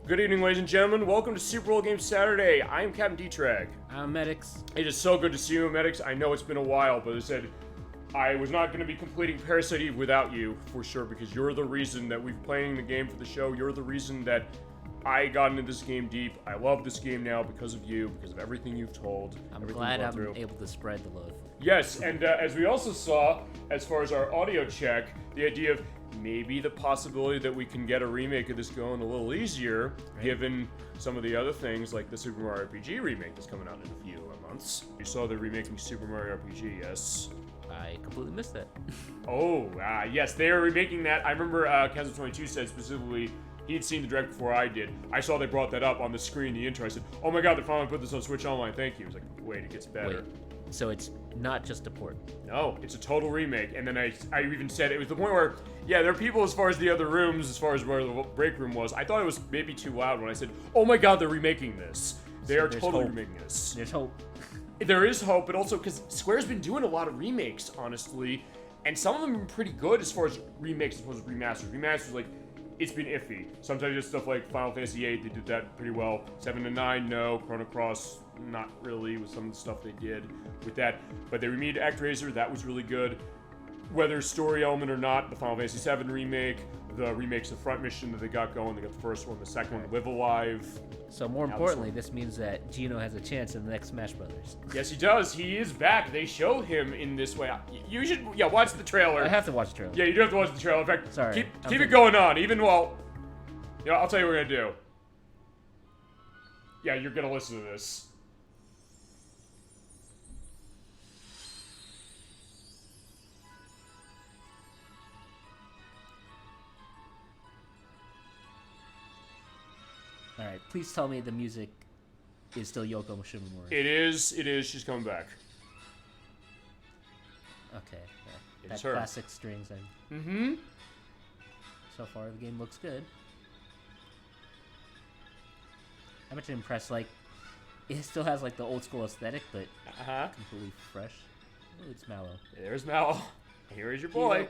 Good evening, ladies and gentlemen. Welcome to Super Bowl Game Saturday. I am Captain D-Trag. I'm Medics. It is so good to see you, Medics. I know it's been a while, but I said I was not going to be completing Parasite Eve without you, for sure, because you're the reason that we've playing the game for the show. You're the reason that I got into this game deep. I love this game now because of you, because of everything you've told. I'm glad I'm able to spread the love. Yes, and as we also saw, as far as our audio check, the idea of maybe the possibility that we can get a remake of this going a little easier, given some of the other things like the Super Mario RPG remake that's coming out in a few months. You saw they're remaking Super Mario RPG, yes? I completely missed that. Yes, they are remaking that. I remember Castle22 said specifically he'd seen the direct before I did. I saw they brought that up on the screen, the intro. I said, oh my god, they finally put this on Switch Online, thank you. He was like, wait, it gets better. Wait, so it's not just a port? No, it's a total remake. And then I even said, it was the point where, yeah, there are people as far as the other rooms, as far as where the break room was. I thought it was maybe too loud when I said, oh my god, they're remaking this. They are totally remaking this. There's hope. There is hope, but also because Square's been doing a lot of remakes, honestly, and some of them have been pretty good as far as remakes as opposed to remasters. Remasters, like, it's been iffy. Sometimes it's stuff like Final Fantasy VIII, they did that pretty well. 7 and 9, no. Chrono Cross, not really with some of the stuff they did with that. But they remade ActRaiser, that was really good. Whether story element or not, the Final Fantasy VII remake, the remakes of Front Mission that they got going, they got the first one, the second one, Live Alive. So more importantly, this means that Gino has a chance in the next Smash Brothers. Yes, he does. He is back. They show him in this way. You should, watch the trailer. I have to watch the trailer. Yeah, you do have to watch the trailer. In fact, sorry, keep it going on. Even while, I'll tell you what we're gonna do. Yeah, you're gonna listen to this. Alright, please tell me the music is still Yoko Shimomura. It is. She's coming back. Okay. Yeah. It's that her. classic strings. So far, the game looks good. I'm actually impressed. Like, it still has like the old school aesthetic, but completely fresh. Ooh, it's Mallow. There's Mallow. Here is your boy.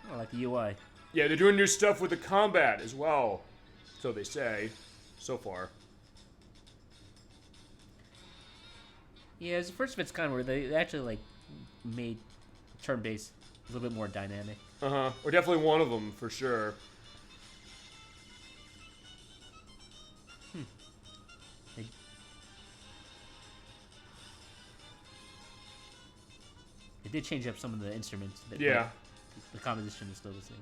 Oh, I like the UI. Yeah, they're doing new stuff with the combat as well. So they say, so far. Yeah, it's the first of its kind where they actually like made turn-based a little bit more dynamic. Or definitely one of them for sure. They did change up some of the instruments. Yeah. The composition is still the same.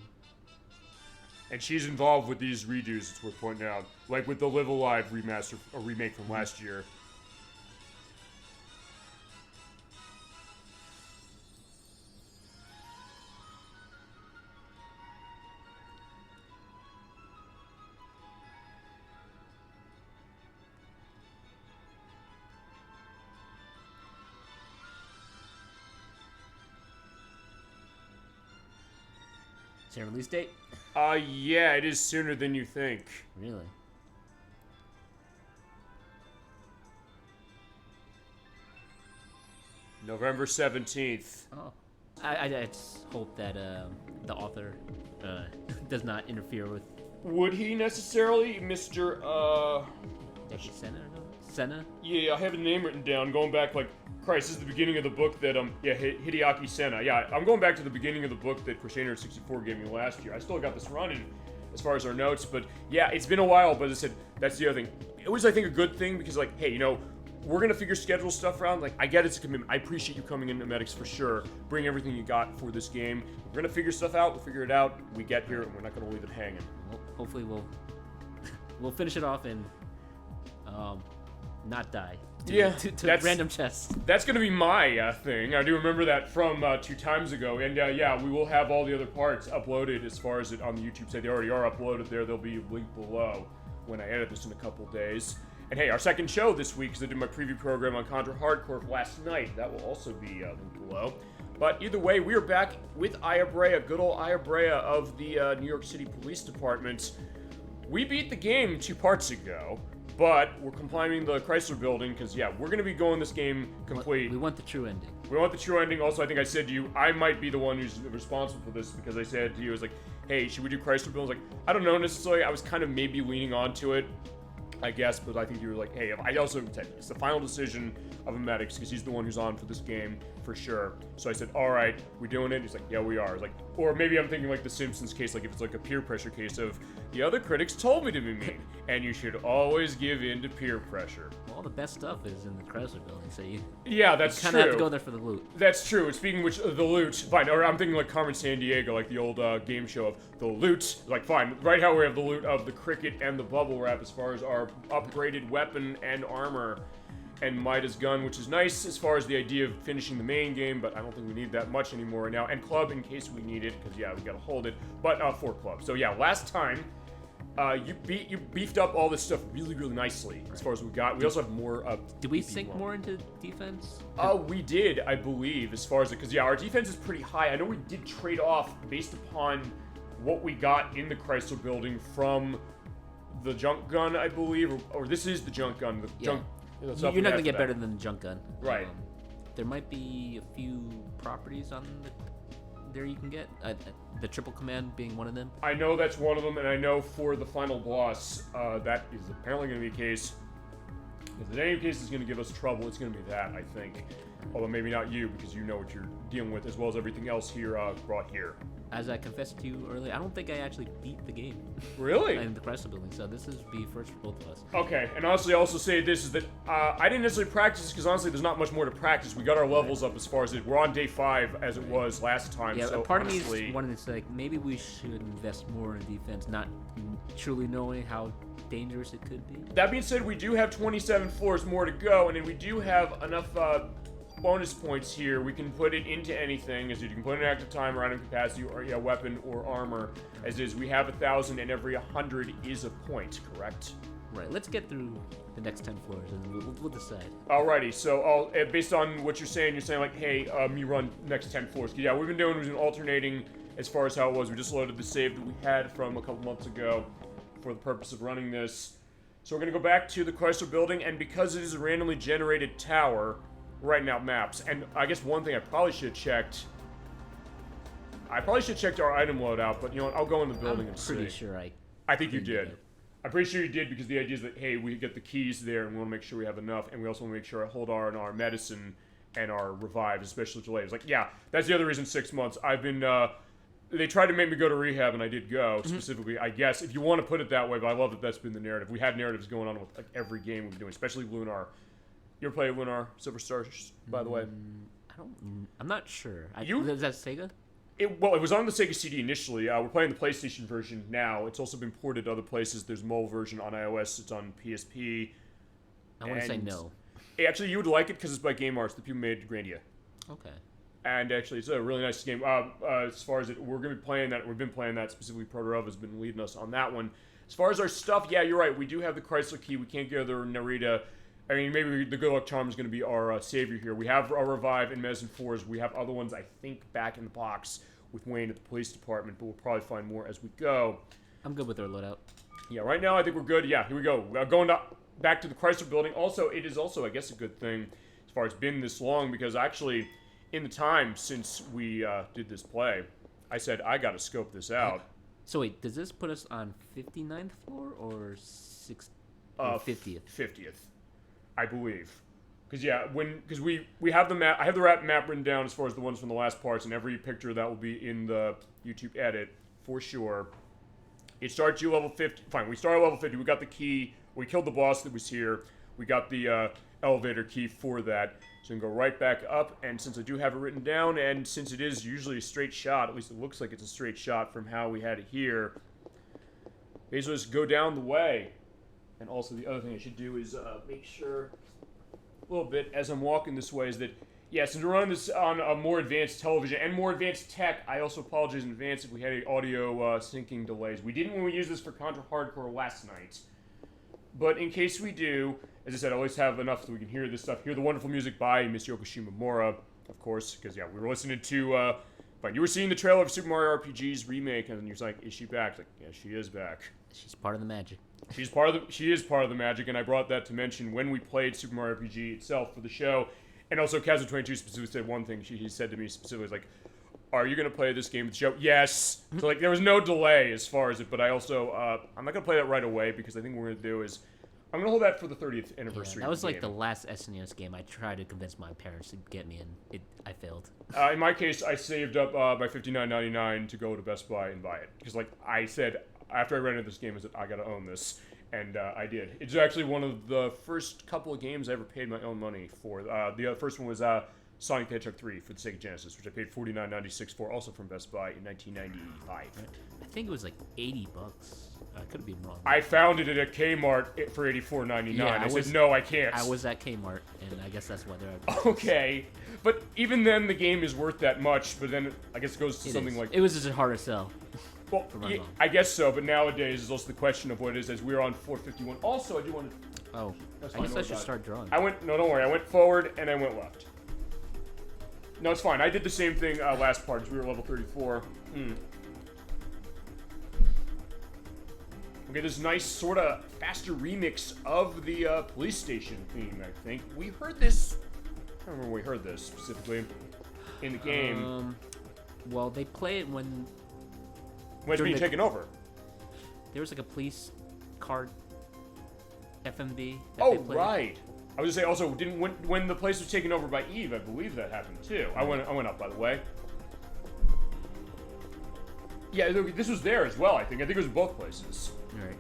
And she's involved with these redos, it's worth pointing out. Like with the Live Alive remaster, or remake from last year. Is there a release date? Yeah, it is sooner than you think. Really? November 17th. Oh. I just hope that the author does not interfere with... Would he necessarily, Mr. Senna? Senna? Yeah, I have a name written down, going back like, Christ, this is the beginning of the book that, Hideaki Senna. Yeah, I'm going back to the beginning of the book that Crusader 64 gave me last year. I still got this running as far as our notes, but yeah, it's been a while, but as I said, that's the other thing. It was, I think, a good thing, because like, hey, we're gonna figure schedule stuff around. Like, I get it's a commitment. I appreciate you coming into Medics for sure. Bring everything you got for this game. We're gonna figure stuff out. We'll figure it out. We get here, and we're not gonna leave it hanging. Well, hopefully we'll finish it off and not die. To random chests. That's gonna be my thing. I do remember that from 2 times ago, and yeah, we will have all the other parts uploaded as far as it on the YouTube site. They already are uploaded there. They'll be linked below when I edit this in a couple days. And hey, our second show this week, because I did my preview program on Contra Hard Corps last night. That will also be linked below. But either way, we are back with Aya Brea, good old Aya Brea of the New York City Police Department. We beat the game 2 parts ago. But we're compiling the Chrysler Building because, yeah, we're going to be going this game complete. We want the true ending. We want the true ending. Also, I think I said to you, I might be the one who's responsible for this because I said to you, I was like, hey, should we do Chrysler Building? I was like, I don't know necessarily. I was kind of maybe leaning onto it, I guess, but I think you were like, hey, I also said it's the final decision of Emetics because he's the one who's on for this game for sure. So I said, all right, we doing it? He's like, yeah, we are. I was like, or maybe I'm thinking like the Simpsons case, like if it's like a peer pressure case of the other critics told me to be mean, and you should always give in to peer pressure. Well, all the best stuff is in the Chrysler Building, so you that's kind true. of have to go there for the loot. That's true. Speaking of which, the loot, fine. Or I'm thinking like Carmen Sandiego, like the old game show of the loot. Like, fine. Right how we have the loot of the cricket and the bubble wrap as far as our upgraded weapon and armor and Midas gun, which is nice as far as the idea of finishing the main game, but I don't think we need that much anymore right now. And club in case we need it, because yeah, we gotta hold it. But for club. So yeah, last time you beefed up all this stuff really, really nicely as far as we got. We also have more. Did we sink more into defense? We did, I believe, as far as it, because yeah, our defense is pretty high. I know we did trade off based upon what we got in the Chrysler Building from the junk gun, I believe, or this is the junk gun. The junk. You're not gonna get better than the junk gun, right? There might be a few properties on there you can get. The triple command being one of them. I know that's one of them, and I know for the final boss, that is apparently going to be a case. If in any case is going to give us trouble, it's going to be that, I think. Although maybe not you, because you know what you're dealing with, as well as everything else here brought here. As I confessed to you earlier, I don't think I actually beat the game. Really? In the Chrysler Building, so this is be first for both of us. Okay, and honestly, I also say this is that I didn't necessarily practice because honestly, there's not much more to practice. We got our levels up as far as it. We're on day 5 as it was last time. Yeah, so part honestly, of me is wanting to say like, maybe we should invest more in defense, not truly knowing how dangerous it could be. That being said, we do have 27 floors more to go, and then we do have enough bonus points here. We can put it into anything, as you can put an active time, random capacity, or weapon or armor. As is, we have 1,000, and every 100 is a point. Correct? Right. Let's get through the next 10 floors, and we'll decide. Alrighty. So, based on what you're saying like, hey, you run next 10 floors. Yeah, we've been alternating as far as how it was. We just loaded the save that we had from a couple months ago for the purpose of running this. So we're gonna go back to the Chrysler Building, and because it is a randomly generated tower. Writing out maps, and I guess one thing I probably should have checked. I probably should have checked our item loadout, but you know what? I'll go in the building and see. I'm pretty sure I think you did. I'm pretty sure you did because the idea is that hey, we get the keys there, and we want to make sure we have enough, and we also want to make sure I hold our medicine and our revives, especially delays. Like yeah, that's the other reason 6 months. I've been. They tried to make me go to rehab, and I did go specifically. I guess if you want to put it that way, but I love that that's been the narrative. We had narratives going on with like every game we've been doing, especially Lunar. You ever play Lunar Silver Stars, by the way? I'm not sure. Is that Sega? It was on the Sega CD initially. We're playing the PlayStation version now. It's also been ported to other places. There's a mobile version on iOS. It's on PSP. I want to say no. Actually, you would like it because it's by Game Arts, the people who made Grandia. Okay. And actually, it's a really nice game. As far as we're going to be playing that. We've been playing that specifically. Proto has been leading us on that one. As far as our stuff, yeah, you're right. We do have the Chrysler key. We can't go to Narita. I mean, maybe the Good Luck Charm is going to be our savior here. We have our Revive and Medicine 4s. We have other ones, I think, back in the box with Wayne at the police department, but we'll probably find more as we go. I'm good with our loadout. Yeah, right now I think we're good. Yeah, here we go. Going back to the Chrysler Building. Also, it is also, I guess, a good thing as far as it's been this long because actually, in the time since we did this play, I said, I got to scope this out. So wait, does this put us on 59th floor or 50th? 50th. I believe, because we have the map. I have the map written down as far as the ones from the last parts, and every picture of that will be in the YouTube edit for sure. It starts you level 50. Fine, we start at level 50. We got the key. We killed the boss that was here. We got the elevator key for that. So we can go right back up. And since I do have it written down, and since it is usually a straight shot, at least it looks like it's a straight shot from how we had it here. Basically, just go down the way. And also the other thing I should do is make sure a little bit as I'm walking this way is that, yeah, since we're running this on a more advanced television and more advanced tech, I also apologize in advance if we had any audio syncing delays. We didn't when we used this for Contra Hard Corps last night. But in case we do, as I said, I always have enough so we can hear this stuff. Hear the wonderful music by Miss Yoko Shimomura, of course, because, yeah, we were listening to, you were seeing the trailer of Super Mario RPG's remake, and you're like, is she back? It's like, yeah, she is back. She's part of the magic. She is part of the magic, and I brought that to mention when we played Super Mario RPG itself for the show, and also Castle22 specifically said one thing. He said to me specifically, was like, "Are you gonna play this game with the show?" Yes. So like there was no delay as far as it, but I also I'm not gonna play that right away because I think what we're gonna do is I'm gonna hold that for the 30th anniversary. Yeah, that was of the like game. the last SNES game I tried to convince my parents to get me in. I failed. In my case, I saved up my $59.99 to go to Best Buy and buy it because like I said after I rented this game, I said I gotta own this. And I did. It's actually one of the first couple of games I ever paid my own money for. The first one was Sonic the Hedgehog 3 for the Sega Genesis, which I paid $49.96 for, also from Best Buy in 1995. I think it was like $80. I could have been wrong. I found it at a Kmart for $84.99. Yeah, I said, no, I can't. I was at Kmart, and I guess that's why they're... Okay. But even then, the game is worth that much, but then I guess it goes to something like... It was just hard to sell. Well, yeah, I guess so, but nowadays is also the question of what it is, as we're on 451. Also, I do want to... Oh, I guess I should start drawing. No, don't worry. I went forward, and I went left. No, it's fine. I did the same thing last part, as we were level 34. Okay, this nice, sort of faster remix of the police station theme, I think. We heard this... I don't remember when we heard this, specifically, in the game. Well, they play it when it's being taken over. There was like a police card FMV. Oh, right. I was gonna say also, when the place was taken over by Eve, I believe that happened too. I went up, by the way. Yeah, this was there as well. I think it was both places. All right.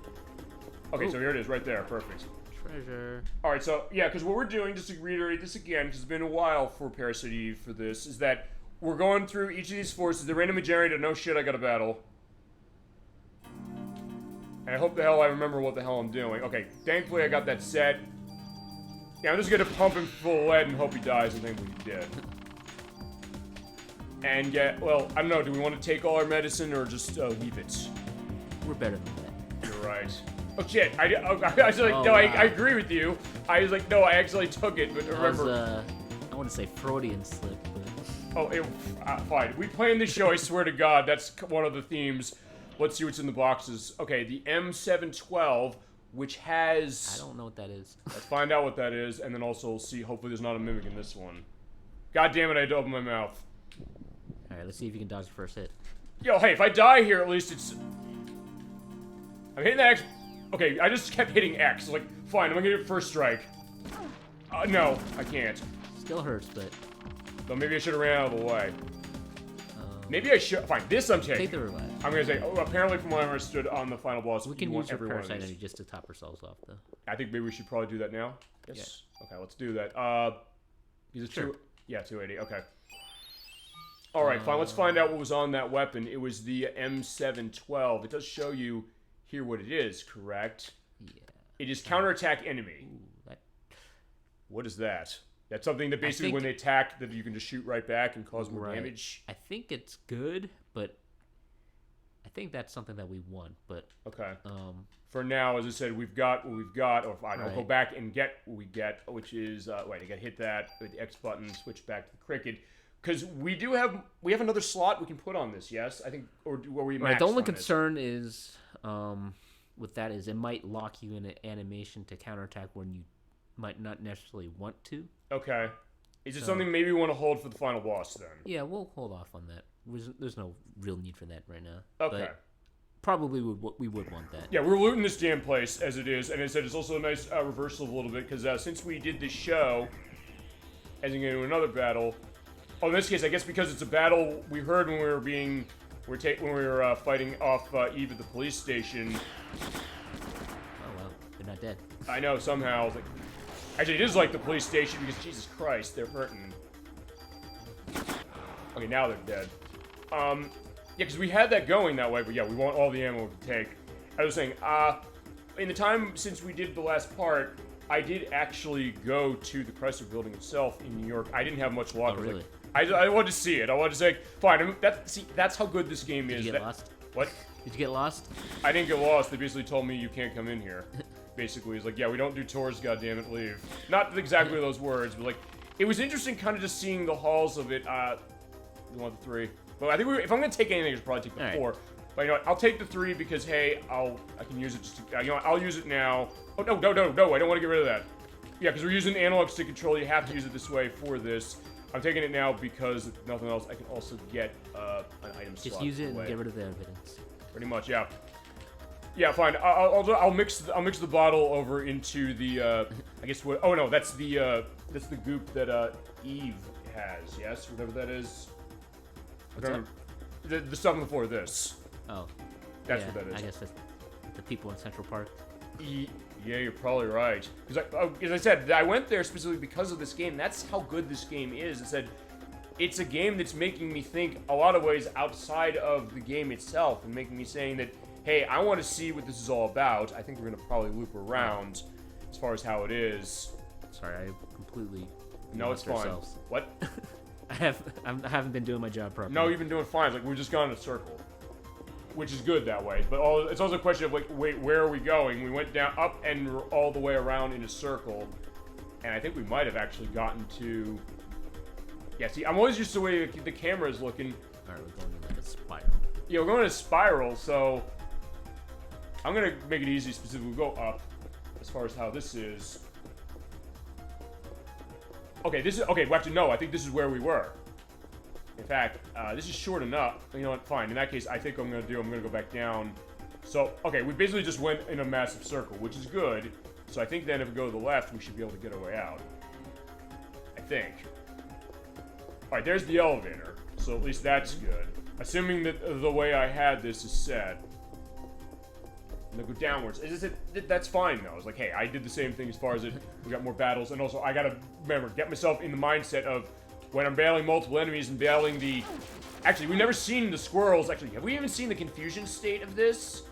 Okay, so here it is, right there. Perfect. Treasure. All right, so yeah, because what we're doing, just to reiterate this again, because it's been a while for Parasite Eve for this, is that we're going through each of these forces. They're randomly generated. No shit, I got a battle. And I hope the hell I remember what the hell I'm doing. Okay, thankfully I got that set. Yeah, I'm just gonna pump him full of lead and hope he dies. I think we did. And yeah, well, I don't know. Do we want to take all our medicine or just leave it? We're better than that. You're right. Oh shit! I was like, no, wow. I agree with you. I was like, no, I actually took it, but remember. That was, I want to say Freudian slip, but... Oh, fine. We play this show, I swear to God, that's one of the themes. Let's see what's in the boxes. Okay, the M712, which has... I don't know what that is. Let's find out what that is, and then also we'll see. Hopefully there's not a mimic in this one. God damn it, I had to open my mouth. Alright, let's see if you can dodge the first hit. Yo, hey, if I die here, at least it's... I'm hitting that X... Okay, I just kept hitting X. Like, fine, I'm gonna get it first strike. No, I can't. Still hurts, but... So maybe I should have ran out of the way. Maybe I should... Fine, this I'm taking. Take the revive. I'm gonna say, apparently from what I understood on the final boss, we can use your Parasite energy just to top ourselves off, though. I think maybe we should probably do that now. Yes. Yeah. Okay, let's do that. Is it sure. 280, okay. Alright, fine, let's find out what was on that weapon. It was the M712. It does show you here what it is, correct? Yeah. It is counterattack enemy. Ooh, What is that? That's something that basically when they attack, that you can just shoot right back and cause more damage. I think it's good, but I think that's something that we want. But okay. For now, as I said, we've got what we've got. Or fine, I'll go back and get what we get, which is wait, I gotta hit that with the X button, switch back to the cricket, because we have another slot we can put on this. Yes, I think, or were we? Right. The only concern is with that is it might lock you in an animation to counterattack when you might not necessarily want to. Okay. Is it something maybe we want to hold for the final boss then? Yeah, we'll hold off on that. There's no real need for that right now. Okay. But probably we would want that. Yeah, we're looting this damn place as it is, and as I said, it's also a nice reversal a little bit, because since we did this show, as we get into another battle, in this case, I guess because it's a battle we heard when we were fighting off Eve at the police station. Oh well, they're not dead. I know, somehow. I was like, actually, it is like the police station because, Jesus Christ, they're hurting. Okay, now they're dead. Yeah, because we had that going that way, but yeah, we want all the ammo we can take. I was saying, in the time since we did the last part, I did actually go to the Chrysler Building itself in New York. I didn't have much luck. Oh, really? I wanted to see it. I wanted to say, fine, that's how good this game is. Did you get lost? What? Did you get lost? I didn't get lost. They basically told me you can't come in here. Basically, it's like, yeah, we don't do tours, goddammit, leave. Not exactly those words, but like, it was interesting kind of just seeing the halls of it. You want the 3. But I think if I'm going to take anything, I should probably take the 4. But you know what? I'll take the 3 because, hey, I can use it just to, you know what? I'll use it now. Oh, no, no, no, no, I don't want to get rid of that. Yeah, because we're using analog stick control. You have to use it this way for this. I'm taking it now because, if nothing else, I can also get an item slot. Just use it and get rid of the evidence. Pretty much, yeah. Yeah, fine. I'll mix the bottle over into the I guess what? Oh no, that's the goop that Eve has. Yes, whatever that is. What's up? The stuff before this. Oh, that's yeah, what that is. I guess that's the people in Central Park. Yeah, you're probably right. Because as I said, I went there specifically because of this game. That's how good this game is. I said, it's a game that's making me think a lot of ways outside of the game itself, and making me saying that, hey, I want to see what this is all about. I think we're gonna probably loop around as far as how it is. Sorry, I completely. No, it's fine. Ourselves. What? I haven't been doing my job properly. No, you've been doing fine. It's like we've just gone in a circle, which is good that way. But it's also a question of like, wait, where are we going? We went down, up, and all the way around in a circle, and I think we might have actually gotten to. Yeah, see, I'm always used to the way the camera is looking. All right, we're going in like a spiral. Yeah, we're going in a spiral, so I'm gonna make it easy. Specifically, go up as far as how this is. Okay, this is okay. Well, actually, no. I think this is where we were. In fact, this is short enough. You know what? Fine. In that case, I think I'm gonna go back down. So, okay, we basically just went in a massive circle, which is good. So I think then if we go to the left, we should be able to get our way out. I think. All right, there's the elevator. So at least that's good. Assuming that the way I had this is set. And go downwards. That's fine though. It's like, hey, I did the same thing as far as it. We got more battles, and also I gotta remember get myself in the mindset of when I'm battling multiple enemies and battling the. Actually, we've never seen the squirrels. Actually, have we even seen the confusion state of this?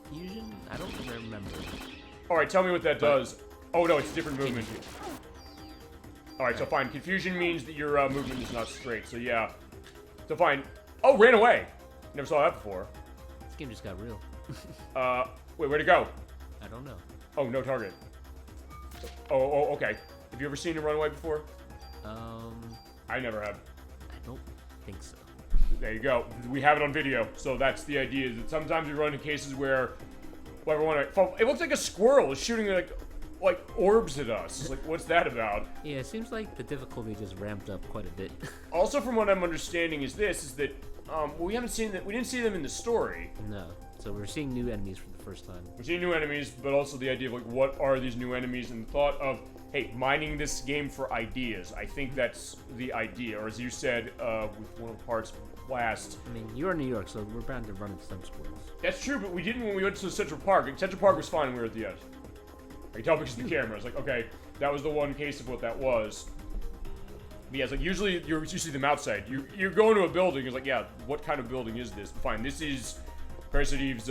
Confusion? I don't remember. All right, tell me what that does. Oh no, it's a different movement. All right, so fine. Confusion means that your movement is not straight. So yeah. So fine. Oh, ran away. Never saw that before. This game just got real. Wait, where'd it go? I don't know. Oh, no target. Oh, okay. Have you ever seen it run away before? I never have. I don't think so. There you go. We have it on video, so that's the idea. Is that sometimes we run into cases where, it looks like a squirrel is shooting like orbs at us. It's like, what's that about? Yeah, it seems like the difficulty just ramped up quite a bit. Also, from what I'm understanding, is that we haven't seen that. We didn't see them in the story. No. So we're seeing new enemies for the first time. We're seeing new enemies, but also the idea of like, what are these new enemies, and the thought of, hey, mining this game for ideas. I think that's the idea, or as you said with one of the parts last. I mean, you're in New York, so we're bound to run into some squirrels. That's true, but we didn't when we went to Central Park. Central Park was fine when we were at the edge. I can tell because of the camera. It's like, okay, that was the one case of what that was. But yeah, it's like usually you see them outside. You go into a building, it's like, yeah, what kind of building is this? Fine, this is Parasite Eve's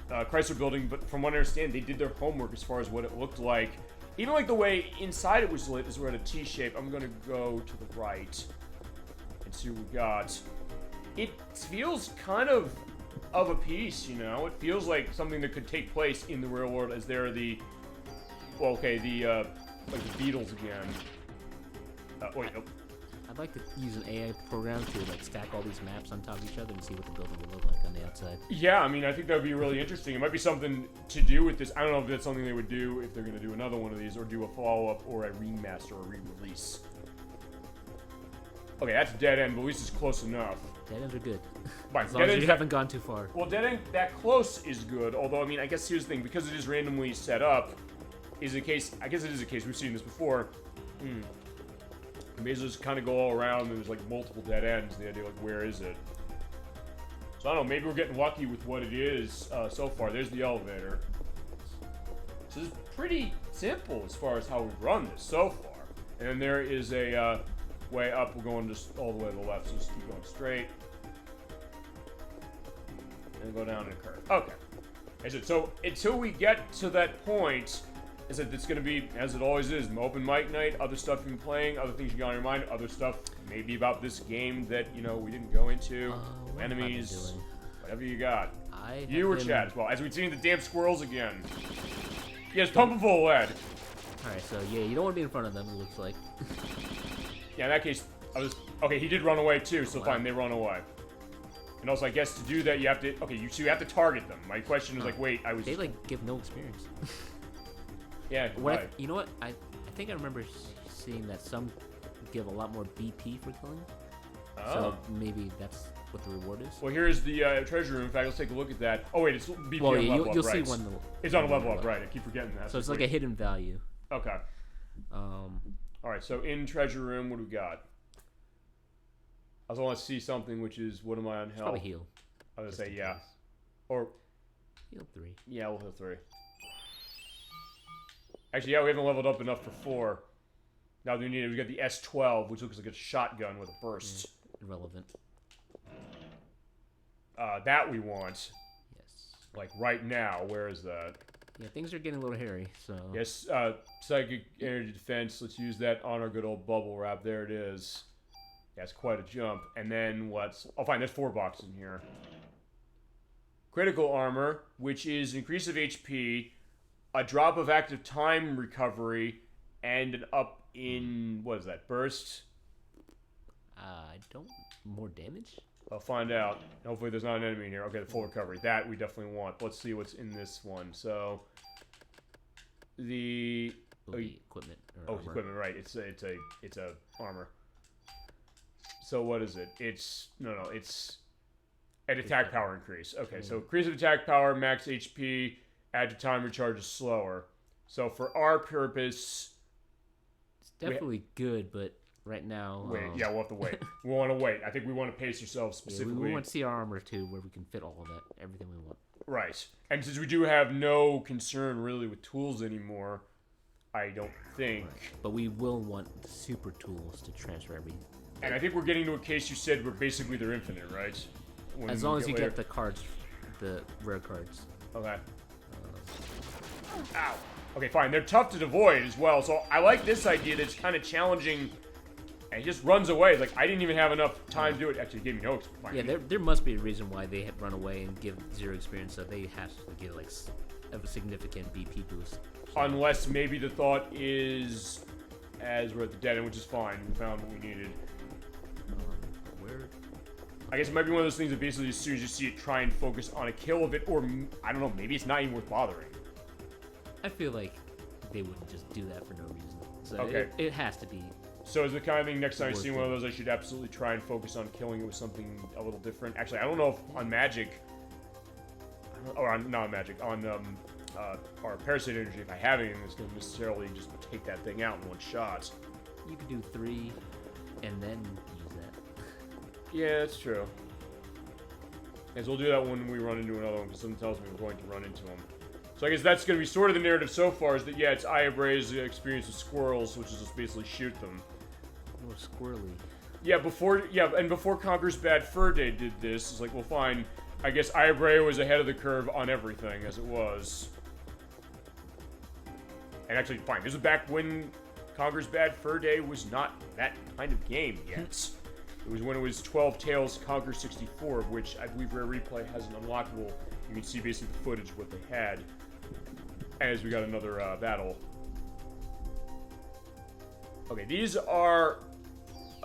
Chrysler Building, but from what I understand, they did their homework as far as what it looked like. Even like the way inside it was lit is we're at a T shape. I'm gonna go to the right and see what we got. It feels kind of a piece, you know? It feels like something that could take place in the real world as there are the, well, okay, like the Beatles again. Wait, oh. I'd like to use an AI program to like stack all these maps on top of each other and see what the building would look like on the outside. Yeah, I mean, I think that would be really interesting. It might be something to do with this. I don't know if that's something they would do if they're going to do another one of these, or do a follow-up, or a remaster, or a re-release. Okay, that's dead end, but at least it's close enough. Dead ends are good. Right, as long as you haven't gone too far. Well, dead end that close is good, although, I mean, I guess here's the thing. Because it is randomly set up, is a case, I guess it is a case, we've seen this before. You basically just kind of go all around, and there's like multiple dead ends, and the idea, like, where is it? So I don't know, maybe we're getting lucky with what it is so far. There's the elevator. So it's pretty simple as far as how we've run this so far. And then there is a way up. We're going just all the way to the left, so just keep going straight. And go down in a curve. Okay. I said, so until we get to that point, I said it's going to be, as it always is, open mic night, other stuff you've been playing, other things you got on your mind, other stuff maybe about this game that, you know, we didn't go into, enemies, whatever you got. You were chat as well, as we've seen the damn squirrels again. Yes, pumping full of lead. Alright, so yeah, you don't want to be in front of them, it looks like. Yeah, in that case, okay, he did run away too, so fine, they run away. And also, I guess to do that, you have to... Okay, so you have to target them. My question is, like, wait, I was... They, like, give no experience. Yeah, what you know what? I think I remember seeing that some give a lot more BP for killing. Oh. So maybe that's what the reward is. Well, here's the treasure room. In fact, let's take a look at that. Oh, wait, it's BP well, on yeah, level up, you'll right? see when the... It's on level up, right. I keep forgetting that. So it's like a hidden value. Okay. All right, so in treasure room, what do we got? I also want to see something, which is, what am I on health? Probably heal. I was going to say, yeah. Or... Heal 3. Yeah, we'll heal 3. Actually, yeah, we haven't leveled up enough for 4. Now we need it. We got the S12, which looks like a shotgun with a burst. Irrelevant. That we want. Yes. Like right now. Where is that? Yeah, things are getting a little hairy, so... Yes, psychic energy defense. Let's use that on our good old bubble wrap. There it is. That's quite a jump. And then what's... Oh, fine. There's 4 boxes in here. Critical armor, which is increase of HP, a drop of active time recovery, and an up in... What is that? Burst? I don't... More damage? I'll find out. Hopefully there's not an enemy in here. Okay, the full recovery. That we definitely want. Let's see what's in this one. So... The equipment. Or armor. Equipment, right. It's a armor. So what is it? It's an attack power increase. Okay, so increase of attack power, max HP, add to time recharge is slower. So for our purpose, it's definitely good, but right now, wait, yeah, we'll have to wait. We want to wait. I think we want to pace ourselves specifically. Yeah, we want to see our armor too, where we can fit all of that, everything we want. Right. And since we do have no concern really with tools anymore, I don't think. Right. But we will want the super tools to transfer everything. And I think we're getting to a case you said where basically they're infinite, right? As long as you get the cards, the rare cards. Okay. Ow. Okay, fine. They're tough to avoid as well, so I like this idea that's kind of challenging. And he just runs away. Like, I didn't even have enough time to do it. Actually, it gave me no experience. Yeah, there must be a reason why they had run away and give 0 experience, so they have to get, like, a significant BP boost. So. Unless maybe the thought is, as we're at the dead end, which is fine. We found what we needed. Where? I guess it might be one of those things that basically as soon as you see it, try and focus on a kill of it, or, I don't know, maybe it's not even worth bothering. I feel like they wouldn't just do that for no reason. So okay. It has to be. So is the kind of thing next time I see one of those, I should absolutely try and focus on killing it with something a little different. Actually, I don't know if on Magic, or on, not on Magic, on our Parasite energy, if I have anything that's going to necessarily just take that thing out in one shot. You could do 3 and then use that. Yeah, that's true. And so we'll do that when we run into another one, because something tells me we're going to run into them. So I guess that's going to be sort of the narrative so far, is that, yeah, it's Ayabray's experience with squirrels, which is just basically shoot them. More squirrely. Yeah, before Conker's Bad Fur Day did this, it's like, well, fine. I guess Ayabray was ahead of the curve on everything, as it was. And actually, fine, this was back when Conker's Bad Fur Day was not that kind of game yet. It was when it was 12 Tales Conquer 64, of which I believe Rare Replay has an unlockable. You can see basically the footage of what they had. As we got another battle. Okay, these are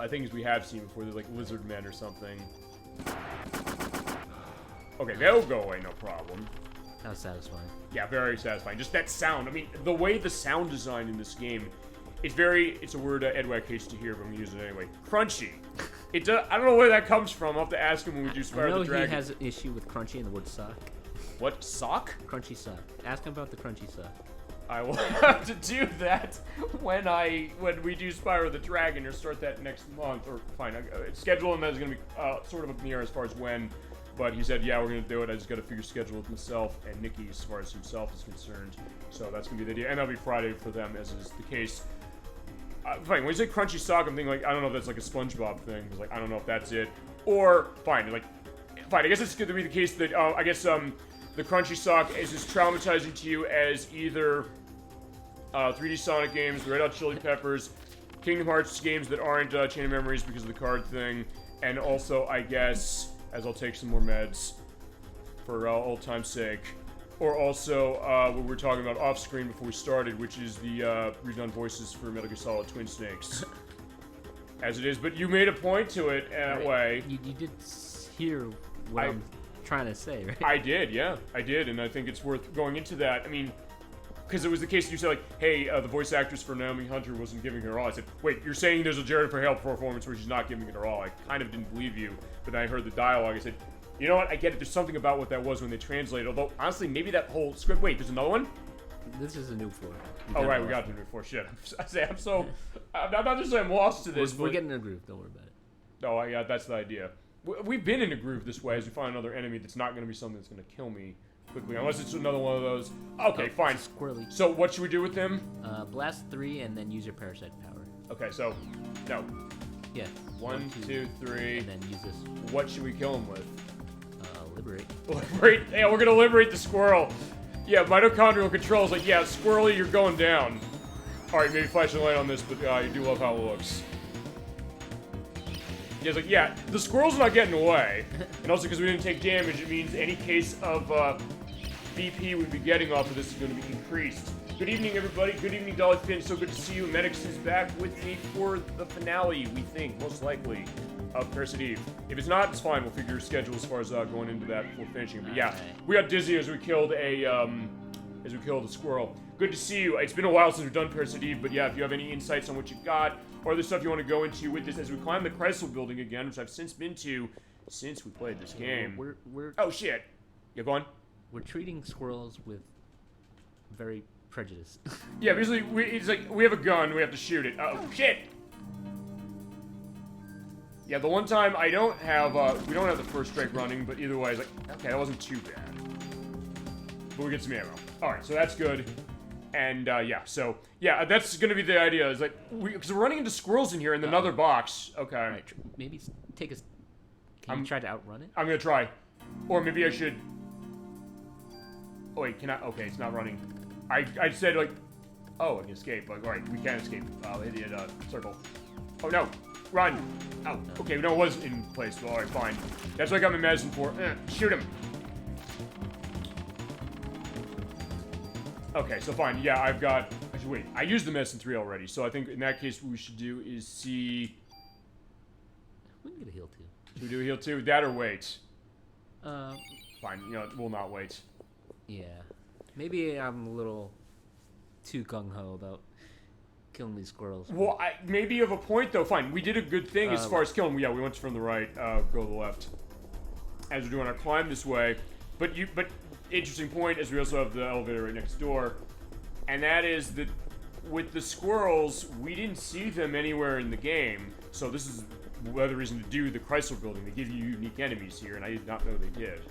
things we have seen before. They're like lizard men or something. Okay, they'll go away, no problem. That was satisfying. Yeah, very satisfying. Just that sound. I mean, the way the sound design in this game, it's a word Edward hates to hear, but I'm gonna use it anyway. Crunchy. It does, I don't know where that comes from. I'll have to ask him when we do Spyro the Dragon. I know he has an issue with crunchy and the word sock. What? Sock? Crunchy sock. Ask him about the crunchy sock. I will have to do that when we do Spyro the Dragon, or start that next month, or fine, schedule him as going to be sort of up in the air as far as when, but he said, yeah, we're going to do it. I just got to figure schedule with myself and Nikki as far as himself is concerned. So that's going to be the idea, and that'll be Friday for them, as is the case. Fine, when you say crunchy sock, I'm thinking like, I don't know if that's like a SpongeBob thing, because like, I don't know if that's it, or fine, I guess it's going to be the case that the crunchy sock is as traumatizing to you as either 3D Sonic games, the Red Hot Chili Peppers, Kingdom Hearts games that aren't Chain of Memories because of the card thing, and also, I guess, as I'll take some more meds for old time's sake, or also what we were talking about off screen before we started, which is the redone voices for Metal Gear Solid Twin Snakes. As it is, but you made a point to it that way. You did hear what I'm trying to say, right? I did, yeah. I did, and I think it's worth going into that. I mean, because it was the case that you said, like, hey, the voice actress for Naomi Hunter wasn't giving her all. I said, wait, you're saying there's a Jennifer Hale performance where she's not giving it her all. I kind of didn't believe you, but then I heard the dialogue. I said, you know what? I get it. There's something about what that was when they translated. Although, honestly, maybe that whole script... Wait, there's another one? This is a new floor. Oh, right, we got to do it before. Shit. I'm not just saying I'm lost to this. We're getting in a groove. Don't worry about it. Oh, yeah, that's the idea. We've been in a groove this way as we find another enemy that's not going to be something that's going to kill me quickly. Unless it's another one of those. Okay, fine. Squirrely. So, what should we do with him? Blast 3 and then use your Parasite power. Okay, so... No. Yeah. 1, 2, 3. And then use this. What should we kill him with? Liberate. Liberate? Yeah, we're going to liberate the squirrel. Yeah, mitochondrial control is like, yeah, squirrely, you're going down. Alright, maybe flash a light on this, but you do love how it looks. Yeah, it's like, yeah, the squirrel's not getting away. And also, because we didn't take damage, it means any case of BP we'd be getting off of this is going to be increased. Good evening, everybody. Good evening, DollyFinn. So good to see you. Medix is back with me for the finale, we think, most likely, of Parasite Eve. If it's not, it's fine. We'll figure schedule as far as going into that before finishing. But yeah, we got dizzy as we killed a squirrel. Good to see you. It's been a while since we've done Parasite Eve, but yeah, if you have any insights on what you got, or other stuff you want to go into with this as we climb the Chrysler Building again, which I've since been to since we played this game. Oh shit! Yeah, go on. We're treating squirrels with very prejudice. Yeah, basically, it's like we have a gun, we have to shoot it. Oh shit! Yeah, the one time I don't have, we don't have the first strike running, but either way, it's like, okay, that wasn't too bad. But we get some ammo. Alright, so that's good. And, yeah, so, yeah, that's gonna be the idea, is like, because we're running into squirrels in here in another box. Okay. Right, maybe take a... Can you try to outrun it? I'm gonna try. Or maybe I should... Oh, wait, can I... Okay, it's not running. I said, like... Oh, I can escape. Like, alright, we can escape. I'll hit it, circle. Oh, no. Run! Oh, okay, no, it was in place. Well, alright, fine. That's what I got my medicine for. Shoot him! Okay, so fine. Yeah, I've got... Actually, wait. I used the medicine 3 already, so I think in that case what we should do is see... We can get a heal 2. Should we do a heal 2? That or wait? Fine, you know, we'll not wait. Yeah. Maybe I'm a little too gung-ho about killing these squirrels. Well, maybe you have a point, though. Fine, we did a good thing as far as killing. Yeah, we went from the right, go to the left. As we're doing our climb this way. But interesting point, as we also have the elevator right next door. And that is that with the squirrels, we didn't see them anywhere in the game. So this is another reason to do the Chrysler Building. They give you unique enemies here, and I did not know they did.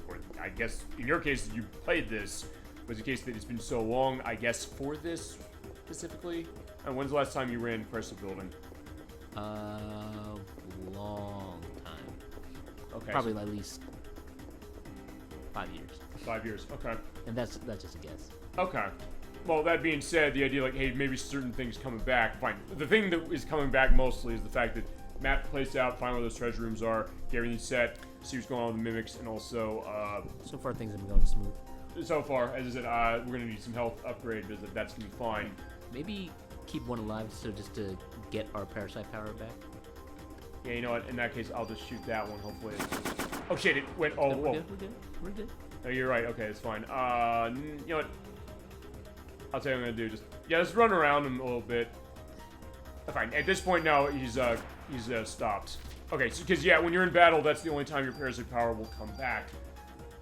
Or I guess, in your case, you played this. Was the case that it's been so long, I guess, for this specifically? And when's the last time you ran Chrysler Building? Long time. Okay. Probably at least 5 years. 5 years, okay. And that's just a guess. Okay. Well, that being said, the idea, like, hey, maybe certain things coming back, fine. The thing that is coming back mostly is the fact that map placed out, find where those treasure rooms are, get everything set, see what's going on with the mimics, and also, so far, things have been going smooth. So far, as I said, we're going to need some health upgrade, but that's going to be fine. Maybe keep one alive, so just to get our Parasite power back. Yeah, you know what? In that case, I'll just shoot that one, hopefully. Oh, shit, it went... Oh, no, whoa. We're good. Oh, you're right. Okay, it's fine. You know what? I'll tell you what I'm going to do. Just run around him a little bit. Fine. At this point now, he's stopped. Okay, so, because, yeah, when you're in battle, that's the only time your Parasite power will come back.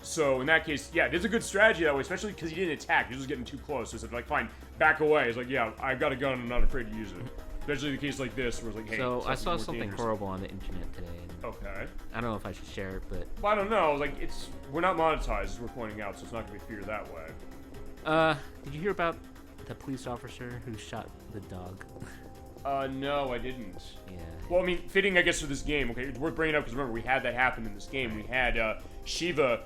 So, in that case, yeah, there's a good strategy that way, especially because he didn't attack. He was just getting too close. So it's like, fine, back away. It's like, yeah, I've got a gun. I'm not afraid to use it. Especially the case like this, where it's like, hey... So, I saw something horrible on the internet today. Okay. I don't know if I should share it, but... Well, I don't know. Like, we're not monetized, as we're pointing out, so it's not going to be feared that way. Did you hear about the police officer who shot the dog? No, I didn't. Yeah. Well, I mean, fitting, I guess, for this game. Okay, it's worth bringing up, because remember, we had that happen in this game. We had, Shiva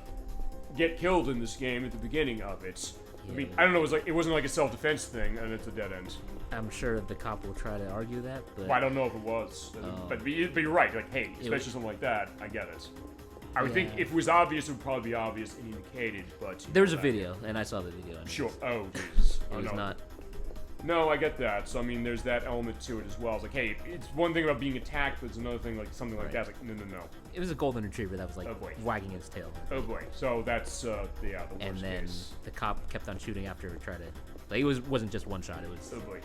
get killed in this game at the beginning of it. Yeah. I mean, I don't know, it wasn't like a self-defense thing, and it's a dead end. I'm sure the cop will try to argue that, but... Well, I don't know if it was. But you're right, like, hey, especially something like that, I get it. I would think if it was obvious, it would probably be obvious and indicated, but... There was a video, and I saw the video. Sure. Oh, Jesus. It was not... No, I get that. So I mean, there's that element to it as well. It's like, hey, it's one thing about being attacked, but it's another thing like something like that. It's like, no. It was a golden retriever that was like Oh, boy. wagging its tail. Oh boy. So that's the worst And then case. the cop kept on shooting after it tried to. Like it wasn't just one shot. It was. Oh boy.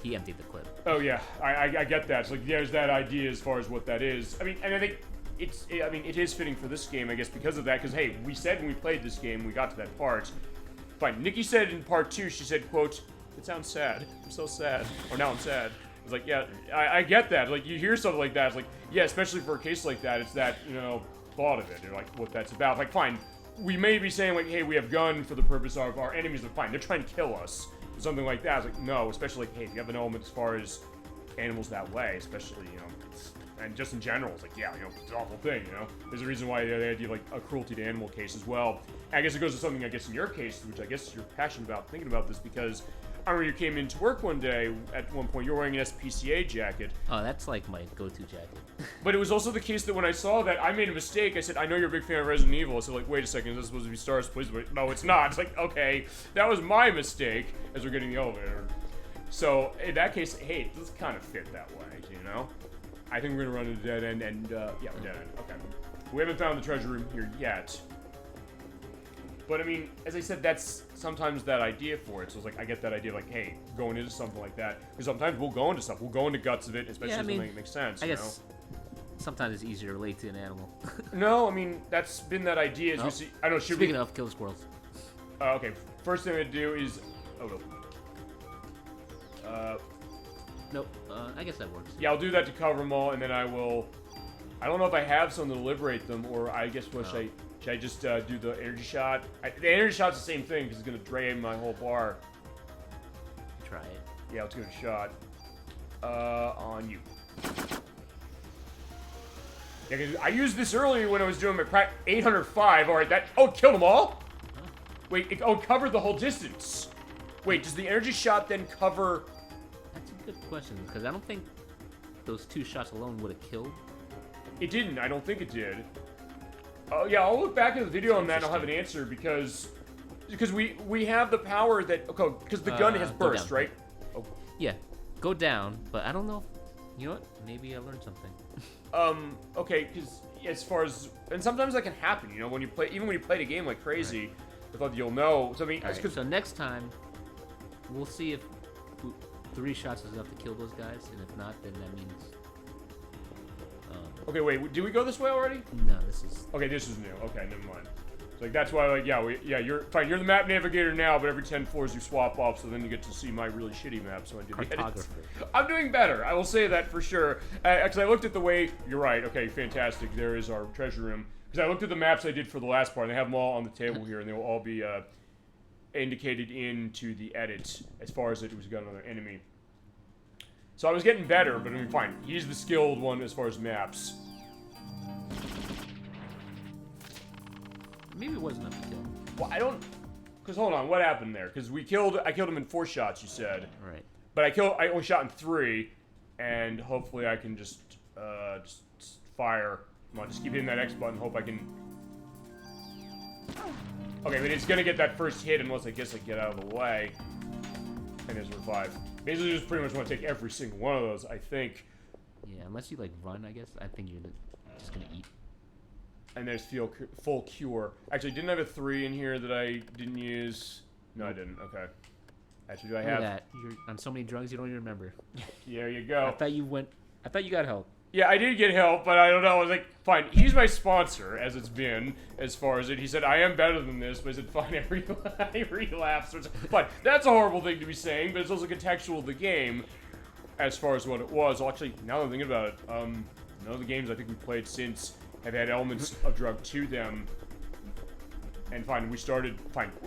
He emptied the clip. Oh yeah, I get that. So like, there's that idea as far as what that is. I mean, and I think it is fitting for this game, I guess, because of that. Because hey, we said when we played this game, we got to that part. Fine. Nikki said in part 2, she said, "quote It sounds sad. I'm so sad." Or now I'm sad. I was like, yeah, I get that. Like you hear something like that, it's like, yeah, especially for a case like that, it's that thought of it, or like what that's about. Like, fine, we may be saying like, hey, we have gun for the purpose of our enemies. Like, fine, they're trying to kill us. Something like that. It's like, no, especially like, hey, if you have an element as far as animals that way, especially, and just in general, it's like, yeah, it's an awful thing, There's a reason why they idea of like a cruelty to animal case as well. And I guess it goes to something, I guess, in your case, which I guess you're passionate about thinking about this, because I remember you came into work one day, at one point, you were wearing an SPCA jacket. Oh, that's like my go-to jacket. But it was also the case that when I saw that, I made a mistake. I said, I know you're a big fan of Resident Evil. I said, like, wait a second, is this supposed to be Stars, please? But no, it's not. It's like, okay, that was my mistake as we're getting the elevator. So, in that case, hey, it does kind of fit that way, I think we're gonna run into dead end, and, yeah, dead end, okay. We haven't found the treasure room here yet. But, I mean, as I said, that's sometimes that idea for it. So, it's like, I get that idea, like, hey, going into something like that. Because sometimes we'll go into stuff. We'll go into guts of it, especially something that makes sense, I guess sometimes it's easier to relate to an animal. No, I mean, that's been that idea. As we see, I don't know, Speaking of, kill the squirrels. Okay, first thing I'm gonna do is... Oh, no. Nope, I guess that works. Yeah, I'll do that to cover them all, and then I will... I don't know if I have something to liberate them, or I guess, should I just do the energy shot? The energy shot's the same thing, because it's going to drain my whole bar. Try it. Yeah, let's give it a shot. On you. Yeah, 'cause I used this earlier when I was doing my 805. Alright, that... Oh, it killed them all? Oh. Wait, it covered the whole distance. Wait, does the energy shot then cover... That's a good question, because I don't think those 2 shots alone would have killed. It didn't. I don't think it did. Oh, yeah, I'll look back at the video on that and I'll have an answer, because we have the power that... Okay, because the gun has burst, down. right? Oh. Yeah, go down, but I don't know if... You know what? Maybe I learned something. Okay, because as far as... And sometimes that can happen, when you play... Even when you play the game like crazy, Right. I thought you'll know. So, I mean... Right, so next time, we'll see if 3 shots is enough to kill those guys, and if not, then that means... Okay, wait, did we go this way already? No, this is... Okay, this is new. Okay, never mind. So, like, that's why, like, yeah, you're fine. You're the map navigator now, but every 10 floors you swap off, so then you get to see my really shitty map. So I do the edits. I'm doing better. I will say that for sure. Actually, I looked at the way. You're right. Okay, fantastic. There is our treasure room. Because I looked at the maps I did for the last part, and they have them all on the table here, and they will all be indicated into the edit as far as it was got another enemy. So I was getting better, but I mean, fine. He's the skilled one as far as maps. Maybe it wasn't enough to kill him. Well, I don't... Because, hold on, what happened there? Because I killed him in 4 shots, you said. Right. But I only shot in 3, and hopefully I can just fire. Come on, just keep hitting that X button, hope I can... Okay, but it's gonna get that first hit unless I guess I get out of the way. And there's a revive. Basically, just pretty much want to take every single one of those, I think. Yeah, unless you, like, run, I guess. I think you're just gonna eat. And there's full cure. Actually, didn't I have a 3 in here that I didn't use? No, I didn't. Okay. Actually, do I have... that. You're on so many drugs you don't even remember. There you go. I thought you got help. Yeah, I did get help, but I don't know. I was like, fine. He's my sponsor, as it's been, as far as it. He said, I am better than this, but I said, fine, I relapsed. Fine. That's a horrible thing to be saying, but it's also contextual to the game, as far as what it was. Well, actually, now that I'm thinking about it, none of the games I think we played since have had elements of drug to them. And fine,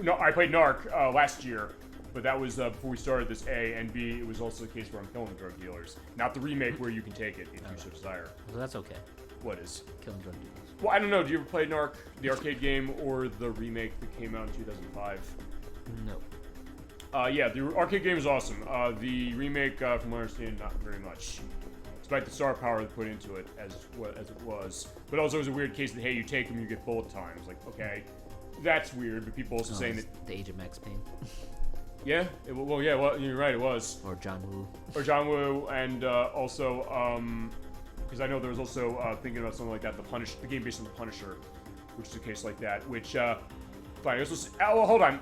no, I played Narc last year, but that was before we started this, A, and B, it was also the case where I'm killing drug dealers. Not the remake where you can take it if you so desire. So that's okay. What is? Killing drug dealers. Well, I don't know. Do you ever play Narc, the arcade game, or the remake that came out in 2005? No. Yeah, the arcade game is awesome. The remake, from what I understand, not very much. Despite the star power they put into it, as it was. But also it was a weird case that, hey, you take them, you get bullet time. It's like, okay, that's weird, but people also saying that... The Age of Max Payne. Yeah. Well, yeah. Well, you're right. It was. Or John Woo. Or John Woo, and also because I know there was also thinking about something like that. The game based on the Punisher, which is a case like that. Which fine. Oh, well, hold on.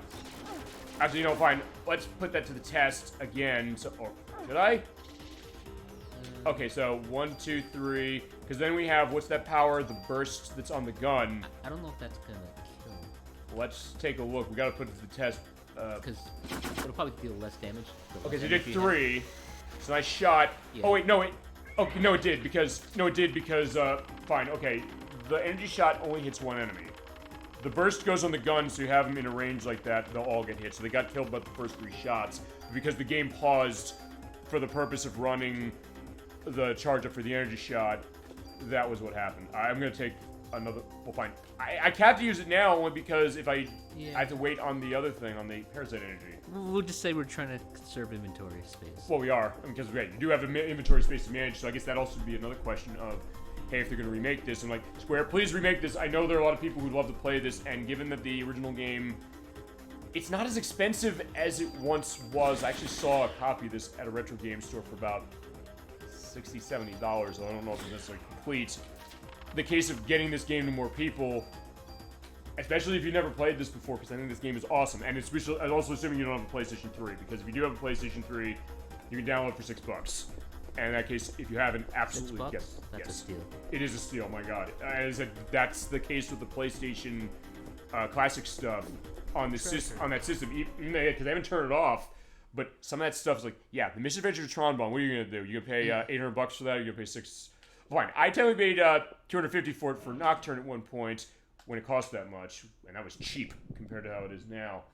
Actually, fine. Let's put that to the test again. So, or should I? Okay, so 1, 2, 3. Because then we have what's that power? The burst that's on the gun. I don't know if that's gonna kill. Let's take a look. We gotta put it to the test. Because it'll probably deal less damage. Okay, so it did 3. So I shot. Yeah. Oh wait, no, okay, no, it did because fine. Okay, the energy shot only hits one enemy. The burst goes on the gun, so you have them in a range like that, they'll all get hit. So they got killed by the first 3 shots because the game paused for the purpose of running the charge up for the energy shot. That was what happened. I'm gonna take another. Well, fine. I have to use it now only because if I have to wait on the other thing, on the Parasite energy. We'll just say we're trying to conserve inventory space. Well, we are, because you do have inventory space to manage, so I guess that also would be another question of, hey, if they're going to remake this, I'm like, Square, please remake this. I know there are a lot of people who'd love to play this, and given that the original game, it's not as expensive as it once was. I actually saw a copy of this at a retro game store for about $60, $70, so I don't know if it's necessarily complete. The case of getting this game to more people, especially if you've never played this before, because I think this game is awesome, and especially, I'm also assuming you don't have a PlayStation 3, because if you do have a PlayStation 3, you can download it for $6. And in that case, if you haven't, absolutely $6? yes. That's a steal. It is a steal, my god. As that's the case with the PlayStation classic stuff on the on that system, even because they haven't turned it off. But some of that stuff is like, yeah, the Misadventures of Tron Bomb. What are you gonna do? You gonna pay $800 for that? Or you gonna pay $6? Fine. I technically paid $250 for it for Nocturne at one point when it cost that much, and that was cheap compared to how it is now.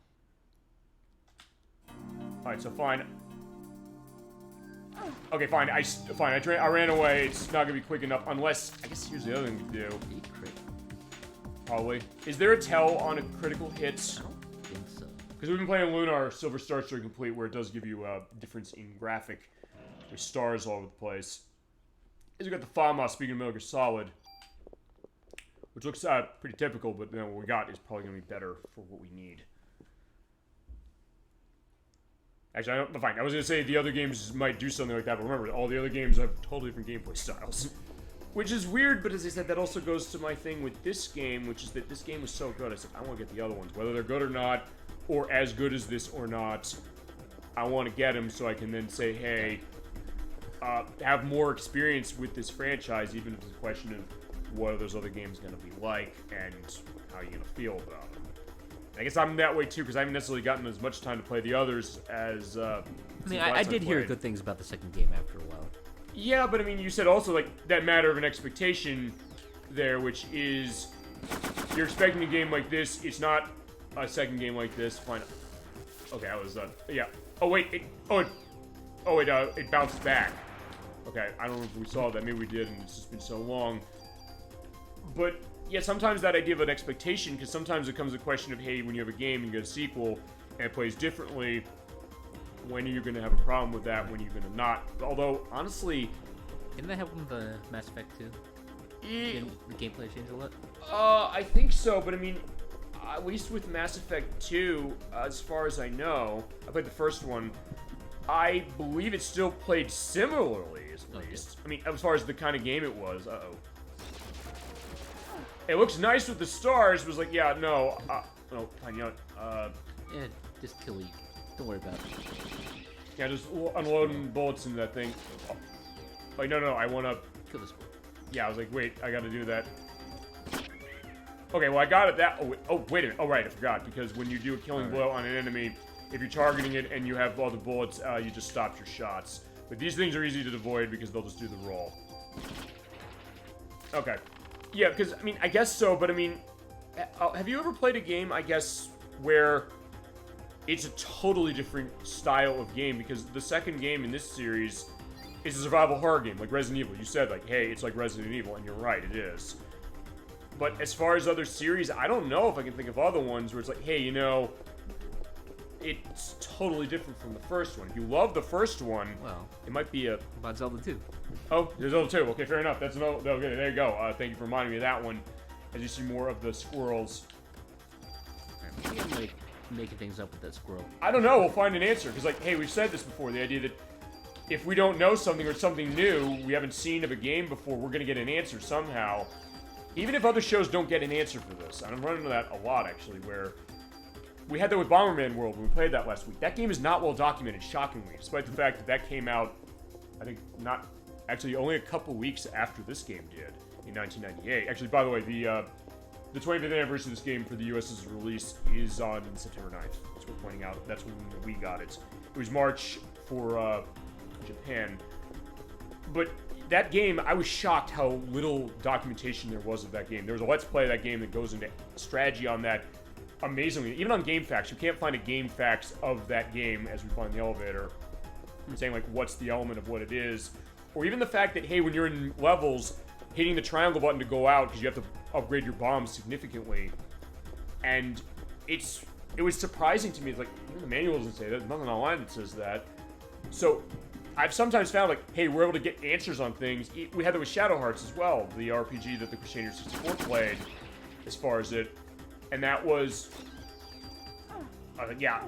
All right, so fine. Okay, fine. I ran away. It's not gonna be quick enough unless. I guess here's the other thing we do. Probably. Is there a tell on a critical hit? I don't think so. Because we've been playing Lunar Silver Star Story Complete, where it does give you a difference in graphic with stars all over the place. Is we got the FAMA, speaking of Metal Gear Solid, which looks pretty typical, but then what we got is probably gonna be better for what we need. Actually, fine. I was gonna say the other games might do something like that, but remember, all the other games have totally different gameplay styles. Which is weird, but as I said, that also goes to my thing with this game, which is that this game was so good. I said, I want to get the other ones. Whether they're good or not, or as good as this or not, I want to get them so I can then say, hey, have more experience with this franchise, even if it's a question of what are those other games going to be like, and how are you going to feel about them. I guess I'm that way too, because I haven't necessarily gotten as much time to play the others as. I mean, I did hear good things about the second game after a while. Yeah, but I mean, you said also like that matter of an expectation there, which is you're expecting a game like this. It's not a second game like this. Fine. Okay, I was yeah. Oh wait. It bounced back. Okay, I don't know if we saw that. Maybe we did, and it's just been so long. But yeah, sometimes that idea of an expectation, because sometimes it comes a question of, hey, when you have a game and you get a sequel and it plays differently, when are you going to have a problem with that? When are you going to not? Although, honestly... Didn't that happen with the Mass Effect 2? The gameplay changed a lot? I think so, but I mean, at least with Mass Effect 2, as far as I know, I played the first one, I believe it still played similarly, at least. I mean, as far as the kind of game it was. Uh-oh. It looks nice with the stars, but it was like, yeah, no, no, fine, you know, yeah, just kill you. Don't worry about it. Yeah, just unloading bullets in that thing. Oh. Like, no, I want to... Kill this one. Yeah, I was like, wait, I got to do that. Okay, well, I got it that... Oh, wait a minute. Oh, right, I forgot. Because when you do a killing blow on an enemy, if you're targeting it and you have all the bullets, you just stop your shots. But these things are easy to avoid because they'll just do the roll. Okay. Yeah, because, I mean, I guess so, but I mean... have you ever played a game, I guess, where... it's a totally different style of game, because the second game in this series is a survival horror game, like Resident Evil. You said, like, hey, it's like Resident Evil, and you're right, it is. But as far as other series, I don't know if I can think of other ones where it's like, hey, you know, it's totally different from the first one. If you love the first one, well, it might be a... About Zelda 2. Oh, there's Zelda 2. Okay, fair enough. That's no... Okay, there you go. Thank you for reminding me of that one, as you see more of the squirrels. Maybe I'm, like, making things up with that squirrel? I don't know. We'll find an answer. Because, like, hey, we've said this before. The idea that if we don't know something or something new we haven't seen of a game before, we're going to get an answer somehow. Even if other shows don't get an answer for this. And I'm running into that a lot, actually, where we had that with Bomberman World when we played that last week. That game is not well documented, shockingly, despite the fact that that came out, I think, not... Actually, only a couple weeks after this game did, in 1998. Actually, by the way, the 25th anniversary of this game for the US's release is on September 9th. That's worth pointing out. That's when we got it. It was March for Japan. But that game, I was shocked how little documentation there was of that game. There was a Let's Play of that game that goes into strategy on that amazingly. Even on GameFAQs, you can't find a GameFAQs of that game as we find the elevator. I'm saying, like, what's the element of what it is. Or even the fact that, hey, when you're in levels, hitting the triangle button to go out because you have to upgrade your bombs significantly. And it was surprising to me. It's like, the manual doesn't say that. There's nothing online that says that. So I've sometimes found, like, hey, we're able to get answers on things. We had that with Shadow Hearts as well, the RPG that the Crusader 64 played, as far as it. And that was... yeah.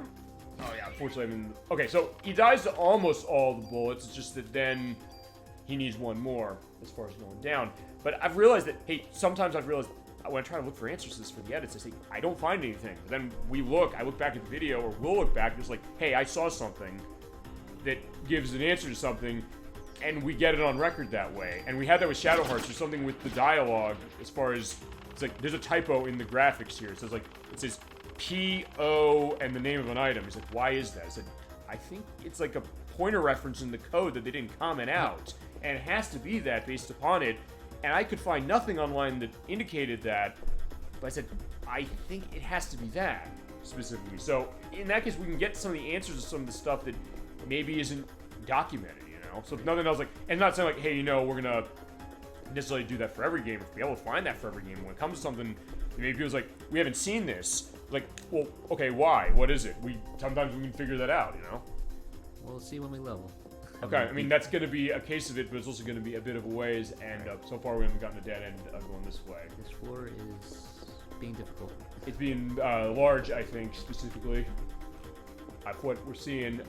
Oh, yeah, unfortunately, I mean... Okay, so he dies to almost all the bullets. It's just that then he needs one more as far as going down. But I've realized that, hey, sometimes I've realized when I try to look for answers to this for the edits, I say, I don't find anything. But then I look back at the video, or we'll look back, just like, hey, I saw something that gives an answer to something, and we get it on record that way. And we had that with Shadow Hearts. There's something with the dialogue as far as, it's like, there's a typo in the graphics here. It says P-O and the name of an item. He's like, why is that? I said, I think it's like a pointer reference in the code that they didn't comment out. And it has to be that based upon it. And I could find nothing online that indicated that. But I said, I think it has to be that, specifically. So, in that case, we can get some of the answers to some of the stuff that maybe isn't documented, you know? So if nothing else, like, and not saying like, hey, you know, we're gonna necessarily do that for every game, or be able to find that for every game. When it comes to something, maybe people's like, we haven't seen this. Like, well, okay, why? What is it? Sometimes we can figure that out, you know? We'll see when we level. Okay, I mean, that's going to be a case of it, but it's also going to be a bit of a ways, and so far we haven't gotten a dead end going this way. This floor is being difficult. It's being large, I think, specifically. What we're seeing.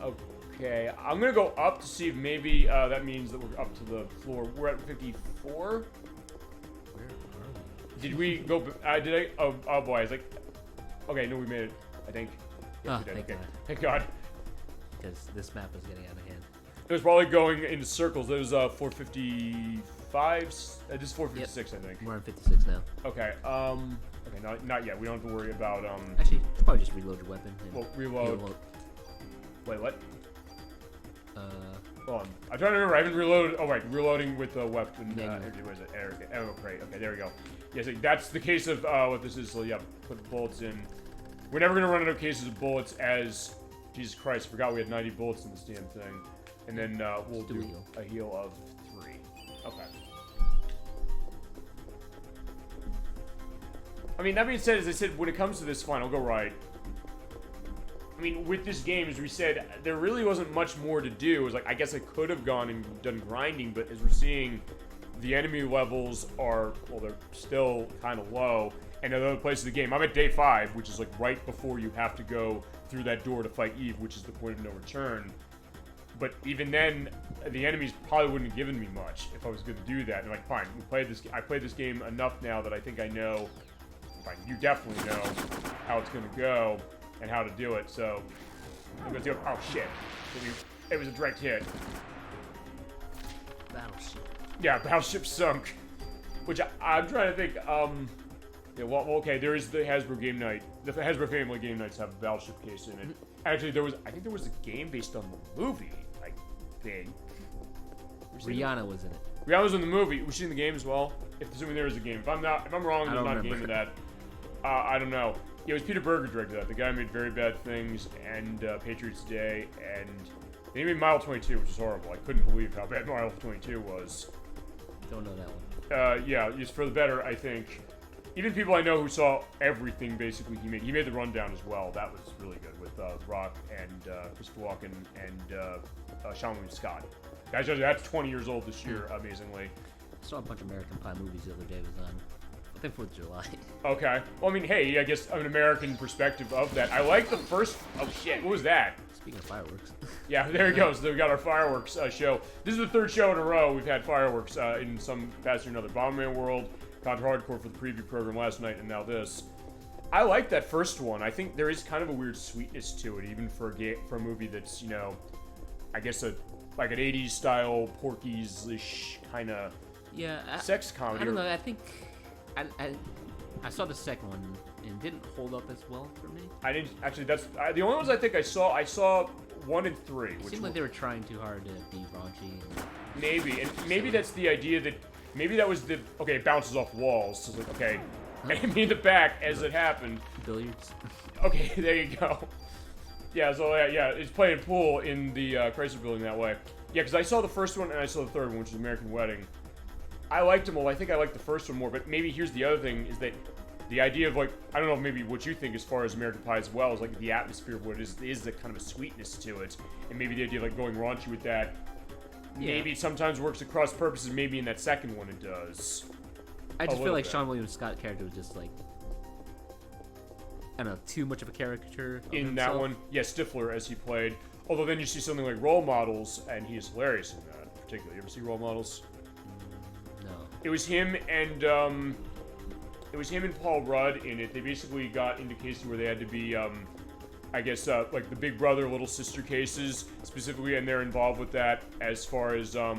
Okay, I'm going to go up to see if maybe that means that we're up to the floor. We're at 54? Where are we? Did we go... Oh boy, it's like... Okay, no, we made it, I think. Yes, we did. Thank God. Thank God. Because this map is getting out of hand. It was probably going into circles. It was 455. This is 456, yep. I think. We're on 56 now. Okay. Okay. Not yet. We don't have to worry about Actually, you should probably just reload your weapon. Well, reload. Wait, what? Hold on. I'm trying to remember. I haven't reloaded. Oh right, reloading with the weapon. What is it? Arrow crate. Okay, there we go. Yeah, so that's the case of what this is. So yeah, put the bullets in. We're never gonna run out of cases of bullets. As Jesus Christ, I forgot we had 90 bullets in this damn thing. And then we'll do a heal of 3. Okay. I mean, that being said, as I said, when it comes to this final go right, I mean, with this game, as we said, there really wasn't much more to do. It was like, I guess I could have gone and done grinding, but as we're seeing, the enemy levels are, well, they're still kind of low. And in other places of the game, I'm at day 5, which is like right before you have to go through that door to fight Eve, which is the point of no return. But even then, the enemies probably wouldn't have given me much if I was going to do that. And like, fine, I played this game enough now that I think I know. Fine, you definitely know how it's going to go and how to do it. So I'm going to do. Oh shit! It was a direct hit. Battleship. Yeah, battleship sunk. Which I'm trying to think. Yeah, well, okay. There is the Hasbro Game Night. The Hasbro Family Game Nights have a battleship case in it. Actually, I think there was a game based on the movie. I think. Rihanna was in it. Rihanna was in the movie. Was she in the game as well? Assuming there was a game. If I'm wrong, there's not a game in that. I don't know. Yeah, it was Peter Berger directed that. The guy made Very Bad Things and Patriots Day, and they made Mile 22, which is horrible. I couldn't believe how bad Mile 22 was. Don't know that one. Yeah, just for the better, I think. Even people I know who saw everything basically he made. He made The Rundown as well. That was really good with Rock and Christopher Walken and Sean William Scott. That's 20 years old this year, amazingly. I saw a bunch of American Pie movies the other day. It was on think 4th of July. Okay. Well, I mean, hey, I guess an American perspective of that. I like the first. Oh shit! What was that? Speaking of fireworks. Yeah, there it goes. We got our fireworks show. This is the 3rd show in a row we've had fireworks in some capacity or another. Bomberman World, Contra Hard Corps for the preview program last night, and now this. I like that first one. I think there is kind of a weird sweetness to it, even for a movie that's, you know, I guess like an 80s style Porky's-ish kind of sex comedy. I don't know. I think I saw the second one and it didn't hold up as well for me. I didn't actually. That's the only ones I think I saw. I saw 1 and 3. It seemed like they were trying too hard to be raunchy. Maybe that's the idea that maybe that was okay. It bounces off walls. So it's like okay, and me in the back as it happened. Billiards. Okay, there you go. Yeah, so yeah, it's playing pool in the Chrysler Building that way. Yeah, because I saw the first one and I saw the third one, which is American Wedding. I liked them all. I think I liked the first one more, but maybe here's the other thing, is that the idea of, like, I don't know maybe what you think as far as American Pie as well, is like the atmosphere of what it is the kind of a sweetness to it. And maybe the idea of like going raunchy with that, maybe sometimes works across purposes, maybe in that second one it does. I just feel like Sean William Scott's character was just like, I don't know, too much of a caricature of in himself. that one. Yeah, Stifler as he played. Although then you see something like Role Models, and he is hilarious in that, particularly. You ever see Role Models? No. It was him and Paul Rudd in it. They basically got into cases where they had to be, I guess, like the big brother, little sister cases specifically, and they're involved with that as far as, well,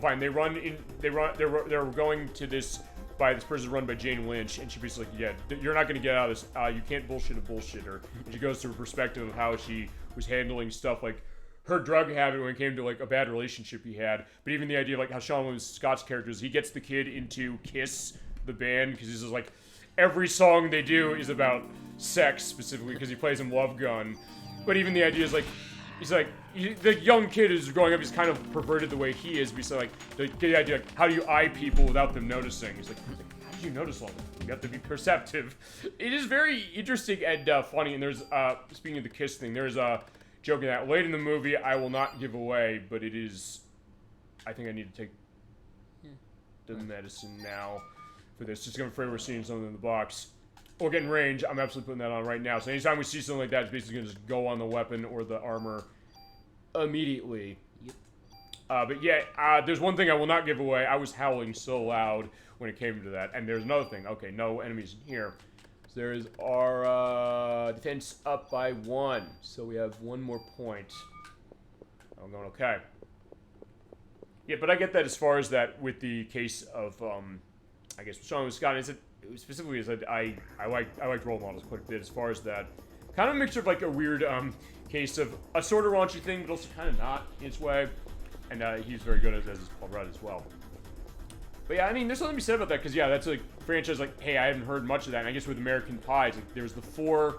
fine. They're going to this person run by Jane Lynch, and she basically like, yeah, you're not going to get out of this. You can't bullshit a bullshitter. And she goes to her perspective of how she was handling stuff like her drug habit when it came to like a bad relationship he had. But even the idea of like how Sean William Scott's character is, he gets the kid into Kiss, the band, because he's just like, every song they do is about sex specifically because he plays him Love Gun. But even the idea is like, he's like, the young kid is growing up, he's kind of perverted the way he is, but he's like, the idea, like, how do you eye people without them noticing? He's like, how do you notice all that? You have to be perceptive. It is very interesting and funny, and there's, speaking of the Kiss thing, there's a joke in that. Late in the movie, I will not give away, but it is, I think I need to take the medicine now for this, just because I'm afraid we're seeing something in the box. Or getting range, I'm absolutely putting that on right now. So anytime we see something like that, it's basically going to just go on the weapon or the armor immediately. Yep. But yeah, there's one thing I will not give away. I was howling so loud when it came to that. And there's another thing. Okay, no enemies in here. So there's our defense up by 1. So we have 1 more point. I'm going okay. Yeah, but I get that as far as that with the case of, I guess, Sean William Scott. Specifically, is that I liked Role Models quite a bit as far as that. Kind of a mixture of like a weird case of a sort of raunchy thing, but also kind of not in its way. And he's very good as is Paul Rudd as well. But yeah, I mean, there's something to be said about that, because yeah, that's like franchise like, hey, I haven't heard much of that. And I guess with American Pies, like, there was the 4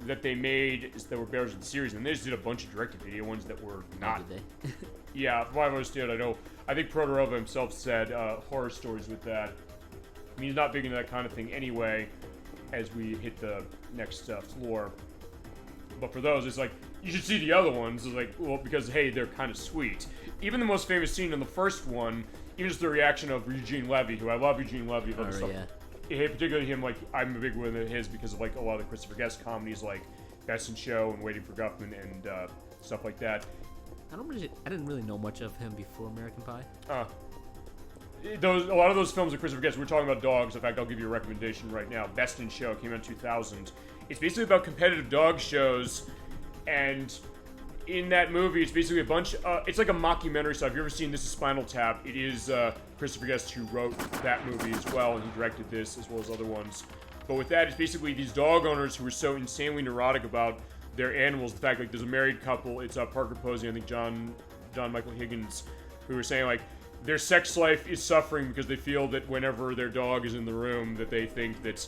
that they made that were bears in the series, and they just did a bunch of direct-to-video ones that were not. Did they? Yeah, from what I understood, I think Protorova himself said horror stories with that. I mean, he's not big into that kind of thing anyway, as we hit the next floor. But for those, it's like, you should see the other ones. It's like, well, because, hey, they're kind of sweet. Even the most famous scene in the first one, even just the reaction of Eugene Levy, who I love Eugene Levy. Yeah, particularly him, like, I'm a big one of his because of, like, a lot of the Christopher Guest comedies, like Best in Show and Waiting for Guffman and stuff like that. I didn't really know much of him before American Pie. A lot of those films of Christopher Guest, we're talking about dogs. In fact, I'll give you a recommendation right now. Best in Show came out in 2000. It's basically about competitive dog shows, and in that movie, it's basically a bunch. It's like a mockumentary. So, have you ever seen This Is Spinal Tap? It is Christopher Guest who wrote that movie as well, and he directed this as well as other ones. But with that, it's basically these dog owners who are so insanely neurotic about their animals. The fact, like, there's a married couple. It's Parker Posey, I think John Michael Higgins, who were saying, like, their sex life is suffering because they feel that whenever their dog is in the room, that they think that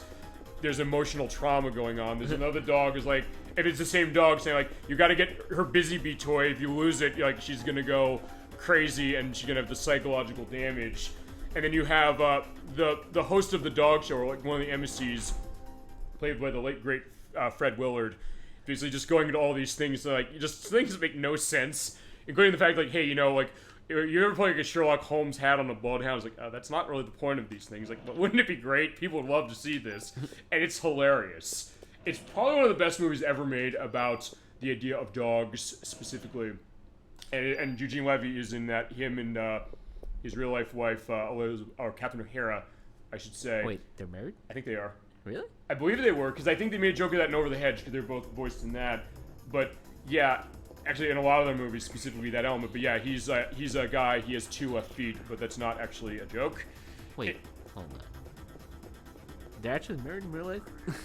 there's emotional trauma going on. There's another dog is like, if it's the same dog, saying like, you got to get her Busy Bee toy. If you lose it, like, she's gonna go crazy and she's gonna have the psychological damage. And then you have the host of the dog show, or like one of the MCs, played by the late great Fred Willard, basically just going into all these things like just things that make no sense, including the fact like, hey, you know, like, You ever play like a Sherlock Holmes hat on a bloodhound? It's like, oh, that's not really the point of these things. Like, but wouldn't it be great? People would love to see this, and it's hilarious. It's probably one of the best movies ever made about the idea of dogs specifically, and Eugene Levy is in that. Him and his real life wife, or Catherine O'Hara, I should say. Wait, they're married? I think they are. Really? I believe they were, because I think they made a joke of that in Over the Hedge, because they're both voiced in that. But yeah, actually in a lot of their movies, specifically that element. But yeah, he's a guy. He has 2 left feet, but that's not actually a joke. Wait, hold on. They're actually married in real life?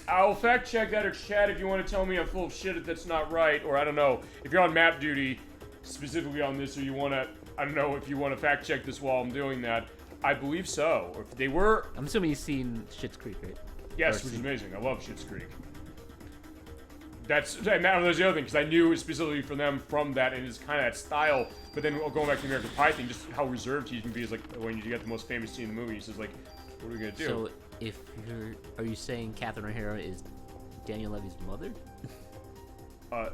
I'll fact check that or chat if you want to tell me I'm full of shit if that's not right, or I don't know. If you're on map duty, specifically on this, or you want to, I don't know, if you want to fact check this while I'm doing that. I believe so. Or if they were... I'm assuming you've seen Schitt's Creek, right? Yes, which is amazing. I love Schitt's Creek. And that was the other thing, because I knew specifically from them from that, and it's kind of that style. But then going back to the American Pie thing, just how reserved he can be is like when you get the most famous scene in the movie. He says like, "What are we gonna do?" So, are you saying Catherine O'Hara is Daniel Levy's mother?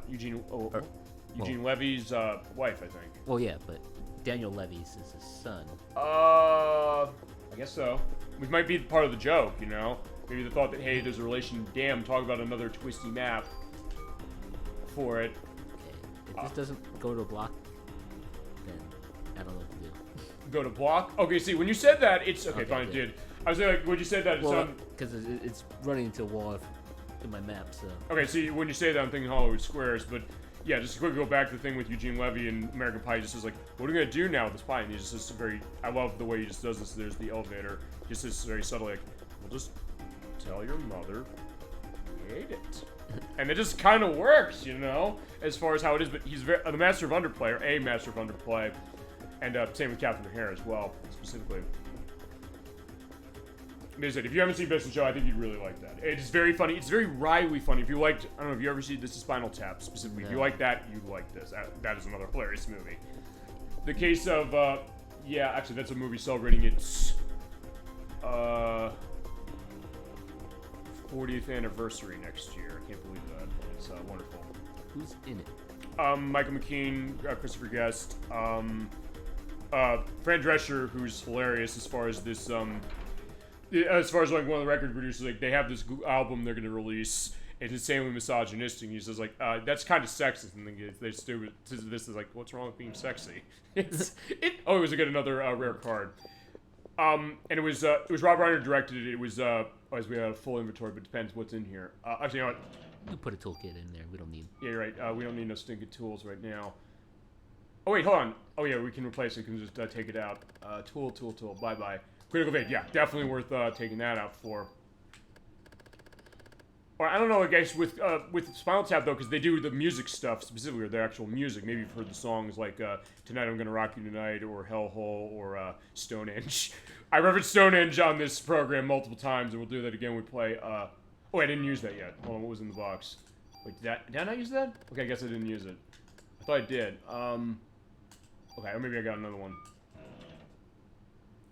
Eugene Levy's wife, I think. Well, yeah, but Daniel Levy's is his son. I guess so. Which might be part of the joke, you know. Maybe the thought that, hey, there's a relation. Damn, talk about another twisty map for it. Okay. If this doesn't go to a block, then I don't know what to do. Go to block? Okay, see, when you said that, it's... Okay, fine, it good. did. I was like, when you said that, well, because it's running into a wall in my map, so... Okay, see, when you say that, I'm thinking Hollywood Squares, but... Yeah, just to quickly go back to the thing with Eugene Levy and American Pie, he just says, like, what are we gonna do now with this pie? And he just says very... I love the way he just does this. There's the elevator. Just says very subtly, like, we'll just tell your mother you hate it. And it just kind of works, you know, as far as how it is. But he's a master of underplay, or a master of underplay. And same with Catherine O'Hara as well, specifically. Like I said, if you haven't seen Best in Show, I think you'd really like that. It's very funny. It's very wryly funny. If you liked, I don't know if you ever see This is Spinal Tap, specifically. No. If you like that, you'd like this. That is another hilarious movie. The case of, yeah, actually, that's a movie celebrating its 40th anniversary next year. I can't believe that. It's wonderful. Who's in it? Michael McKean, Christopher Guest, Fran Drescher, who's hilarious as far as this, as far as like one of the record producers, like they have this album they're gonna release. It's insanely misogynistic. He says like, that's kind of sexist, and then they stupid. This is like, what's wrong with being sexy? Oh, it was another rare card. And it was Rob Reiner directed it. It was as we have a full inventory, but it depends what's in here. Actually, you know what? You put a toolkit in there. We don't need. Yeah, you're right. We don't need no stinking tools right now. Oh wait, hold on. Oh yeah, we can replace it. We can just take it out. Tool. Bye bye. Critical Fate. Yeah, definitely worth taking that out for. Or I don't know, I guess with Spinal Tap though, because they do the music stuff specifically, or their actual music. Maybe you've heard the songs like "Tonight I'm Gonna Rock You Tonight" or "Hellhole" or "Stonehenge." I referenced Stonehenge on this program multiple times, and we'll do that again when we play. Oh, I didn't use that yet. Hold on, what was in the box? Wait, did I not use that? Okay, I guess I didn't use it. I thought I did. Okay, or maybe I got another one.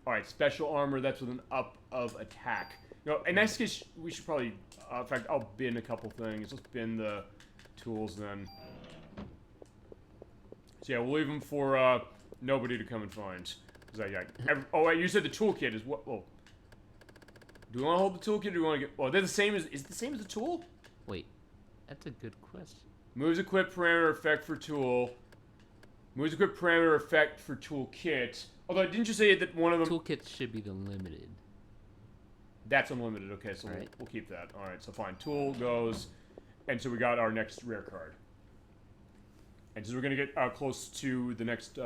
All right, special armor. That's with an up of attack. No, in that case, we should probably. In fact, I'll bin a couple things. Let's bin the tools then. So yeah, we'll leave them for nobody to come and find. Oh wait, you said the toolkit is what? Well, do we want to hold the toolkit? Or do we want to get? Well, they're the same as. Is it the same as the tool? Wait, that's a good question. Moves equip parameter effect for tool. Moves equip parameter effect for toolkit. Although, didn't you say that one of them? Toolkit should be the limited. That's unlimited. Okay, so right. we'll keep that. All right, so fine. Tool goes, and so we got our next rare card. And so we're gonna get close to the next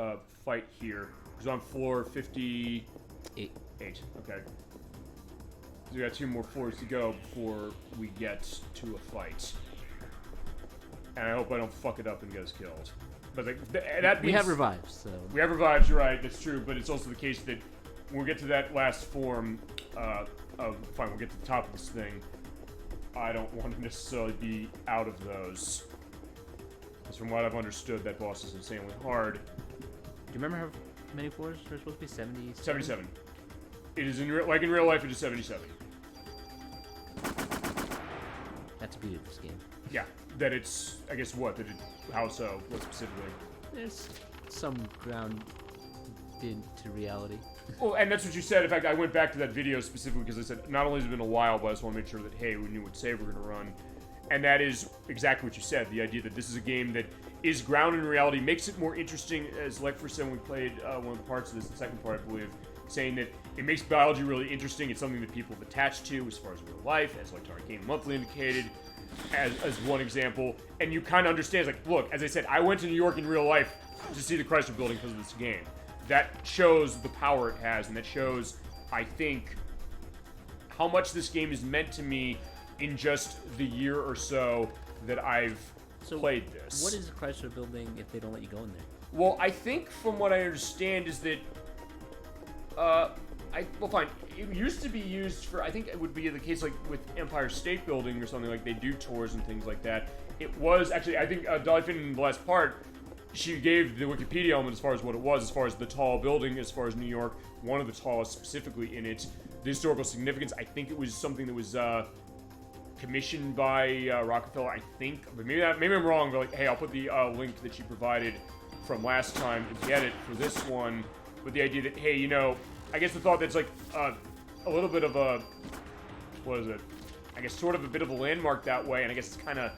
fight here. It's on floor 58. Okay. So we got 2 more floors to go before we get to a fight. And I hope I don't fuck it up and get us killed. But like, that means we have revives, so we have revives. You're right. That's true. But it's also the case that when we get to that last form. Fine, we'll get to the top of this thing. I don't want to necessarily be out of those. Because from what I've understood, that boss is insanely hard. Do you remember how many floors are supposed to be? 70? 77. It is like in real life, it is 77. That's the beauty of this game. Yeah, that it's, I guess what? How so? What specifically? There's some ground into reality. Well, and that's what you said. In fact, I went back to that video specifically because I said not only has it been a while, but I just want to make sure that, hey, we knew what save we're going to run. And that is exactly what you said. The idea that this is a game that is grounded in reality makes it more interesting. As like for when we played one of the parts of this, the second part, I believe, saying that it makes biology really interesting. It's something that people have attached to as far as real life, as like our Game Monthly indicated, as one example. And you kind of understand, it's like, look, as I said, I went to New York in real life to see the Chrysler Building because of this game. That shows the power it has, and that shows, I think, how much this game is meant to me in just the year or so that I've played this. What is the Chrysler Building if they don't let you go in there? Well, I think from what I understand is that, well, fine. It used to be used for, I think it would be the case like with Empire State Building or something, like they do tours and things like that. It was actually, I think DollyFinn in the last part, she gave the Wikipedia element as far as what it was, as far as the tall building, as far as New York, one of the tallest specifically in it. The historical significance, I think it was something that was commissioned by Rockefeller, I think. But maybe I'm wrong, but like, hey, I'll put the link that she provided from last time to get it for this one. With the idea that, hey, you know, I guess the thought that's like a little bit of a, what is it? I guess sort of a bit of a landmark that way, and I guess it's kind of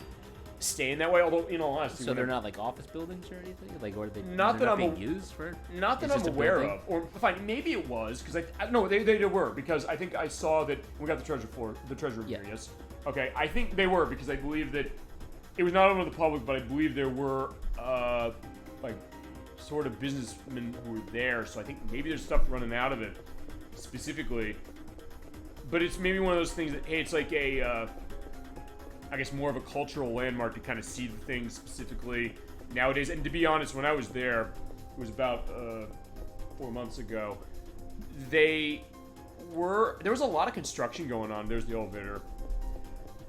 staying that way. Although, in all honesty, so they're not like office buildings or anything, like, or are they not that I'm being used for? Not that I'm aware of. Or fine, maybe it was because no, they were, because I think I saw that we got the treasure room here. Yes. Okay, I think they were, because I believe that it was not open to the public, but I believe there were like sort of businessmen who were there. So I think maybe there's stuff running out of it specifically. But it's maybe one of those things that, hey, it's like a I guess more of a cultural landmark to kind of see the things specifically nowadays. And to be honest, when I was there, it was about 4 months ago, there was a lot of construction going on. There's the elevator.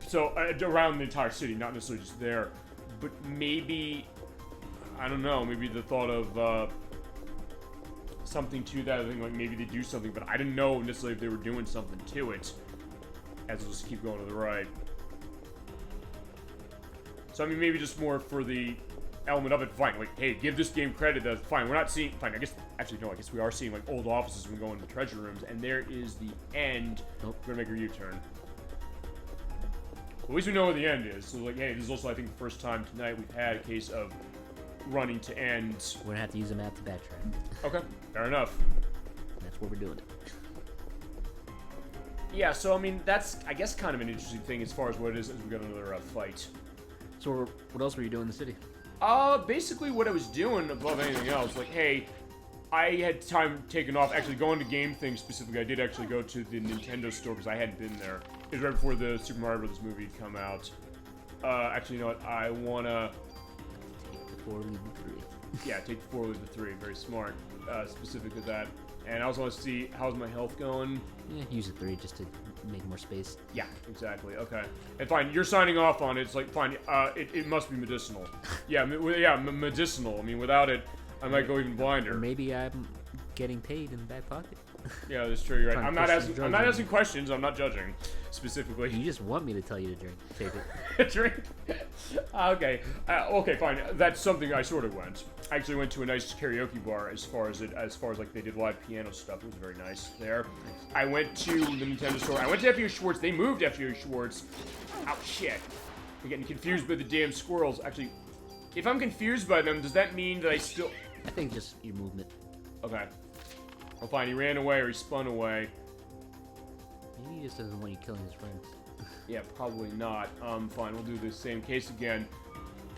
So around the entire city, not necessarily just there, but maybe, I don't know, maybe the thought of something to that. I think like maybe they do something, but I didn't know necessarily if they were doing something to it. As we'll just keep going to the right. So I mean, maybe just more for the element of it. Fine, like, hey, give this game credit. That's fine. We're not seeing. Fine, I guess actually no. I guess we are seeing like old offices when we go into the treasure rooms, and there is the end. Nope. We're gonna make a U-turn. At least we know where the end is. So like, hey, this is also I think the first time tonight we've had a case of running to end. We're gonna have to use a map to backtrack. Okay, fair enough. That's where we're doing it. Yeah, so I mean that's I guess kind of an interesting thing as far as what it is as we got another fight. So what else were you doing in the city? Basically what I was doing above anything else, like, hey, I had time taken off, actually going to game things specifically. I did actually go to the Nintendo store because I hadn't been there. It was right before the Super Mario Bros. Movie had come out. Actually, you know what, I wanna... Take the 4, leave the 3. Yeah, take the 4, leave the 3, very smart, specific to that. And I also want to see, how's my health going? Yeah, use the 3 just to make more space. Yeah, exactly. Okay. And fine, you're signing off on it. It's like, fine, it must be medicinal. Yeah, medicinal. I mean, without it, I might go even blinder. Or maybe I'm getting paid in the back pocket. Yeah, that's true. You're right. I'm not asking questions. I'm not judging specifically. You just want me to tell you to drink. Take it. Drink. Okay. Okay, fine. That's something I sort of went. I actually went to a nice karaoke bar as far as like they did live piano stuff. It was very nice there. I went to the Nintendo store. I went to FU Schwartz. They moved FU Schwartz. Oh shit. I'm getting confused by the damn squirrels. Actually, if I'm confused by them, does that mean that I still... I think just your movement. Okay. Well, fine. He ran away or he spun away. Maybe he just doesn't want you killing his friends. Yeah, probably not. Fine. We'll do the same case again.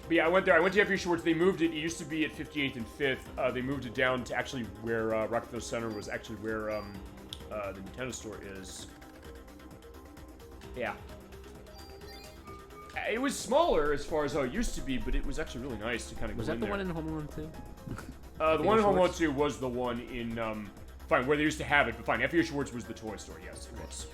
But yeah, I went there. I went to FU Schwartz. They moved it. It used to be at 58th and 5th. They moved it down to actually where Rockefeller Center was actually where the Nintendo store is. Yeah. It was smaller as far as how it used to be, but it was actually really nice to kind of go in there. Was that the one in Home Alone 2? The one in Home Alone 2 was the one in, fine, where they used to have it, but fine, F.U. Schwartz was the toy store, yes, it was.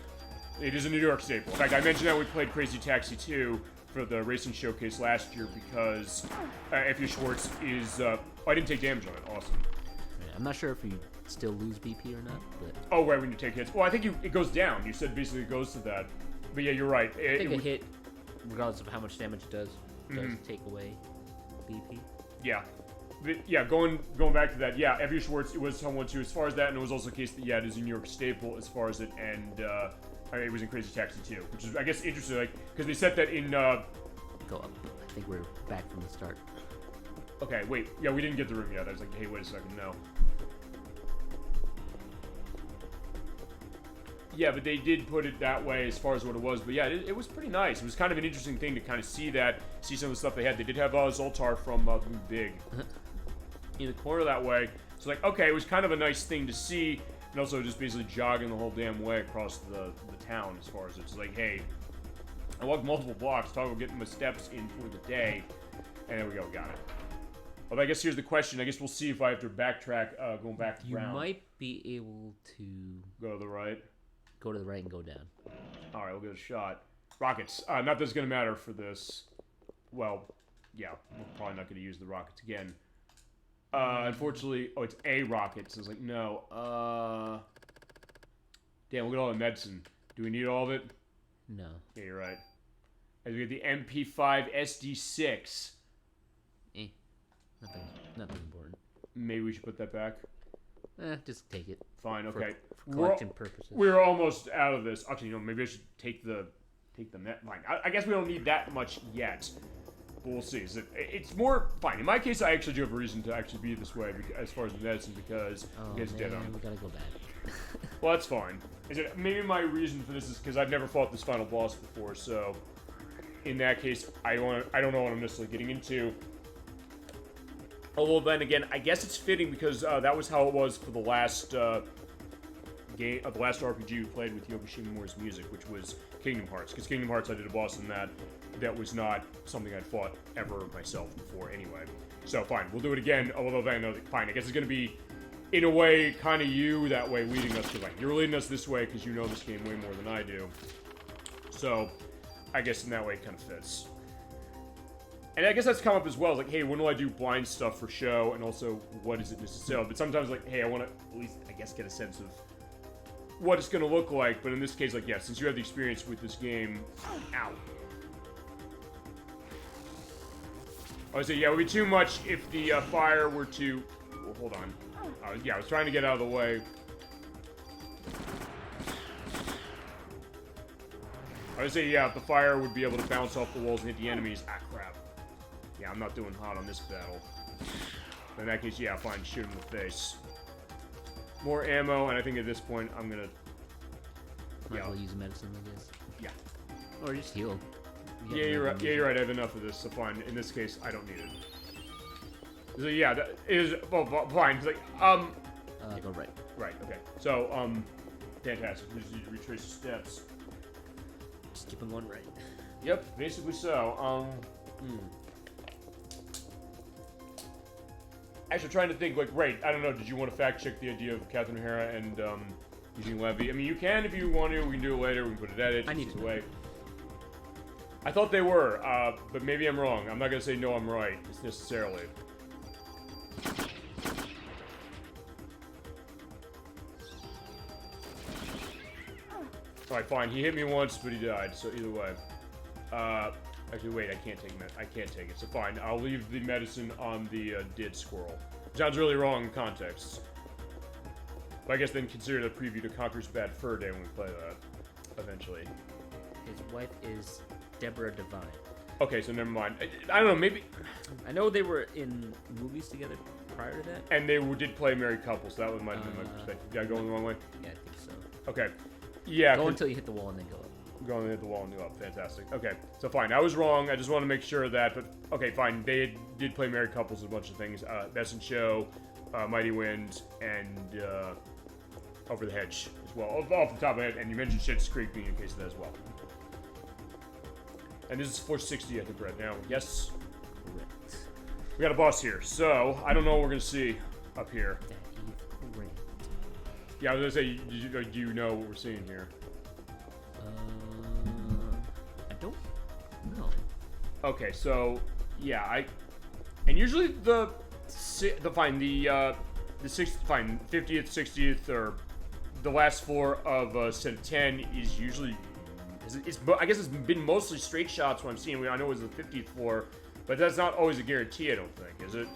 It is a New York staple. In fact, I mentioned that we played Crazy Taxi 2 for the racing showcase last year because F.U. Schwartz is, I didn't take damage on it, awesome. Yeah, I'm not sure if you still lose BP or not, but... Oh, right, when you take hits. Well, I think it goes down. You said basically it goes to that. But yeah, you're right. I think a hit, regardless of how much damage it does take away BP. Yeah. But yeah, going back to that, yeah, Evie Schwartz, it was someone too, as far as that, and it was also the case that, yeah, it is a New York staple as far as it, and, I mean, it was in Crazy Taxi too, which is, I guess, interesting, like, because they set that in, Go up. I think we're back from the start. Okay, wait, yeah, we didn't get the room yet. I was like, hey, wait a second, no. Yeah, but they did put it that way as far as what it was, but yeah, it was pretty nice. It was kind of an interesting thing to kind of see some of the stuff they had. They did have Zoltar from Big in the corner that way. So like, okay, it was kind of a nice thing to see, and also just basically jogging the whole damn way across the town as far as it's like, hey, I walked multiple blocks, talking about getting my steps in for the day, and there we go, got it. Well, I guess here's the question. I guess we'll see if I have to backtrack going back You around. might be able to Go to the right. go to the right and go down. All right, we'll give it a shot. Rockets. Not that it's going to matter for this. Well, yeah, we're probably not going to use the rockets again. Unfortunately, oh, it's a rocket. So it's like, no. Damn, look at all the medicine. Do we need all of it? No. Yeah, you're right. As we get the MP5 SD6. Nothing important. Maybe we should put that back. Just take it. Fine, okay. For collection purposes. We're almost out of this. Actually, maybe I should take the net. Fine. I guess we don't need that much yet. But we'll see. It's more fine. In my case, I actually do have a reason to actually be this way as far as the medicine because you guys dead on. We gotta go back. Well, that's fine. Maybe my reason for this is because I've never fought this final boss before, so in that case, I don't know what I'm necessarily getting into. Although then again, I guess it's fitting because that was how it was for the last game, the last RPG we played with Yogi Shimomura's music, which was Kingdom Hearts. Because Kingdom Hearts, I did a boss in that was not something I'd fought ever myself before anyway. So fine, we'll do it again. Although then, fine, I guess it's going to be in a way kind of you that way leading us to like you're leading us this way because you know this game way more than I do. So I guess in that way it kind of fits. And I guess that's come up as well. It's like, hey, when do I do blind stuff for show? And also, what is it necessarily? But sometimes, like, hey, I want to at least, I guess, get a sense of what it's going to look like. But in this case, like, yeah, since you have the experience with this game, ow. I would say, yeah, it would be too much if the fire were to... Well, hold on. Yeah, I was trying to get out of the way. I would say, yeah, if the fire would be able to bounce off the walls and hit the enemies. Ah, crap. Yeah, I'm not doing hot on this battle. In that case, yeah, fine, shoot him in the face. More ammo, and I think at this point, I'm gonna... Might as well use medicine, I guess. Yeah. Or just heal. Yeah, you're right. Yeah, you're right. I have enough of this, so fine. In this case, I don't need it. So yeah, that is... Well, fine. It's like, go right. Right, okay. So, fantastic. We just need to retrace the steps. Just keep on going right. Yep, basically so. Actually, trying to think, like, right, I don't know, did you want to fact-check the idea of Catherine O'Hara and, Eugene Levy? I mean, you can if you want to, we can do it later, we can put it edit. I need to know. Away. I thought they were, but maybe I'm wrong. I'm not gonna say no, I'm right, necessarily. Alright, fine, he hit me once, but he died, so either way. Actually, wait, I can't take it, so fine. I'll leave the medicine on the dead squirrel. Sounds really wrong in context. But I guess then consider the preview to Conquer's Bad Fur Day when we play that, eventually. His wife is Deborah Divine. Okay, so never mind. I don't know, maybe... I know they were in movies together prior to that. And they did play married couples, so that might have been my perspective. Did I go the wrong way? Yeah, I think so. Okay. Yeah. Go until you hit the wall and then go up. Go and hit the wall and go up. Fantastic. Okay, so fine. I was wrong. I just want to make sure that, but okay, fine. They did play married couples and a bunch of things. Best in Show, Mighty Wind, and Over the Hedge as well. Off the top of my head, and you mentioned Schitt's Creek being in case of that as well. And this is 460, I think, right now. Yes? Correct. We got a boss here, so I don't know what we're going to see up here. That is correct. Yeah, I was going to say, do you know what we're seeing here? I don't know. Okay, so yeah, and usually the 50th, 60th, or the last floor of a set of 10 is usually I guess it's been mostly straight shots. What I'm seeing, I know it was the 50th floor, but that's not always a guarantee. I don't think, is it?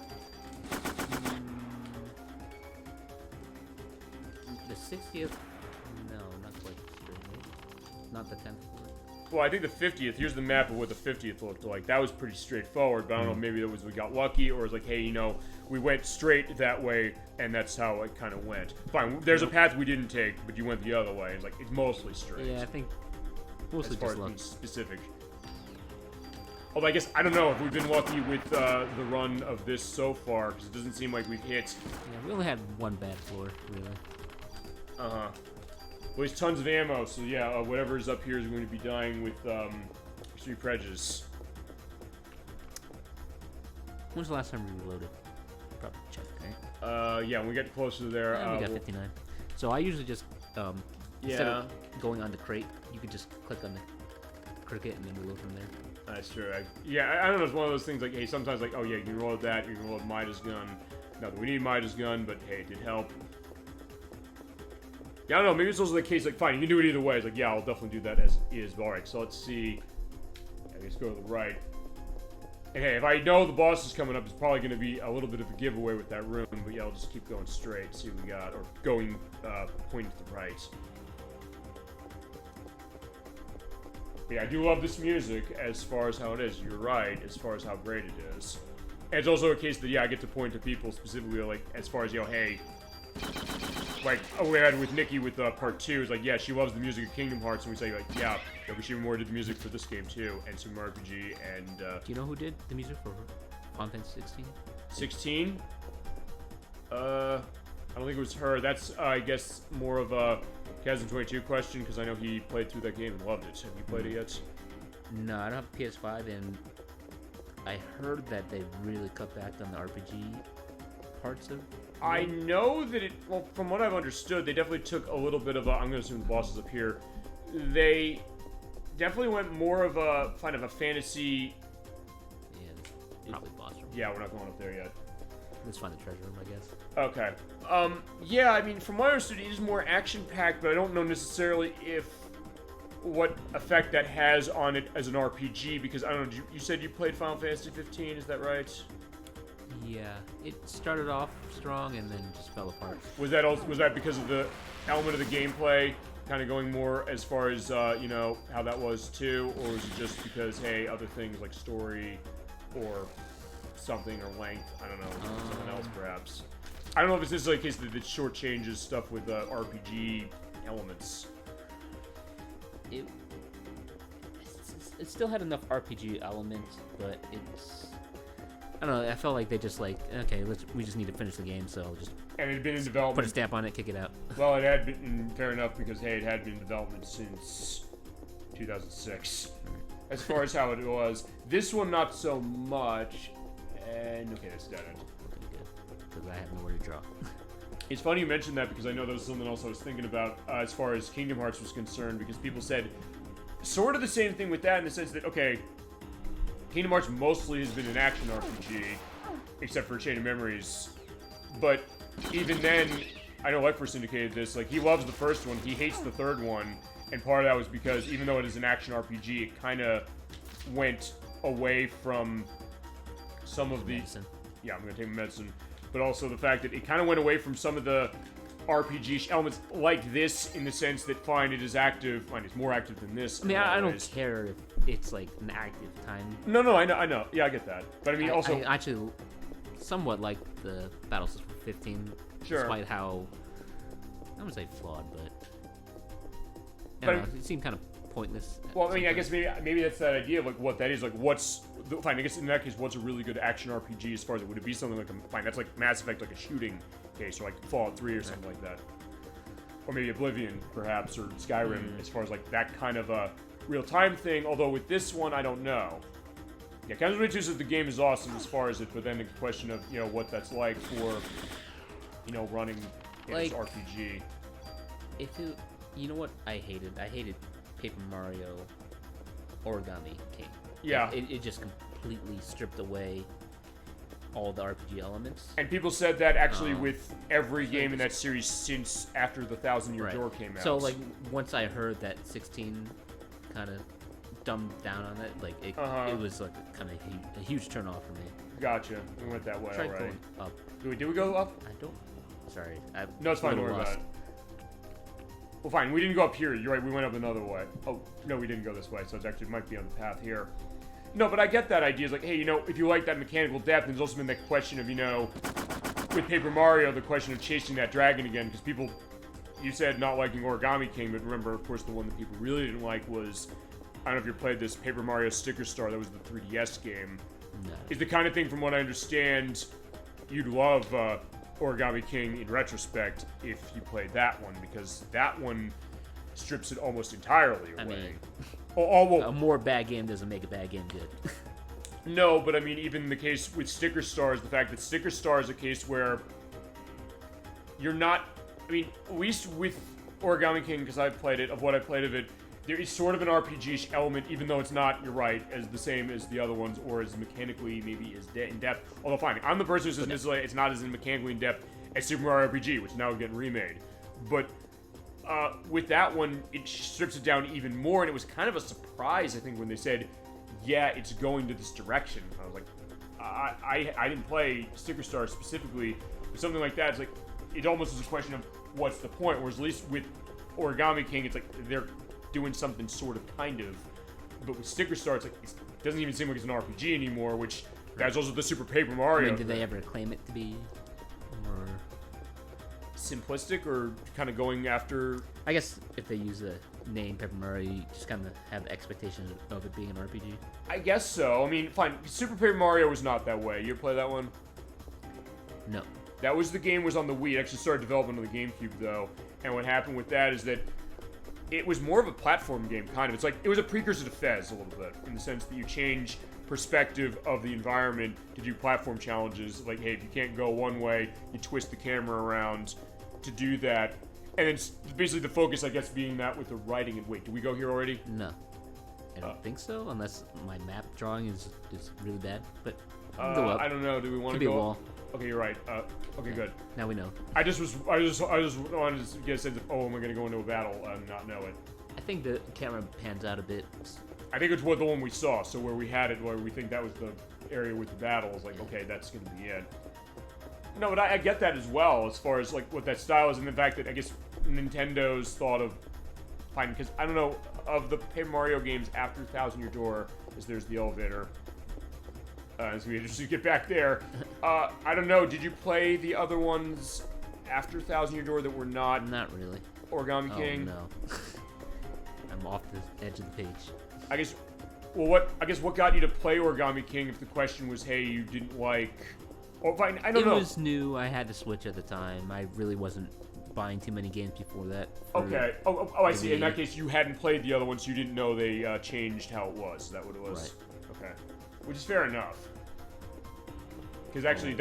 60th, no, not quite straight. Not the 10th floor. Well, I think the 50th, here's the map of what the 50th looked like. That was pretty straightforward, but I don't know, maybe that was we got lucky, or it was like, hey, you know, we went straight that way, and that's how it kind of went. Fine, there's a path we didn't take, but you went the other way. It's like, it's mostly straight. Yeah, I think mostly as far just as luck. being specific. Although I guess, I don't know if we've been lucky with the run of this so far, because it doesn't seem like we've hit... Yeah, we only had one bad floor, really. Uh-huh. Well, there's tons of ammo, so yeah, whatever is up here is going to be dying with Extreme Prejudice. When's the last time we reloaded? Probably check, right? Yeah, when we get closer to there... Yeah, we got 59. So I usually just, instead yeah. of going on the crate, you could just click on the cricket and then reload from there. That's true. I don't know, it's one of those things like, hey, sometimes like, oh yeah, you can reload that, you can reload Midas gun. Not that we need Midas gun, but hey, it did help. Yeah, I don't know, maybe it's also the case, like, fine, you can do it either way. It's like, yeah, I'll definitely do that as is. Alright, so let's see. Yeah, let's go to the right. And hey, if I know the boss is coming up, it's probably going to be a little bit of a giveaway with that room, but yeah, I'll just keep going straight, see what we got, or going, pointing to the right. But yeah, I do love this music as far as how it is. You're right, as far as how great it is. And it's also a case that, yeah, I get to point to people specifically, like, as far as, you know, hey, like, we had with Nikki with part 2, it's like, yeah, she loves the music of Kingdom Hearts, and we say, like, yeah, she more did the music for this game, too, and Super Mario RPG, and, Do you know who did the music for Final Fantasy 16? 16? I don't think it was her. That's, I guess, more of a Kazan22 question, because I know he played through that game and loved it. Have you played it yet? No, I don't have a PS5, and I heard that they really cut back on the RPG parts of... I know that it, well, from what I've understood, they definitely took a little bit of a, I'm going to assume the boss is up here, they definitely went more of a, kind of a fantasy... Yeah, probably boss room. Yeah, we're not going up there yet. Let's find the treasure room, I guess. Okay. Yeah, I mean, from what I understood, it is more action-packed, but I don't know necessarily if, what effect that has on it as an RPG, because, I don't know, you said you played Final Fantasy 15, is that right? Yeah, it started off strong and then just fell apart. Was that because of the element of the gameplay kind of going more as far as you know, how that was too, or was it just because, hey, other things like story or something, or length, I don't know, something else perhaps. I don't know if it's just like a case that it shortchanges stuff with RPG elements. It still had enough RPG elements, but it's... I don't know, I felt like they just like, okay, we just need to finish the game, so I'll just... And it had been in development... Put a stamp on it, kick it out. Well, it had been, fair enough, because, hey, it had been in development since 2006. As far as how it was. This one, not so much. And, okay, that's dead end. Because I have nowhere to draw. It's funny you mentioned that, because I know that was something else I was thinking about as far as Kingdom Hearts was concerned, because people said sort of the same thing with that in the sense that, okay, Kingdom Hearts mostly has been an action RPG, except for Chain of Memories, but even then, I know Life Force indicated this, like, he loves the first one, he hates the third one, and part of that was because, even though it is an action RPG, it kind of went away from some of the... Medicine. Yeah, I'm going to take my medicine. But also the fact that it kind of went away from some of the RPG elements like this, in the sense that, fine, it is active, fine, it's more active than this. I mean, I don't care if it's, like, an active time. No, I know. Yeah, I get that. But I mean, also... I actually somewhat like the Battle System 15, sure. Despite how, I wouldn't say flawed, but... I don't know, it seemed kind of pointless. Well, I mean, I guess maybe that's that idea of, like, what that is, like, what's... Fine, I guess in that case, what's a really good action RPG as far as it would it be something like a... Fine, that's like Mass Effect, like a shooting case, or like Fallout 3 or something like that. Or maybe Oblivion, perhaps, or Skyrim, as far as, like, that kind of a real-time thing, although with this one, I don't know. Yeah, Castlevania 2 says the game is awesome as far as it, but then the question of, you know, what that's like for, you know, running like, as RPG. If it... You know what I hated? I hated Paper Mario Origami King. Yeah. It just completely stripped away all the RPG elements. And people said that actually with every game in that series since after the 1000-Year Door came out. So, like, once I heard that 16 kind of dumbed down on it, like, it was, like, kind of a huge turn-off for me. Gotcha. We went that way, Tried alright. going up. Did we go up? I don't... Sorry. No, it's fine. Don't worry about it. Well, fine. We didn't go up here. You're right. We went up another way. Oh, no, we didn't go this way. So it actually might be on the path here. No, but I get that idea. It's like, hey, if you like that mechanical depth, there's also been that question of, with Paper Mario, the question of chasing that dragon again. Because people, you said not liking Origami King, but remember, of course, the one that people really didn't like was, I don't know if you played this, Paper Mario Sticker Star. That was the 3DS game. No. Is the kind of thing, from what I understand, you'd love Origami King in retrospect if you played that one, because that one strips it almost entirely away. I mean, well, a more bad game doesn't make a bad game good. No, but I mean, even the case with Sticker Star is the fact that Sticker Star is a case where you're not, I mean, at least with Origami King, because I've played it, of what I played of it, there is sort of an RPG-ish element, even though it's not, you're right, as the same as the other ones, or as mechanically, maybe as in depth. Although, fine, I'm the person who says necessarily it's not as mechanically in depth as Super Mario RPG, which is now getting remade. But with that one, it strips it down even more, and it was kind of a surprise, I think, when they said, yeah, it's going to this direction. I was like, I didn't play Sticker Star specifically, but something like that, it's like, it almost is a question of what's the point, whereas at least with Origami King, it's like, they're doing something sort of, kind of, but with Sticker Star, it's like, it doesn't even seem like it's an RPG anymore, which, that's also the Super Paper Mario. I mean, did they ever claim it to be, or simplistic, or kind of going after? I guess if they use the name Paper Mario, you just kind of have expectations of it being an RPG. I guess so. I mean, fine. Super Paper Mario was not that way. You ever play that one? No. That was the game was on the Wii. It actually started development on the GameCube, though. And what happened with that is that it was more of a platform game, kind of. It's like, it was a precursor to Fez a little bit, in the sense that you change perspective of the environment to do platform challenges. Like, hey, if you can't go one way, you twist the camera around to do that. And it's basically the focus, I guess, being that with the writing. And wait, did we go here already? No. I don't think so, unless my map drawing is really bad. But go up. I don't know. Do we want to Could be go a wall. Okay, you're right. Okay, good. Now we know. I just wanted to get a sense of, oh, am I going to go into a battle and not know it? I think the camera pans out a bit. I think it's what the one we saw. So where we had it, where we think that was the area with the battle, is like, okay, that's going to be it. No, but I get that as well, as far as like what that style is, and the fact that I guess Nintendo's thought of, fine, because I don't know, of the Paper Mario games after Thousand Year Door, is there's the elevator. It's gonna be interesting to get back there. I don't know, did you play the other ones after Thousand Year Door that were not really Origami King? No. I'm off the edge of the page. I guess what got you to play Origami King if the question was, hey, you didn't like, or fine, I don't know. It was new. I had to Switch at the time. I really wasn't buying too many games before that. Okay. Oh, I see. In that case, you hadn't played the other ones, so you didn't know they changed how it was. Is that what it was? Right. Okay. Which is fair enough. Because actually,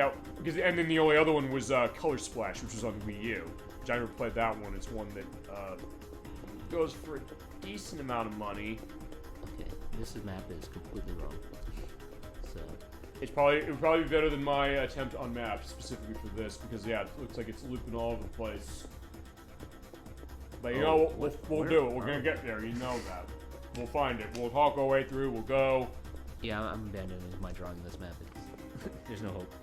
and then the only other one was Color Splash, which was on Wii U. Which I never played that one. It's one that goes for a decent amount of money. Okay, this map is completely wrong. So it would probably be better than my attempt on maps specifically for this, because yeah, it looks like it's looping all over the place. But you know, we'll do it. We're gonna get there. You know that. We'll find it. We'll talk our way through. We'll go. Yeah, I'm abandoning my drawing of this map. There's no hope.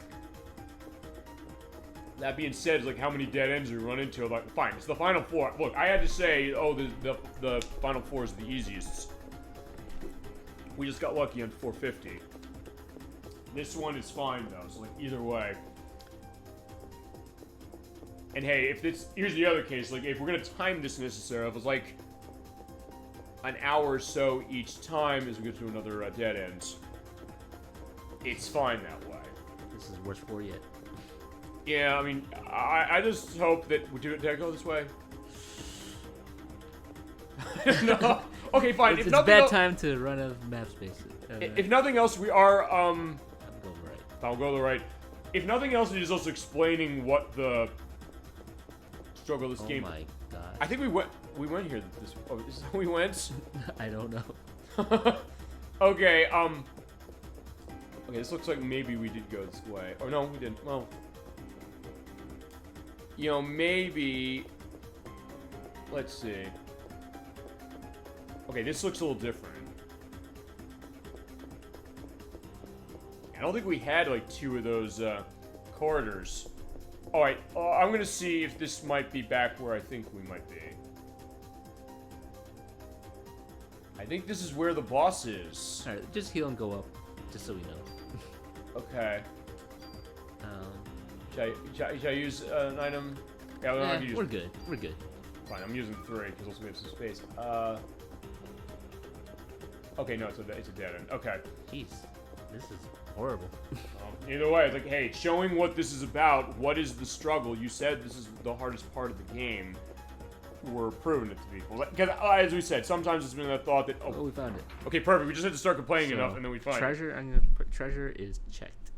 That being said, it's like how many dead ends we run into. Like, fine, it's the final four. Look, I had to say, oh, the final four is the easiest. We just got lucky on 450. This one is fine though, so like either way. And hey, here's the other case. Like, if we're gonna time this necessarily, if it's like an hour or so each time as we get to another dead end, it's fine that way. This is worse for you yet. Yeah, I mean, I just hope that did I go this way? No. Okay, fine. It's a bad time to run out of map space. If nothing else, we are I'll go right. I'll go to the right. If nothing else, it is also explaining what the struggle of this game. Oh my god. I think we went here. Is this how we went? I don't know. Okay. Okay, this looks like maybe we did go this way. Or no, we didn't. Well, you know, maybe. Let's see. Okay, this looks a little different. I don't think we had like two of those corridors. All right, I'm gonna see if this might be back where I think we might be. think this is where the boss is. Alright, just heal and go up, just so we know. Okay. Should I use an item? Yeah, we're good. We're good. Fine, I'm using 3 because also we have some space. Okay, no, it's a dead end. Okay. Jeez, this is horrible. Either way, it's like, hey, showing what this is about. What is the struggle? You said this is the hardest part of the game. We're proving it to people. Because, as we said, sometimes it's been that thought that, oh, we found it. Okay, perfect. We just had to start complaining enough, and then we find treasure. I'm gonna put treasure is checked.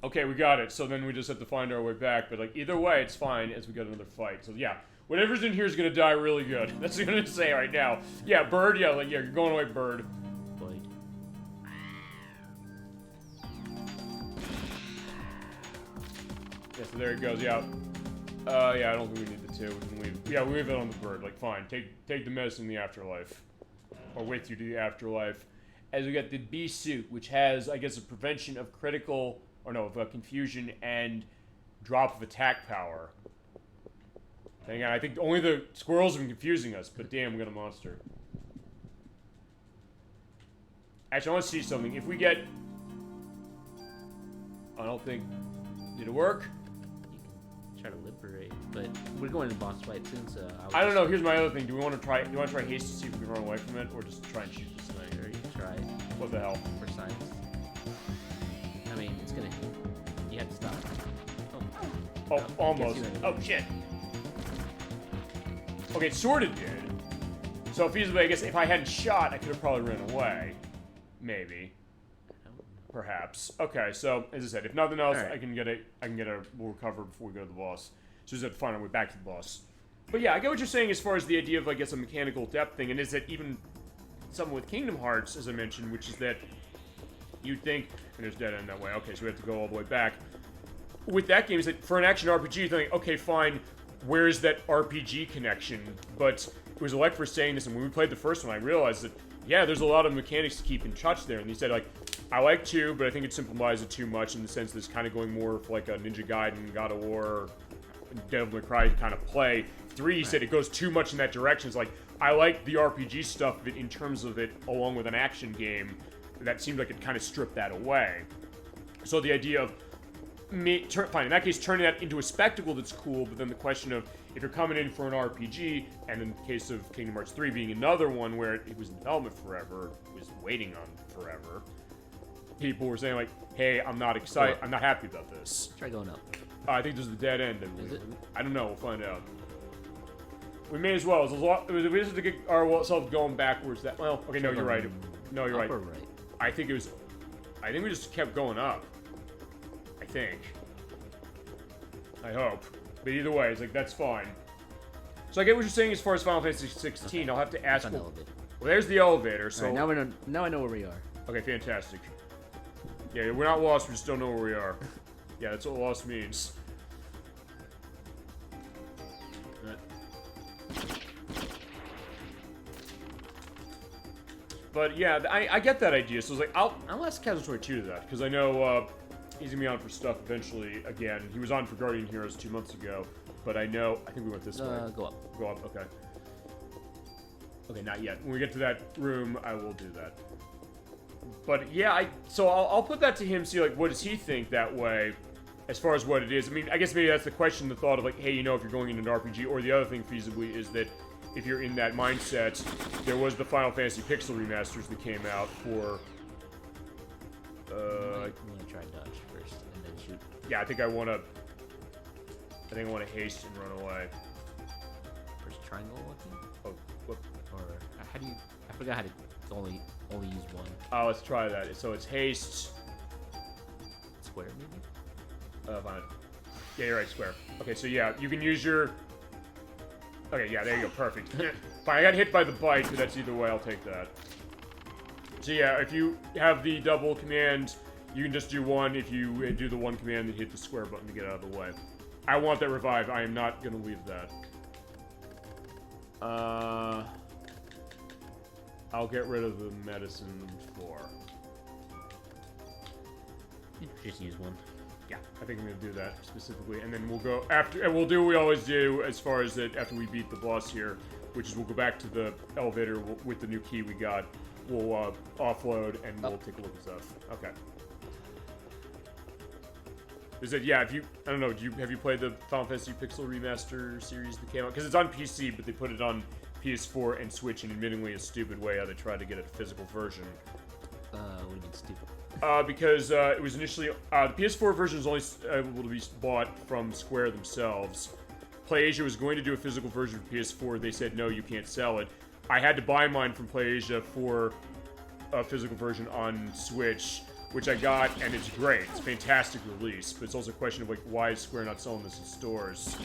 Okay, we got it. So then we just have to find our way back. But like either way, it's fine as we got another fight. So yeah, whatever's in here is gonna die really good. That's what I'm gonna say right now. Yeah, bird. Yeah, like you're going away, bird. Boy. Yeah, so there it goes. Yeah. Yeah, I don't think we need the 2. We can leave. Yeah, we leave it on the bird. Like, fine. Take the medicine in the afterlife, or with you to the afterlife. As we got the B suit, which has, I guess, a prevention of critical, or no, of confusion and drop of attack power. Hang on, I think only the squirrels have been confusing us, but damn, we got a monster. Actually, I want to see something. If we get, I don't think, did it work? Try to liberate, but we're going to boss fight soon, so I don't know. Here's my other thing. Do you want to try haste to see if we can run away from it, or just try and shoot this thing? Sure, you can try. What the hell? For science. I mean, it's gonna. You have to stop. Oh, no, almost. Oh shit. Okay, it sort of did. So feasibly, I guess if I hadn't shot, I could have probably ran away. Maybe. Perhaps. Okay, so as I said, if nothing else, right. We'll recover before we go to the boss. So we just have to find our way back to the boss. But yeah, I get what you're saying as far as the idea of, I guess, a mechanical depth thing, and is that even something with Kingdom Hearts, as I mentioned, which is that you'd think, and there's dead end that way. Okay, so we have to go all the way back. With that game, is that for an action RPG, you think, okay, fine, where's that RPG connection? But it was Alec for saying this, and when we played the first one, I realized that, yeah, there's a lot of mechanics to keep in touch there, and he said, like, I like 2, but I think it simplifies it too much in the sense that it's kind of going more for like a Ninja Gaiden, God of War, Devil May Cry kind of play. 3, he said it goes too much in that direction. It's like, I like the RPG stuff of it in terms of it along with an action game. That seemed like it kind of stripped that away. So the idea of, fine, in that case, turning that into a spectacle that's cool, but then the question of, if you're coming in for an RPG, and in the case of Kingdom Hearts 3 being another one where it was in development forever, it was waiting on forever, people were saying like, hey, I'm not excited, I'm not happy about this. Try going up. I think there's a dead end. Is it? I don't know, we'll find out. We may as well. We just have to get ourselves going backwards. That well, okay, no, you're right. No, you're right. Or right. I think we just kept going up. I think. I hope. But either way, it's like, that's fine. So I get what you're saying as far as Final Fantasy 16. Okay. I'll have to ask. Well, there's the elevator. So right, now I know where we are. Okay, fantastic. Yeah, we're not lost. We just don't know where we are. Yeah, that's what lost means. But yeah, I get that idea. So I was like, I'll ask Castlevania 2 to that because I know he's gonna be on for stuff eventually again. He was on for Guardian Heroes 2 months ago, but I think we went this way. Go up. Go up. Okay. Okay, not yet. When we get to that room, I will do that. But yeah, so I'll put that to him. See, like, what does he think that way, as far as what it is? I mean, I guess maybe that's the question. The thought of like, hey, you know, if you're going into an RPG, or the other thing feasibly is that if you're in that mindset, there was the Final Fantasy Pixel remasters that came out for. I'm gonna try dodge first and then shoot. Yeah, I think I want to haste and run away. First triangle looking? Oh, what? Or how do you? I forgot how to only use one. Oh, let's try that. So it's haste. Square maybe? Fine. Yeah, you're right, square. Okay, so yeah, you can use your. Okay, yeah, there you go, perfect. Fine, I got hit by the bite, but that's either way, I'll take that. So yeah, if you have the double command, you can just do one. If you do the one command, then hit the square button to get out of the way. I want that revive. I am not going to leave that. I'll get rid of the medicine 4. Just use one. Yeah, I think I'm going to do that specifically. And then we'll go after, and we'll do what we always do as far as that after we beat the boss here, which is we'll go back to the elevator with the new key we got. we'll offload and we'll take a look at stuff. Okay. Is it, yeah, I don't know, have you played the Final Fantasy Pixel Remaster series that came out? Because it's on PC, but they put it on PS4 and Switch in admittingly a stupid way how they tried to get a physical version. What do you mean stupid? Because it was initially, the PS4 version was only able to be bought from Square themselves. PlayAsia was going to do a physical version for PS4. They said, no, you can't sell it. I had to buy mine from PlayAsia for a physical version on Switch, which I got, and it's great. It's a fantastic release, but it's also a question of, like, why is Square not selling this in stores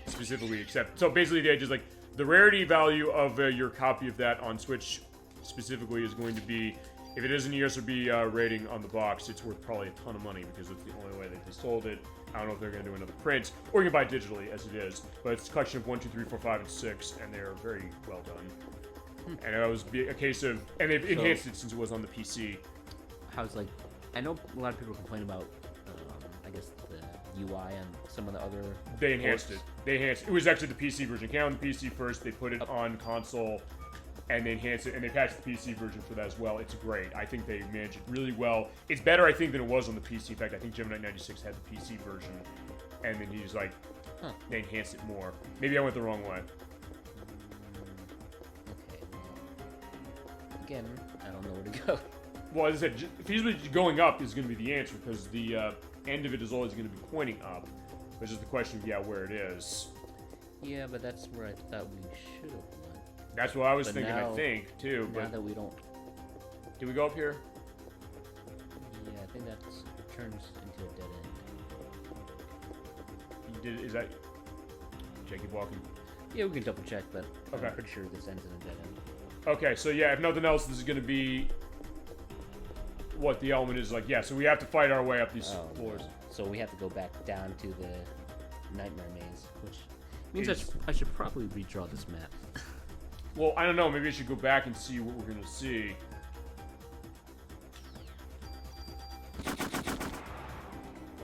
specifically, except... So basically the idea is, like, the rarity value of your copy of that on Switch specifically is going to be, if it is an ESRB rating on the box, it's worth probably a ton of money because it's the only way that they sold it. I don't know if they're going to do another print, or you can buy it digitally, as it is. But it's a collection of 1, 2, 3, 4, 5, and 6, and they're very well done. And it was a case of... And they've enhanced it since it was on the PC. How's, like... I know a lot of people complain about, I guess, the UI on some of the other... They enhanced it. It was actually the PC version. It came out on the PC first, they put it on console, and they enhanced it, and they patched the PC version for that as well. It's great. I think they managed it really well. It's better, I think, than it was on the PC. In fact, I think Gemini 96 had the PC version, and then he's like, they enhanced it more. Maybe I went the wrong way. Okay, well, again, I don't know where to go. Well, as I said, feasibly going up is going to be the answer, because the end of it is always going to be pointing up. It's just the question of, yeah, where it is. Yeah, but that's where I thought we should have went. That's what I was But thinking, now- I think, too. Now But that we don't... did we go up here? Yeah, I think that turns into a dead end. Is that... Jake, keep walking. Yeah, we can double check, but Okay. I'm pretty sure this ends in a dead end. Okay, so yeah, if nothing else, this is going to be what the element is like. Yeah, so we have to fight our way up these floors. No. So we have to go back down to the Nightmare Maze, which means Is- I should probably redraw this map. Well, I don't know. Maybe I should go back and see what we're going to see.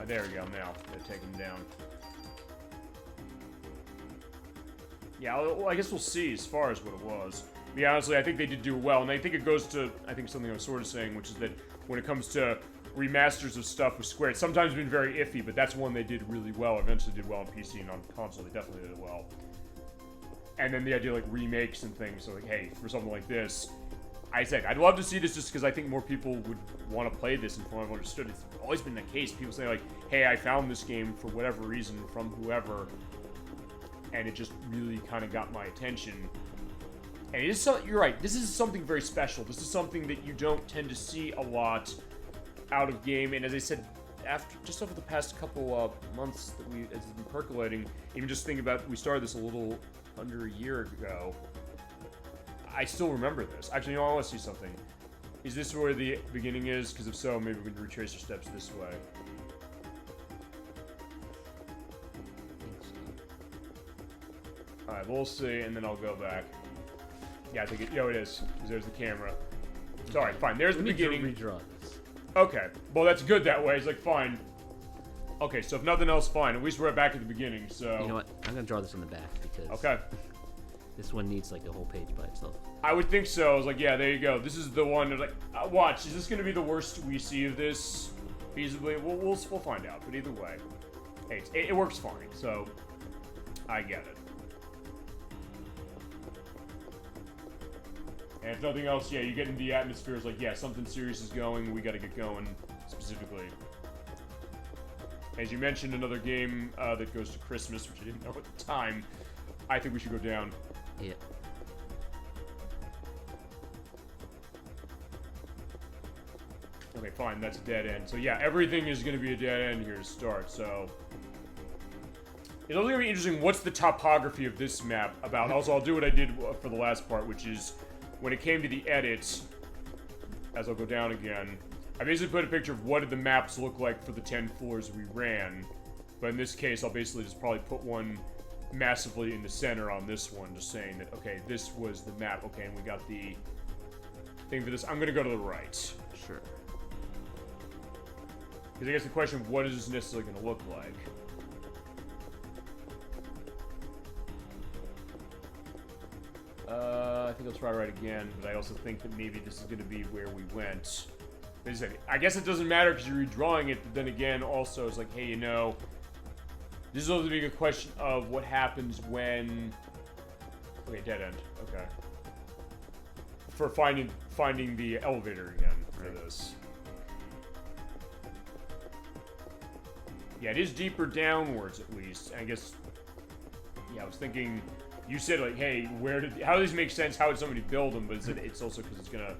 Oh, there we go. Now, they're taking him down. Yeah, well, I guess we'll see as far as what it was. But yeah, honestly, I think they did do well, and I think it goes to, I think something I was sort of saying, which is that when it comes to remasters of stuff with Square, it's sometimes been very iffy, but that's one they did really well, eventually did well on PC and on console, they definitely did it well. And then the idea like remakes and things, so like, hey, for something like this, I said, I'd love to see this just because I think more people would want to play this and from what I've understood, it's always been the case. People say like, hey, I found this game for whatever reason from whoever, and it just really kind of got my attention. And it is so, you're right, this is something very special. This is something that you don't tend to see a lot out of game, and as I said, after just over the past couple months that it's been percolating, even just thinking about, we started this a little under a year ago, I still remember this. Actually, I want to see something. Is this where the beginning is? Because if so, maybe we can retrace our steps this way. Alright, we'll see, and then I'll go back. Yeah, I think it is. Because there's the camera. It's alright, fine. There's the beginning. Redraw this. Okay. Well, that's good that way. It's like, fine. Okay, so if nothing else, fine. At least we're back at the beginning, so... You know what? I'm gonna draw this on the back because Okay. this one needs like a whole page by itself. I would think so. I was like, yeah, there you go. This is the one. Like, watch. Is this going to be the worst we see of this feasibly? We'll find out. But either way, hey, it works fine. So I get it. And if nothing else, yeah, you get into the atmosphere. It's like, yeah, something serious is going. We got to get going specifically. As you mentioned, another game that goes to Christmas, which I didn't know at the time. I think we should go down. Yeah. Okay, fine, that's a dead end. So yeah, everything is going to be a dead end here to start, so... It's also going to be interesting, what's the topography of this map about? Also, I'll do what I did for the last part, which is, when it came to the edits, as I'll go down again, I basically put a picture of what did the maps look like for the 10 floors we ran. But in this case, I'll basically just probably put one massively in the center on this one, just saying that, okay, this was the map, okay, and we got the thing for this. I'm going to go to the right. Sure. Because I guess the question of what is this necessarily going to look like? I think I'll try right again, but I also think that maybe this is going to be where we went. Wait a second. I guess it doesn't matter because you're redrawing it, but then again, also, it's like, hey, you know, this is also a big question of what happens when... Okay, dead end. Okay. For finding the elevator again for this. Yeah, it is deeper downwards, at least. And I guess... Yeah, I was thinking... You said, like, hey, how does this make sense? How would somebody build them? But it's also because it's going to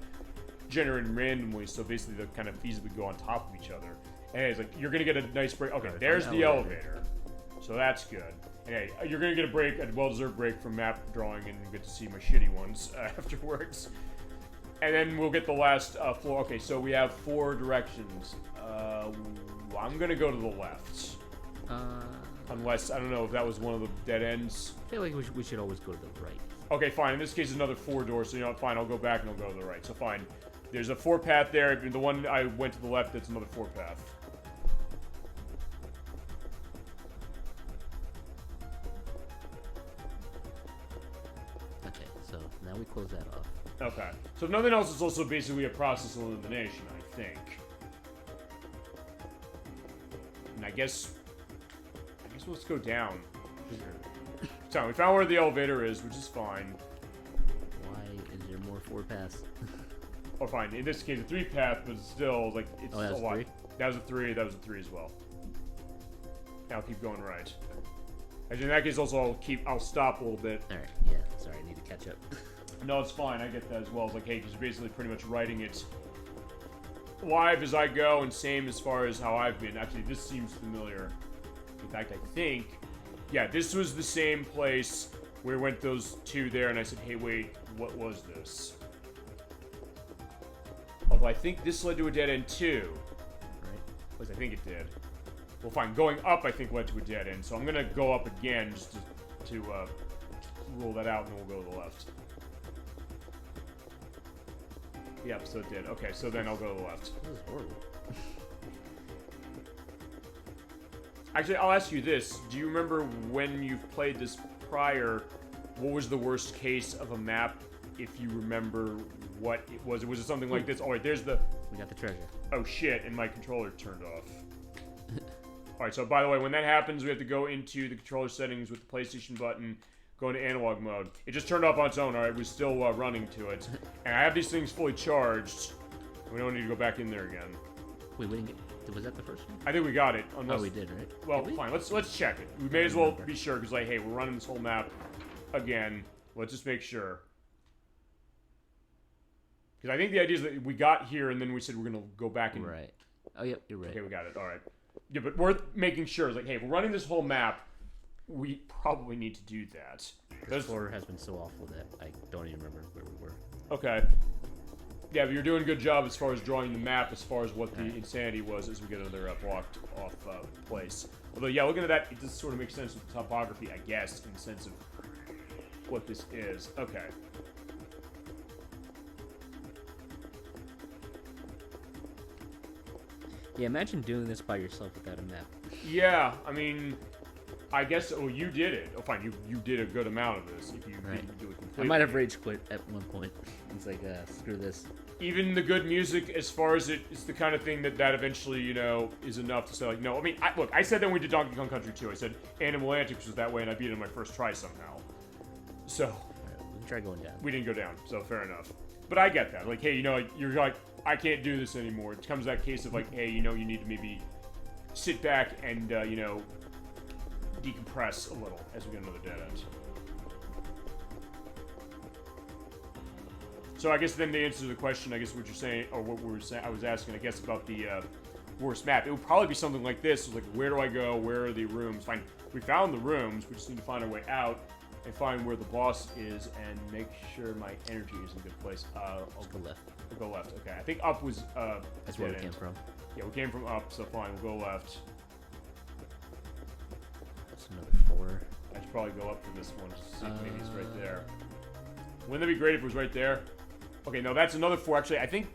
generate randomly, so basically they'll kind of feasibly go on top of each other. And it's like, you're going to get a nice break. Okay, there's the elevator. So that's good. And hey, you're going to get a break, a well-deserved break from map drawing, and you get to see my shitty ones afterwards. And then we'll get the last floor. Okay, so we have 4 directions. I'm going to go to the left. Unless, I don't know if that was one of the dead ends. I feel like we should always go to the right. Okay, fine. In this case, another 4 doors, so you know what, fine, I'll go back and I'll go to the right. So fine. There's a 4 path there. The one I went to the left, that's another 4 path. Okay, so now we close that off. Okay. So if nothing else, it's also basically a process of elimination, I think. And I guess let's go down. So we found where the elevator is, which is fine. Why is there more 4 paths? Oh, fine. In this case, a 3 path, but still, like, it's a lot. 3? That was a 3. That was a 3 as well. Now I'll keep going right. Actually, in that case, also, I'll stop a little bit. Alright, yeah. Sorry, I need to catch up. No, it's fine. I get that as well. It's like, hey, because you're basically pretty much writing it live as I go, and same as far as how I've been. Actually, this seems familiar. In fact, I think... Yeah, this was the same place where we went those 2 there, and I said, hey, wait, what was this? Although I think this led to a dead end too. Right. Because I think it did. Well, fine. Going up, I think, led to a dead end. So I'm going to go up again just to rule that out, and then we'll go to the left. Yep, so it did. Okay, so then I'll go to the left. This is horrible. Actually, I'll ask you this. Do you remember when you've played this prior, what was the worst case of a map, if you remember what it was? Was it something like this? Oh, wait, there's the... We got the treasure. Oh, shit, and my controller turned off. Alright, so by the way, when that happens, we have to go into the controller settings with the PlayStation button, go into analog mode. It just turned off on its own, alright? We're still running to it. And I have these things fully charged. We don't need to go back in there again. Wait, we didn't get... Was that the first one? I think we got it. Unless, oh, we did, right? Well, did we? Fine. Let's check it. We may as well be sure, because, like, hey, we're running this whole map again. Let's just make sure. Because I think the idea is that we got here, and then we said we're going to go back and... Right. Oh, yep, you're right. Okay, we got it. All right. Yeah, but worth making sure. It's like, hey, we're running this whole map. We probably need to do that. This floor has been so awful that I don't even remember where we were. Okay. Yeah, but you're doing a good job as far as drawing the map, as far as what the insanity was as we get another blocked off place. Although, yeah, looking at that, it does sort of make sense with the topography, I guess, in the sense of what this is. Okay. Yeah, imagine doing this by yourself without a map. Yeah, I mean, I guess, oh, you did it. Oh, fine, you did a good amount of this if you didn't do it completely. I might have rage quit at one point. It's like, screw this. Even the good music, as far as it's the kind of thing that eventually, you know, is enough to say, like, no, I mean, look, I said that when we did Donkey Kong Country 2, I said Animal Antics was that way, and I beat it on my first try somehow. So. Right, we can try going down. We didn't go down, so fair enough. But I get that. Like, hey, you know, you're like, I can't do this anymore. It comes to that case of, like, hey, you know, you need to maybe sit back and, you know, decompress a little as we get another dead end. So I guess then the answer to the question, I guess what you're saying, or what we were saying, I was asking, I guess, about the worst map. It would probably be something like this. Like, where do I go? Where are the rooms? Fine. We found the rooms. We just need to find our way out and find where the boss is and make sure my energy is in a good place. I'll go left. We'll go left. Okay. I think up was that's where we came from. Yeah, we came from up, so fine. We'll go left. That's another 4. I should probably go up for this one just to see if maybe it's right there. Wouldn't that be great if it was right there? Okay, no, that's another 4. Actually, I think...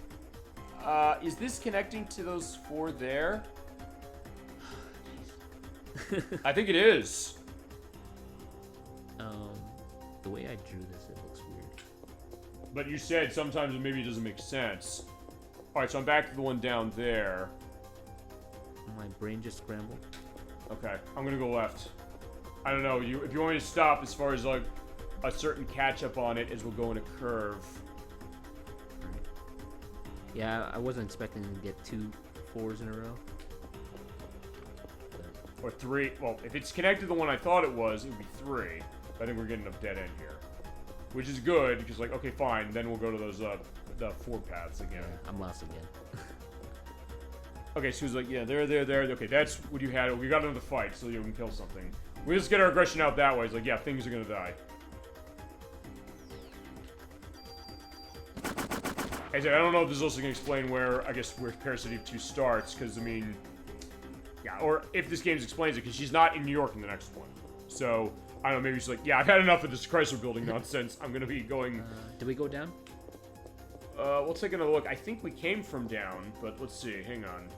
is this connecting to those 4 there? I think it is. The way I drew this, it looks weird. But you said sometimes maybe it doesn't make sense. Alright, so I'm back to the one down there. My brain just scrambled. Okay, I'm gonna go left. I don't know, if you want me to stop as far as like a certain catch-up on it as we'll go in a curve. Yeah, I wasn't expecting to get 2 4s in a row. Or 3. Well, if it's connected to the one I thought it was, it would be 3. But I think we're getting a dead end here. Which is good, because like, okay, fine, then we'll go to those, the 4 paths again. I'm lost again. Okay, so he's like, yeah, there. Okay, that's what you had. We got another fight, so you can kill something. We just get our aggression out that way. It's like, yeah, things are gonna die. I don't know if this is also gonna explain where, I guess, where Parasite Eve 2 starts, because, I mean... Yeah, or if this game explains it, because she's not in New York in the next one. So, I don't know, maybe she's like, yeah, I've had enough of this Chrysler Building nonsense. I'm gonna be going... Did we go down? We'll take another look. I think we came from down, but let's see. Hang on.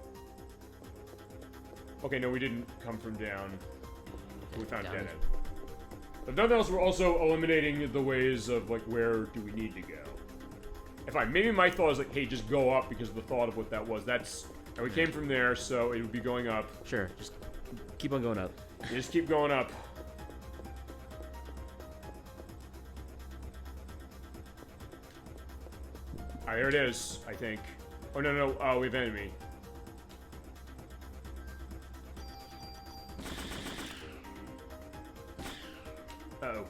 Okay, no, we didn't come from down. We found dead end. If nothing else, we're also eliminating the ways of, like, where do we need to go. If maybe my thought is like, hey, just go up because of the thought of what that was. That's... And we came from there, so it would be going up. Sure, just keep on going up. You just keep going up. Alright, there it is, I think. Oh, no, we have enemy. Uh-oh.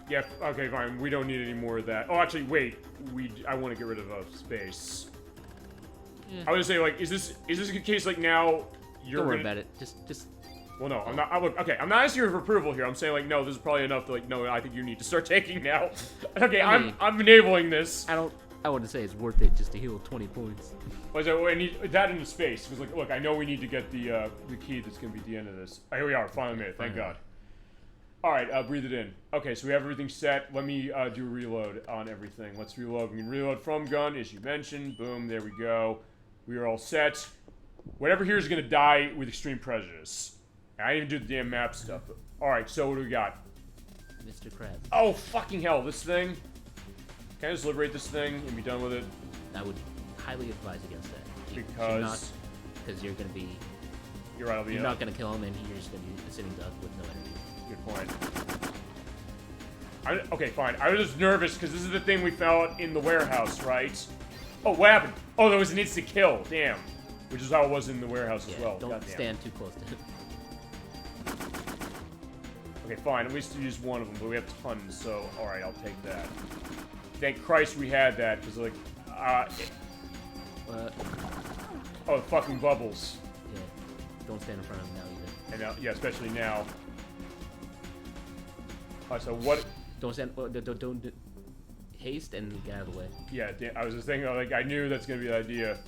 Yeah, okay, fine. We don't need any more of that. Oh, actually, wait. I want to get rid of space. Yeah. I was gonna say, like, is this a case like now you're Don't worry about it. Just. Well, no, I'm not. Okay, I'm not asking you for approval here. I'm saying like, no, this is probably enough to like, no, I think you need to start taking now. Okay, I'm enabling this. I wouldn't say it's worth it just to heal 20 points. I need that into space because like, look, I know we need to get the key that's gonna be at the end of this. Oh, here we are. Finally made it. Thank God. All right, breathe it in. Okay, so we have everything set. Let me do a reload on everything. Let's reload. We can reload from gun, as you mentioned. Boom, there we go. We are all set. Whatever here is going to die with extreme prejudice. I didn't even do the damn map stuff. All right, so what do we got? Mr. Krabs. Oh, fucking hell, this thing? Can I just liberate this thing and be done with it? I would highly advise against that. Because you're going to be... You're right, You're not going to kill him, and you're just going to be a sitting duck with no energy. Good point. Okay, fine. I was just nervous because this is the thing we found in the warehouse, right? Oh, what happened? Oh, there was an instant kill. Damn. Which is how it was in the warehouse as well. Don't stand too close to him. Okay, fine. At least use one of them, but we have tons, so alright, I'll take that. Thank Christ we had that, because, like, oh, the fucking bubbles. Yeah. Don't stand in front of him now either. And now, yeah, especially now. So what? Don't stand. Don't haste and get out of the way. Yeah, I was just thinking. Like I knew that's gonna be the idea.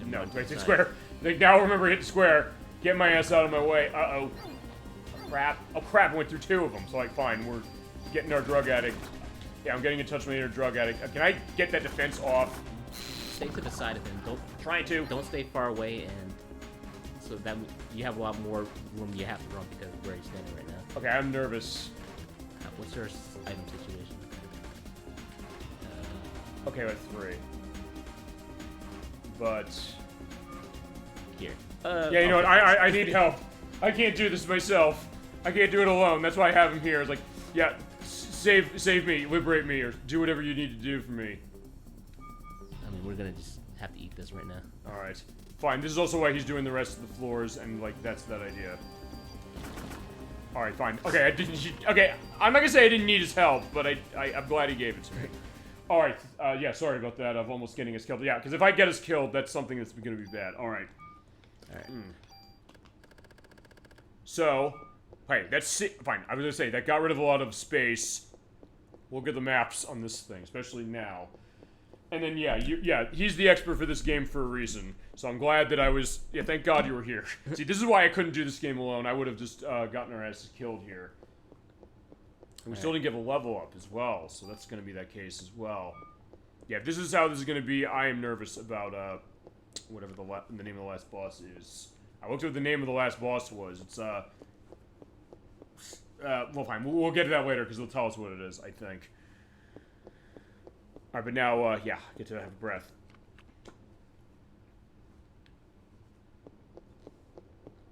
And no, wait, hit square. Like now, remember, hit square. Get my ass out of my way. Uh oh. Crap. Oh crap! I went through 2 of them. So like, fine. We're getting our drug addict. Yeah, I'm getting in touch with my inner drug addict. Can I get that defense off? Stay to the side of him. Don't stay far away, and so that you have a lot more room you have to run because of where he's standing right now. Okay, I'm nervous. What's your item situation? Okay, with 3. But here. Yeah, you know what? I need help. I can't do this myself. I can't do it alone. That's why I have him here. It's like, yeah, save me, liberate me, or do whatever you need to do for me. I mean, we're gonna just have to eat this right now. All right, fine. This is also why he's doing the rest of the floors, and like that's that idea. All right, fine. Okay, okay, I'm not gonna say I didn't need his help, but I'm glad he gave it to me. All right, yeah, sorry about that. Of almost getting us killed. Yeah, because if I get us killed, that's something that's gonna be bad. All right. All right. So, hey, that's fine. I was gonna say that got rid of a lot of space. We'll get the maps on this thing, especially now. And then yeah, he's the expert for this game for a reason. So I'm glad that I was. Yeah, thank God you were here. See, this is why I couldn't do this game alone. I would have just gotten our asses killed here. And we still didn't give a level up as well, so that's gonna be that case as well. Yeah, if this is how this is gonna be, I am nervous about whatever the name of the last boss is. I looked at what the name of the last boss was. It's, well, fine. We'll get to that later, because they'll tell us what it is, I think. Alright, but now, yeah, get to have a breath.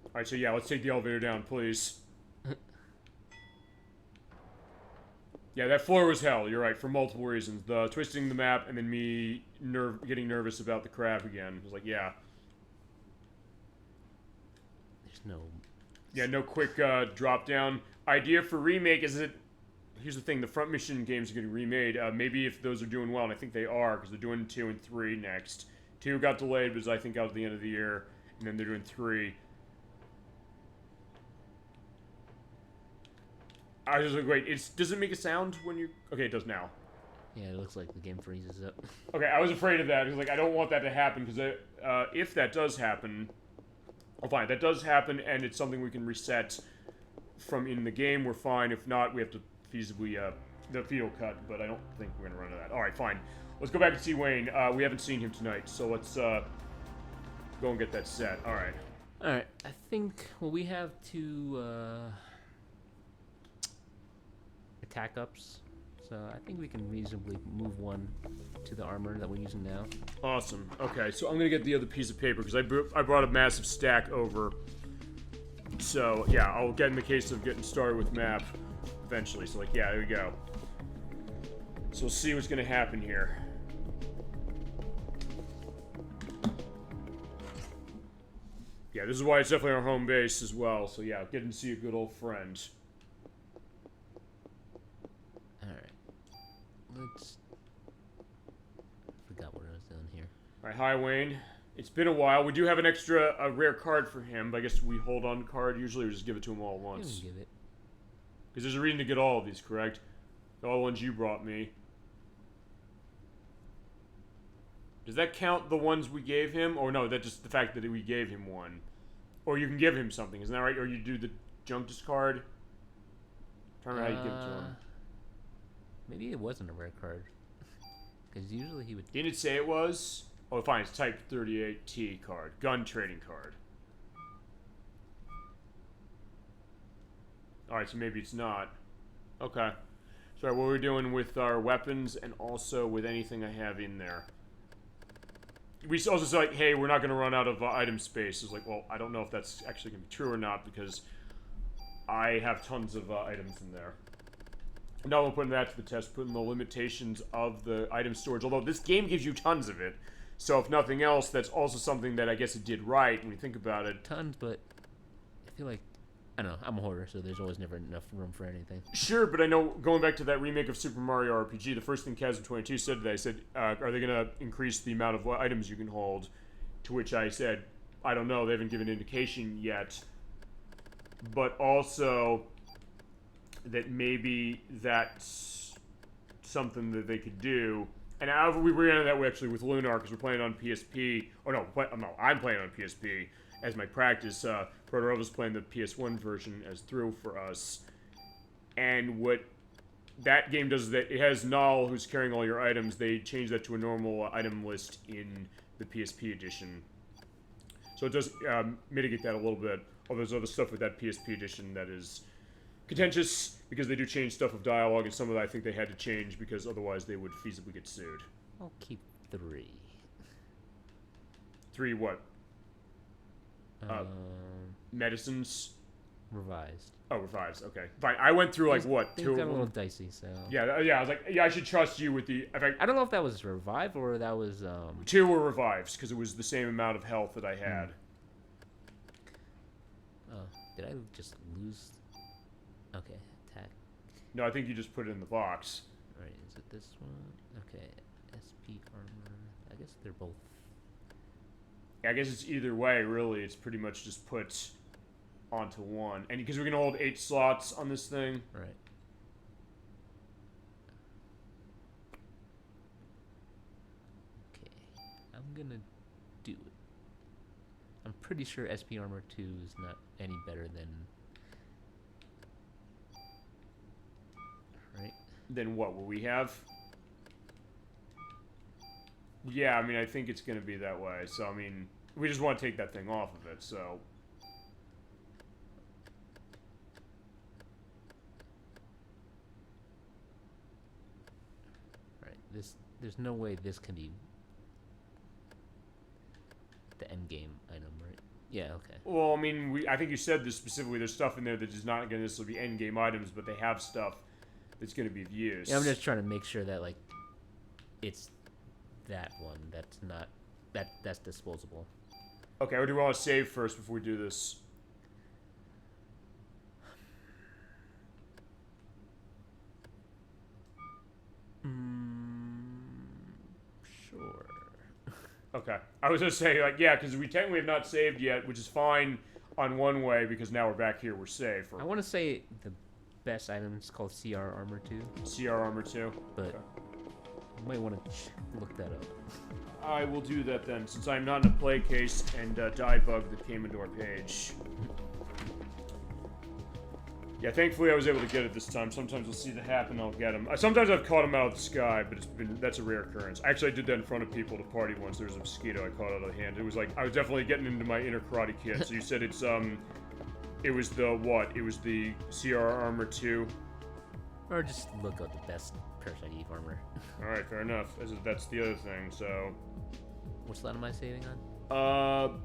Alright, so yeah, let's take the elevator down, please. Yeah, that floor was hell, you're right, for multiple reasons. The twisting the map, and then me getting nervous about the crab again. It was like, yeah. There's no... Yeah, no quick, drop down. Idea for remake is that... Here's the thing, the front mission games are getting remade. Maybe if those are doing well, and I think they are, because they're doing 2 and 3 next. 2 got delayed, because I think out at the end of the year, and then they're doing 3. I was like, wait, does it make a sound when you... Okay, it does now. Yeah, it looks like the game freezes up. Okay, I was afraid of that, because, like, I don't want that to happen, because if that does happen... Oh, fine, that does happen, and it's something we can reset from in the game, we're fine. If not, we have to feasibly, the feed will cut, but I don't think we're gonna run into that. Alright, fine. Let's go back and see Wayne. We haven't seen him tonight, so let's, go and get that set. Alright. Alright, I think, well, we have 2, attack ups, so I think we can reasonably move one to the armor that we're using now. Awesome. Okay, so I'm gonna get the other piece of paper, because I brought a massive stack over. So, yeah, I'll get in the case of getting started with map eventually. So, like, yeah, there we go. So we'll see what's gonna happen here. Yeah, this is why it's definitely our home base as well. So, yeah, getting to see a good old friend. Let's... Forgot what I was doing here. Alright, hi Wayne. It's been a while. We do have an extra, rare card for him, but I guess we hold on the card. Usually we just give it to him all at once. You can give it. Because there's a reason to get all of these, correct? All the ones you brought me. Does that count the ones we gave him? Or no, that's just the fact that we gave him one. Or you can give him something, isn't that right? Or you do the junk discard? I'm trying to remember how you give it to him. Maybe it wasn't a rare card. Because usually he would... Didn't it say it was? Oh, fine. It's Type 38T card. Gun trading card. Alright, so maybe it's not. Okay. Sorry, what we're doing with our weapons and also with anything I have in there. We also said, like, hey, we're not going to run out of item space. It's like, well, I don't know if that's actually going to be true or not because I have tons of items in there. Now we're putting that to the test, putting the limitations of the item storage. Although this game gives you tons of it. So if nothing else, that's also something that I guess it did right when you think about it. Tons, but I feel like, I don't know, I'm a hoarder, so there's always never enough room for anything. Sure, but I know, going back to that remake of Super Mario RPG, the first thing Chasm22 said today, I said, are they going to increase the amount of items you can hold? To which I said, I don't know, they haven't given an indication yet. But also... that maybe that's something that they could do. And we ran into that way actually with Lunar because we're playing on PSP. Or no, I'm playing on PSP as my practice. Brodeany's playing the PS1 version as through for us. And what that game does is that it has Null who's carrying all your items. They change that to a normal item list in the PSP edition. So it does mitigate that a little bit. Although there's other stuff with that PSP edition that is... contentious, because they do change stuff of dialogue, and some of that I think they had to change, because otherwise they would feasibly get sued. I'll keep 3. 3 what? Medicines? Revised. Oh, revised, okay. Fine, I went through, like, what, 2 Things of got a them? little dicey, so... Yeah, I was like, yeah, I should trust you with the... In fact, I don't know if that was revive, or that was, 2 were revives, because it was the same amount of health that I had. Oh, did I just lose... Okay, attack. No, I think you just put it in the box. Right, is it this one? Okay, SP armor. I guess they're both. Yeah, I guess it's either way, really. It's pretty much just put onto one. And because we're going to hold 8 slots on this thing. Right. Okay, I'm gonna do it. I'm pretty sure SP armor 2 is not any better than... Right? Then what will we have? Yeah, I mean, I think it's going to be that way. So, I mean, we just want to take that thing off of it, so... There's no way this can be the end game item, right? Yeah. Okay. Well, I mean, I think you said this specifically. There's stuff in there that is not going to necessarily be end game items, but they have stuff that's going to be of use. Yeah, I'm just trying to make sure that like it's that one that's not that's disposable. Okay, or do we want to save first before we do this? Sure. Okay. I was going to say, like, yeah, because we technically have not saved yet, which is fine on one way, because now we're back here, we're safe. I want to say the best item is called CR Armor 2. CR Armor 2? But okay. You might want to look that up. I will do that then, since I'm not in a play case and die bug that came into our page. Yeah, thankfully I was able to get it this time. Sometimes we'll see that happen, I'll get them. Sometimes I've caught them out of the sky, but that's a rare occurrence. Actually, I did that in front of people at a party once. There was a mosquito I caught out of the hand. It was like, I was definitely getting into my inner Karate Kid. So you said it's, it was the what? It was the CR Armor 2? Or just look up the best Parasite Eve armor. Alright, fair enough. That's the other thing, so... Which line am I saving on?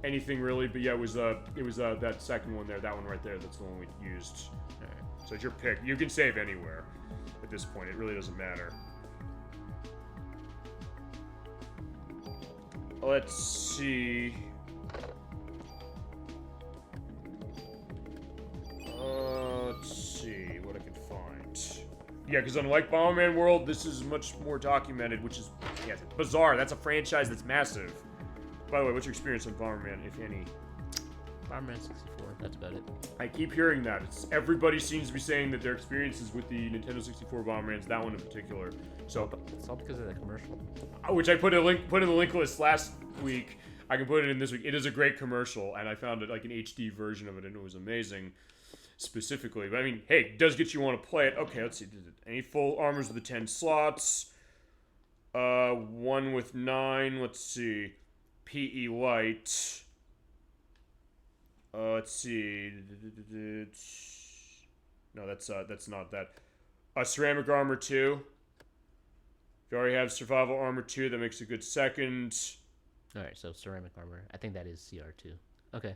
Anything really, but yeah, it was that second one there, that one right there, that's the one we used. Alright. So it's your pick. You can save anywhere at this point, it really doesn't matter. Let's see. Let's see what I can find. Yeah, because unlike Bomberman World, this is much more documented, which is bizarre. That's a franchise that's massive. By the way, what's your experience on Bomberman, if any? Bomberman 64, that's about it. I keep hearing that. Everybody seems to be saying that their experiences with the Nintendo 64 Bombermans, that one in particular. So it's all because of that commercial. Which I put in the link list last week. I can put it in this week. It is a great commercial, and I found it like an HD version of it, and it was amazing. Specifically, but I mean, hey, it does get you want to play it. Okay, let's see. Any full armors with the 10 slots? One with 9. Let's see. PE light. Let's see. No, that's not that. Ceramic armor 2. If you already have survival armor 2, that makes a good second. All right, so ceramic armor. I think that is CR2. Okay.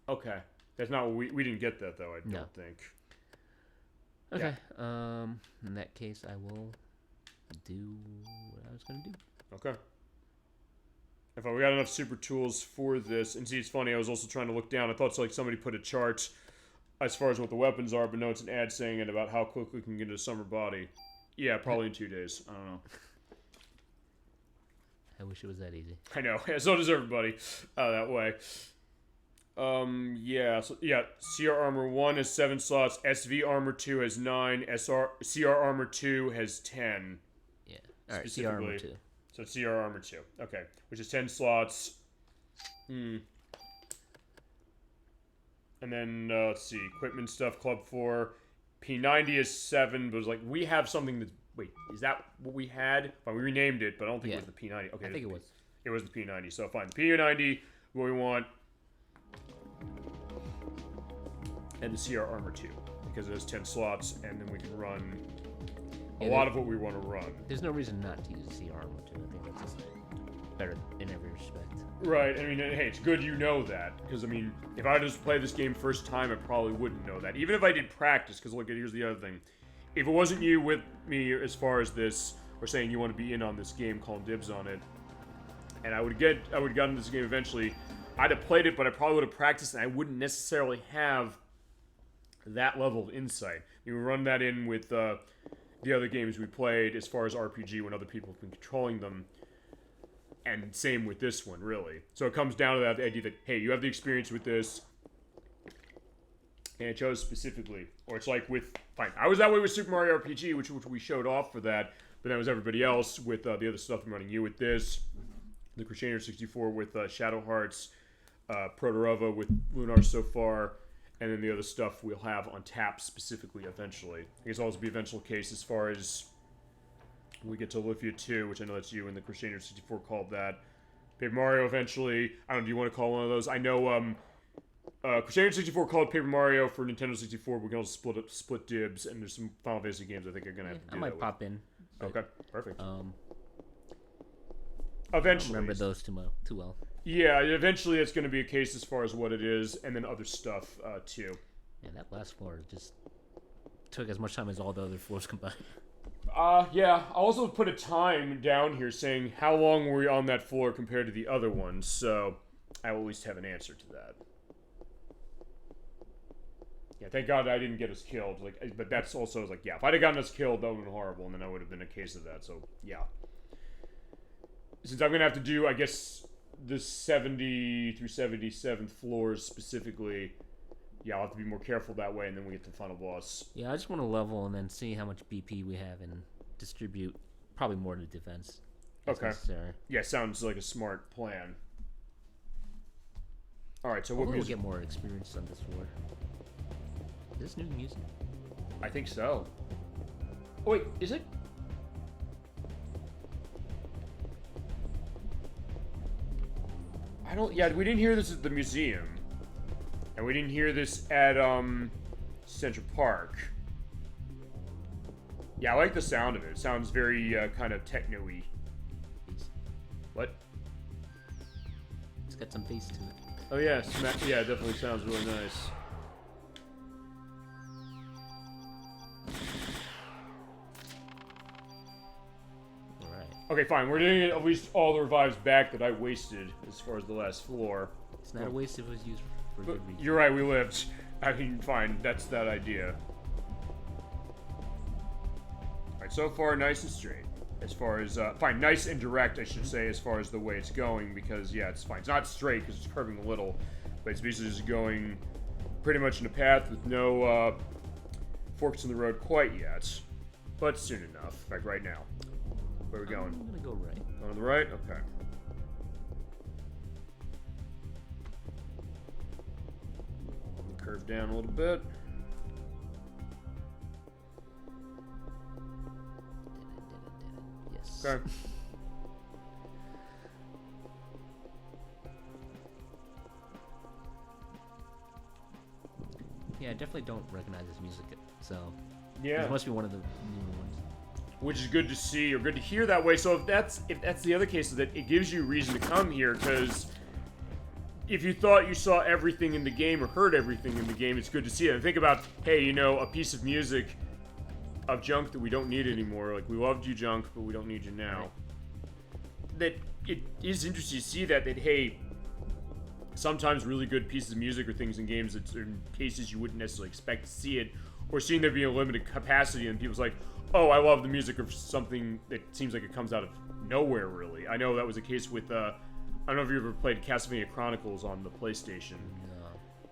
Okay. That's not what we didn't get that though, I don't think. Okay. Yeah. In that case I will do what I was gonna do. Okay. If we got enough super tools for this, and see, it's funny, I was also trying to look down. I thought like somebody put a chart as far as what the weapons are, but no, it's an ad saying it about how quickly we can get into summer body. Yeah, probably in 2 days. I don't know. I wish it was that easy. I know. So does everybody that way. Yeah, so, yeah, CR Armor 1 has 7 slots, SV Armor 2 has 9, CR Armor 2 has 10. Yeah, alright, CR Armor 2. So CR Armor 2, okay, which is 10 slots. And then, let's see, equipment stuff, Club 4. P90 is 7, but it was like, we have something that's, wait, is that what we had? Fine, we renamed it, but I don't think it was the P90. Okay, I think it was. It was the P90, so fine. The P90, what we want. And the CR Armor 2, because it has 10 slots, and then we can run a lot of what we want to run. There's no reason not to use the CR Armor 2. I think that's just better in every respect. Right, I mean, hey, it's good you know that, because, I mean, if I just play this game first time, I probably wouldn't know that. Even if I did practice, because look, here's the other thing. If it wasn't you with me as far as this, or saying you want to be in on this game, calling dibs on it, and I would have gotten this game eventually, I'd have played it, but I probably would have practiced, and I wouldn't necessarily have that level of insight. You run that in with the other games we played as far as RPG when other people have been controlling them, and same with this one, really. So it comes down to that idea that, hey, you have the experience with this, and it chose specifically. Or it's like with, fine, I was that way with Super Mario RPG, which we showed off for that, but that was everybody else with the other stuff I'm running. You with this, the Chrysler 64 with Shadow Hearts, Protorova with Lunar so far, and then the other stuff we'll have on tap specifically eventually. I guess always be an eventual case as far as we get to Lufia 2, which I know that's you and the Chrysler 64 called that. Paper Mario eventually. I don't know, do you want to call one of those? I know Chrysler 64 called Paper Mario for Nintendo 64. We can also split dibs, and there's some Final Fantasy games I think are going to have to do I might pop in. But, Okay, perfect. I Eventually. don't remember those too well. Yeah, eventually it's going to be a case as far as what it is, and then other stuff, too. Yeah, that last floor just took as much time as all the other floors combined. Yeah, I also put a time down here saying how long were we on that floor compared to the other ones, so I will at least have an answer to that. Yeah, thank God I didn't get us killed. Like, but that's also like, yeah, if I'd have gotten us killed, that would have been horrible, and then I would have been a case of that. So yeah, since I'm gonna have to do, I guess, the 70 through 77th floors specifically, yeah, I'll have to be more careful that way, and then we get to the final boss. Yeah, I just want to level and then see how much BP we have and distribute probably more to defense. Okay. Necessary. Yeah, sounds like a smart plan. All right, so what Hopefully music? we'll get more experience on this floor. Is this new music? I think so. Oh, wait, is it? I don't. Yeah, we didn't hear this at the museum, and we didn't hear this at Central Park. Yeah, I like the sound of it. It sounds very kind of techno-y. What? It's got some bass to it. Oh yeah, yeah, it definitely sounds really nice. Okay, fine. We're getting at least all the revives back that I wasted as far as the last floor. It's not a waste if it was used for good reason. You're right, we lived. I mean, fine. That's that idea. Alright, so far, nice and straight. As far as, fine, nice and direct, I should say, as far as the way it's going, because, yeah, it's fine. It's not straight, because it's curving a little, but it's basically just going pretty much in a path with no, forks in the road quite yet. But soon enough. In fact, right now. Where are we going? I'm gonna go right. Going to the right? Okay. Curve down a little bit. Yes. Okay. Yeah, I definitely don't recognize this music, so Yeah. this must be one of the newer ones. Which is good to see or good to hear that way. So if that's the other case, that it gives you reason to come here, because if you thought you saw everything in the game or heard everything in the game, it's good to see it. And think about, hey, you know, a piece of music of junk that we don't need anymore. Like, we loved you, junk, but we don't need you now. Right. That it is interesting to see that hey, sometimes really good pieces of music or things in games that in cases you wouldn't necessarily expect to see it, or seeing there being a limited capacity, and people's like, oh, I love the music of something that seems like it comes out of nowhere, really. I know that was the case with, I don't know if you ever played Castlevania Chronicles on the PlayStation. No.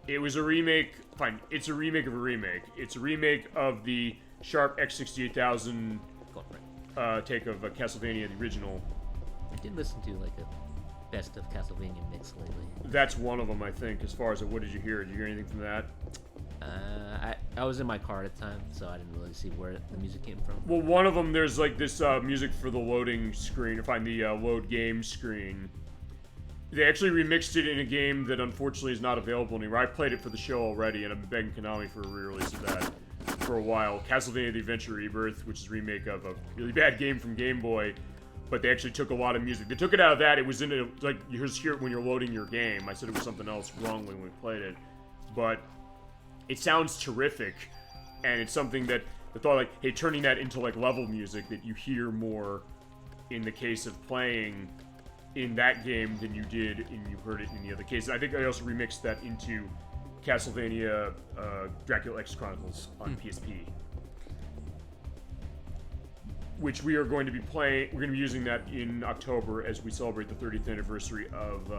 It was a remake, fine, it's a remake of a remake. It's a remake of the Sharp X68000 take of Castlevania, the original. I did listen to, like, a best of Castlevania mix lately. That's one of them, I think, as far as what did you hear? Did you hear anything from that? I was in my car at the time, so I didn't really see where the music came from. Well, one of them, there's like this music for the loading screen, or find the load game screen. They actually remixed it in a game that unfortunately is not available anymore. I played it for the show already, and I've been begging Konami for a re-release of that for a while. Castlevania The Adventure Rebirth, which is a remake of a really bad game from Game Boy, but they actually took a lot of music. They took it out of that. It was in it, like, you just hear it when you're loading your game. I said it was something else wrongly when we played it, but it sounds terrific, and it's something that the thought, like, hey, turning that into, like, level music that you hear more in the case of playing in that game than you did and you heard it in the other cases. I think I also remixed that into Castlevania Dracula X Chronicles on PSP. Which we are going to be playing, we're going to be using that in October as we celebrate the 30th anniversary of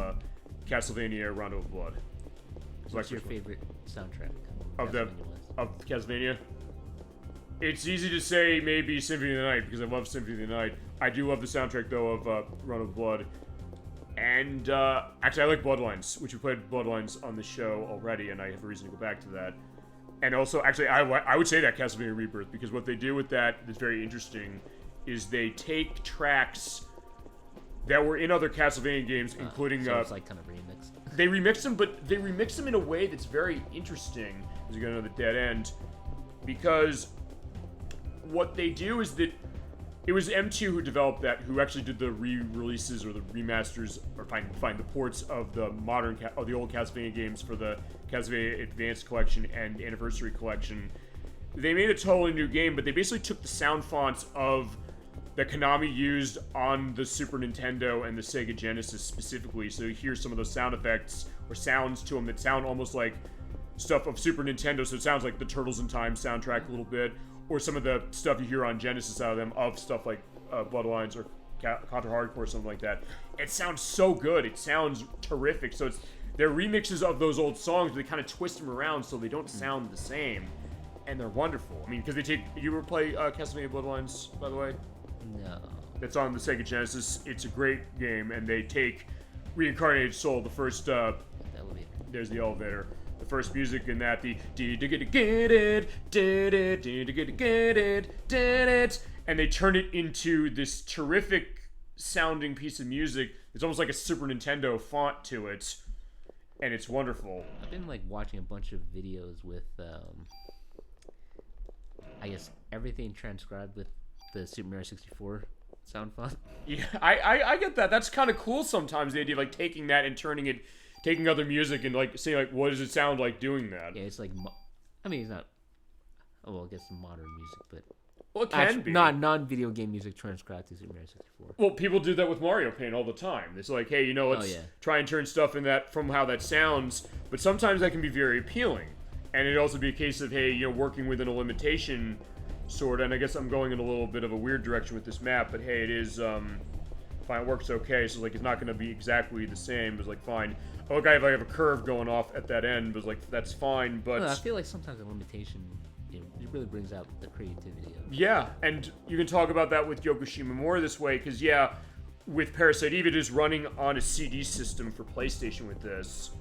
Castlevania Rondo of Blood. What's your favorite soundtrack? Of Castlevania? It's easy to say maybe Symphony of the Night, because I love Symphony of the Night. I do love the soundtrack, though, of Run of Blood. And, actually, I like Bloodlines, which we played Bloodlines on the show already, and I have a reason to go back to that. And also, actually, I would say that Castlevania Rebirth, because what they do with that that's very interesting is they take tracks that were in other Castlevania games, including... So it's like kind of remixed. They remix them, but they remix them in a way that's very interesting, as you go into the dead end, because what they do is that It was M2 who developed that, who actually did the re-releases or the remasters, or find the ports of the the old Castlevania games for the Castlevania Advanced Collection and Anniversary Collection. They made a totally new game, but they basically took the sound fonts of that Konami used on the Super Nintendo and the Sega Genesis specifically. So you hear some of those sound effects or sounds to them that sound almost like stuff of Super Nintendo. So it sounds like the Turtles in Time soundtrack a little bit, or some of the stuff you hear on Genesis out of them, of stuff like Bloodlines or Contra Hard Corps, something like that. It sounds so good. It sounds terrific. So they're remixes of those old songs, but they kind of twist them around so they don't sound the same. And they're wonderful. I mean, because they take... You ever play Castlevania Bloodlines, by the way? No. That's on the Sega Genesis. It's a great game, and they take Reincarnated Soul, the first... Elevator. There's the elevator. The first music in that, the... And they turn it into this terrific sounding piece of music. It's almost like a Super Nintendo font to it. And it's wonderful. I've been, like, watching a bunch of videos with... I guess everything transcribed with the Super Mario 64 sound font. Yeah, I get that. That's kind of cool sometimes, the idea of like taking that and taking other music and like saying like, what does it sound like doing that? Yeah, it's like, I mean, it's not, oh, well, I guess modern music, but... Well, it can be. Not non-video game music transcribed to Super Mario 64. Well, people do that with Mario Paint all the time. It's like, hey, let's try and turn stuff in that from how that sounds, but sometimes that can be very appealing. And it'd also be a case of, hey, working within a limitation, sort of. And I guess I'm going in a little bit of a weird direction with this map, but hey, it is, fine, it works okay. So, like, it's not going to be exactly the same, but, like, fine. Okay, if I have a curve going off at that end, but, like, that's fine, but... I feel like sometimes a limitation, it really brings out the creativity of it. Yeah, and you can talk about that with Yokoshima more this way, because, yeah, with Parasite Eve, it is running on a CD system for PlayStation with this.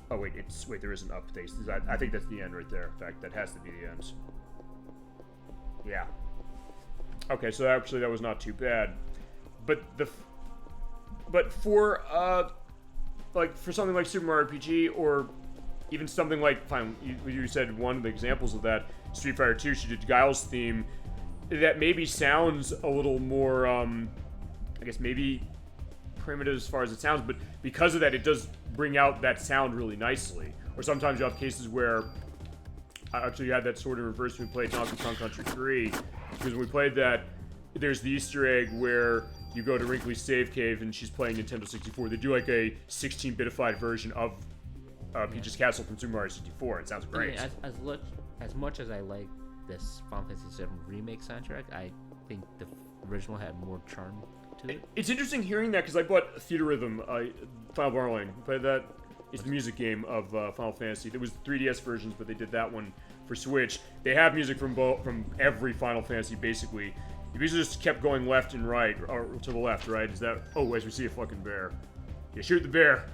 Oh, wait, there is an update. I think that's the end right there. In fact, that has to be the end. Yeah. Okay, so actually that was not too bad. But for for something like Super Mario RPG, or even something like, fine, you said one of the examples of that, Street Fighter 2, she did Guile's theme, that maybe sounds a little more, I guess maybe primitive as far as it sounds, but because of that, it does bring out that sound really nicely. Or sometimes you have cases where actually you had that sort of reverse when we played Donkey Kong Country 3, because when we played that, there's the Easter egg where you go to Wrinkly's Save Cave and she's playing Nintendo 64. They do like a 16-bitified version of Peach's Castle from Super Mario 64. It sounds great. I mean, as much as I like this Final Fantasy VII remake soundtrack, I think the original had more charm to it. It's interesting hearing that, because I bought Theater Rhythm, Final Barline. Played that. It's the music game of Final Fantasy. There was 3DS versions, but they did that one for Switch. They have music from every Final Fantasy, basically. You basically just kept going left and right, or to the left, right? Is that... Oh, as we see a fucking bear. Yeah, shoot the bear.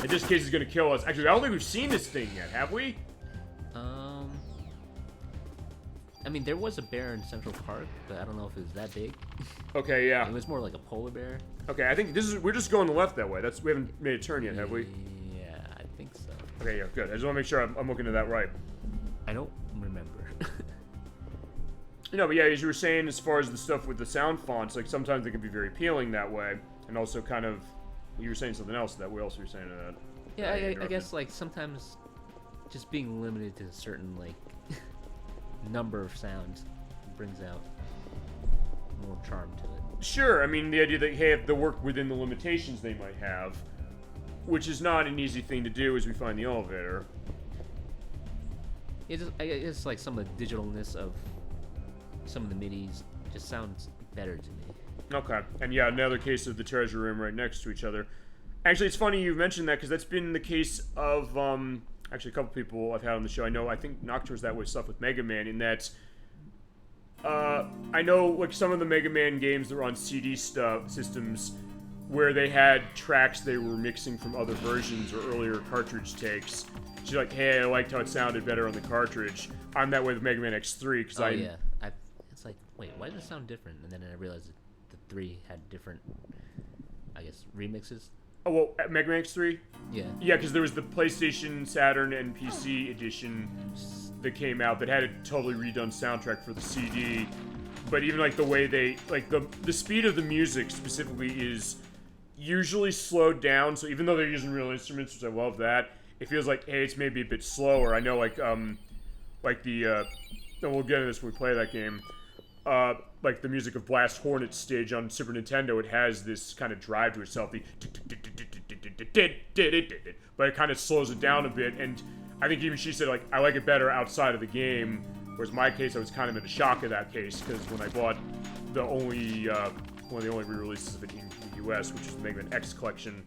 In this case, he's gonna kill us. Actually, I don't think we've seen this thing yet, have we? I mean, there was a bear in Central Park, but I don't know if it was that big. Okay, yeah. It was more like a polar bear. Okay, I think we're just going left that way. We haven't made a turn yet, have we? Yeah, I think so. Okay, yeah, good. I just want to make sure I'm looking at that right. I don't remember. No, but yeah, as you were saying, as far as the stuff with the sound fonts, like sometimes they can be very appealing that way, and also kind of, you were saying something else that we also were saying to that. Yeah, I guess like sometimes just being limited to a certain like number of sounds brings out more charm to it. Sure, I mean the idea that, hey, they work within the limitations they might have, which is not an easy thing to do as we find the elevator. I guess like some of the digitalness of some of the MIDIs just sounds better to me. Okay, and yeah, another case of the treasure room right next to each other. Actually, it's funny you mentioned that, because that's been the case of, actually a couple people I've had on the show. I think Nocturne's that way stuff with Mega Man, in that, I know, like, some of the Mega Man games that were on CD systems, where they had tracks they were mixing from other versions or earlier cartridge takes. She's like, hey, I liked how it sounded better on the cartridge. I'm that way with Mega Man X3, because it's like, wait, why does it sound different? And then I realized that the 3 had different, I guess, remixes. Oh, well, Mega Man X3? Yeah. Yeah, because there was the PlayStation, Saturn, and PC edition that came out that had a totally redone soundtrack for the CD. but even like the way they like the speed of the music specifically is usually slowed down. So even though they're using real instruments, which I love that, it feels like hey, it's maybe a bit slower. I know like the and we'll get into this when we play that game. Like the music of Blast Hornet stage on Super Nintendo, it has this kind of drive to itself, but it kind of slows it down a bit. And I think even she said like I like it better outside of the game. Whereas in my case, I was kind of in a shock of that case because when I bought the only one of the only re-releases of it in the US, which is the Mega Man X collection,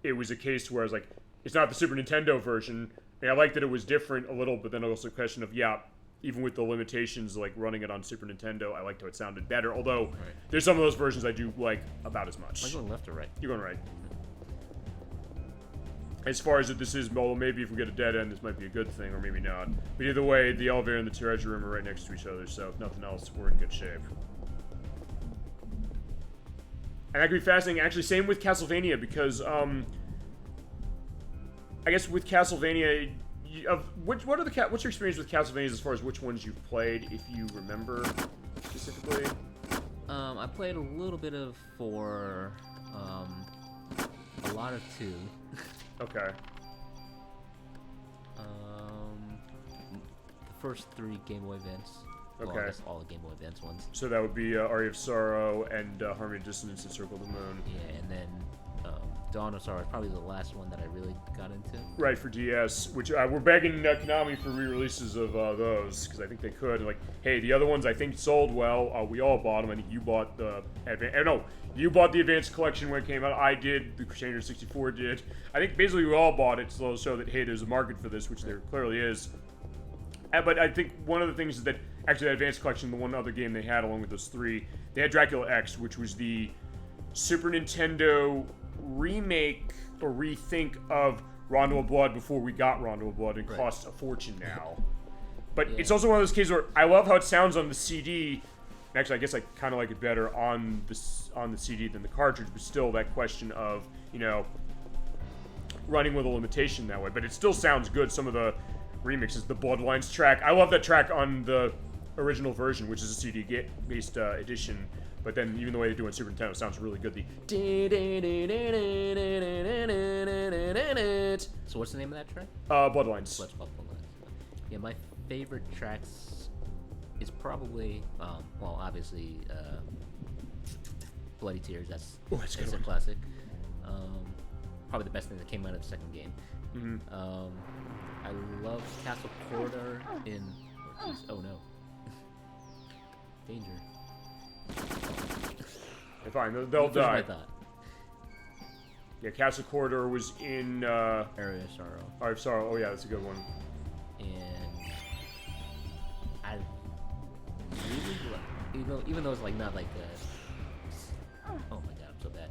it was a case where I was like, it's not the Super Nintendo version. And I liked that it was different a little, but then also a question of even with the limitations, like running it on Super Nintendo, I liked how it sounded better. Although there's some of those versions I do like about as much. Am I going left or right? You're going right. As far as that this is, well, maybe if we get a dead end, this might be a good thing, or maybe not. But either way, the elevator and the treasure room are right next to each other, so if nothing else, we're in good shape. And that could be fascinating. Actually, same with Castlevania, because, I guess with Castlevania, what's your experience with Castlevania as far as which ones you've played, if you remember specifically? I played a little bit of 4, a lot of 2. Okay. The first 3 Game Boy Advance. Okay. Well, I guess all the Game Boy Advance ones. So that would be Aria of Sorrow and Harmony of Dissonance and Circle of the Moon. Yeah, and then Dawn of Sorrow is probably the last one that I really got into. Right, for DS, which we're begging Konami for re-releases of those, because I think they could. And like, hey, the other ones I think sold well. We all bought them. I think you bought the you bought the Advanced Collection when it came out. I did. The Crusader 64 did. I think basically we all bought it to show that, hey, there's a market for this, which there clearly is. But I think one of the things is that, actually, the Advanced Collection, the one other game they had along with those 3, they had Dracula X, which was the Super Nintendo remake or rethink of Rondo of Blood before we got Rondo of Blood and costs a fortune now. But it's also one of those cases where I love how it sounds on the CD. Actually, I guess I kind of like it better on the CD than the cartridge, but still that question of, running with a limitation that way. But it still sounds good. Some of the remixes, the Bloodlines track, I love that track on the original version, which is a CD-based edition. But then even the way they do it on Super Nintendo sounds really good. So what's the name of that track? Bloodlines. Bloodlines. Yeah, my favorite tracks is probably, well, obviously, Bloody Tears. That's a classic. Probably the best thing that came out of the second game. Mm-hmm. I love Castle Corridor in... Oh no. Danger. They're fine. They'll die. I thought. Yeah, Castle Corridor was in Area of Sorrow. Area of Sorrow. Oh yeah, that's a good one. And I really, even though it's like not like oh my god, I'm so bad.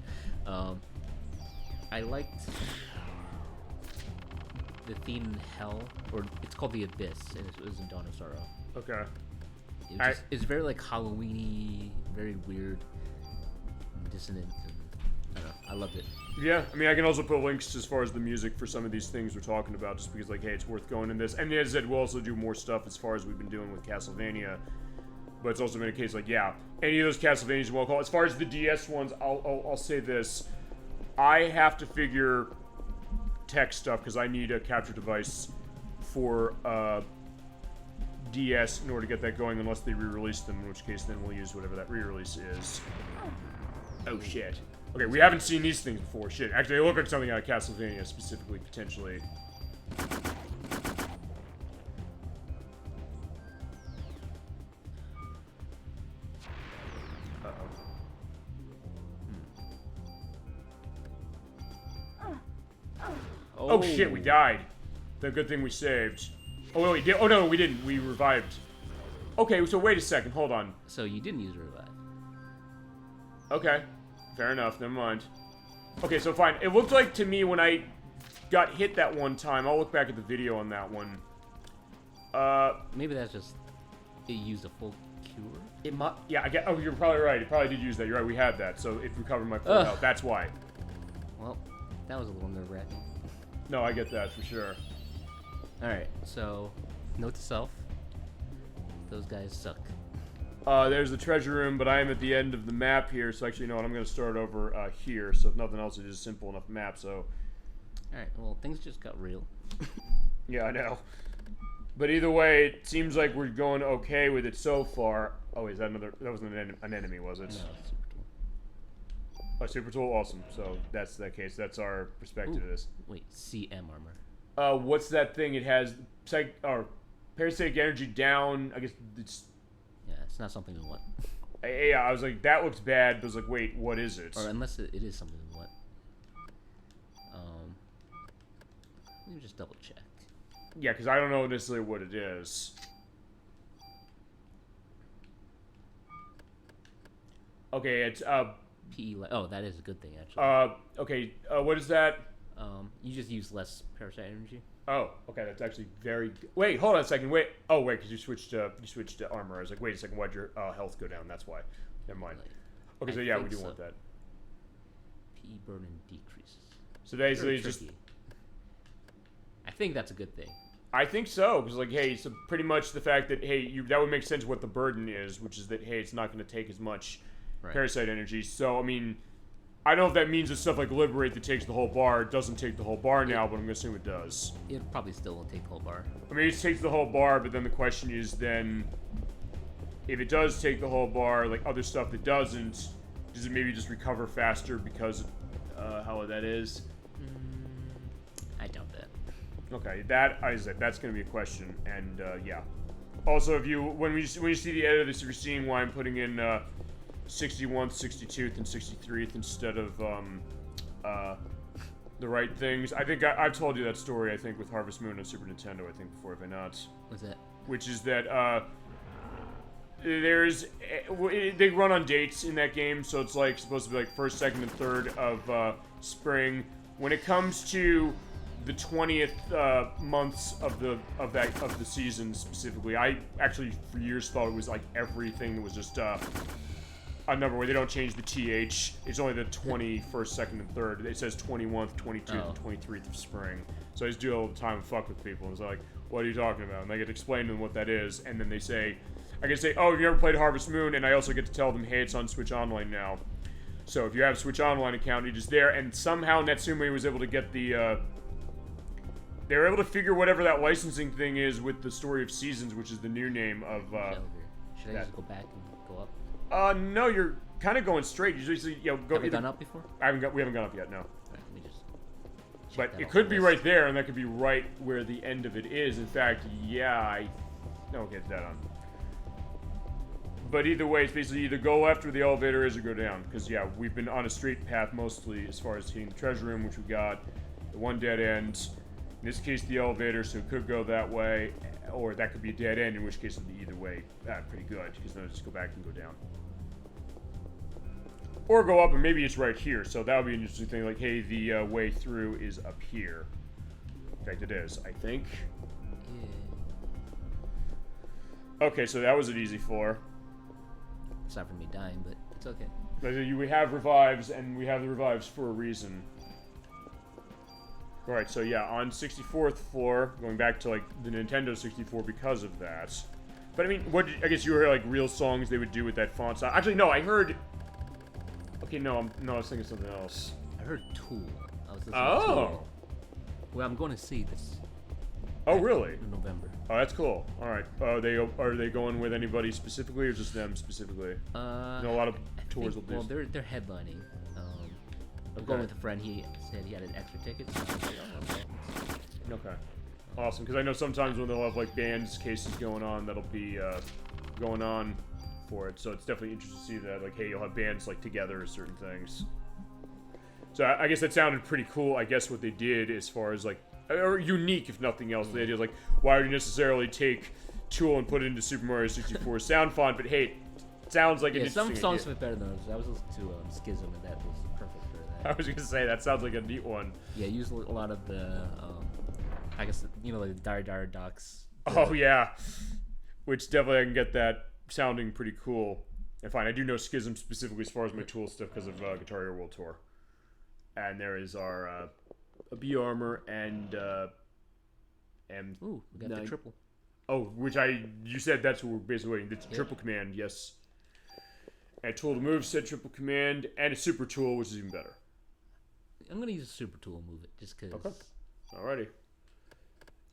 I liked the theme in Hell, or it's called The Abyss, and it was in Dawn of Sorrow. Okay. It's very like Halloween-y, very weird, and dissonant, and I don't know. I loved it. Yeah, I mean, I can also put links as far as the music for some of these things we're talking about, just because, like, hey, it's worth going in this. And as I said, we'll also do more stuff as far as we've been doing with Castlevania. But it's also been a case like, yeah, any of those Castlevanias you want to call. As far as the DS ones, I'll say this: I have to figure tech stuff because I need a capture device for DS in order to get that going, unless they re-release them, in which case then we'll use whatever that re-release is. Oh shit. Okay, we haven't seen these things before. Shit. Actually, they look like something out of Castlevania, specifically, potentially. Oh shit, we died. The good thing we saved. Oh, wait, we did. Oh, no, we didn't. We revived. Okay, so wait a second. Hold on. So you didn't use revive. Okay. Fair enough. Never mind. Okay, so fine. It looked like to me when I got hit that one time. I'll look back at the video on that one. Maybe that's just it used a full cure. It might. Yeah, I get. Oh, you're probably right. It probably did use that. You're right. We had that, so it recovered my full health. That's why. Well, that was a little nerve-wracking. No, I get that for sure. Alright, so, note to self, those guys suck. There's the treasure room, but I am at the end of the map here, so actually, you know what, I'm going to start over here, so if nothing else, it is a simple enough map, so... Alright, well, things just got real. Yeah, I know. But either way, it seems like we're going okay with it so far. Oh, wait, is that another... That wasn't an enemy, was it? No, super tool. Oh, super tool? Awesome. So, that's that case. That's our perspective of this. Wait, CM armor. What's that thing? It has... Parasitic energy down. I guess it's... Yeah, it's not something we want. Yeah, I was like, that looks bad, but I was like, wait, what is it? Or unless it is something we want. Let me just double check. Yeah, because I don't know necessarily what it is. Okay, it's, PE, oh, that is a good thing, actually. okay, what is that? You just use less parasite energy. Oh, okay, that's actually very good. Wait, hold on a second, wait. Oh, wait, because you switched to armor. I was like, wait a second, why'd your health go down? That's why. Never mind. Okay, so yeah, we do want that. PE burden decreases. So basically, it's just... I think that's a good thing. I think so, because, like, hey, so pretty much the fact that, hey, that would make sense what the burden is, which is that, hey, it's not going to take as much parasite energy. So, I mean, I don't know if that means that stuff like Liberate that takes the whole bar doesn't take the whole bar now, but I'm going to assume it does. It probably still won't take the whole bar. I mean, it takes the whole bar, but then the question is then, if it does take the whole bar, like other stuff that doesn't, does it maybe just recover faster because how that is? I doubt that. Okay, that's going to be a question, and yeah. Also, if you when you see the edit of this, if you're seeing why I'm putting in 61th, 62th, and 63th instead of the right things. I think I've told you that story. I think with Harvest Moon on Super Nintendo. I think before, have I not? What's that? Which is that they run on dates in that game, so it's like supposed to be like 1st, 2nd, and 3rd of spring. When it comes to the 20th months of the season specifically, I actually for years thought it was like everything that was just a number where they don't change the TH. It's only the 21st, 2nd, and 3rd. It says 21th, 22th, and 23rd of spring. So I just do it all the time and fuck with people. And it's like, what are you talking about? And I get to explain to them what that is, and then they say, I can say, oh, have you ever played Harvest Moon? And I also get to tell them, hey, it's on Switch Online now. So if you have a Switch Online account, it is there. And somehow Natsume was able to get the they were able to figure whatever that licensing thing is with the Story of Seasons, which is the new name of Should I just go back and go up? No, you're kind of going straight. Usually, you know, go. Have we gone up before? We haven't gone up yet, no. Right, let me just. But it could be right there, and that could be right where the end of it is. In fact, yeah, no, get that on. But either way, it's basically either go left where the elevator is or go down. Because yeah, we've been on a straight path mostly as far as hitting the treasure room, which we got the one dead end. In this case, the elevator, so it could go that way, or that could be a dead end, in which case it would be either way pretty good, because then I'll just go back and go down. Or go up, and maybe it's right here, so that would be an interesting thing, like, hey, the way through is up here. In fact, it is, I think. Yeah. Okay, so that was an easy floor. It's not for me dying, but it's okay. We have revives, and we have the revives for a reason. Alright, so yeah, on 64th floor, going back to, like, the Nintendo 64 because of that. But, I mean, I guess you heard, like, real songs they would do with that font size. Actually, no, I heard... Okay, no, I was thinking something else. I heard Tool. I was listening to Tool. Well, I'm going to see this. Oh, really? In November. Oh, that's cool. Alright. Are they going with anybody specifically, or just them specifically? You know, a lot of tours will do. Well, they're headlining. I'm going with a friend. He said he had an extra ticket. So I was like, oh, okay. Awesome, because I know sometimes when they'll have like bands cases going on, that'll be going on for it. So it's definitely interesting to see that. Like, hey, you'll have bands like together or certain things. So I guess that sounded pretty cool. I guess what they did as far as like, or unique if nothing else. The idea is like, why would you necessarily take Tool and put it into Super Mario 64 sound font? But hey, it sounds like an interesting some songs idea. fit better than others. I was listening to Schism, and that was perfect for that. I was gonna say that sounds like a neat one. Yeah, use a lot of the, I guess, you know, like the Dire Docs. Oh yeah, which definitely I can get that sounding pretty cool. And fine, I do know Schism specifically as far as my Tool stuff because of Guitar Hero World Tour. And there is our B armor and ooh, we got the triple. Oh, you said that's what we're basically waiting. It's triple command, yes. And tool to move said triple command, and a super tool, which is even better. I'm gonna use a super tool and move it just because. Okay. Alrighty.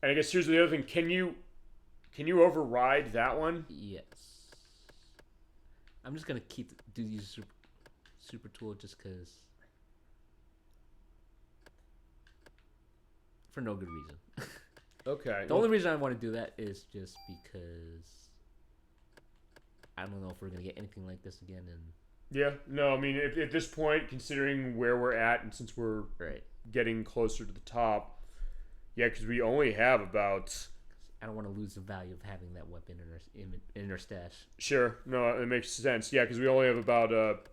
And I guess here's the other thing: can you override that one? Yes. I'm just gonna use super tool just because. For no good reason. Okay. The only reason I want to do that is just because I don't know if we're gonna get anything like this again. And yeah, no, I mean, at this point, considering where we're at, and since we're getting closer to the top, yeah, because we only have about. I don't want to lose the value of having that weapon in our stash. Sure, no, it makes sense. Yeah, because we only have about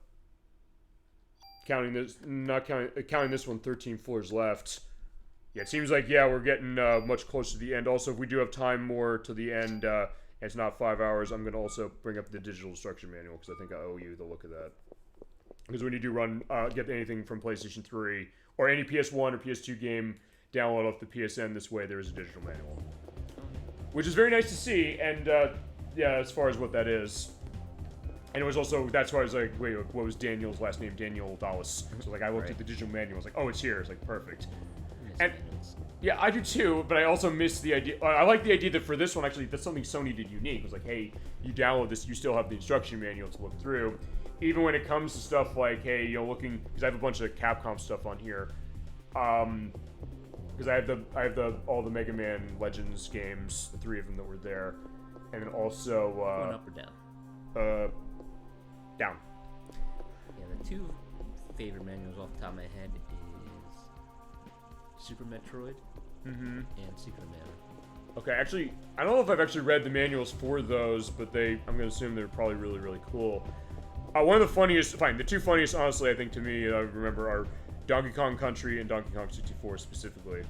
counting this one, 13 floors left. Yeah, it seems like, we're getting much closer to the end. Also, if we do have time more to the end, and it's not 5 hours, I'm going to also bring up the digital instruction manual, because I think I owe you the look of that. Because when you do get anything from PlayStation 3, or any PS1 or PS2 game, download off the PSN this way, there is a digital manual. Which is very nice to see, and as far as what that is. And it was also, that's why I was like, wait, what was Daniel's last name? Daniel Dallas. So I looked at the digital manual, I was like, oh, it's here. It's like, perfect. And yeah, I do too, but I also miss the idea. I like the idea that for this one, actually, that's something Sony did unique. It was like, hey, you download this, you still have the instruction manual to look through. Even when it comes to stuff like, hey, looking, because I have a bunch of Capcom stuff on here. Because I have all the Mega Man Legends games, the 3 of them that were there, and then also going up or down? Down. Yeah, the 2 favorite manuals off the top of my head is Super Metroid and Secret Mana. Okay, actually, I don't know if I've actually read the manuals for those, but I'm going to assume they're probably really, really cool. One of the funniest, the 2 funniest, honestly, I think to me, I remember are Donkey Kong Country and Donkey Kong 64 specifically,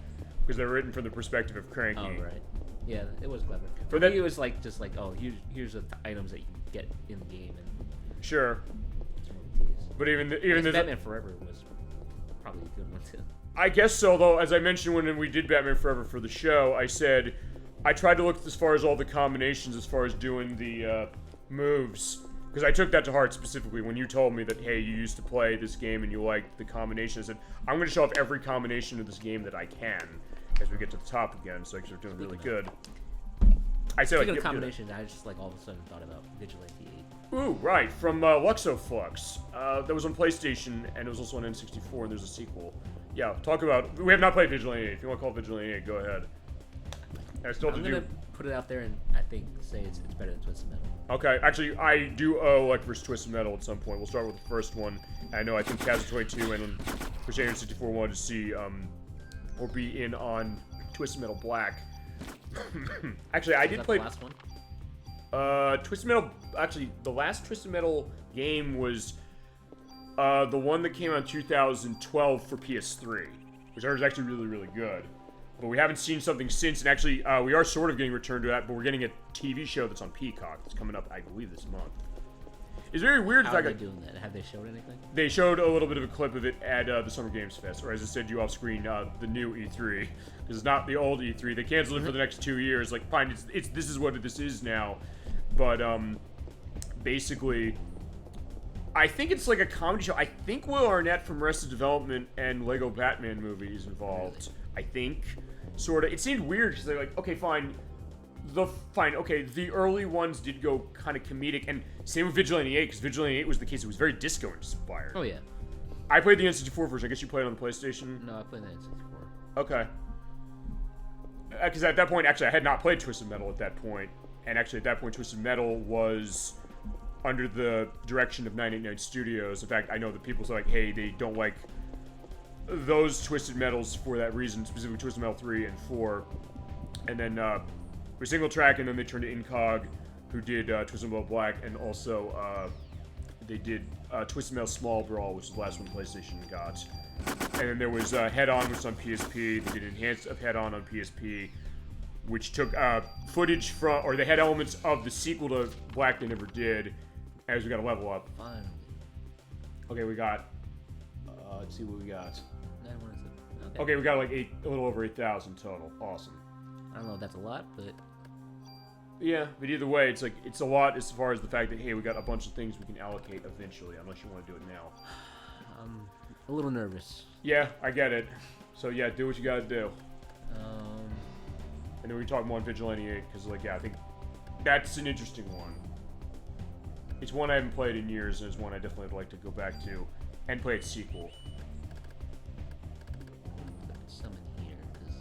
because they're written from the perspective of Cranky. Oh, right. Yeah, it was clever. For me, it was like, just like, oh, here's the items that you get in the game. And sure. But even Batman Forever was probably a good one, too. I guess so, though, as I mentioned when we did Batman Forever for the show, I said I tried to look as far as all the combinations as far as doing the moves, because I took that to heart specifically when you told me that, hey, you used to play this game and you liked the combinations. I said, I'm going to show off every combination of this game that I can as we get to the top again, so I start doing really good. I said, speaking of combinations, I just all of a sudden thought about Vigilante 8. Ooh, right, from Luxoflux. That was on PlayStation, and it was also on N64, and there's a sequel. Yeah, talk about... We have not played Vigilante 8. If you want to call it Vigilante 8, go ahead. I'm going to put it out there and I think say it's better than Twisted Metal. Okay, actually, I do owe Elect vs. Twisted Metal at some point. We'll start with the first one. I know I think Castlevania 22 and Crusader 64 wanted to see or be in on Twisted Metal Black. Actually, I did play... the last one? Twisted Metal... Actually, the last Twisted Metal game was... the one that came out in 2012 for PS3, which I heard is actually really, really good. But we haven't seen something since, and actually, we are sort of getting returned to that, but we're getting a TV show that's on Peacock that's coming up, I believe, this month. It's very weird. How are they doing that? Have they showed anything? They showed a little bit of a clip of it at the Summer Games Fest, or as I said, you off screen, the new E3, because it's not the old E3. They canceled it for the next 2 years. Like, fine, this is what this is now, but basically, I think it's like a comedy show. I think Will Arnett from Arrested Development and Lego Batman movie is involved. Really? I think, sort of. It seemed weird because they're like, okay, fine. The early ones did go kind of comedic, and same with Vigilante 8, because Vigilante 8 was the case. It was very disco inspired. Oh, yeah. I played the N64 version. I guess you played it on the PlayStation? No, I played the N64. Okay. Because at that point, actually, I had not played Twisted Metal at that point. And actually, at that point, Twisted Metal was under the direction of 989 Studios. In fact, I know that people say, like, hey, they don't like those Twisted Metals for that reason, specifically Twisted Metal 3 and 4. And then we single track, and then they turned to Incog, who did Twisted Metal Black, and also they did Twisted Metal Small Brawl, which is the last one PlayStation got. And then there was Head On, which was on PSP. They did Enhanced of Head On PSP, which took footage from, or they had elements of the sequel to Black they never did, as we got to level up. Fun. Okay, we got, let's see what we got. Okay. Okay, we got like a little over 8,000 total. Awesome. I don't know if that's a lot, but Yeah, but either way, it's like it's a lot as far as the fact that hey, we got a bunch of things we can allocate eventually, unless you want to do it now. I'm a little nervous. Yeah, I get it. So yeah, do what you gotta do. And then we talk more on Vigilante 8 because like yeah, I think that's an interesting one. It's one I haven't played in years, and it's one I definitely would like to go back to and play its sequel. Summon here because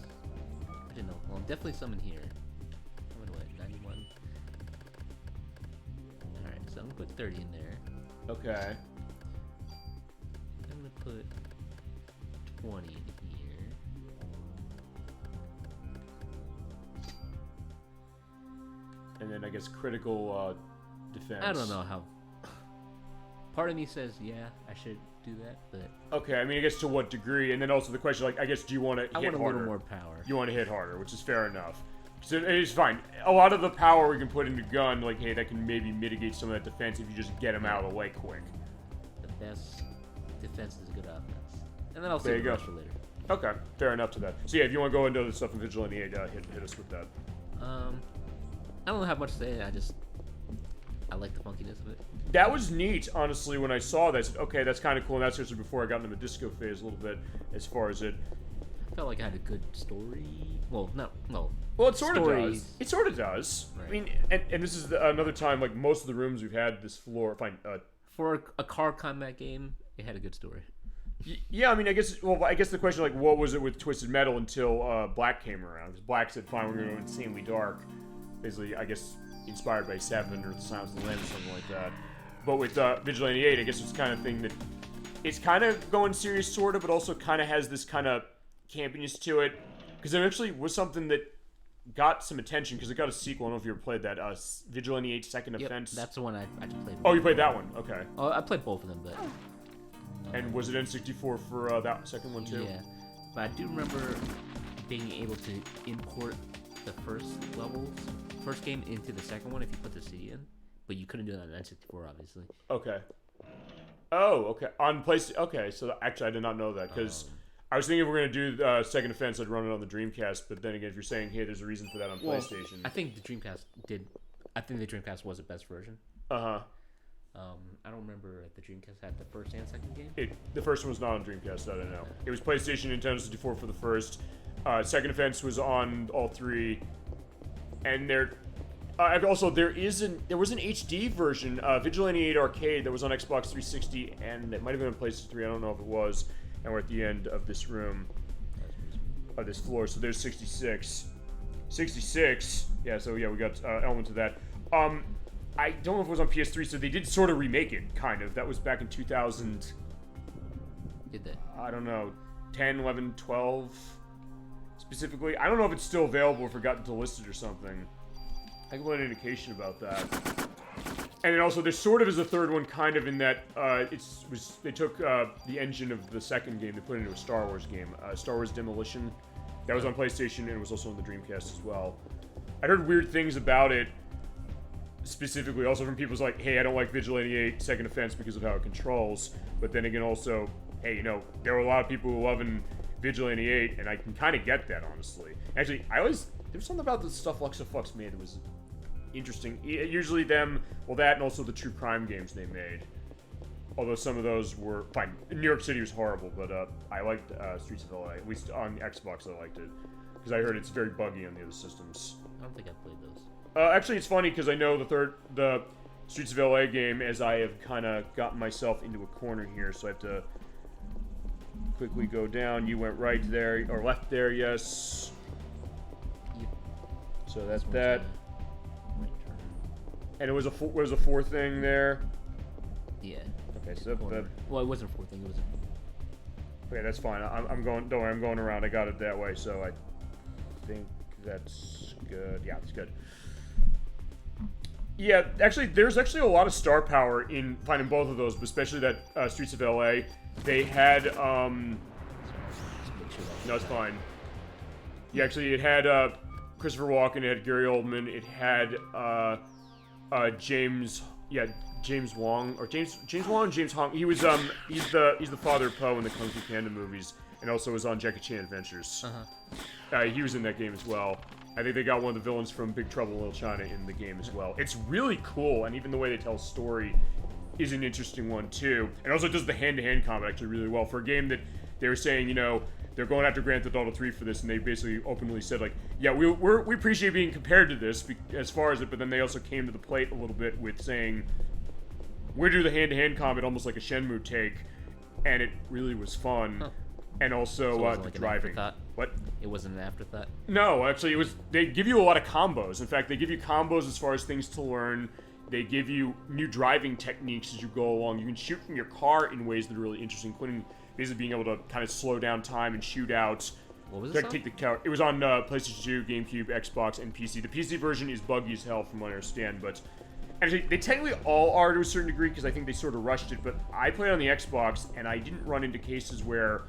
I didn't know. Well, definitely summon here. I'm gonna what 91. All right, so I'm gonna put 30 in there. Okay. I'm gonna put 20 in here. And then I guess critical defense. I don't know how. Part of me says, yeah, I should do that, but Okay, I mean, I guess to what degree? And then also the question, like, I guess, do you want to hit I want a harder? little more power. You want to hit harder, which is fair enough. So it is fine. A lot of the power we can put into gun, like, hey, that can maybe mitigate some of that defense if you just get them out of the way quick. The best defense is a good offense. And then I'll There save you the go. rest for later. Okay, fair enough to that. So yeah, if you want to go into the stuff in Vigilante 8, hit us with that. I don't have much to say. I like the funkiness of it. That was neat, honestly, when I saw that. I said, okay, that's kind of cool. And that's actually before I got into the disco phase a little bit, as far as it. I felt like I had a good story. Well, Well, it sort of stories. does. It sort of does. Right. I mean, and this is another time, like, most of the rooms we've had this floor, fine, For a car combat game, it had a good story. yeah, I mean, I guess the question, like, what was it with Twisted Metal until Black came around? Because Black said, fine, we're going to go insanely dark. Basically, I guess, inspired by Seven or The Silence of the Lambs or something like that. But with Vigilante 8, I guess it's kind of thing that it's kind of going serious, sort of, but also kind of has this kind of campiness to it. Because it actually was something that got some attention, because it got a sequel. I don't know if you ever played that. Vigilante 8 Second Yep, Offense. that's the one I played. Oh, you played that one? Okay. Oh, I played both of them, but... And was it N64 for that second one, too? Yeah. But I do remember being able to import the first game into the second one if you put the CD in. But you couldn't do that on N64, obviously. Okay. Oh, okay. On PlayStation. Okay, so actually, I did not know that because I was thinking if we're gonna do Second Offense, I'd run it on the Dreamcast. But then again, if you're saying, hey, there's a reason for that on PlayStation. I think the Dreamcast did. I think the Dreamcast was the best version. I don't remember if the Dreamcast had the first and second game. The first one was not on Dreamcast. I don't know. It was PlayStation and Nintendo 64 for the first. Second Offense was on all three, and also there was an HD version, Vigilante 8 Arcade, that was on Xbox 360, and it might have been on PlayStation 3. I don't know if it was. And we're at the end of this room, of this floor. So there's 66. 66. Yeah. So yeah, we got elements of that. I don't know if it was on PS3, so they did sort of remake it, kind of. That was back in 2000. Did they? I don't know, 10, 11, 12, specifically. I don't know if it's still available if it got delisted or something. I can get an indication about that. And then also, there sort of is a third one, kind of in that they took the engine of the second game, they put it into a Star Wars game, Star Wars Demolition. That was on PlayStation, and it was also on the Dreamcast as well. I heard weird things about it, specifically also from people's like, hey, I don't like Vigilante 8 Second Offense because of how it controls. But then again, also, hey, there were a lot of people who loving Vigilante 8, and I can kind of get that, honestly. Actually, there's something about the stuff Luxaflux made that was interesting. Usually that and also the true crime games they made. Although some of those were fine. New York City was horrible, but I liked Streets of LA. At least on Xbox, I liked it because I heard it's very buggy on the other systems. I don't think I played those. Actually, it's funny because I know the Streets of LA game, as I have kind of gotten myself into a corner here, so I have to quickly go down. You went right there or left there, yes. Yep. So that's that. And it was a four thing there. Yeah. Okay, so that. Well, it wasn't a fourth thing. It was. Okay, that's fine. I'm going. Don't worry, I'm going around. I got it that way, so I think that's good. Yeah, that's good. Yeah, actually, there's actually a lot of star power in finding both of those, but especially that Streets of LA. They had no, it's fine. Yeah, actually, it had Christopher Walken, it had Gary Oldman, it had James Wong or James Wong, James Hong. He was he's the father of Poe in the Kung Fu Panda movies, and also was on Jackie Chan Adventures. He was in that game as well. I think they got one of the villains from Big Trouble in Little China in the game as well. It's really cool, and even the way they tell a story is an interesting one too. And also does the hand-to-hand combat actually really well for a game that they were saying, you know, they're going after Grand Theft Auto 3 for this, and they basically openly said, like, yeah, we appreciate being compared to this as far as it, but then they also came to the plate a little bit with saying, we're doing the hand-to-hand combat almost like a Shenmue take, and it really was fun. Huh. And also so it wasn't the like driving. What? It wasn't an afterthought? No, actually, it was. They give you a lot of combos. In fact, they give you combos as far as things to learn. They give you new driving techniques as you go along. You can shoot from your car in ways that are really interesting, including basically being able to kind of slow down time and shoot out. What was it? It was on PlayStation 2, GameCube, Xbox, and PC. The PC version is buggy as hell, from what I understand, but actually, they technically all are to a certain degree because I think they sort of rushed it. But I played on the Xbox, and I didn't run into cases where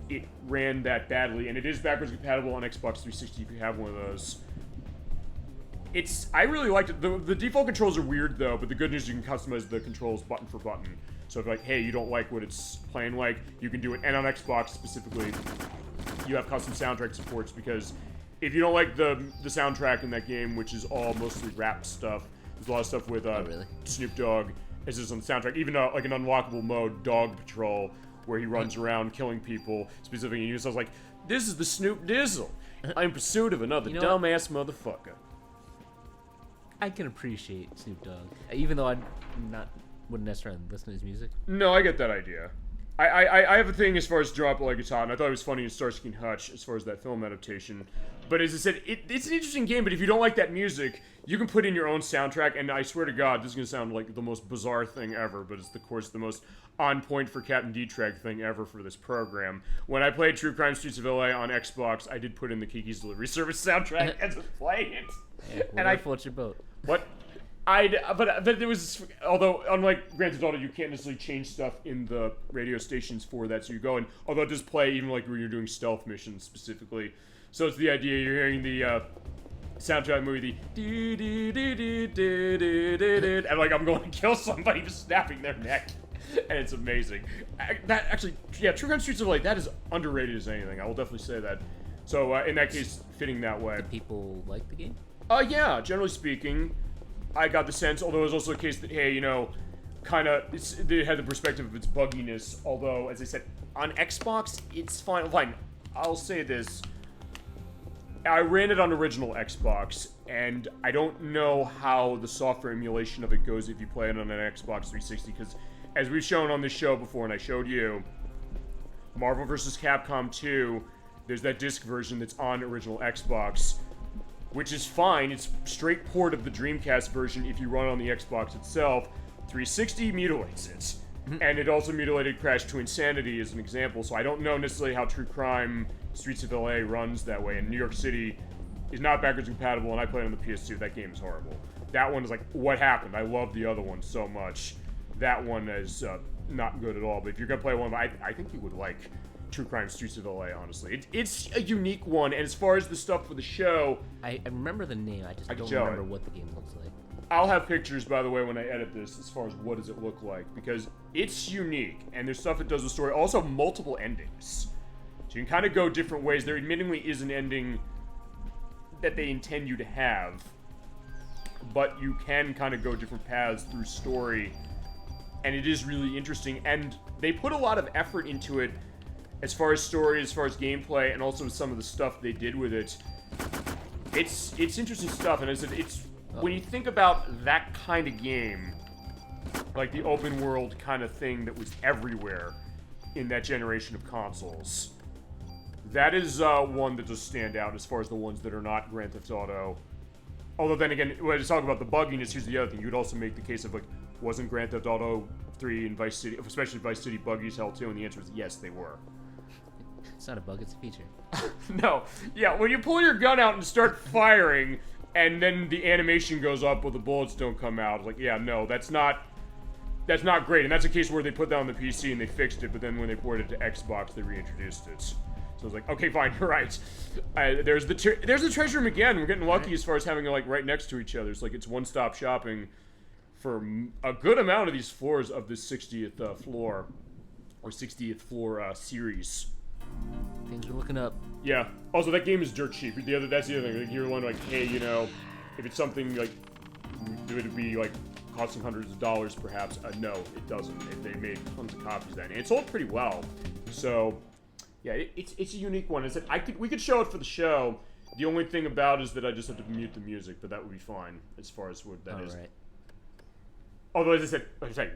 it ran that badly, and it is backwards compatible on Xbox 360 if you have one of those. I really liked it. The default controls are weird though, but the good news is you can customize the controls button for button. So if like, hey, you don't like what it's playing like, you can do it. And on Xbox specifically, you have custom soundtrack supports, because if you don't like the soundtrack in that game, which is all mostly rap stuff, there's a lot of stuff with Snoop Dogg as is on the soundtrack. Even like an unlockable mode, Dog Patrol, where he runs around killing people, specifically, and he sounds like, this is the Snoop Dizzle. I'm in pursuit of another dumbass motherfucker. I can appreciate Snoop Dogg, even though wouldn't necessarily listen to his music. No, I get that idea. I have a thing as far as Drop It Like It's Hot, and I thought it was funny in Starsky and Hutch as far as that film adaptation. But as I said, it's an interesting game, but if you don't like that music, you can put in your own soundtrack, and I swear to God, this is going to sound like the most bizarre thing ever, but it's, of course, the most on-point for Captain D-Track thing ever for this program. When I played True Crime Streets of LA on Xbox, I did put in the Kiki's Delivery Service soundtrack and just play it. Yeah, and I float your boat. What? But there was, although unlike Grand Theft Auto, you can't necessarily change stuff in the radio stations for that, so you go and, although it does play even like when you're doing stealth missions specifically. So it's the idea, you're hearing the soundtrack movie, and like I'm going to kill somebody just snapping their neck, and it's amazing. That actually, yeah, True Crime Streets of LA, that is underrated as anything. I will definitely say that. So in that case, fitting that way. Do people like the game? Yeah, generally speaking, I got the sense, although it was also a case that, hey, you know, kind of, they had the perspective of its bugginess, although, as I said, on Xbox, it's fine. Fine, I'll say this. I ran it on original Xbox, and I don't know how the software emulation of it goes if you play it on an Xbox 360, because as we've shown on this show before, and I showed you, Marvel vs. Capcom 2, there's that disc version that's on original Xbox, which is fine. It's straight port of the Dreamcast version if you run it on the Xbox itself. 360 mutilates it. And it also mutilated Crash to Insanity as an example, so I don't know necessarily how True Crime Streets of LA runs that way. And New York City is not backwards compatible, and I played on the PS2. That game is horrible. That one is like, what happened? I love the other one so much. That one is not good at all, but if you're going to play one, I think you would like True Crime Streets of LA, honestly. It's a unique one, and as far as the stuff for the show... I remember the name, I just don't remember what the game looks like. I'll have pictures, by the way, when I edit this, as far as what does it look like, because it's unique, and there's stuff that does the story. Also, multiple endings. So you can kind of go different ways. There admittingly is an ending that they intend you to have, but you can kind of go different paths through story, and it is really interesting, and they put a lot of effort into it as far as story, as far as gameplay, and also some of the stuff they did with it. It's interesting stuff, and it's when you think about that kind of game, like the open world kind of thing that was everywhere in that generation of consoles, that is one that does stand out as far as the ones that are not Grand Theft Auto. Although then again, when I talk about the bugginess, here's the other thing. You would also make the case of, like, wasn't Grand Theft Auto 3 and Vice City, especially Vice City, buggy as hell too? And the answer is yes, they were. It's not a bug, it's a feature. No. Yeah, when you pull your gun out and start firing, and then the animation goes up but the bullets don't come out, it's like, yeah, no, that's not great. And that's a case where they put that on the PC and they fixed it, but then when they ported it to Xbox, they reintroduced it. So I was like, okay, fine, you're right. There's the treasure room again. We're getting lucky as far as having it, like, right next to each other. It's like it's one-stop shopping for a good amount of these floors of this 60th floor, or 60th floor series. Things are looking up. Yeah. Also, that game is dirt cheap. That's the other thing. Like, you're wondering, like, hey, you know, if it's something like, would it be like costing hundreds of dollars, perhaps? No, it doesn't. They made tons of copies of that, and it sold pretty well. So, yeah, it's a unique one. We could show it for the show. The only thing about it is that I just have to mute the music, but that would be fine as far as what that is. Right. Although, as I said,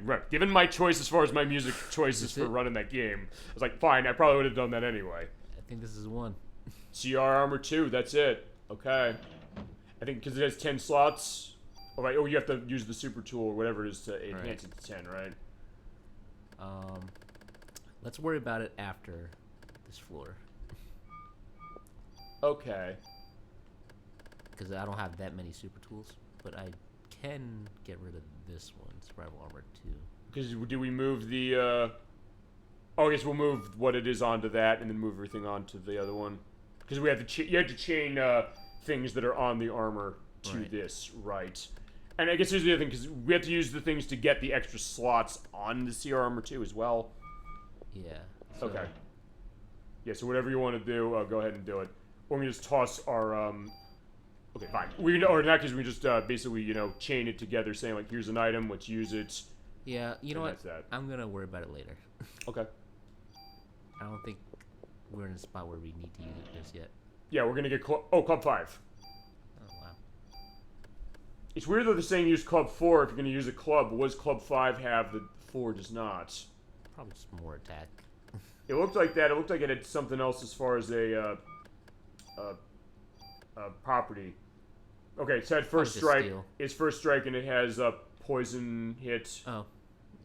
right, given my choice as far as my music choices for running that game, I was like, fine, I probably would have done that anyway. I think this is one. CR Armor 2, that's it. Okay. I think because it has 10 slots. Oh, right. Oh, you have to use the super tool or whatever it is to enhance it to 10, right? Let's worry about it after this floor. Okay. Because I don't have that many super tools, but I can get rid of this one, Survival Armor 2. Because do we move the, Oh, I guess we'll move what it is onto that and then move everything onto the other one. Because we have to you have to chain things that are on the armor to this, right? And I guess here's the other thing, because we have to use the things to get the extra slots on the CR Armor 2 as well. Yeah. So. Okay. Yeah, so whatever you want to do, go ahead and do it. Or we just toss our, Okay, fine. Or in that case, we just basically, you know, chain it together, saying, like, here's an item, let's use it. Yeah, you know what? I'm going to worry about it later. Okay. I don't think we're in a spot where we need to use it just yet. Yeah, we're going to get Club 5. Oh, wow. It's weird that they're saying use Club 4 if you're going to use a club, but what does Club 5 have that 4 does not? Probably just more attack. It looked like that. It looked like it had something else as far as a property. Okay, it said first strike. Steal. It's first strike, and it has a poison hit. Oh,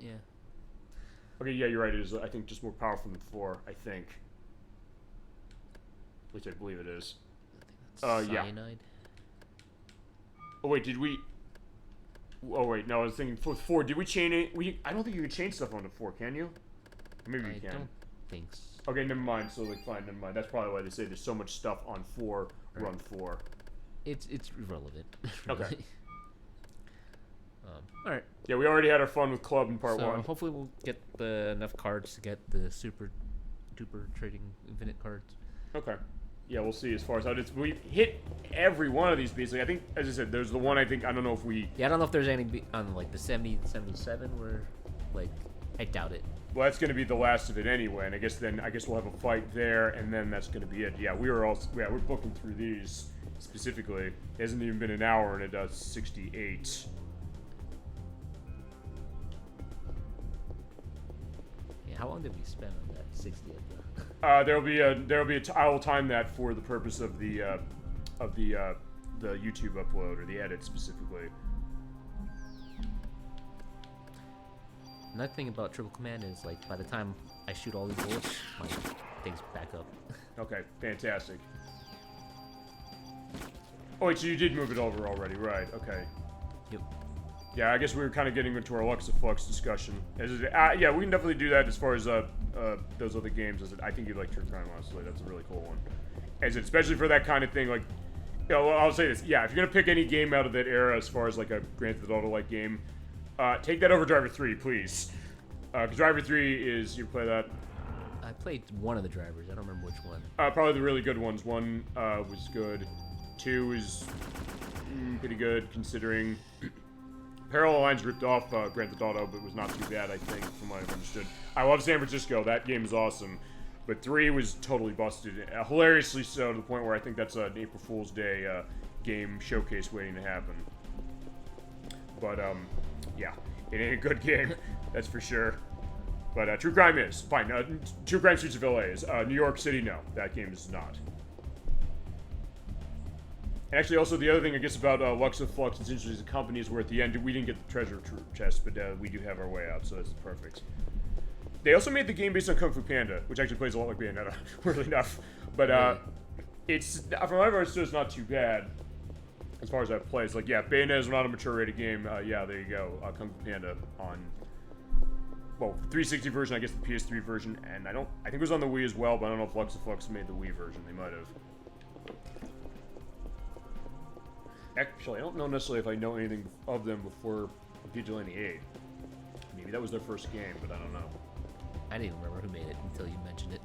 yeah. Okay, yeah, you're right. It is, I think, just more powerful than 4, I think. At least I believe it is. Cyanide. Yeah. Oh, wait, did we... Oh, wait, no, I was thinking for 4. Did we chain it? I don't think you can chain stuff onto 4, can you? Maybe you can. I don't think so. Okay, never mind. So, like, fine, never mind. That's probably why they say there's so much stuff on 4, run 4. It's irrelevant. Really. Okay. All right. Yeah, we already had our fun with Club in part 1. Hopefully we'll get enough cards to get the super duper trading infinite cards. Okay. Yeah, we'll see as far as how it's. We hit every one of these basically. I think, as I said, there's the one I don't know if we... Yeah, I don't know if there's any on, like, the 70, 77 where, like, I doubt it. Well, that's going to be the last of it anyway, and I guess we'll have a fight there, and then that's going to be it. Yeah, we're booking through these specifically. It hasn't even been an hour, and it does 68. Yeah, how long did we spend on that 60th? I will time that for the purpose of the YouTube upload or the edit specifically. Another thing about Triple Command is, like, by the time I shoot all these bullets, my thing's back up. Okay, fantastic. Oh wait, so you did move it over already, right? Okay. Yep. Yeah, I guess we were kind of getting into our Luxaflux discussion. Yeah, we can definitely do that as far as those other games. I think you'd like True Crime, honestly. That's a really cool one. Especially for that kind of thing, like, you know, I'll say this. Yeah, if you're gonna pick any game out of that era as far as like a Grand Theft Auto-like game, take that over Driver 3, please. Because Driver 3 is, you play that. I played one of the drivers. I don't remember which one. Probably the really good ones. 1 was good. 2 is pretty good, considering Parallel Lines ripped off Grand Theft Auto, but was not too bad, I think, from what I've understood. I love San Francisco. That game is awesome. But 3 was totally busted. Hilariously so, to the point where I think that's an April Fool's Day game showcase waiting to happen. But, yeah. It ain't a good game, that's for sure. But True Crime is. Fine. True Crime Streets of LA is. New York City, no. That game is not. And actually, also, the other thing, I guess, about Luxaflux, it's interesting as a company, is where at the end, we didn't get the treasure chest, but we do have our way out, so that's perfect. They also made the game based on Kung Fu Panda, which actually plays a lot like Bayonetta, weirdly enough. But it's, from what I've understood, it's not too bad as far as that plays. Like, yeah, Bayonetta is not a mature rated game. Yeah, there you go. Kung Fu Panda on, well, 360 version, I guess the PS3 version, and I think it was on the Wii as well, but I don't know if Luxaflux made the Wii version. They might have. Actually, I don't know necessarily if I know anything of them before Vigilante 8. Maybe that was their first game, but I don't know. I didn't even remember who made it until you mentioned it.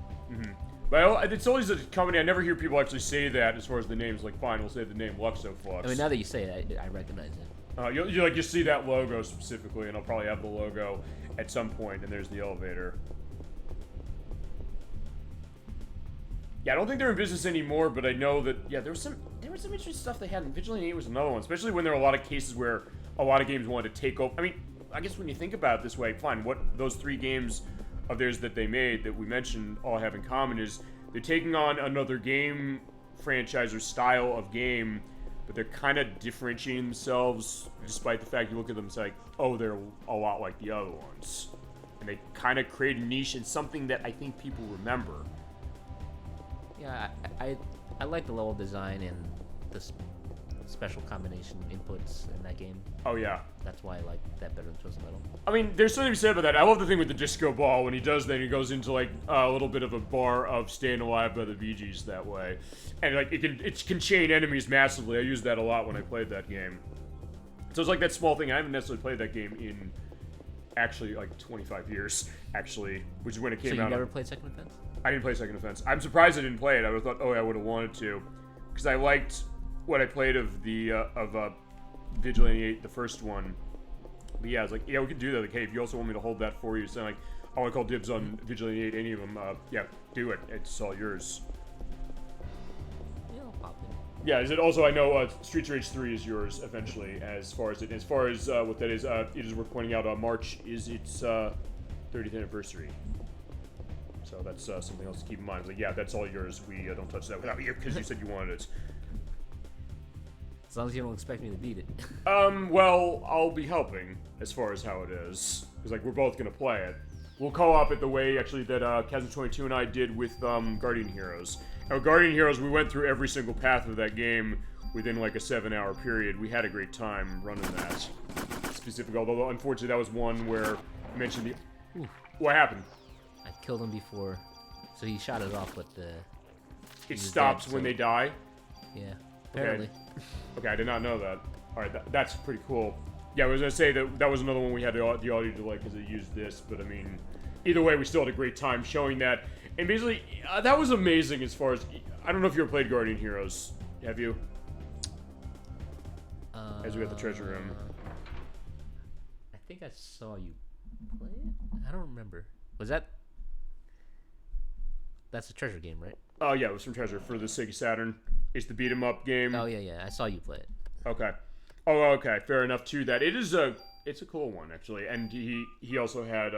But it's always a company, I never hear people actually say that as far as the names. Like, fine, we'll say the name Luxoflux. I mean, now that you say it, I recognize it. You'll see that logo specifically, and I'll probably have the logo at some point, and there's the elevator. Yeah, I don't think they're in business anymore, but I know that, yeah, there was some interesting stuff they had, and Vigilante 8 was another one, especially when there were a lot of cases where a lot of games wanted to take over. I mean, I guess when you think about it this way, fine, what those 3 games of theirs that they made that we mentioned all have in common is they're taking on another game franchise or style of game, but they're kind of differentiating themselves despite the fact you look at them and say, like, oh, they're a lot like the other ones. And they kind of create a niche in something that I think people remember. Yeah, I like the level design and the special combination inputs in that game. Oh, yeah. That's why I like that better than Twisted Metal. I mean, there's something to be said about that. I love the thing with the disco ball. When he does that, he goes into, like, a little bit of a bar of Staying Alive by the Bee Gees that way. And, like, it can chain enemies massively. I used that a lot when I played that game. So it's like that small thing. I haven't necessarily played that game in, actually, like, 25 years, actually, which is when it came out. So you never played Second Offense? I didn't play Second Offense. I'm surprised I didn't play it. I would have thought, oh, I would have wanted to. Because I liked what I played of Vigilante 8, the first one. But yeah, I was like, yeah, we could do that. Like, hey, if you also want me to hold that for you, so like, I want to call dibs on Vigilante 8, any of them, yeah, do it. It's all yours. Yeah, I'll pop in. Yeah, is it also, I know Streets of Rage 3 is yours eventually, as far as what that is, it is worth pointing out, March is its 30th anniversary. So that's something else to keep in mind. It's like, yeah, that's all yours. We don't touch that without you, because you said you wanted it. As long as you don't expect me to beat it. Well, I'll be helping as far as how it is. Because, like, we're both going to play it. We'll co-op it the way, actually, that Chasm22 and I did with Guardian Heroes. Now, with Guardian Heroes, we went through every single path of that game within, like, a 7-hour period. We had a great time running that. Specifically, although, unfortunately, that was one where I mentioned the... Ooh. What happened? I killed him before, so he shot it off, but it stops when they die? Yeah, apparently. Okay, I did not know that. Alright, that's pretty cool. Yeah, I was going to say that was another one we had the audio delay because it used this, but I mean, either way, we still had a great time showing that. And basically, that was amazing as far as... I don't know if you ever played Guardian Heroes. Have you? As we got the treasure room. I think I saw you play it? I don't remember. Was that... That's a treasure game, right? Oh, yeah, it was from Treasure for the Sega Saturn. It's the beat-em-up game. Oh, yeah. I saw you play it. Okay. Oh, okay. Fair enough to that. It's a cool one, actually. And he also had,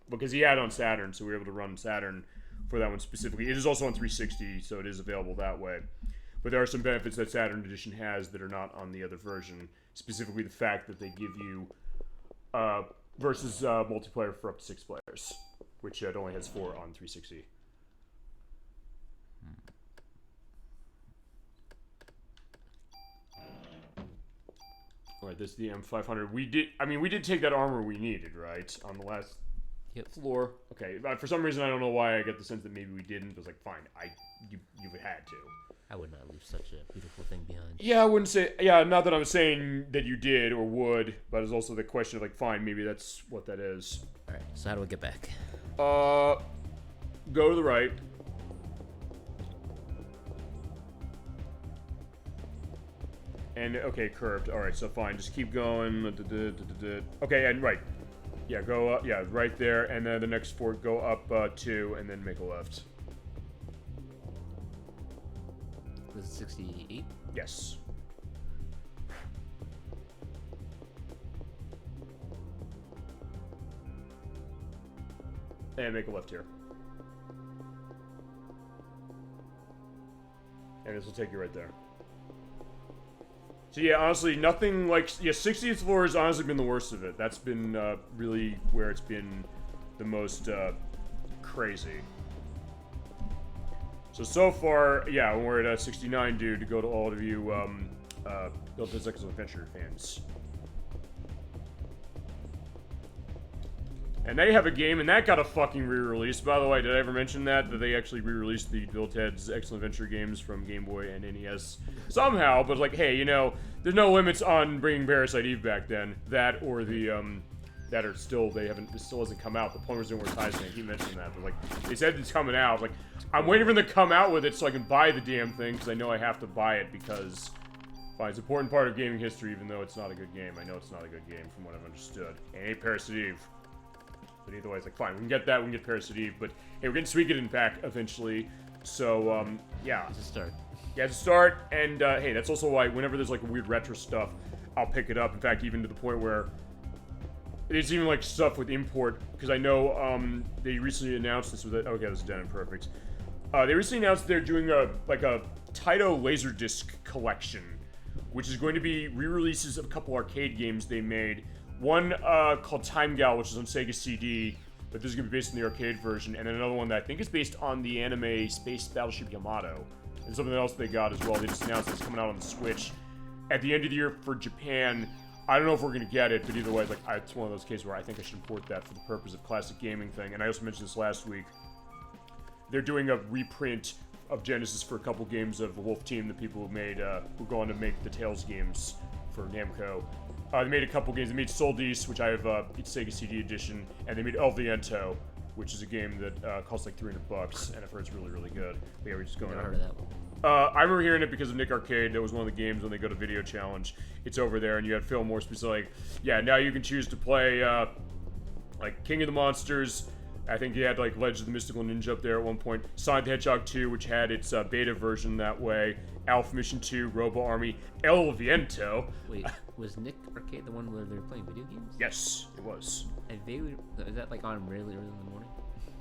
because he had on Saturn, so we were able to run Saturn for that one specifically. It is also on 360, so it is available that way. But there are some benefits that Saturn Edition has that are not on the other version. Specifically the fact that they give you, versus multiplayer for up to 6 players, which it only has 4 on 360. Alright, this is the M500. We did take that armor we needed, right? On the last floor. Okay, for some reason I don't know why I get the sense that maybe we didn't. But it's like, fine, you had to. I would not leave such a beautiful thing behind. Yeah, I wouldn't say, yeah, not that I'm saying that you did or would, but it's also the question of like, fine, maybe that's what that is. Alright, so how do I get back? Go to the right. And, okay, curved. Alright, so fine. Just keep going. Okay, and right. Yeah, go up. Yeah, right there. And then the next fort, go up 2, and then make a left. This is 68? Yes. And make a left here. And this will take you right there. So yeah, honestly, nothing like... Yeah, 60th floor has honestly been the worst of it. That's been really where it's been the most crazy. So far, yeah, we're at 69, dude, to go to all of you Build-This Adventure fans. And they have a game, and that got a fucking re-release. By the way, did I ever mention that they actually re-released the Build-Ted's Excellent Adventure games from Game Boy and NES somehow? But like, hey, you know, there's no limits on bringing Parasite Eve back then. That or the that are still, this still hasn't come out. The plumbers didn't wear ties, and he mentioned that, but like, they said it's coming out. Like, I'm waiting for them to come out with it so I can buy the damn thing, because I know I have to buy it, because, fine, it's an important part of gaming history, even though it's not a good game. I know it's not a good game, from what I've understood. And it ain't Parasite Eve. But either way, it's like, fine, we can get that, we can get Parasite Eve, but, hey, we're getting Suikoden back, eventually, so, yeah. It's a start. Yeah, it's a start, and, hey, that's also why whenever there's, like, weird retro stuff, I'll pick it up. In fact, even to the point where there's even, like, stuff with import, because I know, they recently announced this with it. Okay, this is done and perfect. They recently announced they're doing a Taito Laserdisc collection, which is going to be re-releases of a couple arcade games they made. One, called Time Gal, which is on Sega CD, but this is going to be based on the arcade version, and then another one that I think is based on the anime Space Battleship Yamato, and something else they got as well. They just announced it's coming out on the Switch at the end of the year for Japan. I don't know if we're going to get it, but either way, like, it's one of those cases where I think I should import that for the purpose of classic gaming thing. And I also mentioned this last week. They're doing a reprint of Genesis for a couple games of the Wolf Team, the people who made, who go on to make the Tales games for Namco. They made a couple games. They made Soldice, which I have, it's Sega CD edition, and they made El Viento, which is a game that costs like $300, and I've heard it's really, really good. But yeah, we're just going I heard of that one. I remember hearing it because of Nick Arcade. That was one of the games when they go to Video Challenge. It's over there, and you had Phil more specific. Yeah, now you can choose to play, like, King of the Monsters. I think you had, like, Legend of the Mystical Ninja up there at one point. Sonic the Hedgehog 2, which had its beta version that way. Alpha Mission 2, Robo Army, El Viento. Wait, was Nick Arcade the one where they were playing video games? Yes, it was. I vaguely, is that, like, on really early in the morning?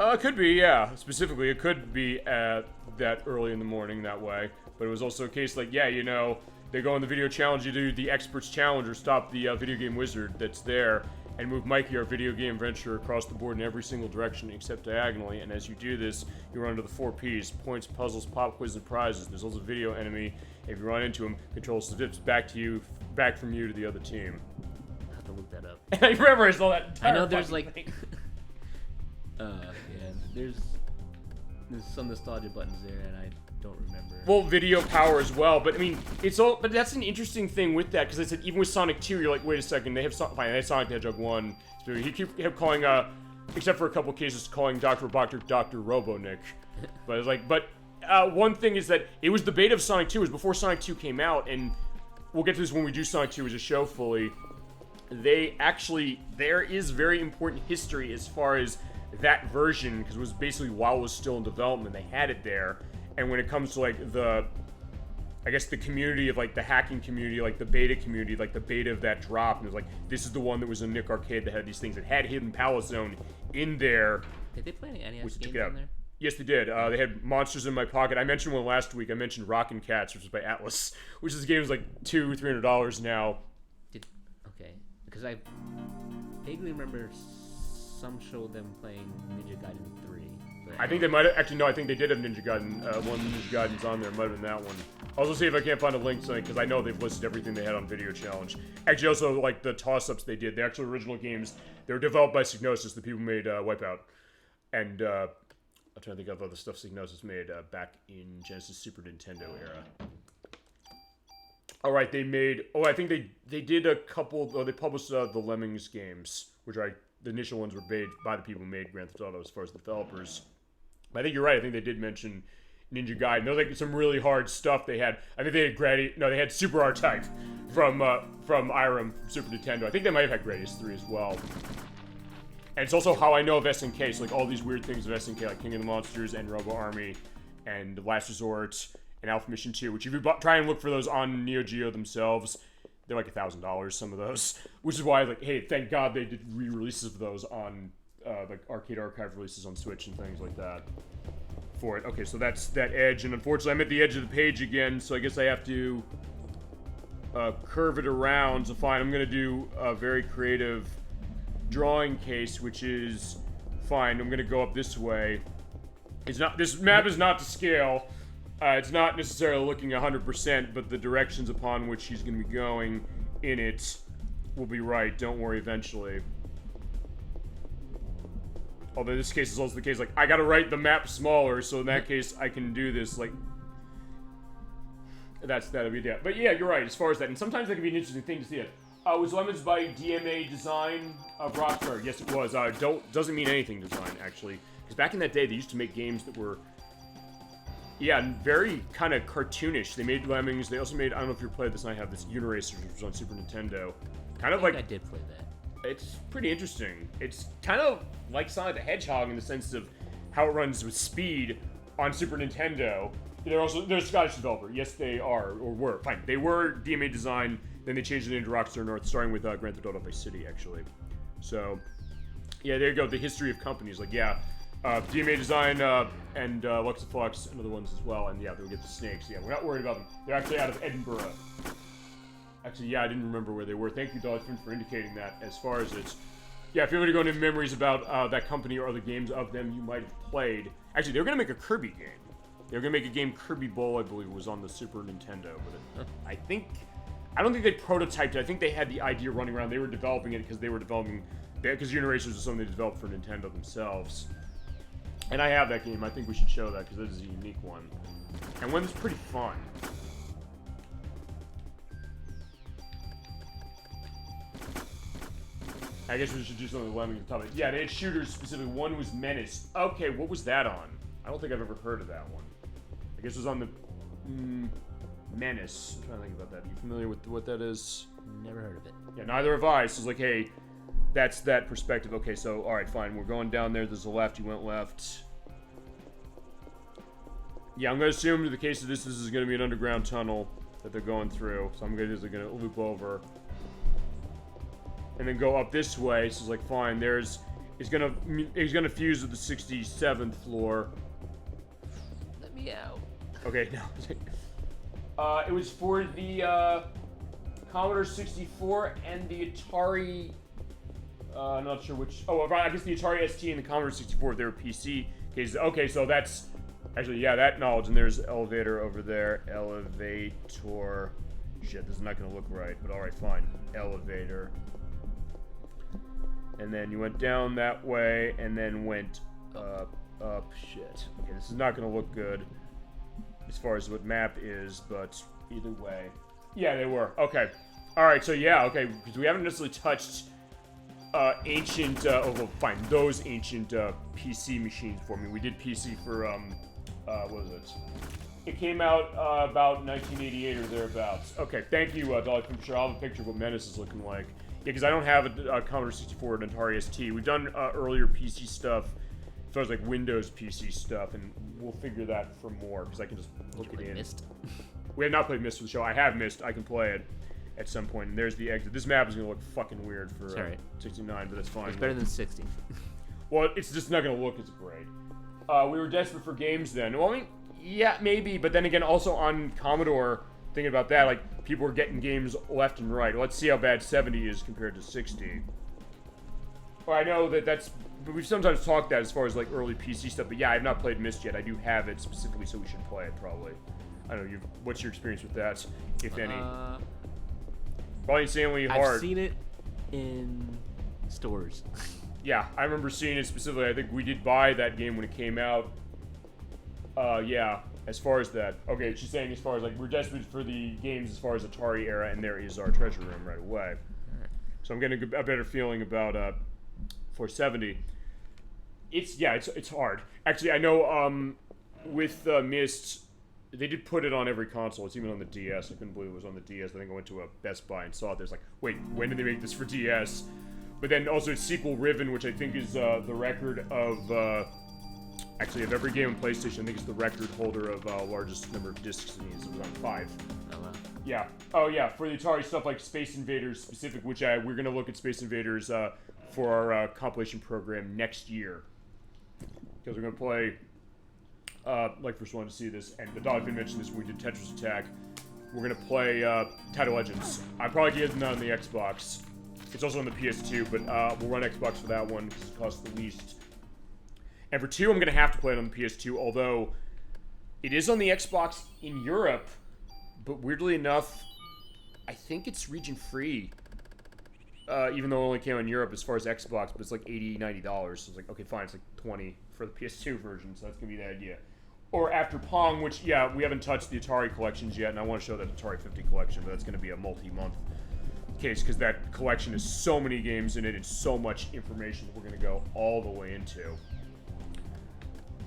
It could be, yeah. Specifically, it could be at that early in the morning that way. But it was also a case like, yeah, you know, they go on the video challenge, you do the Experts Challenge or stop the video game wizard that's there and move Mikey, our video game venture, across the board in every single direction except diagonally. And as you do this, you run into the 4 Ps: points, puzzles, pop quiz, and prizes. There's also a video enemy. If you run into him, control slips back from you to the other team. I have to look that up. I memorized all that. I know there's like, yeah, there's some nostalgia buttons there, and I don't remember. Well, video power as well, but I mean, but that's an interesting thing with that, because I said even with Sonic 2, you're like, wait a second, they have they had Sonic the Hedgehog 1, so he kept calling, except for a couple cases, calling Dr. Robotnik Dr. Robotnik. But it's like, one thing is that it was the beta of Sonic 2, it was before Sonic 2 came out, and we'll get to this when we do Sonic 2 as a show fully. There is very important history as far as that version, because it was basically while it was still in development, they had it there. And when it comes to, like, I guess the community of, like, the hacking community, like the beta community, like the beta of that drop, and it was like, this is the one that was in Nick Arcade that had these things that had Hidden Palace Zone in there. Did they play any NES games in there? Yes, they did. They had Monsters in My Pocket. I mentioned one last week. I mentioned Rockin' Cats, which was by Atlas, which is a game that's like $200-300 now. Okay, because I vaguely remember some show them playing Ninja Gaiden 3. I think they might have, actually, no, I think they did have Ninja Gaiden. One Ninja Gaiden's on there. It might have been that one. I'll also see if I can't find a link to it, because I know they've listed everything they had on Video Challenge. Actually, also, like, the toss-ups they did, the actual original games, they were developed by Psygnosis, the people who made Wipeout. And, I'm trying to think of other stuff Psygnosis made back in Genesis Super Nintendo era. Alright, they made, I think they did a couple, they published the Lemmings games, which the initial ones were made by the people who made Grand Theft Auto as far as the developers. But I think you're right. I think they did mention Ninja Gaiden. There was like some really hard stuff they had. I think they had they had Super R-Type from Irem from Super Nintendo. I think they might have had Gradius 3 as well. And it's also how I know of SNK. So like all these weird things of SNK, like King of the Monsters and Robo Army and Last Resort and Alpha Mission 2, which if you try and look for those on Neo Geo themselves, they're like $1,000, some of those. Which is why, like, hey, thank God they did re-releases of those on the Arcade Archive releases on Switch and things like that for it. Okay, so that's that edge, and unfortunately I'm at the edge of the page again, so I guess I have to curve it around. So fine, I'm gonna do a very creative drawing case, which is fine. I'm gonna go up this way. This map is not to scale. It's not necessarily looking 100%, but the directions upon which he's gonna be going in it will be right. Don't worry, eventually. Although this case is also the case, like, I gotta write the map smaller, so in that case, I can do this, like... That'll be that. But yeah, you're right, as far as that. And sometimes that can be an interesting thing to see it. It was Lemons by DMA Design of Rockstar. Yes, it was. Doesn't mean anything design, actually. Because back in that day, they used to make games that were, yeah, very kind of cartoonish. They made Lemmings. They also made, I don't know if you played this, and I have this, Uniracers, which was on Super Nintendo. Kind of like... I did play that. It's pretty interesting. It's kind of like Sonic the Hedgehog in the sense of how it runs with speed on Super Nintendo. They're a Scottish developer. Yes, they are, or were. Fine. They were DMA Design, then they changed it into Rockstar North, starting with Grand Theft Auto Vice City, actually. So, yeah, there you go. The history of companies. Like, yeah, DMA Design and Luxaflux and other ones as well. And, yeah, they'll get the snakes. Yeah, we're not worried about them. They're actually out of Edinburgh. Actually, yeah, I didn't remember where they were. Thank you, DollyFinn, for indicating that. As far as it's... Yeah, if you want to go into memories about that company or other games of them you might have played. Actually, they were going to make a Kirby game. They were going to make a game, Kirby Bowl, I believe, was on the Super Nintendo. But I don't think they prototyped it. I think they had the idea running around. They were developing it because because Uniracers is something they developed for Nintendo themselves. And I have that game. I think we should show that because it is a unique one. And one that's pretty fun. I guess we should do something with Lemmings on top of it. Yeah, they had shooters specifically. One was Menace. Okay, what was that on? I don't think I've ever heard of that one. I guess it was on the Menace. I'm trying to think about that. Are you familiar with what that is? Never heard of it. Yeah, neither have I. So it's like, hey, that's that perspective. Okay, so, alright, fine. We're going down there. There's a left. You went left. Yeah, I'm going to assume in the case of this is going to be an underground tunnel that they're going through. So I'm going to loop over. And then go up this way. So it's like, fine, he's gonna fuse with the 67th floor. Let me out. Okay, no. It was for the Commodore 64 and the Atari. I'm not sure which. Oh, I guess the Atari ST and the Commodore 64. They were PC cases. Okay, so that's actually, yeah, that knowledge. And there's elevator over there. Elevator. Shit, this is not gonna look right, but all right, fine. Elevator. And then you went down that way, and then went up. Shit. Okay, this is not gonna look good as far as what map is, but either way. Yeah, they were. Okay. Alright, so yeah, okay, because we haven't necessarily touched ancient, fine, those ancient PC machines for me. We did PC for, what was it? It came out about 1988 or thereabouts. Okay, thank you, DollyFinn, for sure. I'll have a picture of what Menace is looking like. Yeah, because I don't have a Commodore 64 and Atari ST. We've done earlier PC stuff, as far as like Windows PC stuff, and we'll figure that for more, because I can just look it in. Myst? We have not played Myst for the show. I have Myst. I can play it at some point. And there's the exit. This map is going to look fucking weird for 69, but that's fine. It's better than 60. Well, it's just not going to look as great. We were desperate for games then. Well, I mean, yeah, maybe, but then again, also on Commodore, thinking about that, like, people were getting games left and right. Let's see how bad 70 is compared to 60. Well, I know but we've sometimes talked that as far as, like, early PC stuff, but yeah, I have not played Myst yet. I do have it specifically, so we should play it, probably. I don't know, what's your experience with that, if any? Probably insanely hard. I've seen it in stores. Yeah, I remember seeing it specifically. I think we did buy that game when it came out. Yeah, as far as that. Okay, she's saying as far as, like, we're desperate for the games as far as Atari era, and there is our treasure room right away. So I'm getting a better feeling about 470. It's hard. Actually, I know with Myst, they did put it on every console. It's even on the DS. I couldn't believe it was on the DS. I think I went to a Best Buy and saw it. There's like, wait, when did they make this for DS? But then also its sequel, Riven, which I think is the record of, actually, of every game on PlayStation. I think it's the record holder of largest number of discs in these. It was on 5. Oh, wow. Yeah. Oh, yeah. For the Atari stuff like Space Invaders specific, which we're going to look at Space Invaders for our compilation program next year. Because we're going to play, like, first one to see this, and the DollyFinn mentioned this when we did Tetris Attack. We're going to play Title Legends. I'm probably getting that on the Xbox. It's also on the PS2, but we'll run Xbox for that one because it costs the least. And for 2, I'm going to have to play it on the PS2, although it is on the Xbox in Europe, but weirdly enough, I think it's region-free, even though it only came out in Europe as far as Xbox, but it's like $80, $90, so it's like, okay, fine, it's like $20 for the PS2 version, so that's going to be the idea. Or after Pong, which, yeah, we haven't touched the Atari collections yet, and I want to show that Atari 50 collection, but that's going to be a multi-month case, because that collection has so many games in it and so much information that we're going to go all the way into.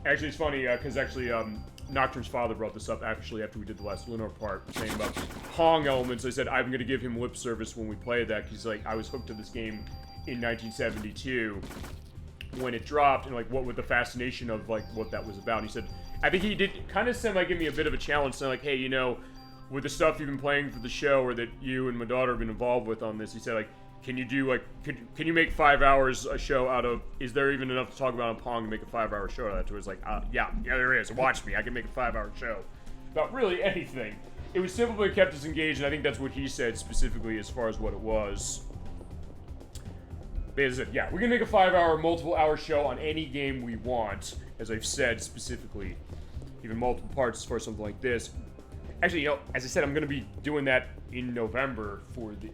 Actually, it's funny, because Nocturne's father brought this up actually after we did the last Lunar part, saying about Pong elements. I said, I'm going to give him lip service when we play that, because, like, I was hooked to this game in 1972 when it dropped, and, like, what was the fascination of, like, what that was about. And he said, I think he did kind of semi-give me a bit of a challenge, saying, like, hey, you know, with the stuff you've been playing for the show, or that you and my daughter have been involved with on this, he said, like, can you do, like, can you make 5 hours a show out of, is there even enough to talk about on Pong to make a 5-hour show out of that? So it was like, yeah, there is. Watch me. I can make a 5-hour show about really anything. It was simply kept us engaged, and I think that's what he said specifically as far as what it was. But as I said, yeah, we can make a 5-hour, multiple-hour show on any game we want, as I've said specifically, even multiple parts as far as something like this. Actually, you know, as I said, I'm going to be doing that in November for the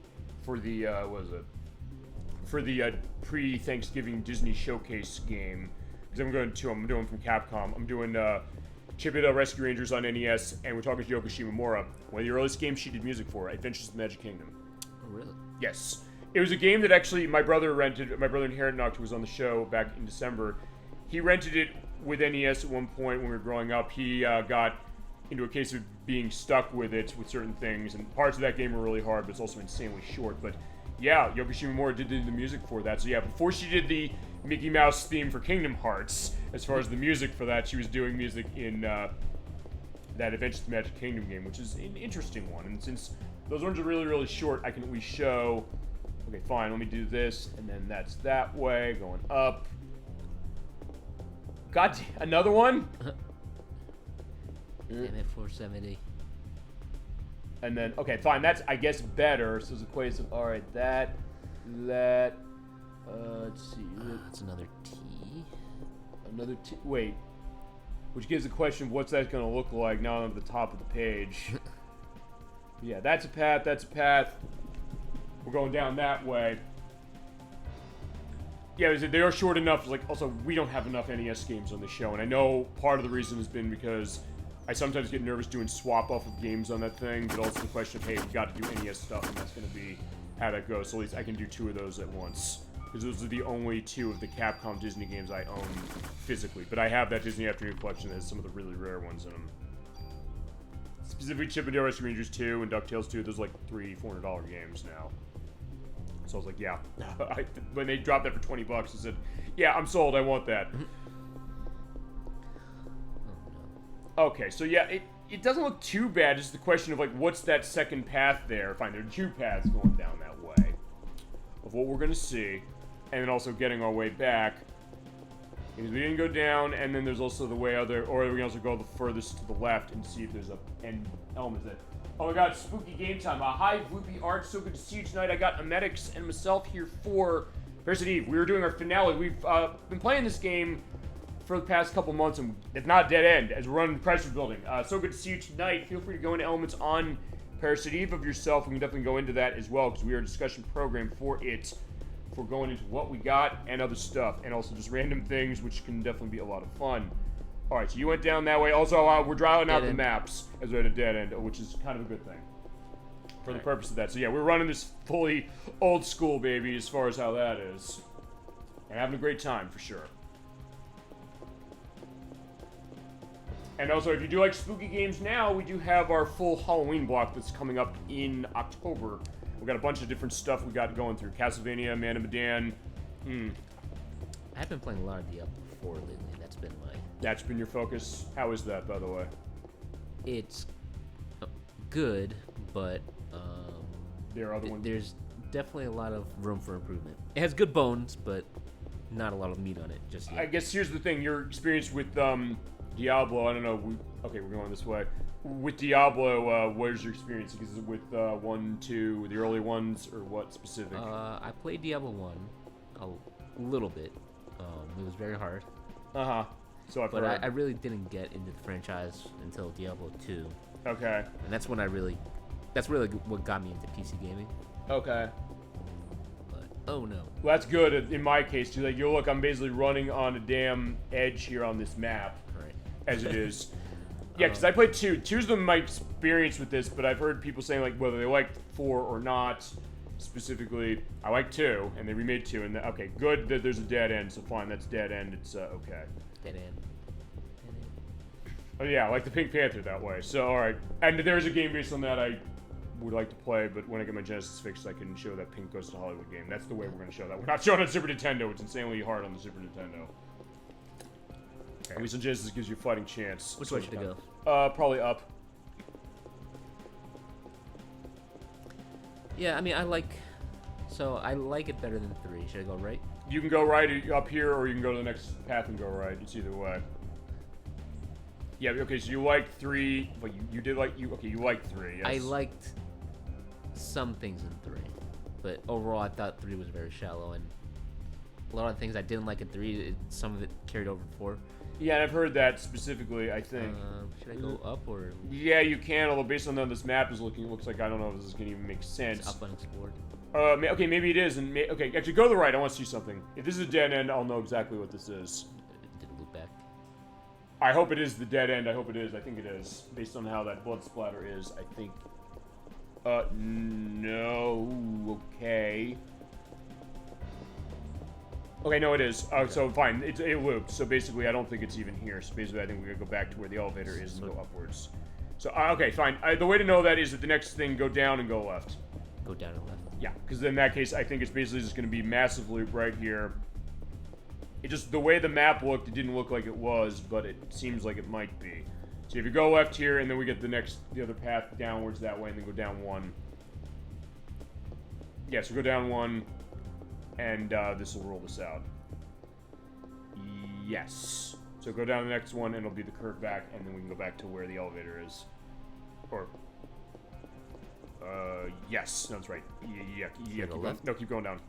pre-Thanksgiving Disney Showcase game, because I'm doing from Capcom. I'm doing Chip 'n Dale Rescue Rangers on NES, and we're talking to Yoko Shimomura, one of the earliest games she did music for, Adventures in the Magic Kingdom. Oh, really? Yes. It was a game that actually my brother rented. My brother Inherent Noct, who was on the show back in December, he rented it with NES at one point when we were growing up. He got into a case of being stuck with it with certain things, and parts of that game were really hard, but it's also insanely short. But yeah, Yoko Shimomura did the music for that. So yeah, before she did the Mickey Mouse theme for Kingdom Hearts, as far as the music for that, she was doing music in that Adventures in the Magic Kingdom game, which is an interesting one. And since those ones are really, really short, I can at least show, okay, fine, let me do this, and then that's that way, going up. God, another one? Damn it, 470. And then, okay, fine, that's, I guess, better. So it's a question of, alright, let's see. That's another T. Another T, wait. Which gives the question of what's that going to look like now on the top of the page. Yeah, that's a path. We're going down that way. Yeah, they are short enough, like, also, we don't have enough NES games on the show, and I know part of the reason has been because I sometimes get nervous doing swap-off of games on that thing, but also the question of, hey, we've got to do NES stuff, and that's going to be how that goes. So at least I can do 2 of those at once. Because those are the only 2 of the Capcom Disney games I own physically. But I have that Disney Afternoon collection that has some of the really rare ones in them. Specifically, Chip 'n Dale Rescue Rangers 2 and DuckTales 2, those are like $300-$400 games now. So I was like, yeah. When they dropped that for $20, I said, yeah, I'm sold, I want that. Okay, so yeah, it doesn't look too bad. It's the question of, like, what's that second path there? Fine, there are 2 paths going down that way of what we're going to see. And then also getting our way back. Because we didn't go down, and then there's also the way other, or we can also go the furthest to the left and see if there's an element that, oh my god, spooky game time. Hi, Vloopy Art, so good to see you tonight. I got Emetics and myself here for Parasite Eve. We were doing our finale. We've been playing this game for the past couple months, and it's not a dead end, as we're running Chrysler Building. So good to see you tonight. Feel free to go into elements on Parasite Eve of yourself. We can definitely go into that as well, because we are a discussion program for it, for going into what we got and other stuff, and also just random things, which can definitely be a lot of fun. Alright, so you went down that way. Also, we're drawing out the maps as we're at a dead end, which is kind of a good thing for the purpose of that. So yeah, we're running this fully old school, baby, as far as how that is. And having a great time, for sure. And also, if you do like spooky games now, we do have our full Halloween block that's coming up in October. We've got a bunch of different stuff we got going through. Castlevania, Man of Medan. I've been playing a lot of Diablo 4 lately. That's been your focus? How is that, by the way? It's good, but there are other ones. There's definitely a lot of room for improvement. It has good bones, but not a lot of meat on it just yet. I guess here's the thing. Your experience with Diablo, I don't know. Okay, we're going this way. With Diablo, where's your experience? Is it with 1, 2, the early ones, or what specific? I played Diablo 1 a little bit. It was very hard. Uh-huh. So I've but heard. I really didn't get into the franchise until Diablo 2. Okay. And that's when that's really what got me into PC gaming. Okay. But, oh no. Well, that's good in my case, too. Like, look, I'm basically running on a damn edge here on this map. Right. As it is. Yeah, because I played 2. 2's my experience with this, but I've heard people saying, like, whether they liked 4 or not. Specifically, I like 2, and they remade 2, and okay, good that there's a dead end, so fine, that's dead end, it's, okay. Dead end. Oh yeah, I like the Pink Panther that way, so alright. And there's a game based on that I would like to play, but when I get my Genesis fixed, I can show that Pink Goes to Hollywood game. That's the way we're gonna show that. We're not showing it on Super Nintendo, it's insanely hard on the Super Nintendo. At least on Genesis gives you a fighting chance. Which way should it go? Probably up. Yeah, I mean, I like it better than 3. Should I go right? You can go right up here, or you can go to the next path and go right. It's either way. Yeah, okay, so you liked 3, but you did like, you liked 3, yes. I liked some things in 3, but overall I thought 3 was very shallow, and a lot of things I didn't like in 3, some of it carried over to 4. Yeah, and I've heard that specifically, I think. Should I go up or? Yeah, you can, although based on how this map is looking, it looks like I don't know if this is going to even make sense. It's up unexplored. Okay, maybe it is, and okay, actually go to the right, I want to see something. If this is a dead end, I'll know exactly what this is. Did it loop back? I hope it is the dead end, I hope it is, I think it is. Based on how that blood splatter is, I think. No, okay. Okay, no, it is. So fine, it looped. So basically, I don't think it's even here. So basically, I think we gotta go back to where the elevator is and go upwards. So okay, fine. The way to know that is that the next thing go down and go left. Go down and left. Yeah, because in that case, I think it's basically just gonna be massive loop right here. It just the way the map looked, it didn't look like it was, but it seems like it might be. So if you go left here, and then we get the other path downwards that way, and then go down 1. Yeah, so go down 1. And this will roll this out. Yes. So go down the next one, and it'll be the curve back, and then we can go back to where the elevator is. Or, yes, no, that's right. Yeah, keep going. No, keep going down.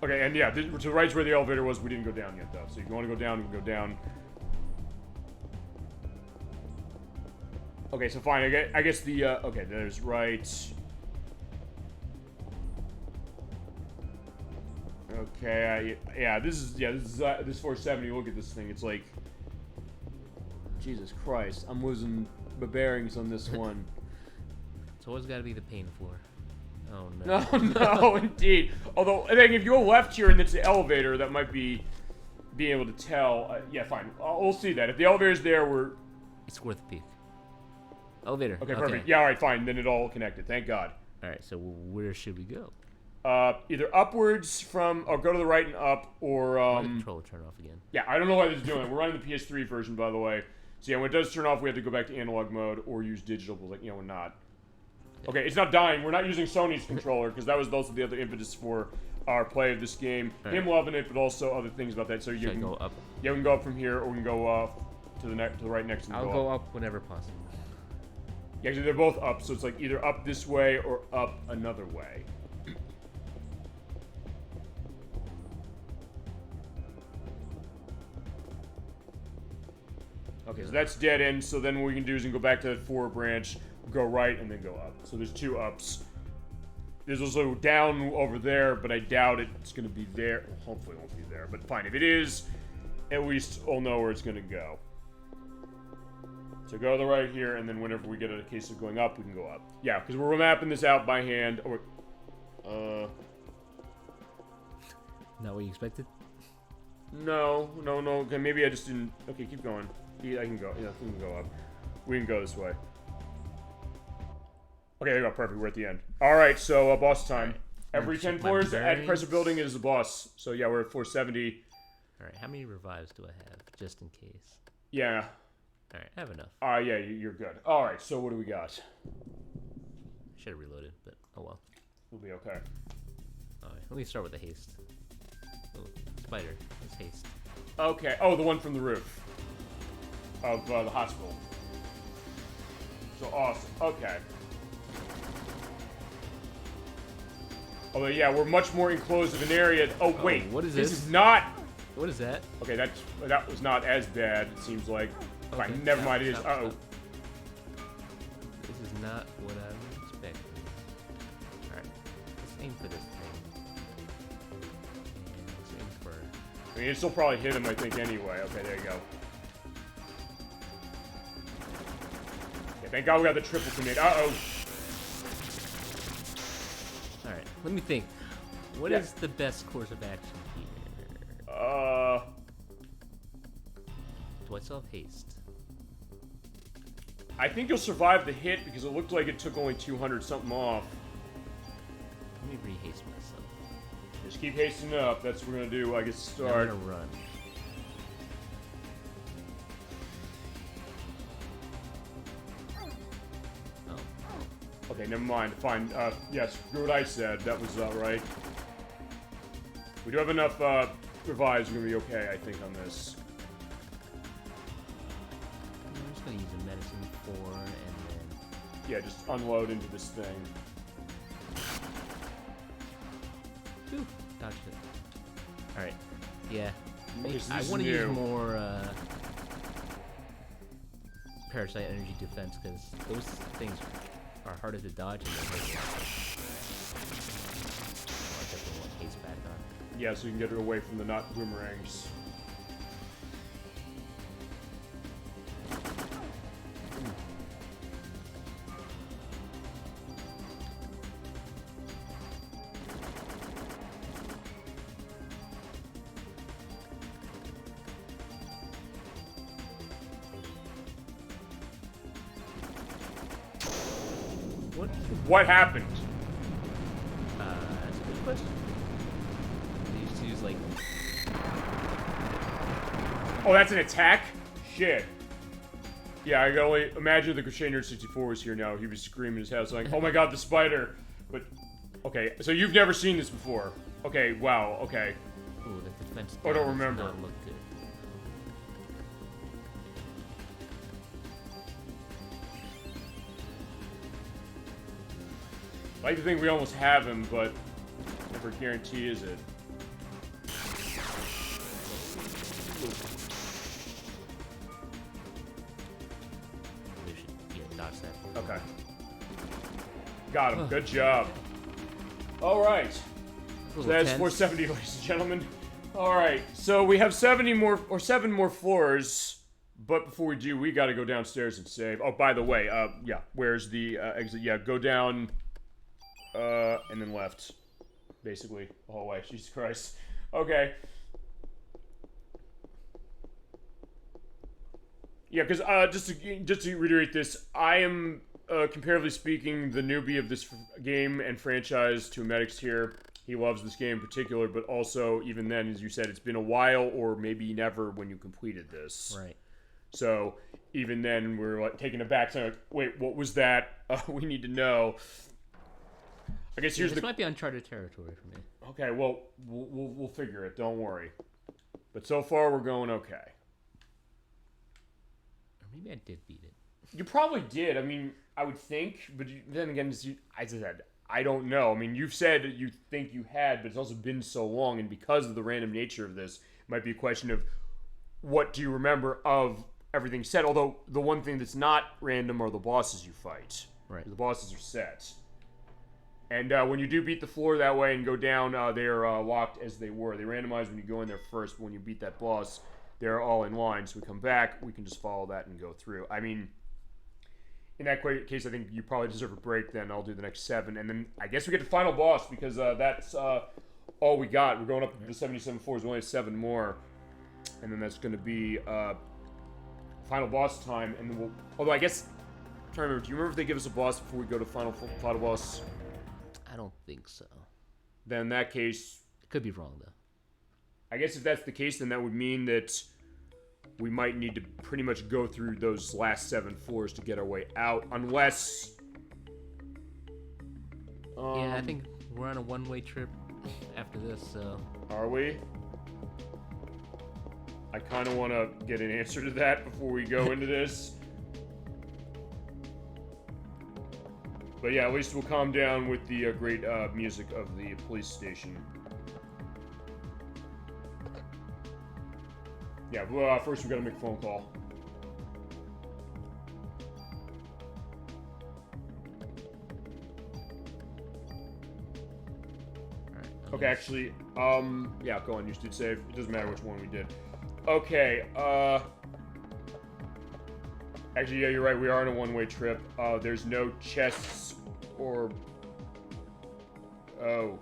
Okay, and yeah, to the right's where the elevator was. We didn't go down yet, though. So if you want to go down, you can go down. Okay, so fine. I guess the okay, there's right. Okay, yeah, this is 470. Look at this thing. It's like, Jesus Christ, I'm losing the bearings on this one. It's always got to be the pain floor. Oh no. No, indeed. Although I think if you go left here and it's the elevator, that might be being able to tell. Yeah, fine. We'll see that. If the elevator's there, it's worth a peek. Elevator. Okay, perfect. Yeah, all right, fine. Then it all connected. Thank God. All right, so where should we go? Either upwards or go to the right and up, or Why did the controller turn off again? Yeah, I don't know why this is doing it. We're running the PS3 version, by the way. So yeah, when it does turn off, we have to go back to analog mode or use digital, but like, we're not. Okay, it's not dying. We're not using Sony's controller, because that was also the other impetus for our play of this game. Right. Him loving it, but also other things about that. So you can go up. Yeah, we can go up from here, or we can go to the right next to the I'll go up whenever possible. Yeah, actually, they're both up, so it's like either up this way or up another way. Okay, so that's dead end, so then what we can do is we can go back to that 4 branch, go right, and then go up. So there's 2 ups. There's also down over there, but I doubt it's going to be there. Well, hopefully it won't be there, but fine. If it is, at least we'll know where it's going to go. So go to the right here, and then whenever we get a case of going up, we can go up. Yeah, because we're mapping this out by hand. Or, Not what you expected? No. Okay, maybe I just didn't. Okay, keep going. Yeah, I can go. Yeah, we can go up. We can go this way. Okay, there you go. Perfect. We're at the end. All right, so boss time. Right. Every 10 floors at Chrysler Building is a boss. So yeah, we're at 470. All right, how many revives do I have, just in case? Yeah. All right, I have enough. Yeah, you're good. All right, so what do we got? Should have reloaded, but oh well. We'll be okay. All right, let me start with the haste. Oh, spider. Let's haste. Okay. Oh, the one from the roof of the hospital. So awesome. Okay. Although, yeah, we're much more enclosed of an area. Oh, wait. What is this? This is not... What is that? Okay, that was not as bad, it seems like. Okay, fine, never mind, it is. Uh-oh. This is not what I was expecting. Alright, let's aim for this thing. And let's aim for... I mean, it still probably hit him, I think, anyway. Okay, there you go. Yeah, thank God we got the triple commit. Uh-oh. Let me think. What is the best course of action here? Do I still have haste? I think you'll survive the hit because it looked like it took only 200 something off. Let me rehaste myself. Just keep hasting up. That's what we're gonna do. I guess start. I'm gonna run. Okay, never mind. Fine. Yes, screw what I said. That was right. We do have enough revives. We're gonna be okay, I think, on this. I'm just gonna use a medicine 4 and then. Yeah, just unload into this thing. Whew, dodged it. All right. Yeah. Okay, so I this want to is use new. more Parasite energy defense because those things are harder to dodge and they hurt a lot. Oh, I definitely want haste back on. Yeah, so you can get it away from the not boomerangs. What happened? That's a good question. They used to use like. Oh, that's an attack? Shit. Yeah, I can only imagine the Crusader 64 was here now. He was screaming his head like, oh my god, the spider. But, okay, so you've never seen this before. Okay, wow, okay. Ooh, the defense. Oh, I don't does remember. not look good. I like to think we almost have him, but never guarantee is it. We should, yeah, dodge that. Okay. Got him. Good job. All right. So that's 470, ladies and gentlemen. All right. So we have 7 more floors. But before we do, we got to go downstairs and save. Oh, by the way, yeah. Where's the exit? Yeah, go down. And then left, basically, the hallway. Jesus Christ. Okay. Yeah, because just to reiterate this, I am comparatively speaking the newbie of this game and franchise to Medix here. He loves this game in particular, but also even then, as you said, it's been a while or maybe never when you completed this. Right. So even then, we're like taken aback, saying, like, "Wait, what was that? We need to know." I guess here's this might be uncharted territory for me. Okay, well, we'll figure it. Don't worry. But so far, we're going okay. Or maybe I did beat it. You probably did. I mean, I would think. But then again, as I said, I don't know. I mean, you've said you think you had, but it's also been so long. And because of the random nature of this, it might be a question of what do you remember of everything said. Although, the one thing that's not random are the bosses you fight. Right. The bosses are set. And when you do beat the floor that way and go down, they are locked as they were. They randomize when you go in there first, but when you beat that boss, they're all in line. So we come back, we can just follow that and go through. I mean, in that case, I think you probably deserve a break then. I'll do the next 7. And then I guess we get the final boss because that's all we got. We're going up to the 77 floors. We only have 7 more. And then that's going to be final boss time. And then we'll... Although I guess... I'm trying to remember. Do you remember if they give us a boss before we go to final boss? I don't think so. Then in that case... Could be wrong, though. I guess if that's the case, then that would mean that we might need to pretty much go through those last 7 floors to get our way out, unless... yeah, I think we're on a one-way trip after this, so... Are we? I kind of want to get an answer to that before we go into this. But yeah, at least we'll calm down with the great music of the police station. Yeah, well, first we gotta make a phone call. Alright. Okay, actually, yeah, go on, you did save. It doesn't matter which one we did. Okay, actually, yeah, you're right, we are on a one-way trip. There's no chests or Oh.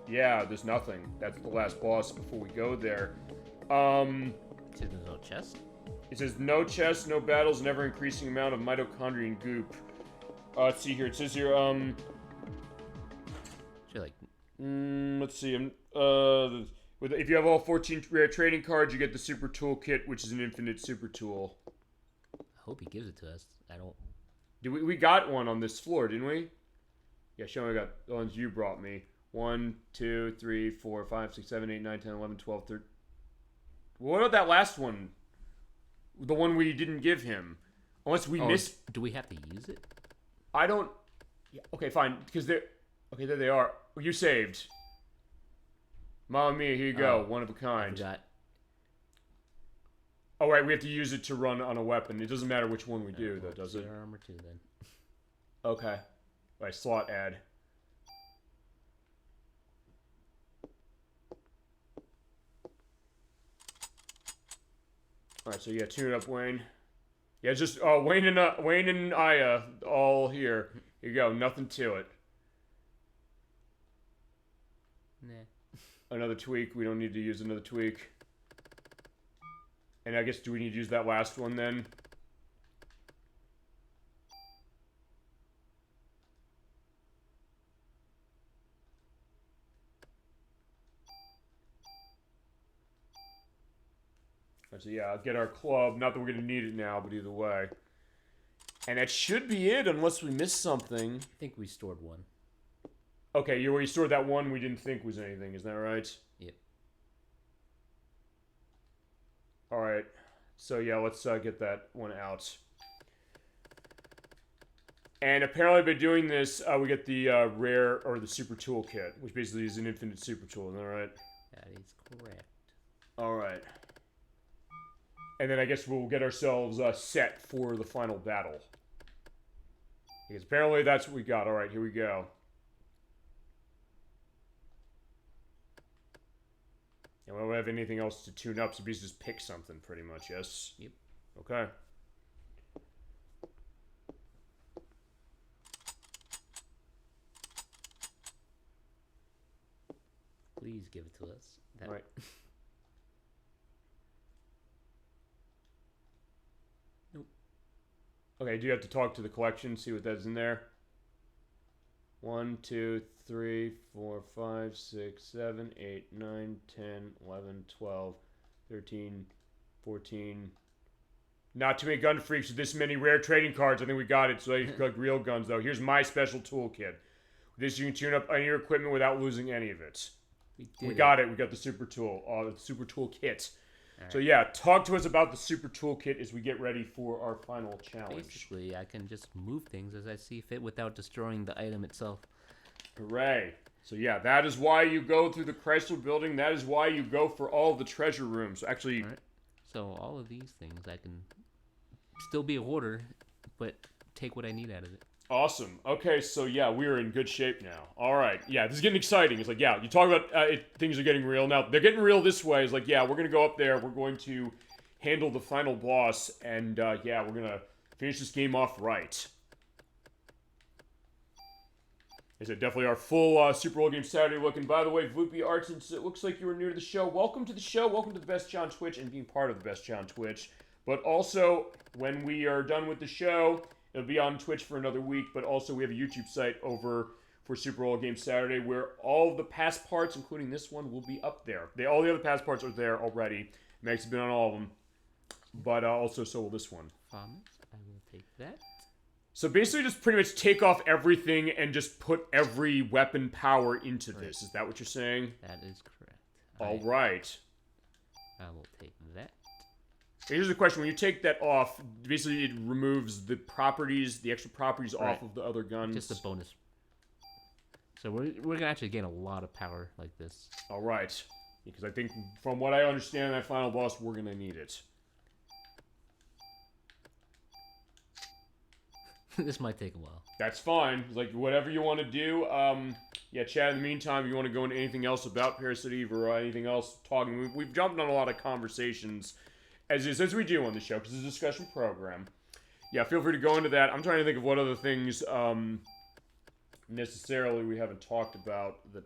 Yeah, there's nothing. That's the last boss before we go there. It says there's no chest. It says no chests, no battles, never increasing amount of mitochondrian goop. Let's see here. It says here, Like, let's see. If you have all 14 rare trading cards, you get the super toolkit, which is an infinite super tool. I hope he gives it to us. I don't. We got one on this floor, didn't we? Yeah, show me. I got the ones you brought me. 1, 2, 3, 4, 5, 6, 7, 8, 9, 10, 11, 12, 13. What about that last one? The one we didn't give him. Unless we missed. Do we have to use it? I don't. Yeah, okay, fine. Because they're. Okay, there they are. You saved. Mamma mia, here you go. One of a kind. I forgot. Oh, right, we have to use it to run on a weapon. It doesn't matter which one we do, though, does it? Armor 2, then. Okay. Right, slot add. Alright, so yeah, tune it up, Wayne. Yeah, just Wayne and Aya all here. Here you go, nothing to it. Nah. Another tweak. We don't need to use another tweak. And I guess, do we need to use that last one then? So yeah, I'll get our club. Not that we're going to need it now, but either way. And that should be it, unless we missed something. I think we stored one. Okay, you stored that one we didn't think was anything. Is that right? Yep. Alright. So yeah, let's get that one out. And apparently by doing this, we get the rare, or the super toolkit, which basically is an infinite super tool. Is that right? That is correct. Alright. And then I guess we'll get ourselves set for the final battle. Because apparently that's what we got. Alright, here we go. And we don't have anything else to tune up, so we just pick something pretty much, yes? Yep. Okay. Please give it to us. Right. Nope. Okay, do you have to talk to the collection, see what that's in there? 1, 2, 3, 4, 5, 6, 7, 8, 9, 10, 11, 12, 13, 14. Not too many gun freaks with this many rare trading cards. I think we got it. So you got real guns, though. Here's my special toolkit. This you can tune up any of your equipment without losing any of it. We got it. We got the super tool. The super tool kit. Right. So yeah, talk to us about the super toolkit as we get ready for our final challenge. Basically, I can just move things as I see fit without destroying the item itself. Hooray. So yeah, that is why you go through the Chrysler Building. That is why you go for all the treasure rooms. Actually... All right. So all of these things, I can still be a hoarder, but take what I need out of it. Awesome. Okay, so yeah, we're in good shape now. All right. Yeah, this is getting exciting. It's like, yeah, you talk about things are getting real. Now, they're getting real this way. It's like, yeah, we're going to go up there. We're going to handle the final boss. And, yeah, we're going to finish this game off right. Is it definitely our full Super Bowl Game Saturday look. And by the way, Vloopy Arts, it looks like you were new to the show. Welcome to the show. Welcome to the Best Show on Twitch and being part of the Best Show on Twitch. But also, when we are done with the show... It'll be on Twitch for another week, but also we have a YouTube site over for Super Bowl Game Saturday where all of the past parts, including this one, will be up there. All the other past parts are there already. Max has been on all of them, but also so will this one. I will take that. So basically just pretty much take off everything and just put every weapon power into this. Is that what you're saying? That is correct. All right. I will take that. Here's the question. When you take that off, basically it removes the properties, the extra properties off of the other guns. Just a bonus. So we're going to actually gain a lot of power like this. All right. Because I think from what I understand, that final boss, we're going to need it. This might take a while. That's fine. It's like, whatever you want to do. Yeah, Chad, in the meantime, if you want to go into anything else about Parasite Eve or anything else talking, we've jumped on a lot of conversations as we do on the show, because it's a discussion program. Yeah, feel free to go into that. I'm trying to think of what other things necessarily we haven't talked about the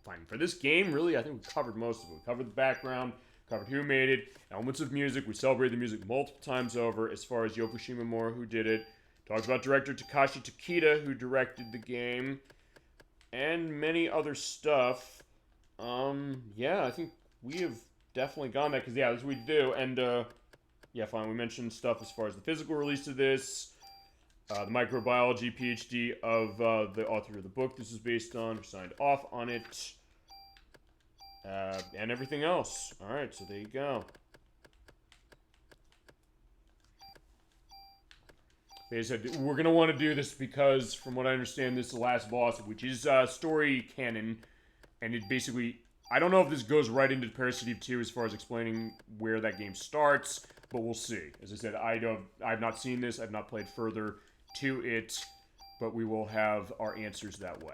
fine for this game. Really, I think we covered most of it. We covered the background, covered who made it, elements of music. We celebrated the music multiple times over. As far as Yoko Shimomura, who did it, talked about director Takashi Takeda, who directed the game, and many other stuff. Yeah, I think we have definitely gone that because yeah, that's what we do. And yeah, fine. We mentioned stuff as far as the physical release of this. The microbiology PhD of the author of the book this is based on, who signed off on it, and everything else. Alright, so there you go. They said, we're going to want to do this because, from what I understand, this is the last boss, which is story canon, and it basically, I don't know if this goes right into Parasite Eve 2 as far as explaining where that game starts, but we'll see. As I said, I've not seen this, I've not played further to it, but we will have our answers that way.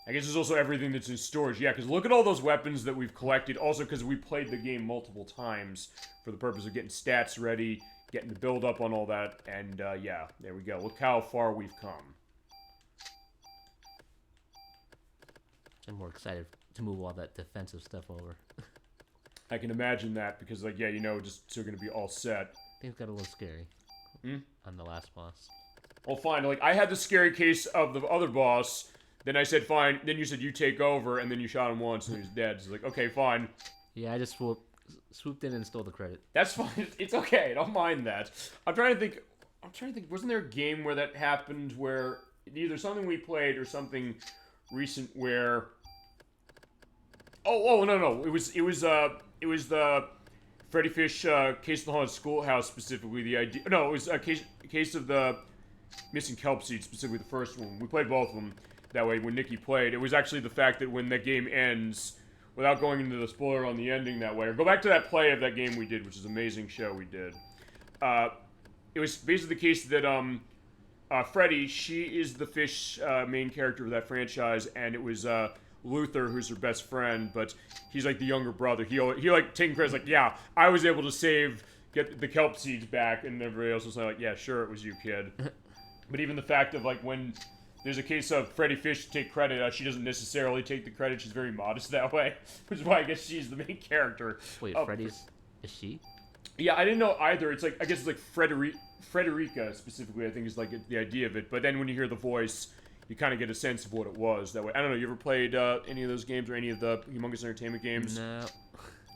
I guess there's also everything that's in storage. Yeah, because look at all those weapons that we've collected. Also, because we played the game multiple times for the purpose of getting stats ready, getting the build up on all that, and yeah, there we go. Look how far we've come. I'm more excited to move all that defensive stuff over. I can imagine that, because, like, yeah, you know, just so going to be all set. Things got a little scary on the last boss. Well, fine. Like, I had the scary case of the other boss. Then I said, fine. Then you said, you take over, and then you shot him once, and he was dead. So, like, okay, fine. Yeah, I just swooped in and stole the credit. That's fine. It's okay. I don't mind that. I'm trying to think. Wasn't there a game where that happened, where either something we played or something recent where... Oh, no. It was the Freddy Fish Case of the Haunted Schoolhouse, specifically. The idea. No, it was a case of the Missing Kelp Seed, specifically the first one. We played both of them that way when Nikki played. It was actually the fact that when that game ends, without going into the spoiler on the ending that way, or go back to that play of that game we did, which is an amazing show we did. It was basically the case that Freddy, she is the Fish main character of that franchise, and it was Luther, who's her best friend, but he's like the younger brother. He like taking credit, like, yeah, I was able to get the kelp seeds back, and everybody else was like, yeah, sure, it was you, kid. But even the fact of, like, when there's a case of Freddy Fish to take credit, she doesn't necessarily take the credit. She's very modest that way, which is why I guess she's the main character. Wait, Freddy's... Is she? Yeah, I didn't know either. It's like, I guess it's like Frederica, specifically, I think is like the idea of it. But then when you hear the voice, you kind of get a sense of what it was that way. I don't know, you ever played any of those games or any of the Humongous Entertainment games? No.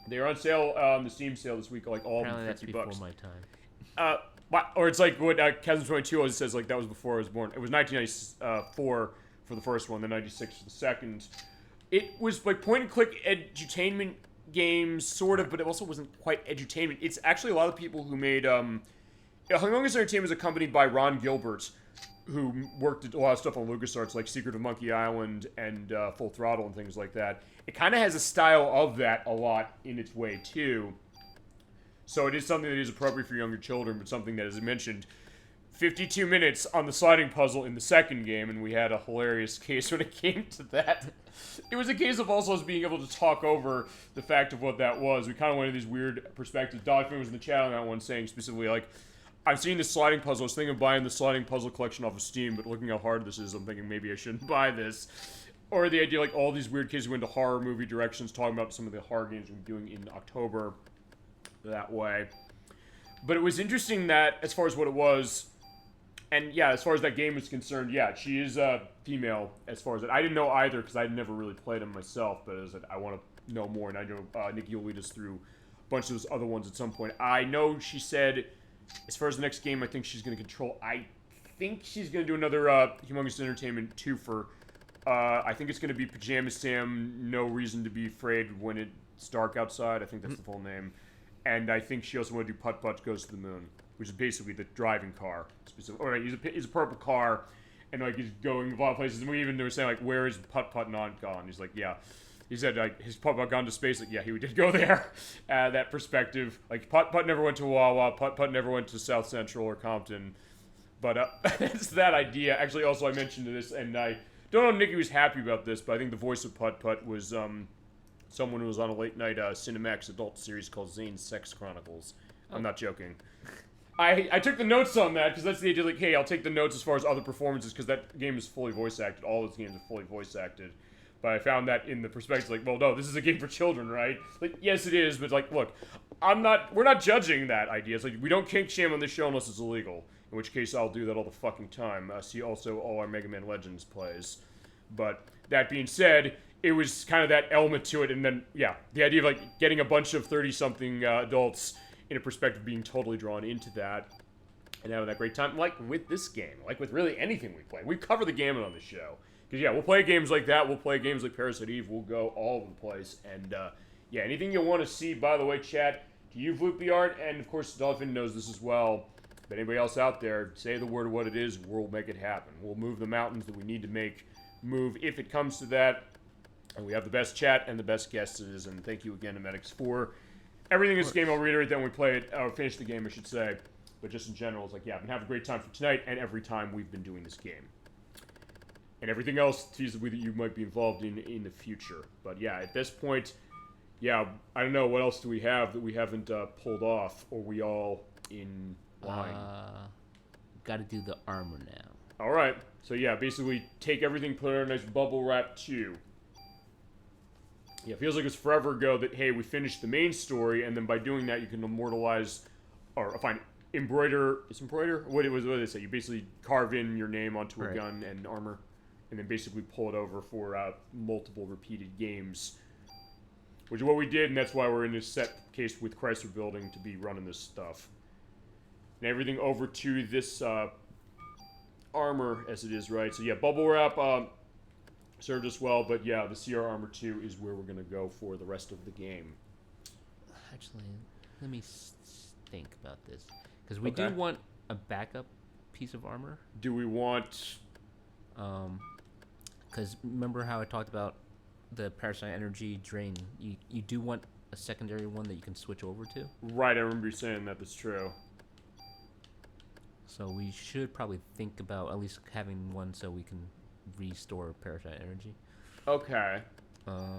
They're on sale on the Steam sale this week, like all of them $50. Apparently that's before my time. Or it's like what Castlevania always says, like that was before I was born. It was 1994 for the first one, then 96 for the second. It was like point-and-click edutainment games, sort of, but it also wasn't quite edutainment. It's actually a lot of people who made... Humongous Entertainment was accompanied by Ron Gilbert, who worked at a lot of stuff on LucasArts, like Secret of Monkey Island and Full Throttle and things like that. It kind of has a style of that a lot in its way, too. So it is something that is appropriate for younger children, but something that, as I mentioned, 52 minutes on the sliding puzzle in the second game, and we had a hilarious case when it came to that. It was a case of also us being able to talk over the fact of what that was. We kind of went into these weird perspectives. DollyFinn was in the chat on that one saying specifically, like, I've seen this sliding puzzle. I was thinking of buying the sliding puzzle collection off of Steam, but looking how hard this is, I'm thinking maybe I shouldn't buy this. Or the idea, like, all these weird cases went into horror movie directions, talking about some of the horror games we're doing in October that way. But it was interesting that, as far as what it was, and yeah, as far as that game is concerned, yeah, she is a female as far as it. I didn't know either, because I had never really played them myself, but as I want to know more, and I know Nikki will lead us through a bunch of those other ones at some point. I know she said, as far as the next game, I think she's going to control, I think she's going to do another Humongous Entertainment 2 for, I think it's going to be Pajama Sam, No Reason to Be Afraid When It's Dark Outside. I think that's the full name. And I think she also want to do Putt Putt Goes to the Moon, which is basically the driving car. Or he's a purple car, and like he's going a lot of places. And they were saying like, where is Putt Putt not gone? He's like, yeah. He said like his Putt Putt gone to space. Like, yeah, he did go there. That perspective, like Putt Putt never went to Wawa. Putt Putt never went to South Central or Compton. But it's that idea. Actually, also I mentioned this, and I don't know if Nikki was happy about this, but I think the voice of Putt Putt was someone who was on a late-night Cinemax adult series called Zane's Sex Chronicles I'm not joking. I took the notes on that because that's the idea. Like, hey, I'll take the notes as far as other performances because that game is fully voice acted. All those games are fully voice acted. But I found that in the perspective, like, well, no, this is a game for children, right? Like, yes, it is, but like, look, we're not judging that idea. It's like we don't kink shame on this show unless it's illegal. In which case, I'll do that all the fucking time. See also all our Mega Man Legends plays. But that being said, it was kind of that element to it, and then yeah, the idea of like getting a bunch of 30-something adults in a perspective being totally drawn into that and having that great time, like with this game, like with really anything we play. We cover the gamut on the show. Because, yeah, we'll play games like that. We'll play games like Parasite Eve. We'll go all over the place. And, yeah, anything you want to see, by the way, chat, to you, Vloopy Art, and, of course, DollyFinn knows this as well. But anybody else out there, say the word of what it is, we'll make it happen. We'll move the mountains that we need to make move if it comes to that. And we have the best chat and the best guests. And thank you again to Medics for everything in this game. I'll reiterate that when we play it, or finish the game, I should say. But just in general, it's like, yeah, I've been having a great time for tonight and every time we've been doing this game. And everything else feasibly that you might be involved in the future. But yeah, at this point, yeah, I don't know, what else do we have that we haven't pulled off? Or are we all in line? Gotta do the armor now. Alright, so yeah, basically take everything, put it in a nice bubble wrap too. Yeah, it feels like it's forever ago that, hey, we finished the main story, and then by doing that you can immortalize, or embroider, what did they say? You basically carve in your name onto a gun and armor. And then basically pull it over for multiple repeated games. Which is what we did, and that's why we're in this set case with Chrysler Building to be running this stuff. And everything over to this armor as it is, right? So yeah, bubble wrap served us well, but yeah, the CR Armor 2 is where we're going to go for the rest of the game. Actually, let me think about this. Because we do want a backup piece of armor. Do we want... Because remember how I talked about the Parasite Energy Drain? You do want a secondary one that you can switch over to? Right, I remember you saying that. That's true. So we should probably think about at least having one so we can restore Parasite Energy. Okay.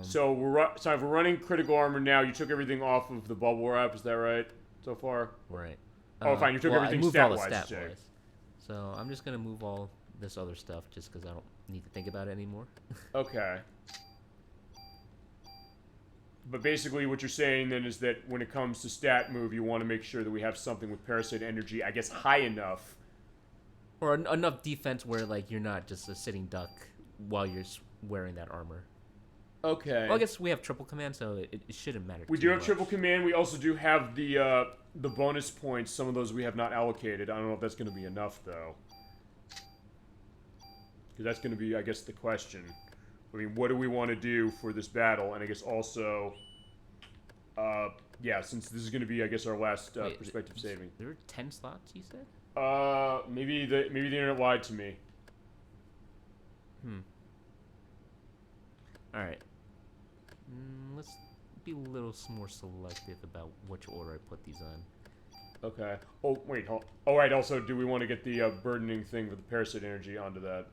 So if we're running critical armor now. You took everything off of the bubble wrap. Is that right? So far. Right. Oh, fine. You took everything stat-wise. So I'm just gonna move all this other stuff just because I don't need to think about it anymore. Okay. But basically what you're saying then is that when it comes to stat move, you want to make sure that we have something with Parasite Energy, I guess, high enough. Or enough defense where, like, you're not just a sitting duck while you're wearing that armor. Okay. Well, I guess we have triple command, so it shouldn't matter. We do have triple command. We also do have the bonus points. Some of those we have not allocated. I don't know if that's going to be enough, though. Because that's going to be, I guess, the question. I mean, what do we want to do for this battle? And I guess also, yeah, since this is going to be, I guess, our last perspective saving. There are 10 slots, you said? Maybe the internet lied to me. All right. Let's be a little more selective about which order I put these on. Okay. Oh, wait. Oh, right. Also, do we want to get the burdening thing with the Parasite Energy onto that?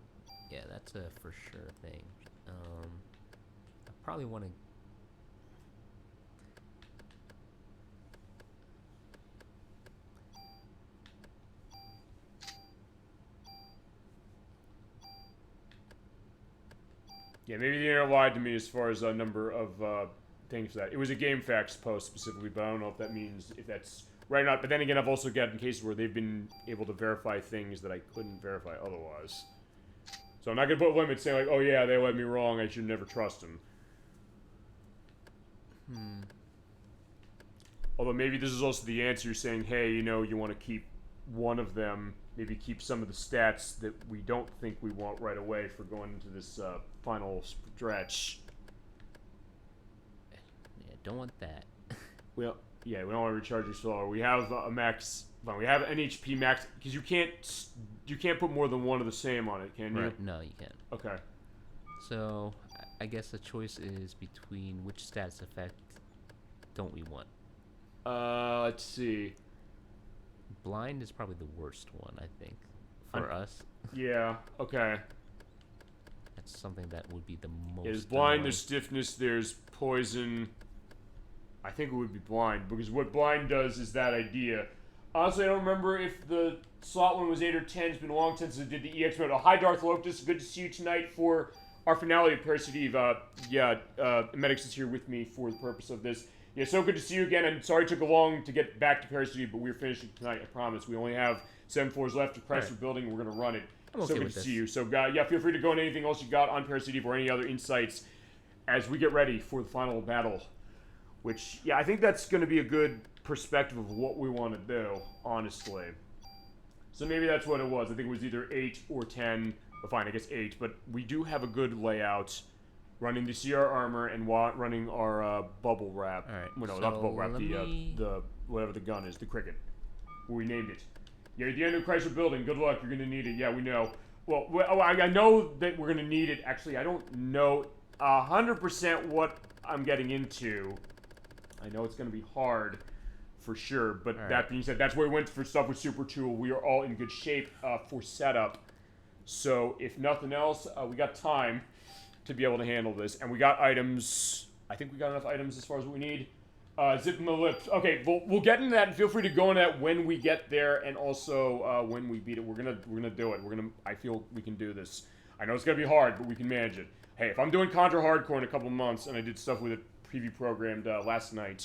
Yeah, that's a for sure thing. I probably want to... Yeah, maybe the internet lied to me as far as a number of things for that. It was a GameFAQs post specifically, but I don't know if that means if that's right or not. But then again, I've also gotten cases where they've been able to verify things that I couldn't verify otherwise. So I'm not going to put limits saying like, oh yeah, they led me wrong, I should never trust them. Although maybe this is also the answer, saying, hey, you know, you want to keep one of them, maybe keep some of the stats that we don't think we want right away for going into this final stretch. Yeah, don't want that. Well, yeah, we don't want to recharge your solar. We have a max. Fine, we have an HP max because you can't put more than one of the same on it, can you? Right. No, you can't. Okay. So I guess the choice is between which stats effect don't we want? Let's see. Blind is probably the worst one, I think, for us. Yeah. Okay. That's something that would be the most. There's blind. There's stiffness. There's poison. I think it would be blind, because what blind does is that idea. Honestly, I don't remember if the slot one was 8 or 10. It's been a long since I did the EX mode. Hi, Darth Loctus. Good to see you tonight for our finale of Parasite Eve. Medics is here with me for the purpose of this. Yeah, so good to see you again. I'm sorry it took a long to get back to Parasite Eve, but we're finishing tonight, I promise. We only have 7 floors left of Chrysler Building. We're going to run it. I'm okay so good with to this. see you. So, feel free to go into anything else you got on Parasite Eve or any other insights as we get ready for the final battle. Which, I think that's going to be a good perspective of what we want to do, honestly. So maybe that's what it was. I think it was either 8 or 10. Well, fine, I guess 8. But we do have a good layout. Running the CR armor and running our bubble wrap. All right. Well, no, so not the bubble wrap. The whatever the gun is, the cricket. We named it. Yeah, at the end of Chrysler Building. Good luck. You're gonna need it. Yeah, we know. Well, I know that we're gonna need it. Actually, I don't know 100% what I'm getting into. I know it's gonna be hard, for sure. But that being said, that's where we went for stuff with Super Tool. We are all in good shape for setup. So if nothing else, we got time to be able to handle this, and we got items. I think we got enough items as far as what we need. Zip my lips. Okay, we'll get into that, and feel free to go into that when we get there, and also when we beat it. We're gonna do it. I feel we can do this. I know it's gonna be hard, but we can manage it. Hey, if I'm doing Contra Hard Corps in a couple of months, and I did stuff with it preview programmed last night,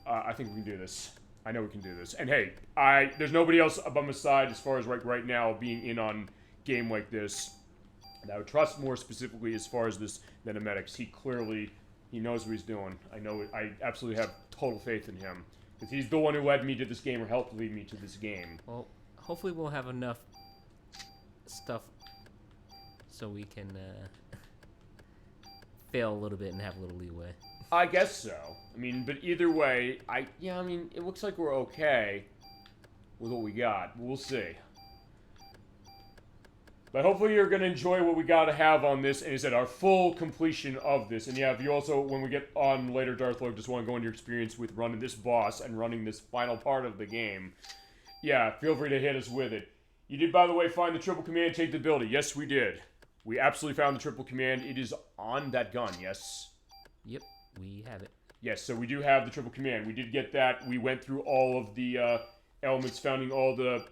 I think we can do this. I know we can do this. And hey, there's nobody else by my side as far as right now being in on game like this. And I would trust more specifically as far as this than a medics. He knows what he's doing. I absolutely have total faith in him. Because he's the one who led me to this game or helped lead me to this game. Well, hopefully we'll have enough stuff so we can fail a little bit and have a little leeway. I guess so. I mean, but either way, it looks like we're okay with what we got. We'll see. But hopefully you're going to enjoy what we got to have on this, and is that our full completion of this. And yeah, if you also, when we get on later, Darth Lord, just want to go into your experience with running this boss and running this final part of the game, yeah, feel free to hit us with it. You did, by the way, find the triple command, take the building. Yes, we did. We absolutely found the triple command. It is on that gun, yes? Yep, we have it. Yes, so we do have the triple command. We did get that. We went through all of the elements, founding all the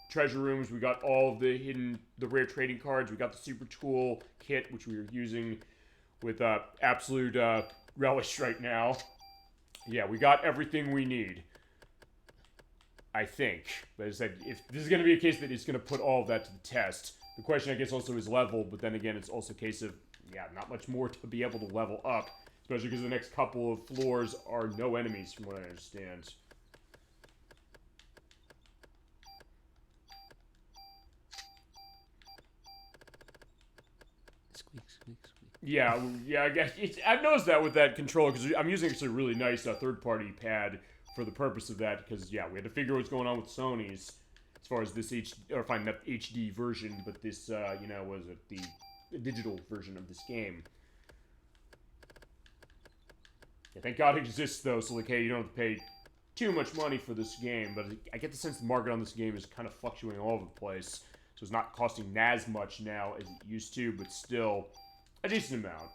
treasure rooms. We got all of the rare trading cards. We got the super tool kit, which we are using with absolute relish right now. Yeah, we got everything we need, I think. But as I said, if this is going to be a case that it's going to put all of that to the test. The question, I guess, also is level, but then again, it's also a case of, not much more to be able to level up, especially because the next couple of floors are no enemies, from what I understand. Squeak, squeak, squeak. Yeah, I guess I've noticed that with that controller, because I'm using actually a really nice third-party pad for the purpose of that, because we had to figure what's going on with Sony's as far as this HD version, but this was it the digital version of this game. Yeah, thank God it exists though, so like, hey, you don't have to pay too much money for this game, but I get the sense the market on this game is kind of fluctuating all over the place. So it's not costing as much now as it used to, but still a decent amount.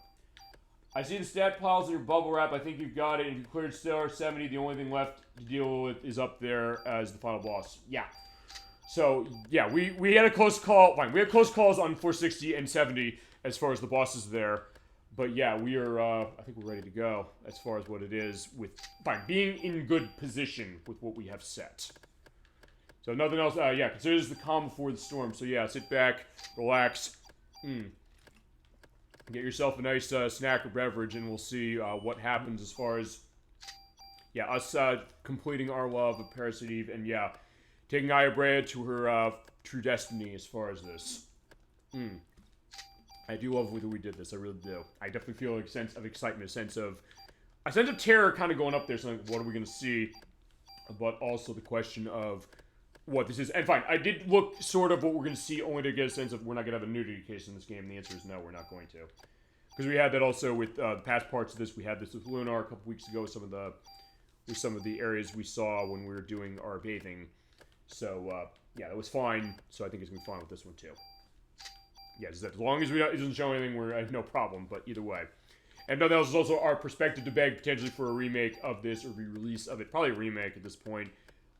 I see the stat piles in your bubble wrap. I think you've got it. If you cleared Stellar 70, the only thing left to deal with is up there as the final boss. Yeah. So, yeah, we had a close call. Fine, we had close calls on 460 and 70 as far as the bosses there. But yeah, we are, I think we're ready to go as far as what it is with, being in good position with what we have set. So nothing else, consider this the calm before the storm. So yeah, sit back, relax, get yourself a nice snack or beverage, and we'll see what happens as far as, us completing our love of Parasite Eve, and taking Ayabrea to her true destiny as far as this. I do love the way we did this, I really do. I definitely feel a sense of excitement, a sense of terror kind of going up there, so like, what are we going to see? But also the question of what this is. And fine, I did look sort of what we're going to see, only to get a sense of we're not going to have a nudity case in this game. The answer is no, we're not going to. Because we had that also with the past parts of this. We had this with Lunar a couple weeks ago, some of the areas we saw when we were doing our bathing. So, that was fine. So I think it's going to be fine with this one, too. Yeah, as long as it doesn't show anything, we're no problem, but either way. And that was also our perspective to beg potentially for a remake of this or re-release of it. Probably a remake at this point.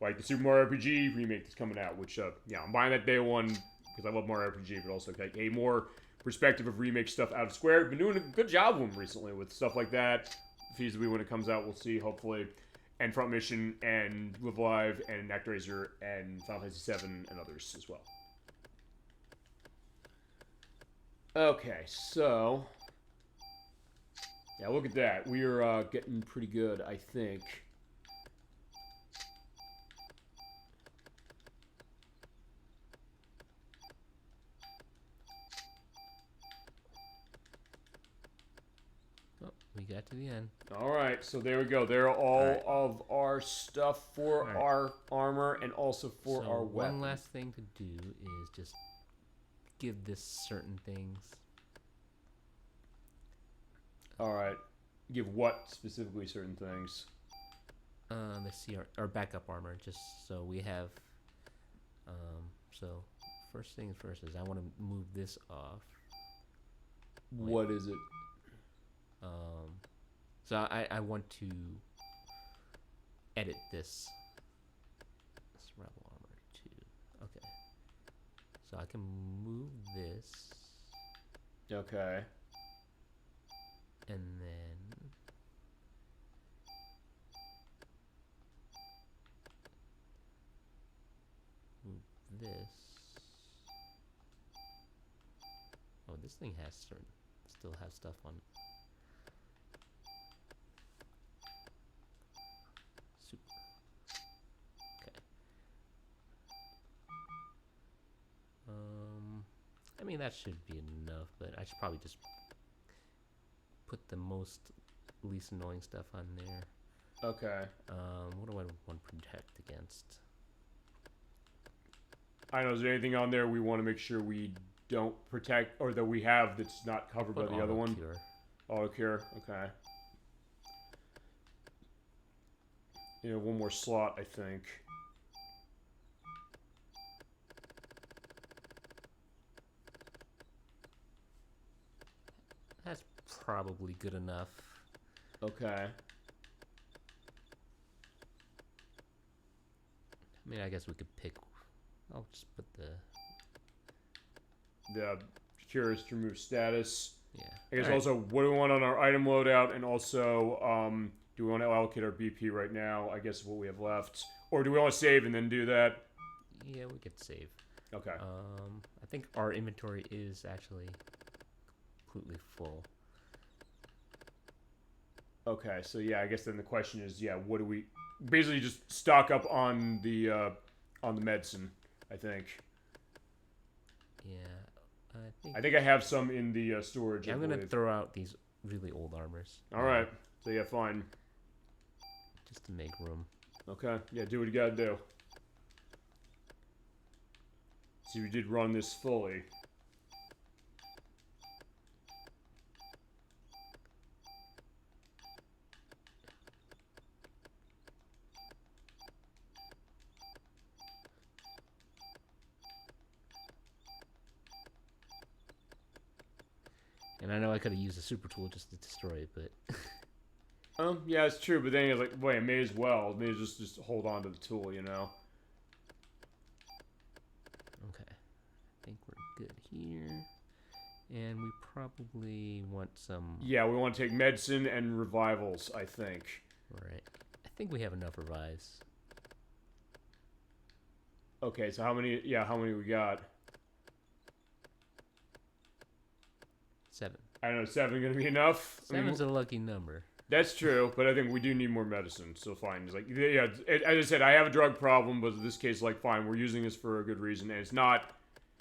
Like the Super Mario RPG remake that's coming out, which, yeah, I'm buying that day one because I love Mario RPG, but also like a more perspective of remake stuff out of Square. Been doing a good job with them recently with stuff like that. Feasibly when it comes out, we'll see, hopefully. And Front Mission, and Live Live, and ActRaiser, and Final Fantasy VII, and others as well. Okay, so... yeah, look at that. We are getting pretty good, I think. We got to the end. Alright, so there we go. There are all of our stuff for our armor and also for our weapon. One last thing to do is just give this certain things. Alright. Give what specifically certain things? Let's see our backup armor, just so we have. So first things first is I want to move this off. What is it? So I want to edit this rebel armor too. Okay. So I can move this. Okay. And then move this. Oh, this thing has still has stuff on it. Super. Okay. I mean that should be enough, but I should probably just put the least annoying stuff on there. Okay. What do I want to protect against? I know, is there anything on there we want to make sure we don't protect, or that we have that's not covered by the other one? Cure. Auto cure, okay. You know, one more slot, I think. That's probably good enough. Okay. I mean, I guess we could pick. I'll just put the cures to remove status. Yeah. I guess also, what do we want on our item loadout, and also, do we want to allocate our BP right now? I guess what we have left, or do we want to save and then do that? Yeah, we could save. Okay. I think our inventory is actually completely full. Okay, so yeah, I guess then the question is, yeah, what do we basically just stock up on the medicine? I think. Yeah, I think I have some in the storage. Yeah, I'm gonna throw out these really old armors. All right, so yeah, fine. Just to make room. Okay, yeah, do what you gotta do. See, we did run this fully. And I know I could have used a super tool just to destroy it, but yeah, it's true. But then you're like, wait, I may as well. May as just hold on to the tool, you know. Okay, I think we're good here, and we probably want some. Yeah, we want to take medicine and revivals, I think. Right. I think we have enough revives. Okay, so how many? Yeah, how many we got? 7. I don't know, 7 gonna be enough? 7's a lucky number. That's true, but I think we do need more medicine, so fine. It's like, yeah, as I said, I have a drug problem, but in this case, like, fine, we're using this for a good reason, and it's not,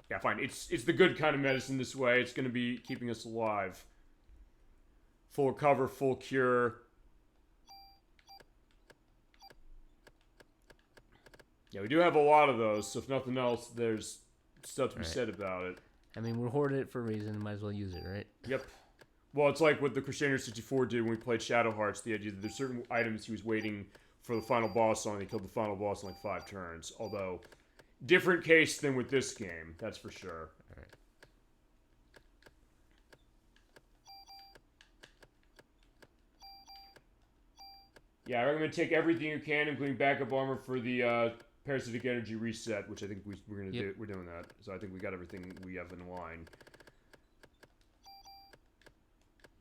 yeah, fine, it's the good kind of medicine this way. It's gonna be keeping us alive. Full recover, full cure. Yeah, we do have a lot of those, so if nothing else, there's stuff to be said about it. I mean, we're hoarding it for a reason. Might as well use it, right? Yep. Well, it's like what the Crusader 64 did when we played Shadow Hearts. The idea that there's certain items he was waiting for the final boss on. He killed the final boss in like 5 turns. Although, different case than with this game. That's for sure. All right. Yeah, I'm going to take everything you can, including backup armor for the parasitic energy reset, which I think we're going to do. We're doing that. So I think we got everything we have in line.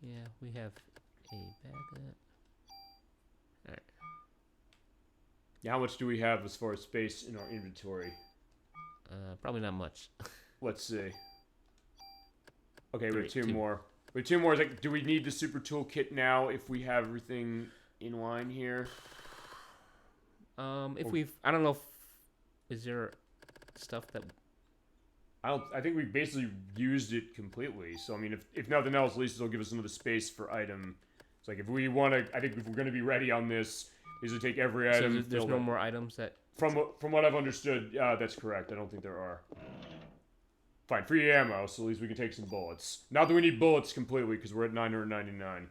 Yeah, we have a backup. Alright. Yeah, how much do we have as far as space in our inventory? Probably not much. Let's see. Okay, we have two more. We have two more. Like, do we need the super toolkit now if we have everything in line here? I don't know if, is there stuff that... I think we basically used it completely. So, I mean, if nothing else, at least it'll give us another space for item. It's like, if we want to... I think if we're going to be ready on this, is to take every item... So there's no more items that... From what I've understood, that's correct. I don't think there are. Fine, free ammo, so at least we can take some bullets. Not that we need bullets completely, because we're at 999.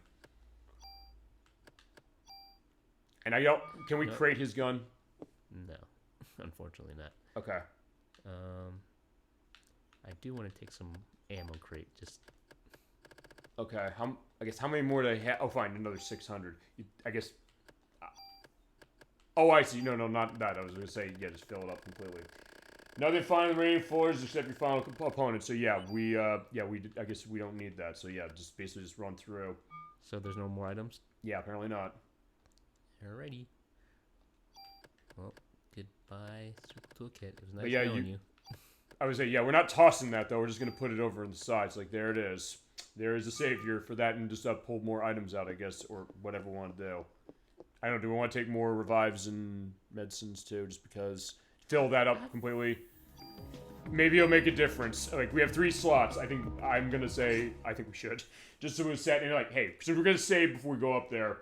And can we crate his gun? No, unfortunately not. Okay. I do want to take some ammo crate, just... Okay, I guess how many more do I have? Oh, fine, another 600. I guess... Oh, I see. No, not that. I was going to say, yeah, just fill it up completely. Nothing finding the remaining floors except your final opponent. So yeah, I guess we don't need that. So yeah, just basically just run through. So there's no more items? Yeah, apparently not. Alrighty. Well, goodbye, Super Toolkit. It was nice But yeah, knowing you. I would say, yeah, we're not tossing that though. We're just going to put it over on the sides. Like, there it is. There is a savior for that, and just pull more items out, I guess, or whatever we want to do. I don't know, do we want to take more revives and medicines too, just because... Fill that up completely. Maybe it'll make a difference. Like, we have 3 slots. I think we should. Just so we're set in, like, hey, so we're going to save before we go up there.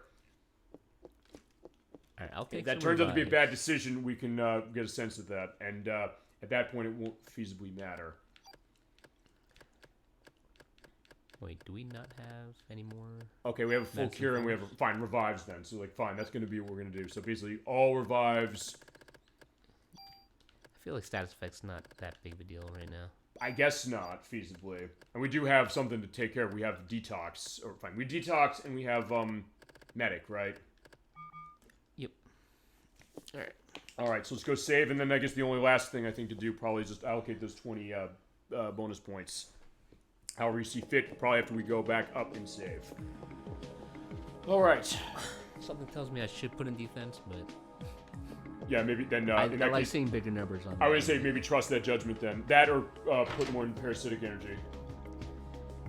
Alright, I'll take If that turns out to be a bad decision, we can get a sense of that. And at that point, it won't feasibly matter. Wait, do we not have any more? Okay, we have a full cure and we have, fine, revives then. So, like, fine, that's going to be what we're going to do. So, basically, all revives... I feel like status effect's not that big of a deal right now. I guess not, feasibly. And we do have something to take care of. We have detox, or fine, we detox and we have medic, right? Yep. Alright. Alright, so let's go save, and then I guess the only last thing I think to do probably is just allocate those 20 bonus points. However you see fit, probably after we go back up and save. Alright. Something tells me I should put in defense, but... Yeah, maybe then. I like seeing bigger numbers on. I would say maybe trust that judgment then. That or put more in parasitic energy,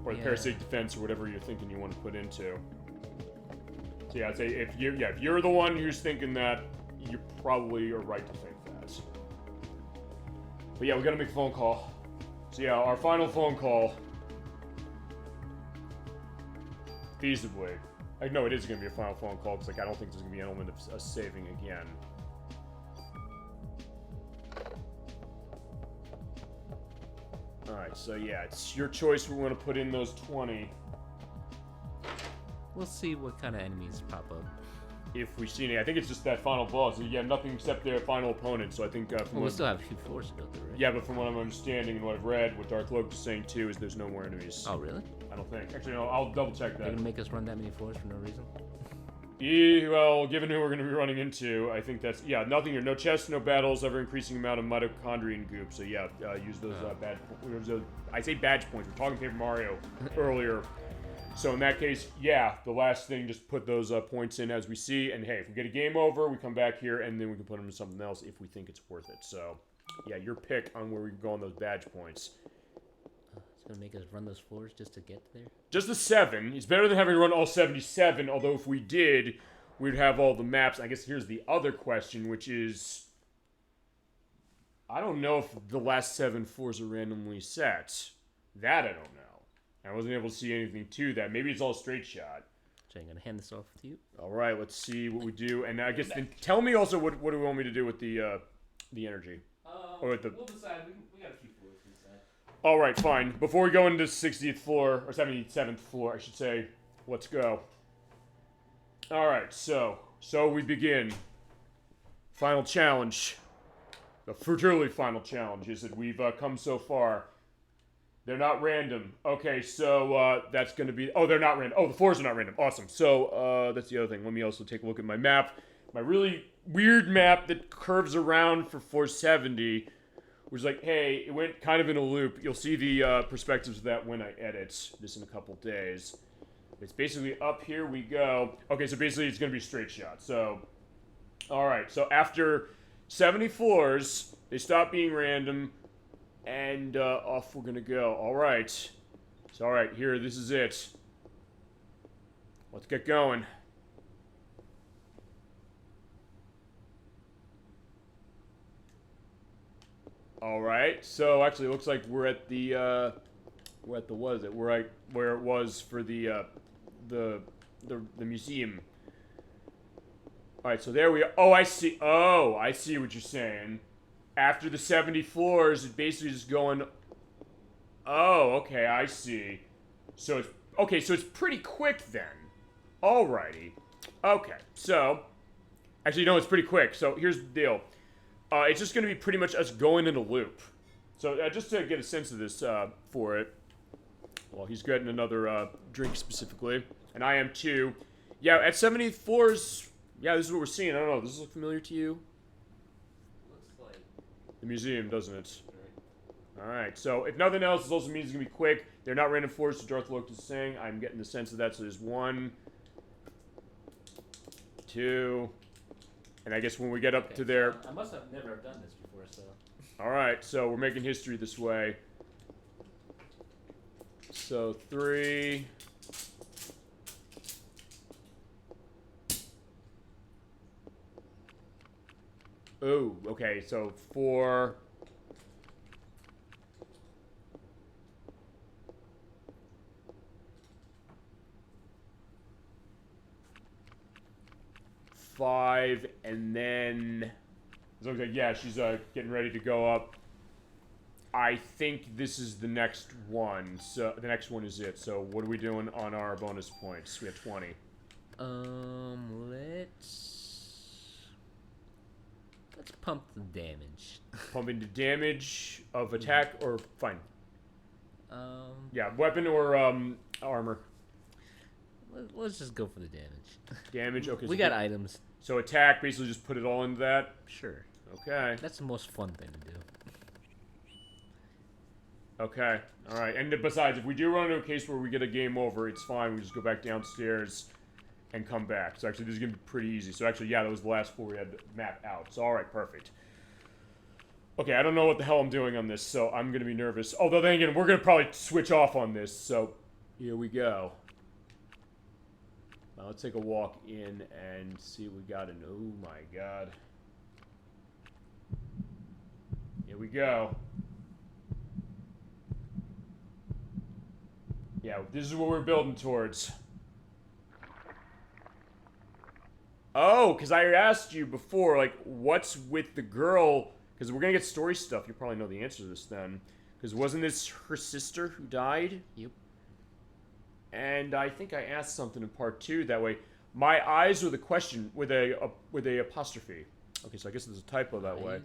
or the parasitic defense, or whatever you're thinking you want to put into. So yeah, I'd say if you're the one who's thinking that, you probably are right to think that. But yeah, we gotta make a phone call. So yeah, our final phone call. Feasibly, like no, it is gonna be a final phone call. It's like I don't think there's gonna be an element of us saving again. Alright, so yeah, it's your choice. We want to put in those 20. We'll see what kind of enemies pop up. If we see any. I think it's just that final boss. Yeah, nothing except their final opponent, so I think... we still have a few floors to go through, right? Yeah, but from what I'm understanding and what I've read, what Dark Cloak is saying too, is there's no more enemies. Oh, really? I don't think. Actually, no, I'll double check that. They're going to make us run that many floors for no reason? Yeah, well, given who we're going to be running into, I think that's... Yeah, nothing here. No chests, no battles, ever-increasing amount of mitochondrion goop. So yeah, use those badge... I say badge points. We're talking Paper Mario earlier. So in that case, yeah, the last thing, just put those points in as we see. And hey, if we get a game over, we come back here, and then we can put them into something else if we think it's worth it. So, yeah, your pick on where we can go on those badge points. It's going to make us run those floors just to get there? Just the 7. It's better than having to run all 77, although if we did, we'd have all the maps. I guess here's the other question, which is... I don't know if the last 7 floors are randomly set. That I don't know. I wasn't able to see anything to that. Maybe it's all straight shot. So I'm going to hand this off to you. All right, let's see what we do. And I guess then tell me also what do we want me to do with the energy? Or with the... We'll decide. We got a few floors to decide. All right, fine. Before we go into 60th floor, or 77th floor, I should say, let's go. All right, so we begin. Final challenge. The truly final challenge is that we've come so far. They're not random. Okay, so that's going to be... Oh, they're not random. Oh, the floors are not random. Awesome. So that's the other thing. Let me also take a look at my map. My really weird map that curves around for 470. Which is like, hey, it went kind of in a loop. You'll see the perspectives of that when I edit this in a couple days. It's basically up here we go. Okay, so basically it's going to be a straight shot. So, alright. So after 70 floors, they stop being random. And off we're gonna go. Alright. So, alright, here, this is it. Let's get going. Alright, so actually it looks like we're at the, what is it? Where it was for the museum. Alright, so there we are. Oh, I see. Oh, I see what you're saying. After the 70 floors, it basically just going... Oh, okay, I see. So it's... Okay, so it's pretty quick then. Alrighty. Okay, so... Actually, no, it's pretty quick. So here's the deal. It's just going to be pretty much us going in a loop. So just to get a sense of this for it... Well, he's getting another drink specifically. And I am too. Yeah, at 70 floors... Yeah, this is what we're seeing. I don't know. Does this look familiar to you? The museum, doesn't it? Alright, so if nothing else, this also means it's going to be quick. They're not random floors, so Darth Loke is saying. I'm getting the sense of that, so there's 1, 2, and I guess when we get up to there... I must have never done this before, so... Alright, so we're making history this way. So, 3... Oh, okay, so 4... 5, and then... It looks like, yeah, she's getting ready to go up. I think this is the next one. So, the next one is it. So, what are we doing on our bonus points? We have 20. Let's pump the damage. Pumping the damage of attack, or fine. Yeah, weapon or armor. Let's just go for the damage. Damage. Okay. We so got items. So attack, basically, just put it all into that. Sure. Okay. That's the most fun thing to do. Okay. All right. And besides, if we do run into a case where we get a game over, it's fine. We just go back downstairs and come back. So actually, this is gonna be pretty easy. So actually, yeah, that was the last 4 we had to map out. So all right, perfect. Okay, I don't know what the hell I'm doing on this, so I'm gonna be nervous. Although then again, we're gonna probably switch off on this. So here we go. Now let's take a walk in and see what we got in. Oh my god. Here we go. Yeah, this is what we're building towards. Oh, because I asked you before, like, what's with the girl? Because we're going to get story stuff. You probably know the answer to this then. Because wasn't this her sister who died? Yep. And I think I asked something in part 2 that way. My eyes were the question with a apostrophe. Okay, so I guess there's a typo that way.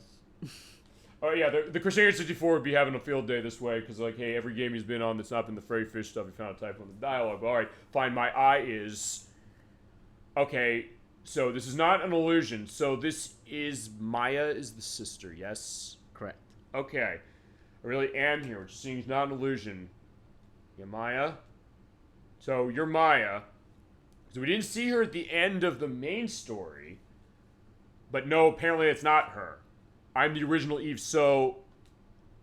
Oh yeah, the Crusader 64 would be having a field day this way because like, hey, every game he's been on that's not been the Fairy Fish stuff, he found a typo in the dialogue. But all right, fine. My eye is okay. So this is not an illusion. So this is Maya is the sister, yes? Correct. Okay. I really am here, which seems not an illusion. Yeah, Maya? So you're Maya. So we didn't see her at the end of the main story. But no, apparently it's not her. I'm the original Eve, so...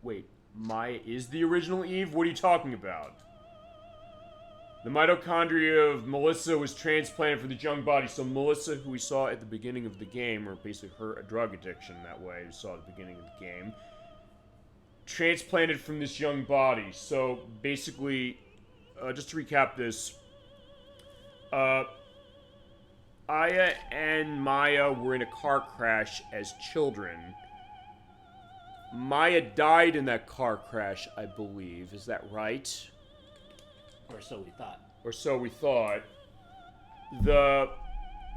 Wait, Maya is the original Eve? What are you talking about? The mitochondria of Melissa was transplanted from the young body, so Melissa, who we saw at the beginning of the game, or basically her drug addiction that way, we saw at the beginning of the game, transplanted from this young body. So basically, just to recap this, Aya and Maya were in a car crash as children. Maya died in that car crash, I believe. Is that right? Or so we thought. Or so we thought. The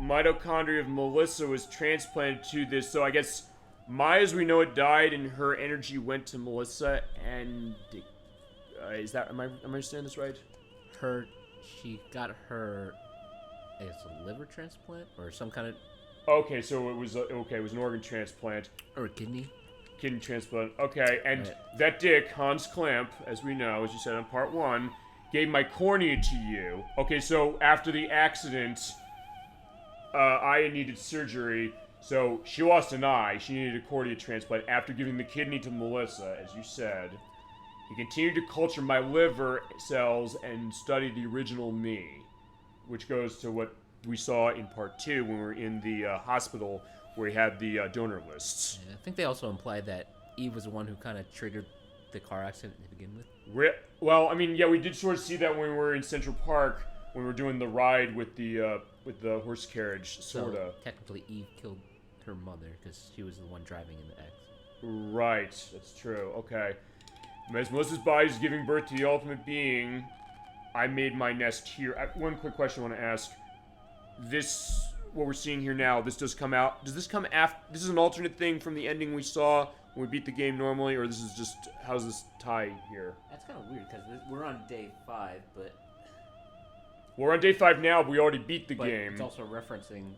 mitochondria of Melissa was transplanted to this, so I guess Maya, as we know it, died and her energy went to Melissa, and Is that, am I understanding this right? She got her, I guess, a liver transplant or some kind of. Okay, so it was it was an organ transplant Or a kidney. Kidney transplant. Okay, and Right. that dick, Hans Klemp, as we know, as you said on part 1, gave my cornea to you. Okay, so after the accident, Aya needed surgery, so she lost an eye. She needed a cornea transplant after giving the kidney to Melissa, as you said. He continued to culture my liver cells and study the original me, which goes to what we saw in part 2 when we were in the hospital where he had the donor lists. Yeah, I think they also implied that Eve was the one who kind of triggered the car accident to begin with. Well, I mean, yeah, we did sort of see that when we were in Central Park when we were doing the ride with the horse carriage, sorta. So technically, Eve killed her mother because she was the one driving in the accident. Right, that's true. Okay. As Melissa's body is giving birth to the ultimate being, I made my nest here. One quick question I want to ask. This, what we're seeing here now, this does come out. Does this come after? This is an alternate thing from the ending we saw when we beat the game normally, or this is just, how's this tie here? That's kind of weird because we're on day 5, but. We're on day 5 now, but we already beat the But game. it's also referencing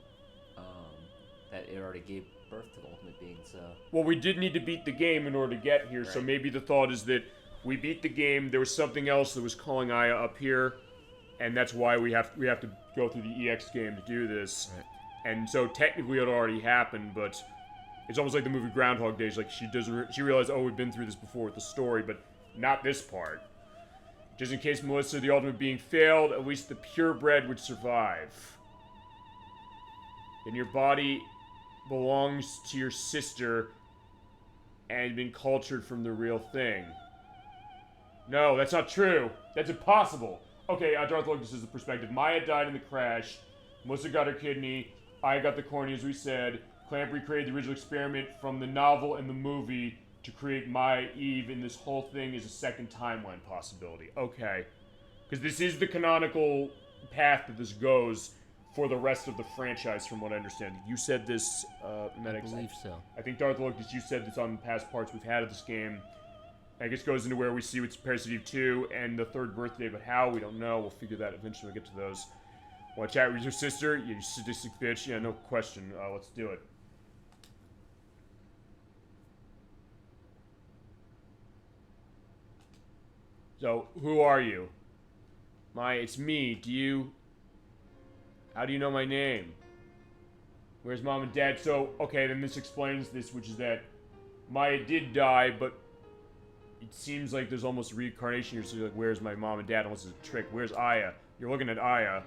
that it already gave birth to the ultimate being, so. Well, we did need to beat the game in order to get here, so Right. maybe the thought is that we beat the game, there was something else that was calling Aya up here, and that's why we have to go through the EX game to do this. Right. And so technically it already happened, but it's almost like the movie Groundhog Day. Like she realized, oh, we've been through this before with the story, but not this part. Just in case Melissa, the ultimate being, failed, at least the purebred would survive. Then your body belongs to your sister and been cultured from the real thing. No, that's not true. That's impossible. Okay, Darth Look, this is the perspective. Maya died in the crash. Melissa got her kidney. I got the cornea, as we said. Clamp recreated the original experiment from the novel and the movie to create Maya Eve, and this whole thing is a second timeline possibility. Okay. Because this is the canonical path that this goes for the rest of the franchise, from what I understand. You said this, Medics. I believe so. I think Darth Locus, you said this on past parts we've had of this game. I guess goes into where we see with Parasite Eve 2 and the third birthday, but how, we don't know. We'll figure that eventually when we get to those. Want to chat with your sister? You sadistic bitch. Yeah, no question. Let's do it. So, who are you? It's me. How do you know my name? Where's mom and dad? So, okay, then this explains this, which is that Maya did die, but it seems like there's almost reincarnation here, so you're like, where's my mom and dad? Unless it's a trick. Where's Aya? You're looking at Aya.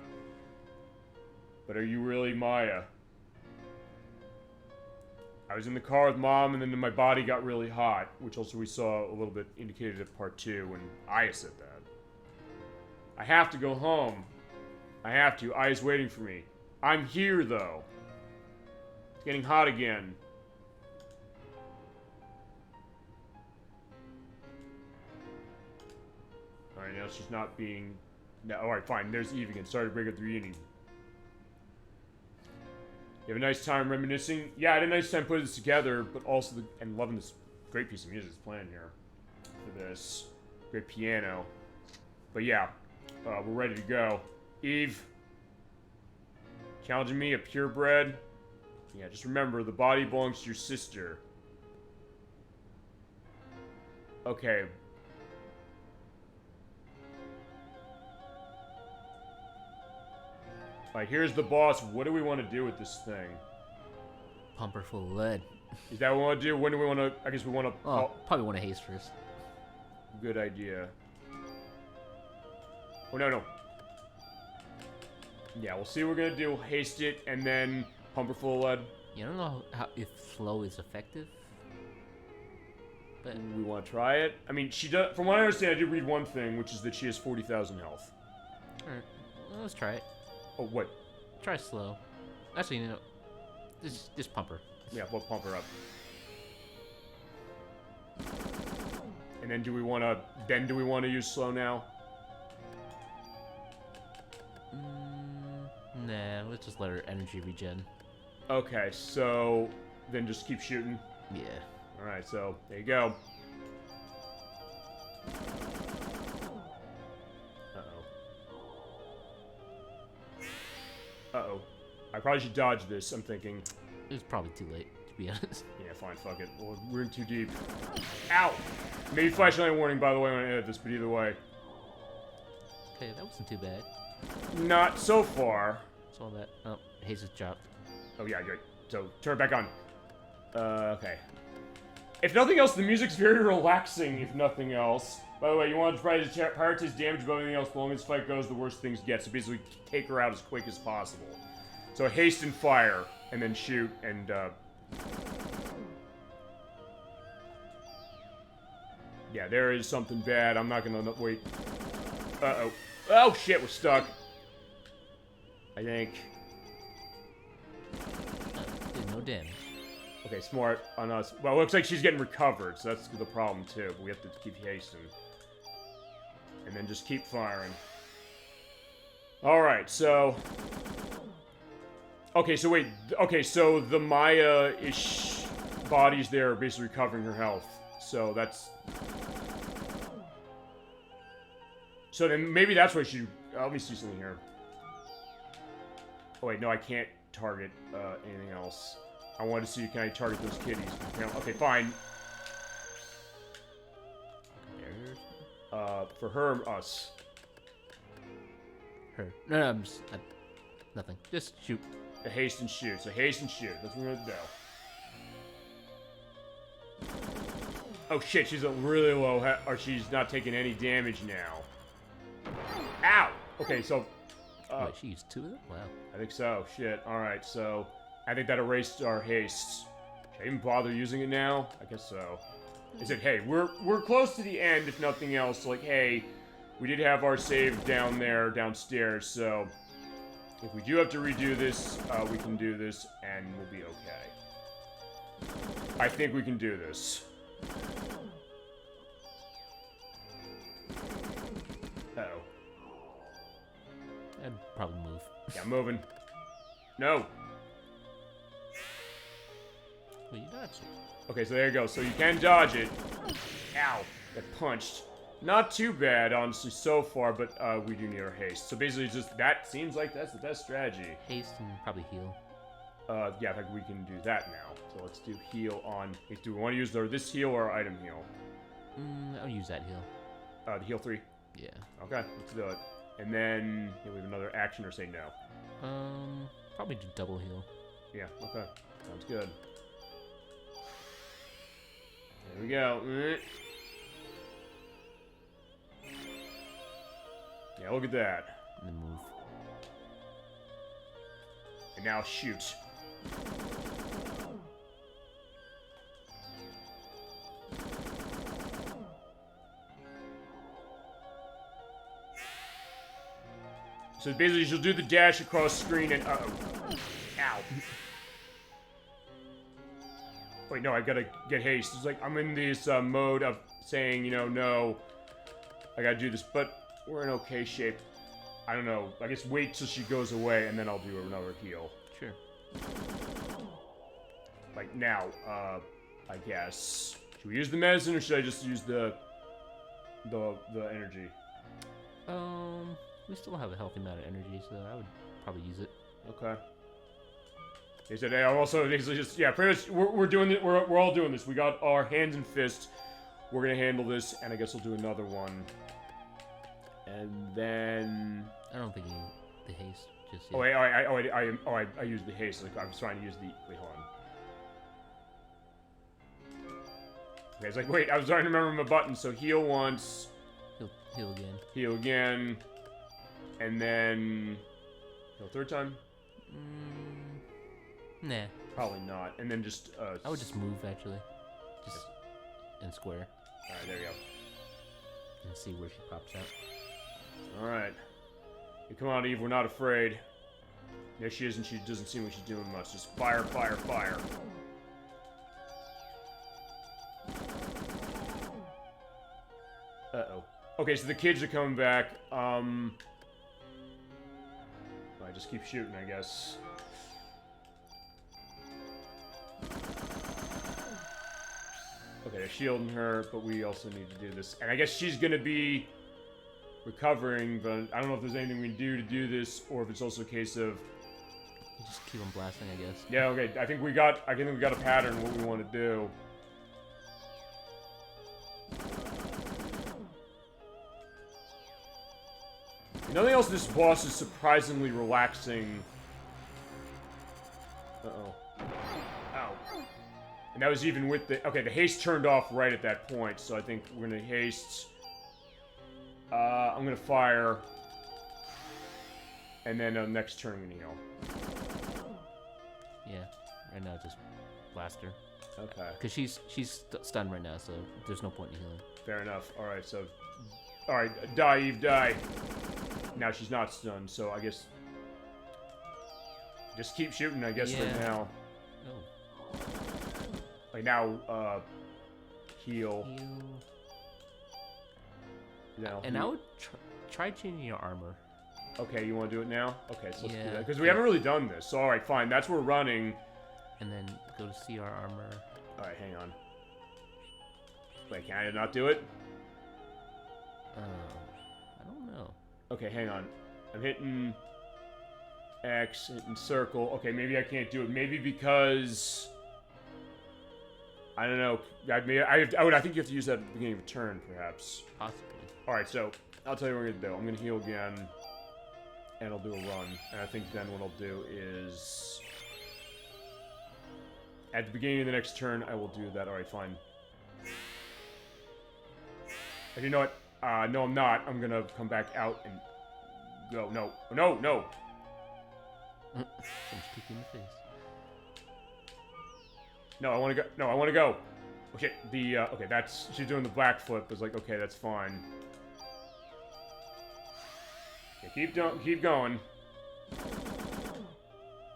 But are you really Maya? I was in the car with mom, and then my body got really hot, which also we saw a little bit indicated at part 2 when Aya said that. I have to go home. I have to. Aya's waiting for me. I'm here, though. It's getting hot again. Alright, now she's not being... No, alright, fine. There's Eve again. Sorry to break up the reunion. You have a nice time reminiscing? Yeah, I had a nice time putting this together, but also and loving this great piece of music that's playing here for this. Great piano. But yeah, we're ready to go. Eve, challenging me, a purebred? Yeah, just remember, the body belongs to your sister. Okay. Alright, here's the boss. What do we want to do with this thing? Pump her full of lead. Is that what we want to do? When do we want to... I guess we want to... Oh, probably want to haste first. Good idea. Oh, no. Yeah, we'll see what we're going to do. We'll haste it, and then pump her full of lead. Yeah, I don't know if slow is effective. But We want to try it. I mean, she does... From what I understand, I did read one thing, which is that she has 40,000 health. alright, well, let's try it. Oh, what? Try slow. Actually, you know, just pump her. Yeah, we'll pump her up. And then do we want to use slow now? Nah, let's just let her energy regen. Okay, so then just keep shooting. Yeah. Alright, so there you go. Uh-oh. I probably should dodge this, I'm thinking. It was probably too late, to be honest. Yeah, fine, fuck it. We're in too deep. Ow! Maybe flashlight warning, by the way, when I edit this, but either way. Okay, that wasn't too bad. Not so far. Saw that. Oh, Hayes is chopped. Oh, yeah, great. So, turn it back on. Okay. If nothing else, the music's very relaxing, if nothing else. By the way, you want to try to prioritize damage above anything else. The longer this fight goes, the worse things get. So basically, take her out as quick as possible. So haste and fire, and then shoot, and, yeah, there is something bad. I'm not gonna wait. Uh-oh. Oh, shit, we're stuck. I think. Did no damage. Okay, smart on us. Well, it looks like she's getting recovered, so that's the problem, too. But we have to keep hasting. And then just keep firing. Alright, so... Okay, so wait. Okay, so the Maya-ish bodies there are basically recovering her health. So that's... So then maybe that's why she... let me see something here. Oh wait, no, I can't target anything else. I wanted to see, can I target those kitties? Okay, fine. For her, us. Her. No, nothing. Just shoot. A haste and shoot. So haste and shoot. That's what we're gonna do. Oh shit, she's a really low, or she's not taking any damage now. Ow! Okay, so... Wait, she used 2 of them? Wow. I think so. Shit. Alright, so... I think that erased our haste. Should I even bother using it now? I guess so. Is it, hey, we're close to the end, if nothing else. Like, hey, we did have our save down there, downstairs, so... If we do have to redo this, we can do this, and we'll be okay. I think we can do this. Uh-oh. I'd probably move. Yeah, I'm moving. No! Well, you dodged it. Okay, so there you go. So you can dodge it. Ow! Got punched. Not too bad, honestly, so far, but we do need our haste. So basically, just that seems like that's the best strategy. Haste and probably heal. Yeah, I think we can do that now. So let's do heal on... Do we want to use this heal or our item heal? I'll use that heal. The heal 3? Yeah. Okay, let's do it. And then, we have another action or say no? Probably do double heal. Yeah, okay. Sounds good. There we go. Yeah, look at that. And then move. And now shoot. So basically, she'll do the dash across screen and uh-oh. Ow. Wait, no, I gotta get haste. It's like, I'm in this mode of saying, you know, no, I gotta do this, but we're in okay shape. I don't know. I guess wait till she goes away, and then I'll do another heal. Sure. Like, now, I guess. Should we use the medicine, or should I just use the energy? We still have a healthy amount of energy, so I would probably use it. Okay. He said, hey, I'm also basically just, yeah, pretty much, we're doing it, we're all doing this. We got our hands and fists. We're gonna handle this, and I guess we'll do another one. And then... I don't think you the haste just yet. Oh, wait, I used the haste. Like, I was trying to use the... Wait, hold on. Okay, it's like, wait, I was trying to remember my buttons. So heal once. Heal again. Heal again. And then... Heal third time? Nah. Probably not. And then just... I would just move, actually. Just in square. Alright, there we go. And see where she pops out. Alright. You come on, Eve, we're not afraid. There she is, and she doesn't seem like she's doing much. Just fire, fire, fire. Uh-oh. Okay, so the kids are coming back. I just keep shooting, I guess. Okay, they're shielding her, but we also need to do this. And I guess she's gonna be recovering, but I don't know if there's anything we can do to do this, or if it's also a case of Just keep them blasting, I guess. Yeah, okay. I think we got a pattern what we want to do. Nothing else, this boss is surprisingly relaxing. Uh-oh. Ow. And that was even with the... Okay, the haste turned off right at that point, so I think we're gonna haste. I'm gonna fire. And then next turn, I'm gonna heal. Yeah, right now just blast her. Okay. Because she's stunned right now, so there's no point in healing. Fair enough. Alright, so... Alright, die, Eve, die. Now she's not stunned, so I guess... Just keep shooting, I guess, right now. Oh. Like now, heal. Now, and I would try changing your armor. Okay, you want to do it now? Okay, so let's do Yeah. that. Because we haven't really done this. So, alright, fine. That's where we're running. And then go to CR armor. Alright, hang on. Wait, can I not do it? I don't know. Okay, hang on. I'm hitting X, hitting circle. Okay, maybe I can't do it. Maybe because... I don't know. I think you have to use that at the beginning of a turn, perhaps. Possibly. Alright, so I'll tell you what we're going to do. I'm going to heal again. And I'll do a run. And I think then what I'll do is... At the beginning of the next turn, I will do that. Alright, fine. And you know what? No, I'm not. I'm gonna come back out and go. No. No, no! Someone's kicking in the face. No, I wanna go. No, I wanna go. Okay, okay, that's... She's doing the black flip. I was like, okay, that's fine. Okay, keep going.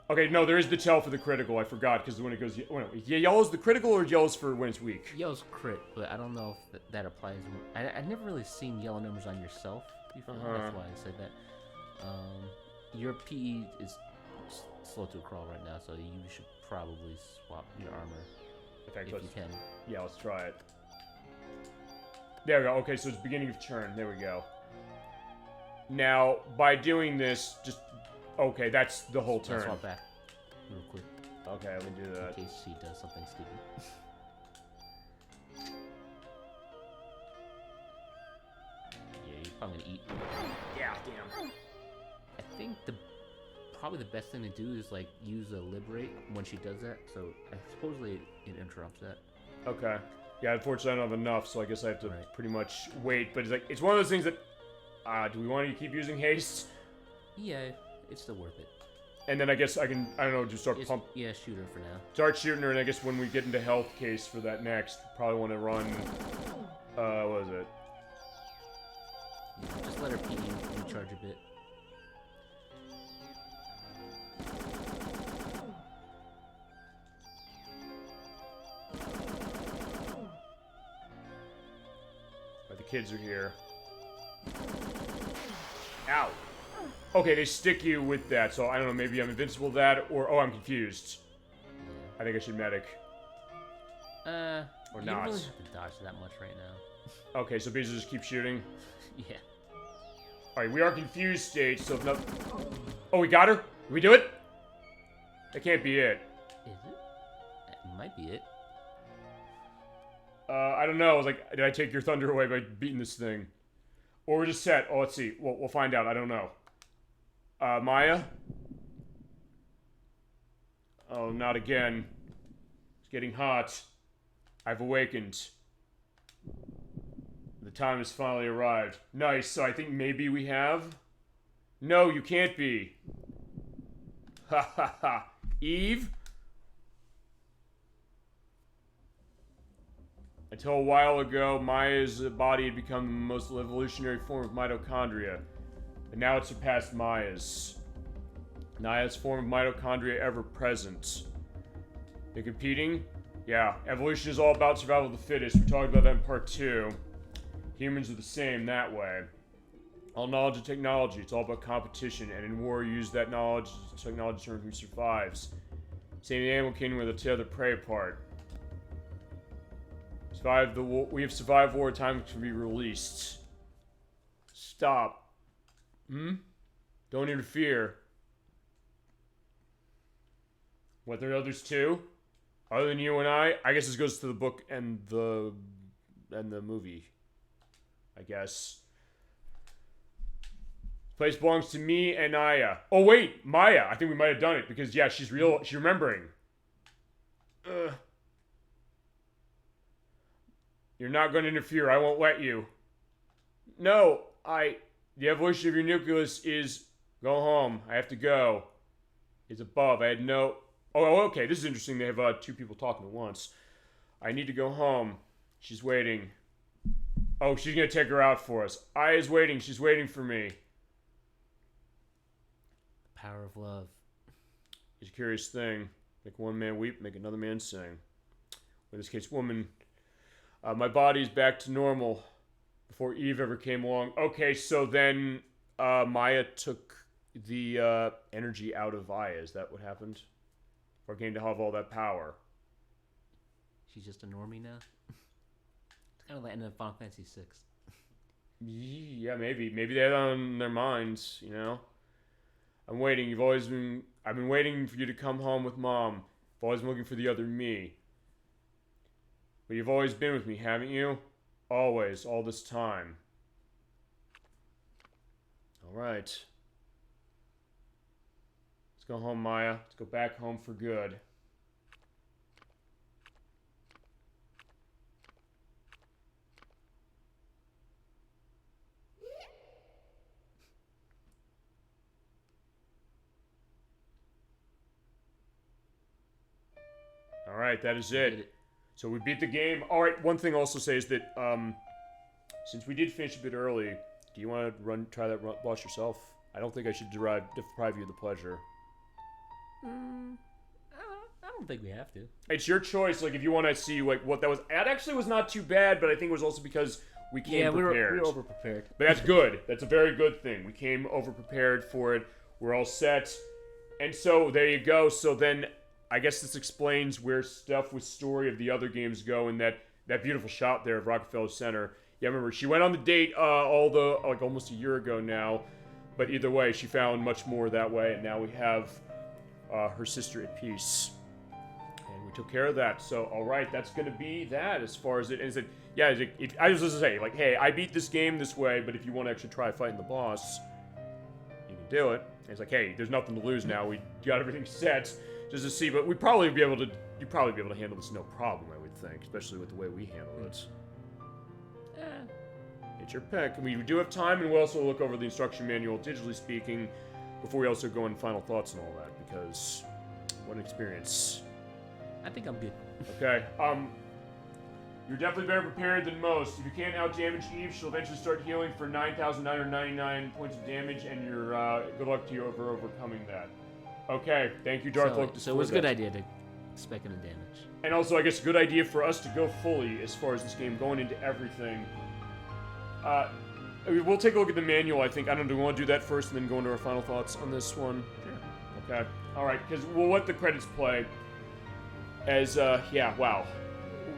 Okay, no, there is the tell for the critical. I forgot, because when it goes... Yeah, yellow's the critical or yellow's for when it's weak? Yellow's crit, but I don't know if that applies. I've never really seen yellow numbers on yourself before. That's why I said that. Your PE is slow to a crawl right now, so you should probably swap your armor if you can. Yeah, let's try it. There we go. Okay, so it's beginning of turn. There we go. Now, by doing this, just... Okay, that's the whole turn. I'll swap back real quick. Okay, let me do that. In case she does something stupid. Yeah, you're probably gonna eat. Yeah, damn. I think probably the best thing to do is like use a liberate when she does that. So supposedly it interrupts that. Okay. Yeah, unfortunately I don't have enough, so I guess I have to pretty much wait. But it's one of those things that... do we want to keep using haste? Yeah, it's still worth it. And then I guess I can, I don't know, just start pump. Yeah, shoot her for now. Start shooting her, and I guess when we get into health case for that next, probably want to run, what is it? Yeah, just let her PE recharge a bit. Right, the kids are here. Ow! Okay, they stick you with that, so I don't know, maybe I'm invincible to that, or... Oh, I'm confused. I think I should medic. Or you not. don't really have to dodge that much right now. Okay, so basically just keep shooting? Yeah. Alright, we are confused stage, so if not... Oh, we got her? Did we do it? That can't be it. Is it? That might be it. I don't know. I was like, did I take your thunder away by beating this thing? Or we're just set. Oh, let's see. We'll find out. I don't know. Maya? Oh, not again. It's getting hot. I've awakened. The time has finally arrived. Nice, so I think maybe we have? No, you can't be. Ha ha ha. Eve? Until a while ago, Maya's body had become the most evolutionary form of mitochondria. And now it surpassed Maya's. Naya's form of mitochondria ever present. They're competing? Yeah, evolution is all about survival of the fittest. We talked about that in part 2. Humans are the same that way. All knowledge and technology, it's all about competition, and in war you use that knowledge and technology to determine who survives. Same in the animal kingdom where they tear the prey apart. We have survived war, time to be released. Stop. Don't interfere. What, there are others too? Other than you and I? I guess this goes to the book and the movie. I guess. This place belongs to me and Aya. Oh wait, Maya. I think we might have done it because yeah, she's remembering. You're not going to interfere. I won't let you. No, the evolution of your nucleus is go home. I have to go. It's above. I had no. Oh, okay. This is interesting. They have two people talking at once. I need to go home. She's waiting. Oh, she's gonna take her out for us. Aya's waiting. She's waiting for me. The power of love. It's a curious thing. Make one man weep, make another man sing. In this case, woman. My body's back to normal before Eve ever came along. Okay, so then Maya took the energy out of Aya. Is that what happened? Or came to have all that power? She's just a normie now? It's kind of like the end of Final Fantasy VI. Yeah, maybe. Maybe they had it on their minds, you know? I'm waiting. I've been waiting for you to come home with Mom. I've always been looking for the other me. But you've always been with me, haven't you? Always, all this time. Alright. Let's go home, Maya. Let's go back home for good. Alright, that is it. So we beat the game. Alright, one thing I'll also say is that, since we did finish a bit early, do you want to try that boss yourself? I don't think I should deprive you of the pleasure. I don't think we have to. It's your choice, like, if you want to see, like, what that was. That actually was not too bad, but I think it was also because we came prepared. We were over-prepared. But that's good. That's a very good thing. We came over-prepared for it. We're all set. And so, there you go. So then, I guess this explains where stuff with story of the other games go, and that beautiful shot there of Rockefeller Center. Yeah, remember, she went on the date almost a year ago now, but either way, she found much more that way, and now we have her sister at peace. And we took care of that, so alright, that's gonna be that as far as it, and I was just gonna say, like, hey, I beat this game this way, but if you want to actually try fighting the boss, you can do it. And it's like, hey, there's nothing to lose now, we got everything set. Just to see, but you'd probably be able to handle this no problem, I would think, especially with the way we handle it. It's your pick. I mean, we do have time, and we'll also look over the instruction manual, digitally speaking, before we also go in final thoughts and all that, because what an experience. I think I'm good. Okay, you're definitely better prepared than most. If you can't out-damage Eve, she'll eventually start healing for 9,999 points of damage, and you're, good luck to you for overcoming that. Okay, thank you, Darth Loki. So it was a good idea to spec in the damage. And also, I guess, a good idea for us to go fully as far as this game, going into everything. We'll take a look at the manual, I think. I don't know, do we want to do that first and then go into our final thoughts on this one? Sure. Okay. Alright, because we'll let the credits play. As, yeah, wow.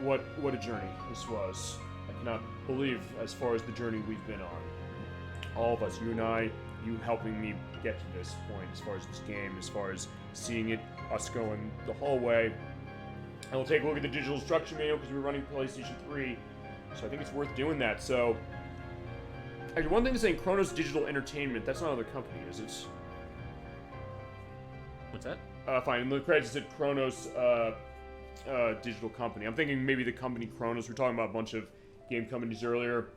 What a journey this was. I cannot believe as far as the journey we've been on. All of us, you and I, you helping me get to this point as far as this game, as far as seeing it, us going the whole way. And we'll take a look at the digital instruction manual because we're running PlayStation 3, so I think it's worth doing that. So, actually, one thing is saying Chronos Digital Entertainment, that's not another company, is it? What's that? Fine, in the credits it said Chronos Digital Company. I'm thinking maybe the company Chronos. We're talking about a bunch of game companies earlier.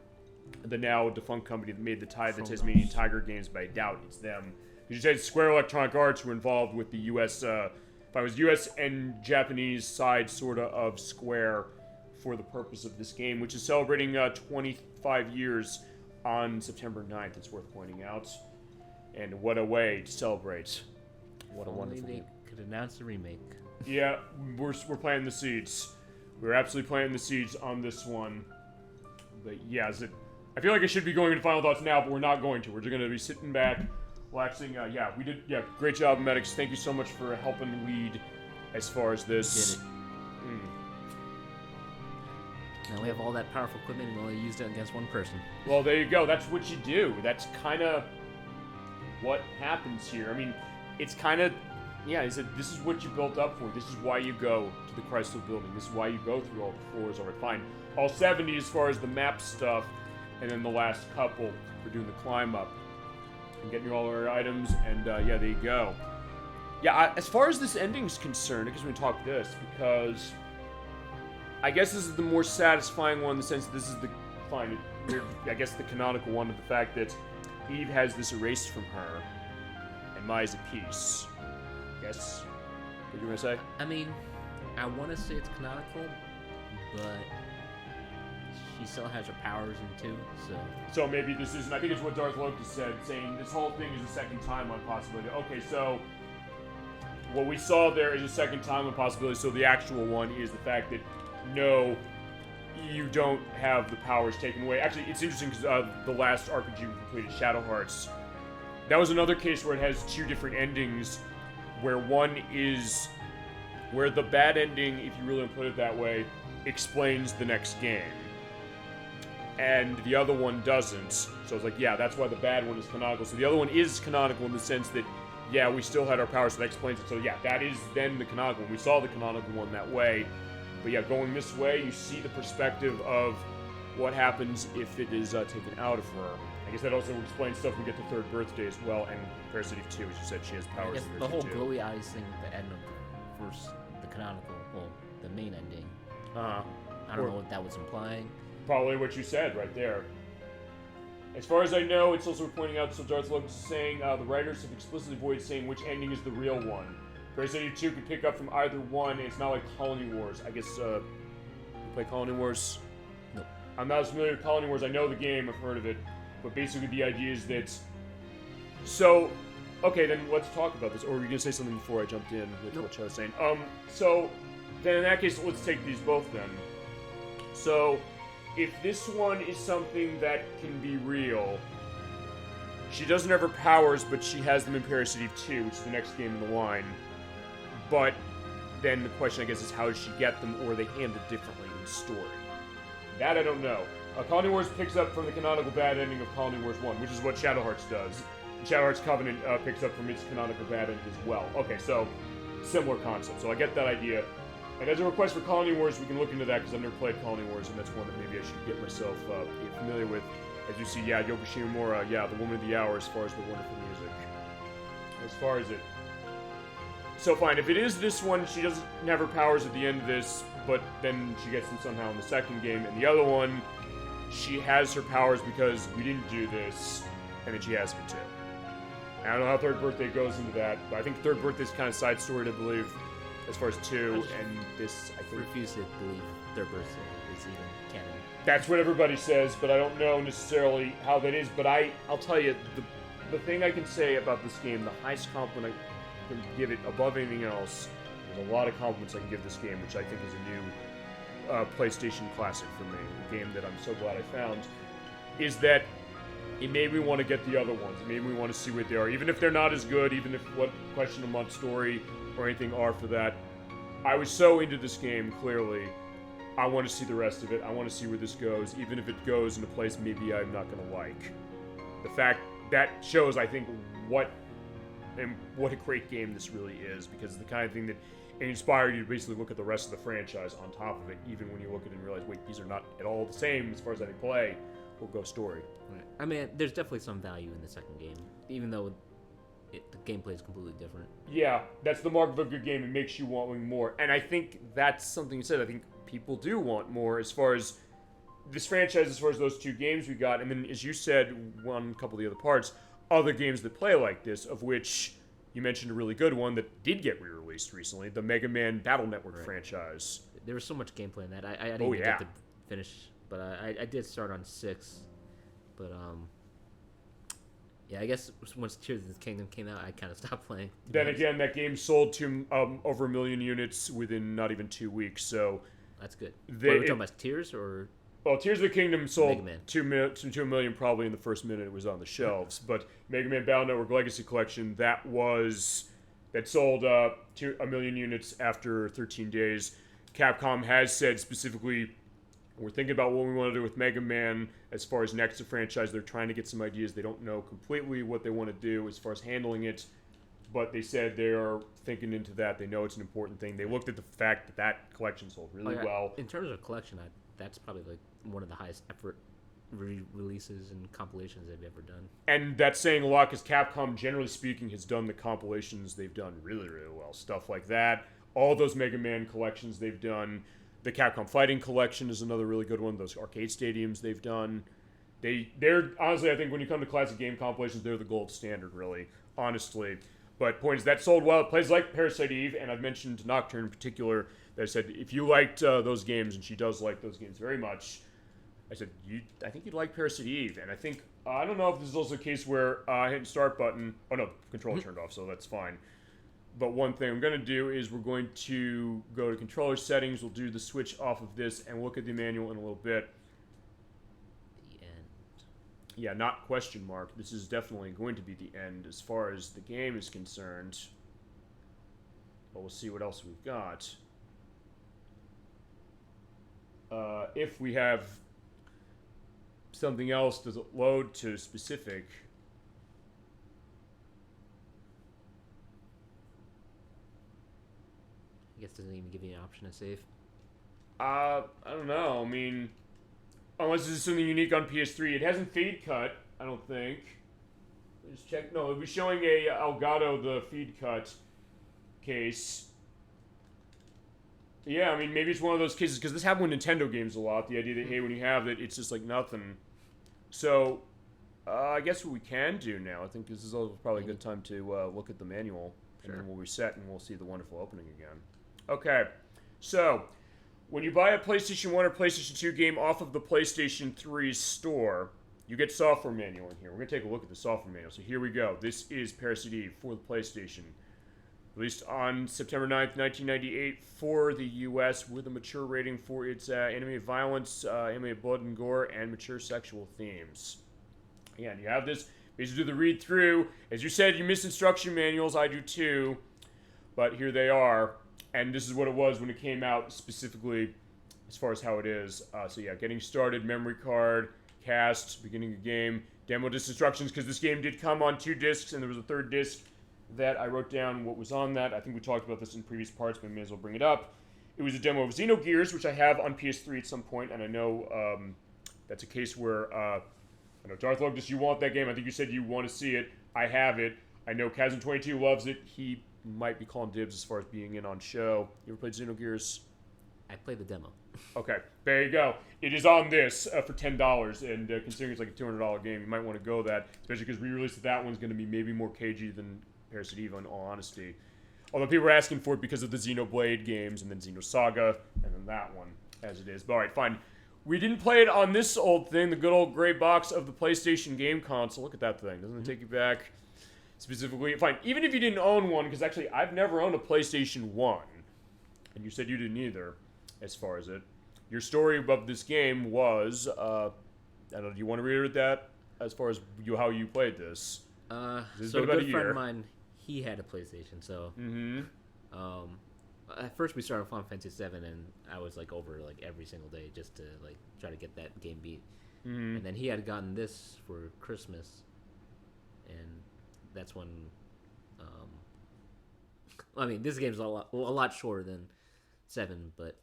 The now defunct company that made the Tasmanian Tiger games, but I doubt it's them. You said Square Electronic Arts were involved with the U.S. If I was U.S. and Japanese side, sorta, of Square for the purpose of this game, which is celebrating 25 years on September 9th. It's worth pointing out, and what a way to celebrate! What a wonderful. They could announce a remake. Yeah, we're planting the seeds. We're absolutely planting the seeds on this one. But yeah, I feel like I should be going into final thoughts now, but we're not going to. We're just going to be sitting back, watching. Yeah, we did. Yeah, great job, medics. Thank you so much for helping lead as far as this. Did it. Now we have all that powerful equipment and we only used it against one person. Well, there you go. That's what you do. That's kind of what happens here. I mean, it's kind of yeah, he said, this is what you built up for. This is why you go to the Chrysler Building. This is why you go through all the floors. All right, fine. All 70 as far as the map stuff, and then the last couple for doing the climb up and getting all our items, and yeah, there you go. Yeah, as far as this ending's concerned, I guess we can talk this, because I guess this is the more satisfying one in the sense that this is the, fine, I guess the canonical one of the fact that Eve has this erased from her, and Maya's at peace. Yes? What you gonna say? I mean, I want to say it's canonical, but she still has her powers in 2, so... So maybe this isn't... I think it's what Darth Loki said, saying this whole thing is a second timeline possibility. Okay, so... what we saw there is a second timeline possibility, so the actual one is the fact that, no, you don't have the powers taken away. Actually, it's interesting because the last RPG we completed, Shadow Hearts, that was another case where it has 2 different endings, where one is... where the bad ending, if you really want to put it that way, explains the next game. And the other one doesn't. So it's like, yeah, that's why the bad one is canonical. So the other one is canonical in the sense that, yeah, we still had our powers, so that explains it. So yeah, that is then the canonical one. We saw the canonical one that way. But yeah, going this way, you see the perspective of what happens if it is taken out of her. I guess that also explains stuff when we get to Third Birthday as well, and Parasite 2, as you said, she has powers. The whole glowy eyes thing at the end of first, the canonical, well, the main ending. I don't know what that was implying. Probably what you said right there. As far as I know, it's also pointing out, so Darth Loki is saying, the writers have explicitly avoided saying which ending is the real one. Parasite 2 could pick up from either one, and it's not like Colony Wars. I guess, you play Colony Wars? No. I'm not as familiar with Colony Wars. I know the game, I've heard of it. But basically the idea is that... So, okay, then let's talk about this. Or were you going to say something before I jumped in with what I was saying? So, then in that case, let's take these both then. So, if this one is something that can be real, she doesn't have her powers, but she has them in Parasite 2, which is the next game in the line. But then the question, I guess, is how does she get them, or are they handled differently in story? That I don't know. Colony Wars picks up from the canonical bad ending of Colony Wars 1, which is what Shadow Hearts does. And Shadow Hearts Covenant picks up from its canonical bad end as well. Okay, so similar concept. So I get that idea. And as a request for Colony Wars, we can look into that because I've never played Colony Wars, and that's one that maybe I should get myself familiar with. As you see, yeah, Yoko Shimomura, yeah, the woman of the hour as far as the wonderful music. As far as it... So fine, if it is this one, she doesn't have her powers at the end of this, but then she gets them somehow in the second game. And the other one, she has her powers because we didn't do this, and then she has me too. I don't know how Third Birthday goes into that, but I think Third Birthday's kind of side-storied, I believe, as far as 2, and this, I think... refuse to believe Third Birthday is even canon. That's what everybody says, but I don't know necessarily how that is, but I'll tell you, the thing I can say about this game, the highest compliment I can give it above anything else, there's a lot of compliments I can give this game, which I think is a new PlayStation classic for me, a game that I'm so glad I found, is that it made me want to get the other ones. It made me want to see what they are. Even if they're not as good, even if what questionable on story or anything are for that, I was so into this game, clearly. I want to see the rest of it. I want to see where this goes, even if it goes in a place maybe I'm not going to like. The fact that shows, I think, what a great game this really is, because it's the kind of thing that inspired you to basically look at the rest of the franchise on top of it, even when you look at it and realize, wait, these are not at all the same as far as any play or go story. Right. I mean, there's definitely some value in the second game, even though the gameplay is completely different. Yeah, that's the mark of a good game. It makes you want more. And I think that's something you said. I think people do want more as far as this franchise, as far as those 2 games we got. And then, as you said, one couple of the other parts, other games that play like this, of which you mentioned a really good one that did get re-released recently, the Mega Man Battle Network franchise. There was so much gameplay in that. I didn't even get to finish, but I did start on 6. But, yeah, I guess once Tears of the Kingdom came out, I kind of stopped playing. Then again, that game sold to over 1 million units within not even 2 weeks, so... That's good. Were we talking about Tears, or...? Well, Tears of the Kingdom sold 2 million probably in the first minute it was on the shelves, but Mega Man Battle Network Legacy Collection, that sold 1 million units after 13 days. Capcom has said specifically, we're thinking about what we want to do with Mega Man as far as next to franchise. They're trying to get some ideas. They don't know completely what they want to do as far as handling it, but they said they are thinking into that. They know it's an important thing. They looked at the fact that that collection sold really well. In terms of collection, that's probably like one of the highest effort releases and compilations they've ever done. And that's saying a lot because Capcom, generally speaking, has done the compilations they've done really, really well. Stuff like that. All those Mega Man collections they've done. The Capcom Fighting Collection is another really good one. Those arcade stadiums they've done. They're honestly, I think when you come to classic game compilations, they're the gold standard, really, honestly. But point is, that sold well. It plays like Parasite Eve, and I've mentioned Nocturne in particular. That I said, if you liked those games, and she does like those games very much, I said, I think you'd like Parasite Eve. And I think, I don't know if this is also a case where I hit the start button. Oh, no, controller turned off, so that's fine. But one thing I'm going to do is we're going to go to controller settings. We'll do the switch off of this and look at the manual in a little bit. The end. Yeah, not question mark. This is definitely going to be the end as far as the game is concerned. But we'll see what else we've got. If we have something else, does it load to specific? I guess it doesn't even give you an option to save. I don't know. I mean, unless this is something unique on PS3. It hasn't feed cut, I don't think. Just check. No, it'll be showing a Elgato, the feed cut case. Yeah, I mean, maybe it's one of those cases, because this happened with Nintendo games a lot. The idea that, hey, when you have it, it's just like nothing. So, I guess what we can do now, I think this is probably a good time to look at the manual. Sure. And then we'll reset and we'll see the wonderful opening again. Okay, so when you buy a PlayStation 1 or PlayStation 2 game off of the PlayStation 3 store, you get software manual in here. We're going to take a look at the software manual. So here we go. This is Parasite Eve for the PlayStation. Released on September 9th, 1998 for the US with a mature rating for its anime violence, anime blood and gore, and mature sexual themes. Again, you have this. Basically, do the read through. As you said, you miss instruction manuals. I do too. But here they are. And this is what it was when it came out, specifically as far as how it is. So yeah, getting started, memory card, cast, beginning of game, demo disc instructions, because this game did come on 2 discs, and there was a 3rd disc that I wrote down what was on that. I think we talked about this in previous parts, but I may as well bring it up. It was a demo of Xenogears, which I have on PS3 at some point, and I know that's a case where, I know Darth Logdus, you want that game. I think you said you want to see it. I have it. I know Kazan22 loves it. He might be calling dibs as far as being in on show. You ever played Xenogears? I played the demo. Okay, there you go. It is on this for $10, and considering it's like a $200 game, you might want to go that, especially because re-release of that one's going to be maybe more cagey than Parasite Eve, in all honesty. Although people are asking for it because of the Xenoblade games, and then Xenosaga, and then that one, as it is. But alright, fine. We didn't play it on this old thing, the good old gray box of the PlayStation game console. Look at that thing. Doesn't it take you back specifically? Fine. Even if you didn't own one, because actually I've never owned a PlayStation 1. And you said you didn't either, as far as it. Your story about this game was, I don't know, do you want to reiterate that? As far as how you played this? So a good friend of mine, he had a PlayStation, so... at first we started Final Fantasy 7, and I was like over like every single day just to like try to get that game beat. And then he had gotten this for Christmas, and that's when I mean, this game's a lot shorter than 7, but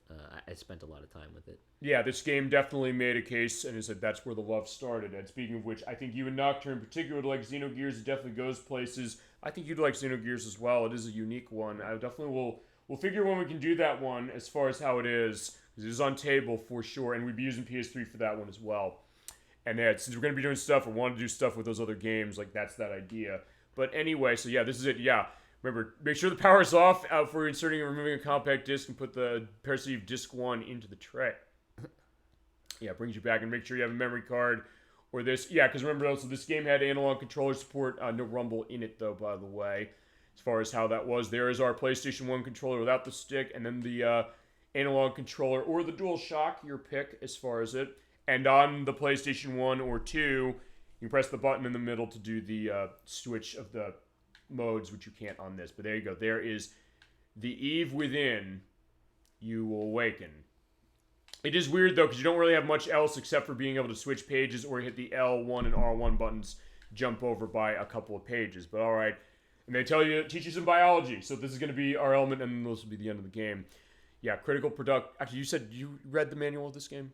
I spent a lot of time with it. Yeah, this game definitely made a case, and it said that's where the love started. And speaking of which, I think you and Nocturne in particular would like Xenogears. It definitely goes places. I think you'd like Xenogears as well. It is a unique one. I definitely will. We'll figure when we can do that one as far as how it is. Because it is on table for sure, and we'd be using PS3 for that one as well. And yeah, since we're going to be doing stuff or want to do stuff with those other games, like that's that idea. But anyway, so yeah, this is it. Yeah, remember, make sure the power is off for inserting and removing a compact disc, and put the Parasite Eve Disc 1 into the tray. Yeah, it brings you back, and make sure you have a memory card or this. Yeah, because remember also, this game had analog controller support. No rumble in it, though, by the way. As far as how that was, there is our PlayStation 1 controller without the stick, and then the analog controller or the DualShock, your pick as far as it. And on the PlayStation 1 or 2, you can press the button in the middle to do the switch of the modes, which you can't on this. But there you go. There is the Eve within. You will awaken. It is weird, though, because you don't really have much else except for being able to switch pages or hit the L1 and R1 buttons, jump over by a couple of pages. But all right. And they teach you some biology. So this is going to be our element, and this will be the end of the game. Yeah, critical product. Actually, you said you read the manual of this game?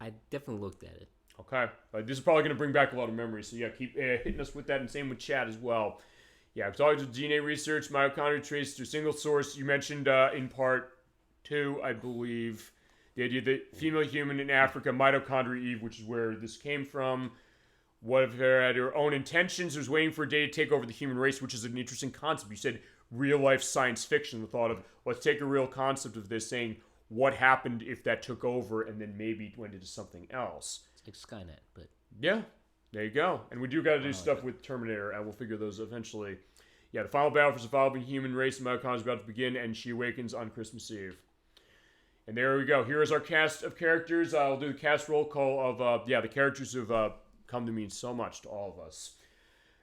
I definitely looked at it. Okay. This is probably going to bring back a lot of memories. So yeah, keep hitting us with that, and same with chat as well. Yeah, it's always with DNA research, mitochondria traced through single source. You mentioned in part 2, I believe, the idea that female human in Africa, mitochondria Eve, which is where this came from, what if her had her own intentions, was waiting for a day to take over the human race, which is an interesting concept. You said real-life science fiction, the thought of, let's take a real concept of this, saying what happened if that took over and then maybe it went into something else. It's like Skynet, but... Yeah, there you go. And we do got to do stuff with Terminator, and we'll figure those eventually. Yeah, the final battle for survival of the human race in mitochondria is about to begin, and she awakens on Christmas Eve. And there we go. Here is our cast of characters. I'll do the cast roll call of, the characters who've come to mean so much to all of us.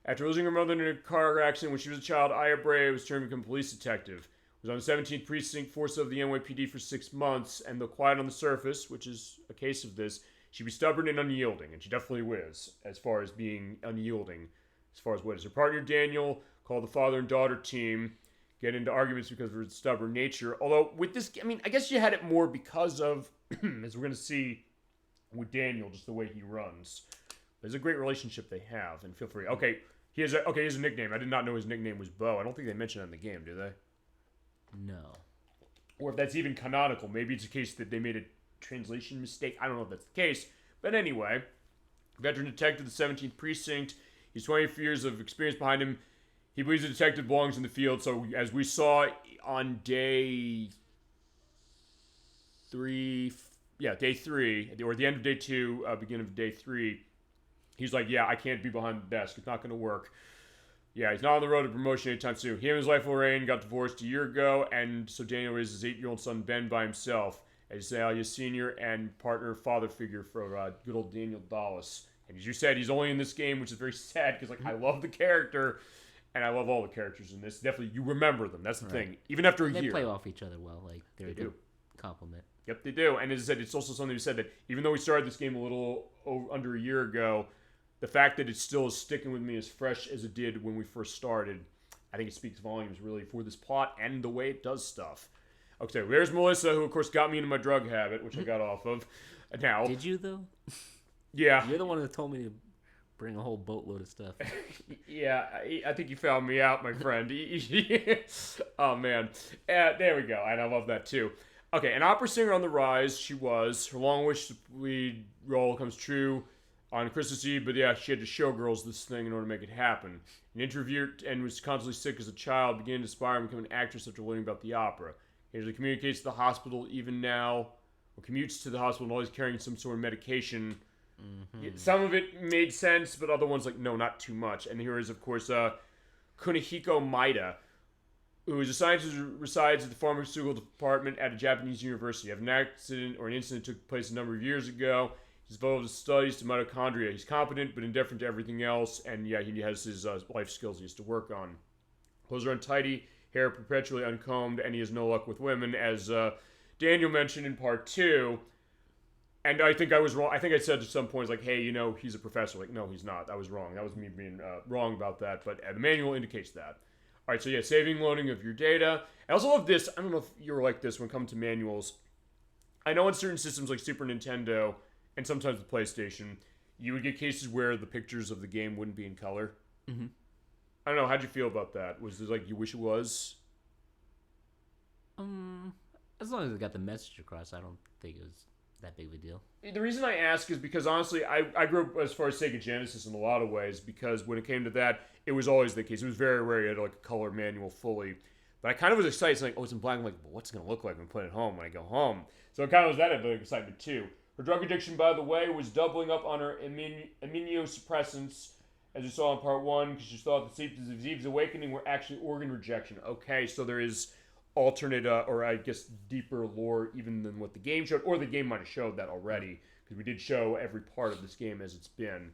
After losing her mother in a car accident when she was a child, Aya Bray was turned to become a police detective. Was on the 17th Precinct Force of the NYPD for 6 months, and though quiet on the surface, which is a case of this, she'd be stubborn and unyielding, and she definitely is, as far as being unyielding. As far as what is her partner, Daniel, called the father and daughter team, get into arguments because of her stubborn nature. Although, with this, I mean, I guess you had it more because of, as we're going to see with Daniel, just the way he runs. There's a great relationship they have, and feel free. Okay, he has a nickname. I did not know his nickname was Bo. I don't think they mentioned it in the game, do they? No. Or if that's even canonical. Maybe it's a case that they made a translation mistake. I don't know if that's the case. But anyway, veteran detective of the 17th Precinct. He's 24 years of experience behind him. He believes the detective belongs in the field. So as we saw on day 3, day 3, or at the end of day 2, beginning of day 3, he's like, yeah, I can't be behind the desk. It's not going to work. Yeah, he's not on the road to promotion anytime soon. He and his wife, Lorraine, got divorced a year ago, and so Daniel raises his 8-year-old son, Ben, by himself. As Zalia Sr. and partner father figure for good old Daniel Dallas. And as you said, he's only in this game, which is very sad, because I love the character, and I love all the characters in this. Definitely, you remember them. That's the thing. Even after a year. They play off each other well. They're a good compliment. Yep, they do. And as I said, it's also something we said that even though we started this game a little under a year ago, the fact that it still is sticking with me as fresh as it did when we first started, I think it speaks volumes, really, for this plot and the way it does stuff. Okay, there's Melissa, who, of course, got me into my drug habit, which I got off of. Now, did you, though? Yeah. You're the one that told me to bring a whole boatload of stuff. Yeah, I think you found me out, my friend. Oh, man. There we go. And I love that, too. Okay, an opera singer on the rise, she was. Her long-wished lead role comes true on Christmas Eve, but yeah, she had to showgirls this thing in order to make it happen. An introvert and was constantly sick as a child, began to aspire and become an actress after learning about the opera. He usually communicates to the hospital even now, or commutes to the hospital and always carrying some sort of medication. Mm-hmm. Some of it made sense, but other ones no, not too much. And here is, of course, Kunihiko Maeda, who is a scientist who resides at the pharmaceutical department at a Japanese university. An accident or an incident took place a number of years ago. He's devoted his studies to mitochondria. He's competent but indifferent to everything else, and yeah, he has his life skills he has to work on. Clothes are untidy, hair perpetually uncombed, and he has no luck with women, as Daniel mentioned in part 2. And I think I was wrong. I think I said at some points, hey, he's a professor. No, he's not. I was wrong. That was me being wrong about that, but the manual indicates that. All right, so yeah, saving loading of your data. I also love this. I don't know if you're like this when it comes to manuals. I know in certain systems like Super Nintendo and sometimes the PlayStation, you would get cases where the pictures of the game wouldn't be in color. Mm-hmm. I don't know. How'd you feel about that? Was it you wish it was? As long as it got the message across, I don't think it was that big of a deal. The reason I ask is because, honestly, I grew up as far as Sega Genesis in a lot of ways, because when it came to that, it was always the case. It was very rare you had a color manual fully. But I kind of was excited. It's it's in black. I'm well, what's it going to look like when I put it home when I go home? So it kind of was that excitement, too. Her drug addiction, by the way, was doubling up on her immunosuppressants, as you saw in part 1, because she thought the symptoms of Eve's awakening were actually organ rejection. Okay, so there is alternate, or I guess deeper lore even than what the game showed, or the game might have showed that already, because we did show every part of this game as it's been.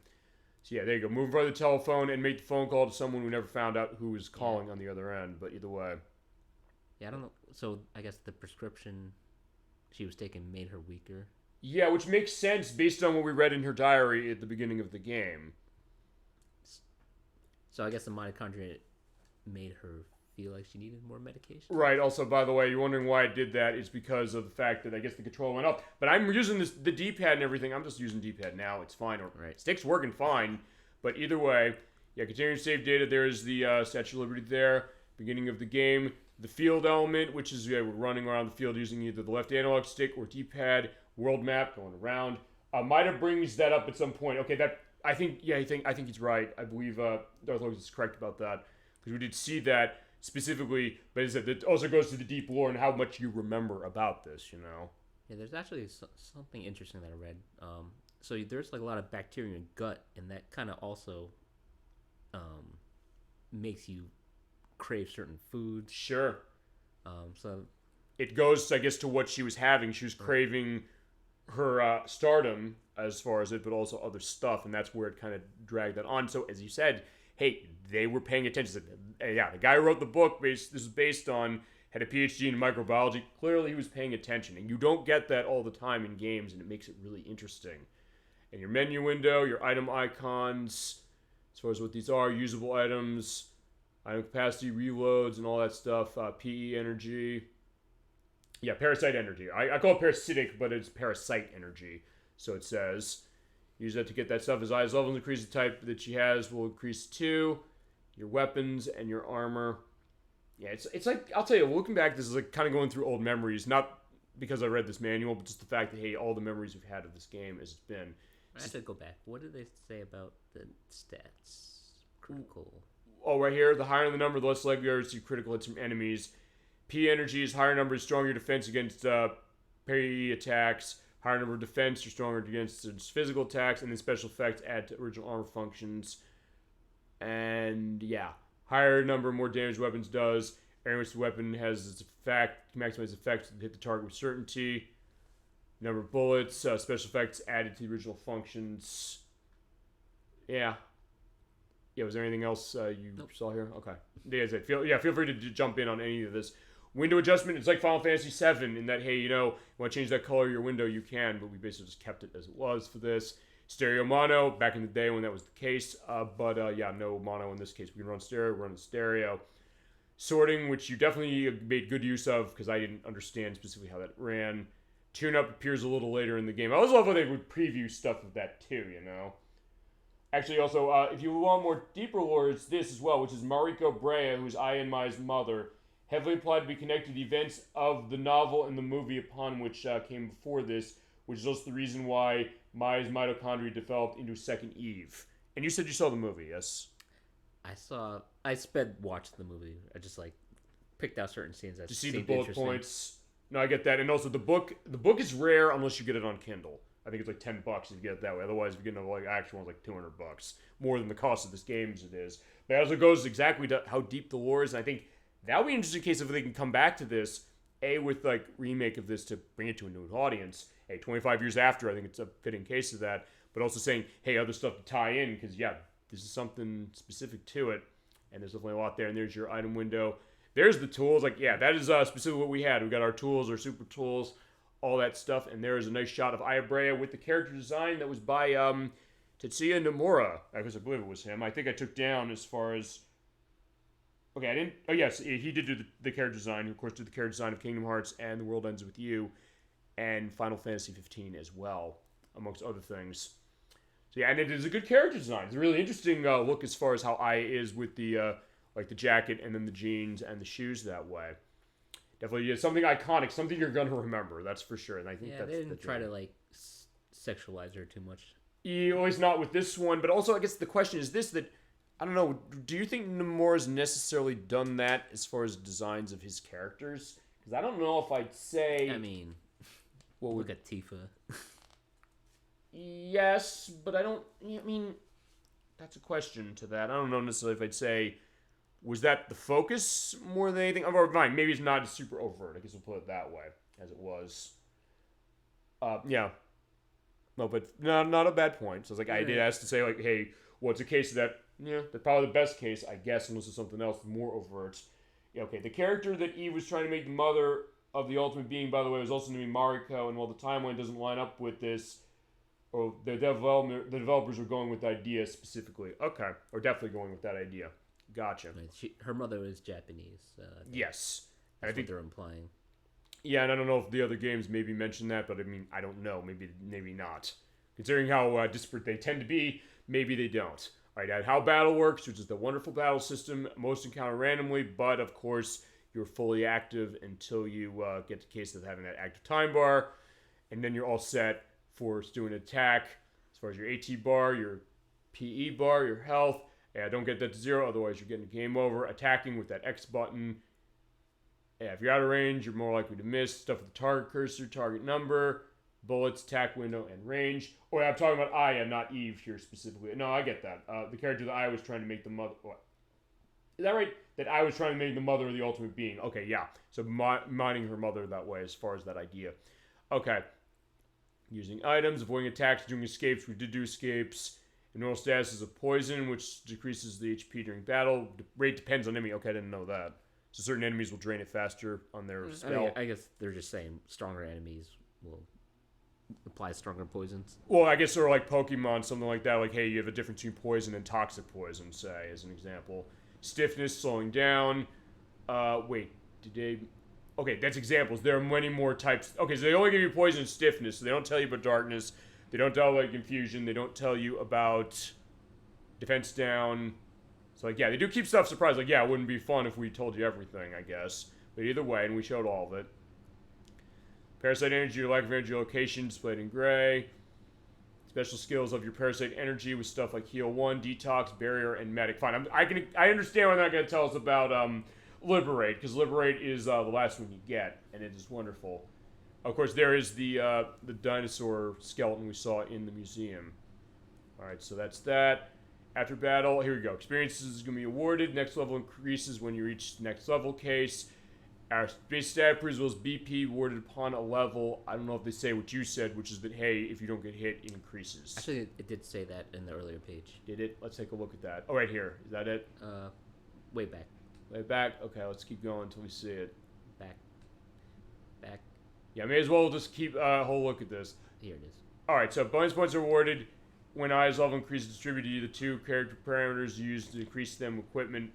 So yeah, there you go. Move in front of the telephone and make the phone call to someone we never found out who was calling on the other end, but either way. Yeah, I don't know. So I guess the prescription she was taking made her weaker. Yeah, which makes sense based on what we read in her diary at the beginning of the game. So I guess the mitochondria made her feel like she needed more medication. Right. Also, by the way, you're wondering why I did that. It's because of the fact that I guess the controller went up. But I'm using the D-pad and everything. I'm just using D-pad now. It's fine. Or Right. Stick's working fine. But either way, yeah, continuing to save data. There's the Statue of Liberty there. Beginning of the game. The field element, which is we're running around the field using either the left analog stick or D-pad. World map going around. Mida brings that up at some point. Okay, I think he's right. I believe Darth Logos is correct about that because we did see that specifically. But as I said, it also goes to the deep lore and how much you remember about this. You know. Yeah, there's actually something interesting that I read. So there's like a lot of bacteria in gut, and that kind of also makes you crave certain foods. Sure. So it goes, I guess, to what she was having. She was craving her stardom as far as it, but also other stuff, and that's where it kind of dragged that on. So, as you said, hey, they were paying attention. Yeah, the guy who wrote the book, this is based on, had a PhD in microbiology. Clearly, he was paying attention, and you don't get that all the time in games, and it makes it really interesting. And your menu window, your item icons, as far as what these are, usable items, item capacity, reloads, and all that stuff, PE energy. Yeah, parasite energy. I call it parasitic, but it's parasite energy. So it says, use that to get that stuff. As highest levels increase, the type that she has will increase too. Your weapons and your armor. Yeah, it's like, I'll tell you, looking back, this is like kind of going through old memories. Not because I read this manual, but just the fact that, hey, all the memories we've had of this game as it's been. I have to go back. What did they say about the stats? Critical. Oh, right here. The higher the number, the less likely are to see critical hits from enemies. P energy is higher number, stronger defense against parry attacks. Higher number of defense, you're stronger against physical attacks. And then special effects add to original armor functions. And yeah, higher number, more damage weapons does. Area in which the weapon has its effect, maximize effects to hit the target with certainty. Number of bullets, special effects added to the original functions. Yeah. Yeah, was there anything else you saw here? Okay. Yeah, that's it. Feel free to jump in on any of this. Window adjustment, it's like Final Fantasy VII in that, hey, you want to change that color of your window, you can, but we basically just kept it as it was for this. Stereo mono, back in the day when that was the case, but yeah, no mono in this case. We can run stereo, run stereo. Sorting, which you definitely made good use of, because I didn't understand specifically how that ran. Tune-up appears a little later in the game. I always love how they would preview stuff of that too, Actually, also, if you want more deeper lore, it's this as well, which is Mariko Brea, who's Ai and Mai's mother, heavily implied to be connected to the events of the novel and the movie upon which came before this, which is also the reason why Mai's mitochondria developed into a second Eve. And you said you saw the movie, yes? I watched the movie. I just picked out certain scenes that to see the bullet points. No, I get that. And also the book is rare unless you get it on Kindle. I think it's like $10 if you get it that way. Otherwise, if you get an actual one's like $200, more than the cost of this game as it is. But as it goes exactly to how deep the lore is, and I think that'll be an interesting case if they can come back to this, with remake of this to bring it to a new audience. 25 years after, I think it's a fitting case of that. But also saying, hey, other stuff to tie in, because yeah, this is something specific to it, and there's definitely a lot there. And there's your item window. There's the tools. That is specifically what we had. We got our tools, our super tools, all that stuff. And there is a nice shot of Ai Brea with the character design that was by Tetsuya Nomura. I believe it was him. I think I took down as far as... Okay, I didn't... Oh, yes, he did do the character design. He, of course, did the character design of Kingdom Hearts and The World Ends With You and Final Fantasy 15 as well, amongst other things. So, yeah, and it is a good character design. It's a really interesting look as far as how Ai is with the jacket and then the jeans and the shoes that way. Definitely something iconic, something you're going to remember, that's for sure. And I think they didn't try to, sexualize her too much. Yeah, always not with this one, but also I guess the question is this, that, I don't know, do you think Nomura's necessarily done that as far as designs of his characters? Because I don't know if I'd say... look at Tifa. Yes, but that's a question to that. I don't know necessarily if I'd say, was that the focus more than anything? Or fine, maybe it's not super overt. I guess we'll put it that way, as it was. Yeah. No, but not a bad point. So it's I did ask to say, hey, what's a case of that? Yeah, that's probably the best case, I guess, unless it's something else more overt. Yeah, okay, the character that Eve was trying to make the mother of the ultimate being, by the way, was also named Mariko, and while the timeline doesn't line up with this, or the developers are going with the idea specifically. Okay, or definitely going with that idea. Gotcha. Right. Her mother is Japanese. Yes. That's I think what they're implying. Yeah, and I don't know if the other games maybe mention that, but I mean, I don't know. Maybe not. Considering how disparate they tend to be, maybe they don't. All right, how battle works, which is the wonderful battle system, most encounter randomly, but of course, you're fully active until you get the case of having that active time bar, and then you're all set for doing an attack. As far as your AT bar, your PE bar, your health, don't get that to 0, otherwise you're getting a game over. Attacking with that X button. Yeah, if you're out of range, you're more likely to miss. Stuff with the target cursor, target number, bullets, attack window, and range. Oh, yeah, I'm talking about Aya, not Eve here specifically. No, I get that. The character that I was trying to make the mother... What? Is that right? That I was trying to make the mother of the ultimate being. Okay, yeah. So mining her mother that way as far as that idea. Okay. Using items, avoiding attacks, doing escapes. We did do escapes. And normal status is a poison, which decreases the HP during battle. The rate depends on enemy. Okay, I didn't know that. So certain enemies will drain it faster on their spell. I guess they're just saying stronger enemies will apply stronger poisons. Well, I guess sort of like Pokemon, something like that. Like, hey, you have a difference between poison and toxic poison, say, as an example. Stiffness, slowing down. Wait, did they... Okay, that's examples. There are many more types. Okay, so they only give you poison and stiffness, so they don't tell you about darkness. They don't tell you about confusion. They don't tell you about defense down. So, like, yeah, they do keep stuff surprised. Like, yeah, it wouldn't be fun if we told you everything, I guess. But either way, and we showed all of it. Parasite energy, your lack of energy location, displayed in gray. Special skills of your parasite energy with stuff like heal 1, detox, barrier, and medic. Fine, I understand why they're not going to tell us about liberate, because liberate is the last one you get, and it is wonderful. Of course, there is the dinosaur skeleton we saw in the museum. All right, so that's that. After battle, here we go. Experiences is going to be awarded. Next level increases when you reach next level case. Our base stat as well as BP awarded upon a level. I don't know if they say what you said, which is that, hey, if you don't get hit, it increases. Actually, it did say that in the earlier page. Did it? Let's take a look at that. Oh, right here. Is that it? Way back. Way back? Okay, let's keep going until we see it. Back. Yeah, may as well just keep a whole look at this. Here it is. All right, so bonus points are awarded when Aya's level increases distributed to the 2 character parameters used to increase them equipment.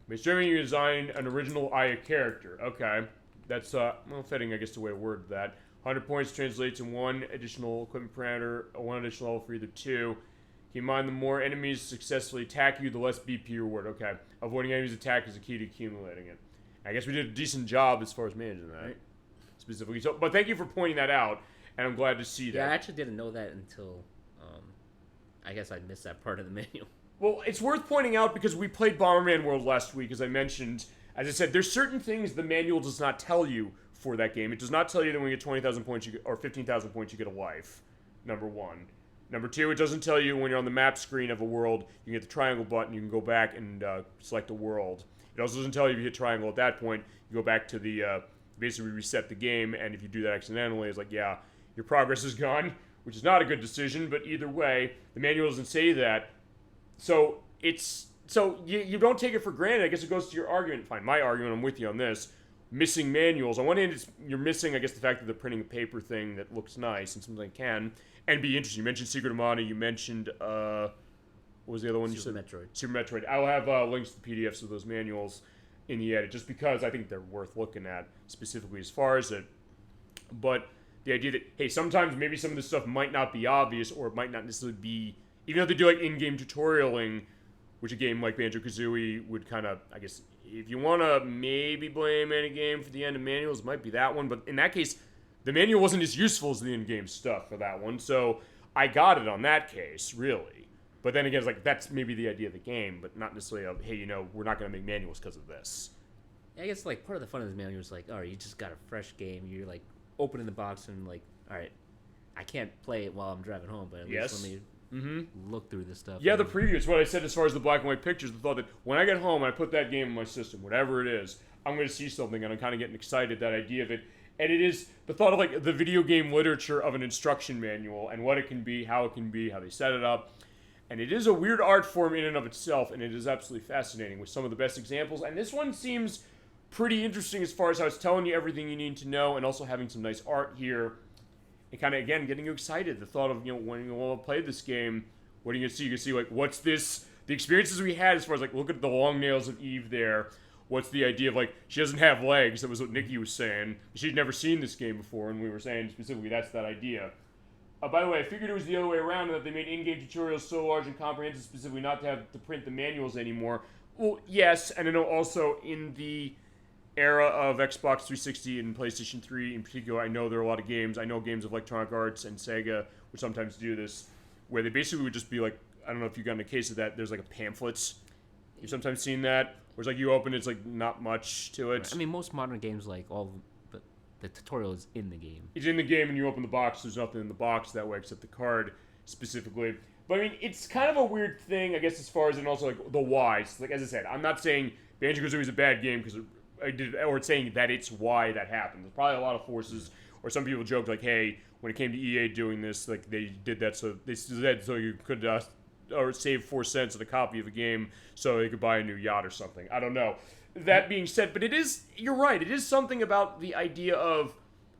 By streaming, you design an original Aya character. Okay. That's, well, fitting, I guess, the way to word that. 100 points translates to 1 additional equipment parameter, 1 additional level for either 2. Keep in mind, the more enemies successfully attack you, the less BP reward. Okay. Avoiding enemies' attack is the key to accumulating it. I guess we did a decent job as far as managing that. Right. Specifically. So, but thank you for pointing that out, and I'm glad to see that. Yeah, I actually didn't know that until, I guess I missed that part of the manual. Well, it's worth pointing out because we played Bomberman World last week, as I mentioned. As I said, there's certain things the manual does not tell you for that game. It does not tell you that when you get 20,000 points or 15,000 points, you get a life. Number 1. Number 2, it doesn't tell you when you're on the map screen of a world, you get the triangle button, you can go back and select a world. It also doesn't tell you if you hit triangle at that point, you go back to the, basically reset the game, and if you do that accidentally, it's like, yeah, your progress is gone, which is not a good decision, but either way, the manual doesn't say that. So you don't take it for granted. I guess it goes to your argument. Fine, my argument, I'm with you on this. Missing manuals. On one hand, you're missing, I guess, the fact that they're printing a paper thing that looks nice and something can and be interesting. You mentioned Secret of Mana. You mentioned, what was the other one you said? Super Metroid. I'll have links to the PDFs of those manuals in the edit, just because I think they're worth looking at, specifically as far as it. But the idea that, hey, sometimes maybe some of this stuff might not be obvious, or it might not necessarily be... Even though they do like in-game tutorialing, which a game like Banjo-Kazooie would kind of, I guess, if you want to maybe blame any game for the end of manuals, it might be that one. But in that case, the manual wasn't as useful as the in-game stuff for that one. So I got it on that case, really. But then again, it's like, that's maybe the idea of the game, but not necessarily of, hey, you know, we're not going to make manuals because of this. I guess, like, part of the fun of the manual is like, all right, you just got a fresh game. You're, like, opening the box and, like, all right, I can't play it while I'm driving home, but at least let me... look through this stuff. Yeah, the preview. It's what I said as far as the black and white pictures. The thought that when I get home, I put that game in my system, whatever it is, I'm going to see something, and I'm kind of getting excited, that idea of it. And it is the thought of, like, the video game literature of an instruction manual and what it can be, how they set it up. And it is a weird art form in and of itself, and it is absolutely fascinating with some of the best examples. And this one seems pretty interesting as far as how it's telling you everything you need to know and also having some nice art here. and kind of again getting you excited. The thought of when you want to play this game, what are you gonna see? You can see like what's this? The experiences we had as far as like look at the long nails of Eve there. What's the idea of like she doesn't have legs? That was what Nikki was saying. She'd never seen this game before, and we were saying specifically that's that idea. By the way, I figured it was the other way around, that they made in-game tutorials so large and comprehensive specifically not to have to print the manuals anymore. Well, yes, and I know also in the era of Xbox 360 and PlayStation 3 in particular, I know there are a lot of games. I know games of Electronic Arts and Sega would sometimes do this, where they basically would just be like, I don't know if you got in a case of that, there's like a pamphlets. You've sometimes seen that, where it's like you open it's like not much to it. I mean, most modern games, like all the tutorial is in the game. It's in the game and you open the box, there's nothing in the box that way except the card specifically. But I mean, it's kind of a weird thing, I guess, as far as, and also like the whys. Like, as I said, I'm not saying Banjo-Kazooie is a bad game because I did, or saying that it's why that happened. There's probably a lot of forces, or some people joked like, hey, when it came to EA doing this, like they did that so they said so you could or save 4 cents on a copy of a game so they could buy a new yacht or something. I don't know. That being said, but it is, you're right, it is something about the idea of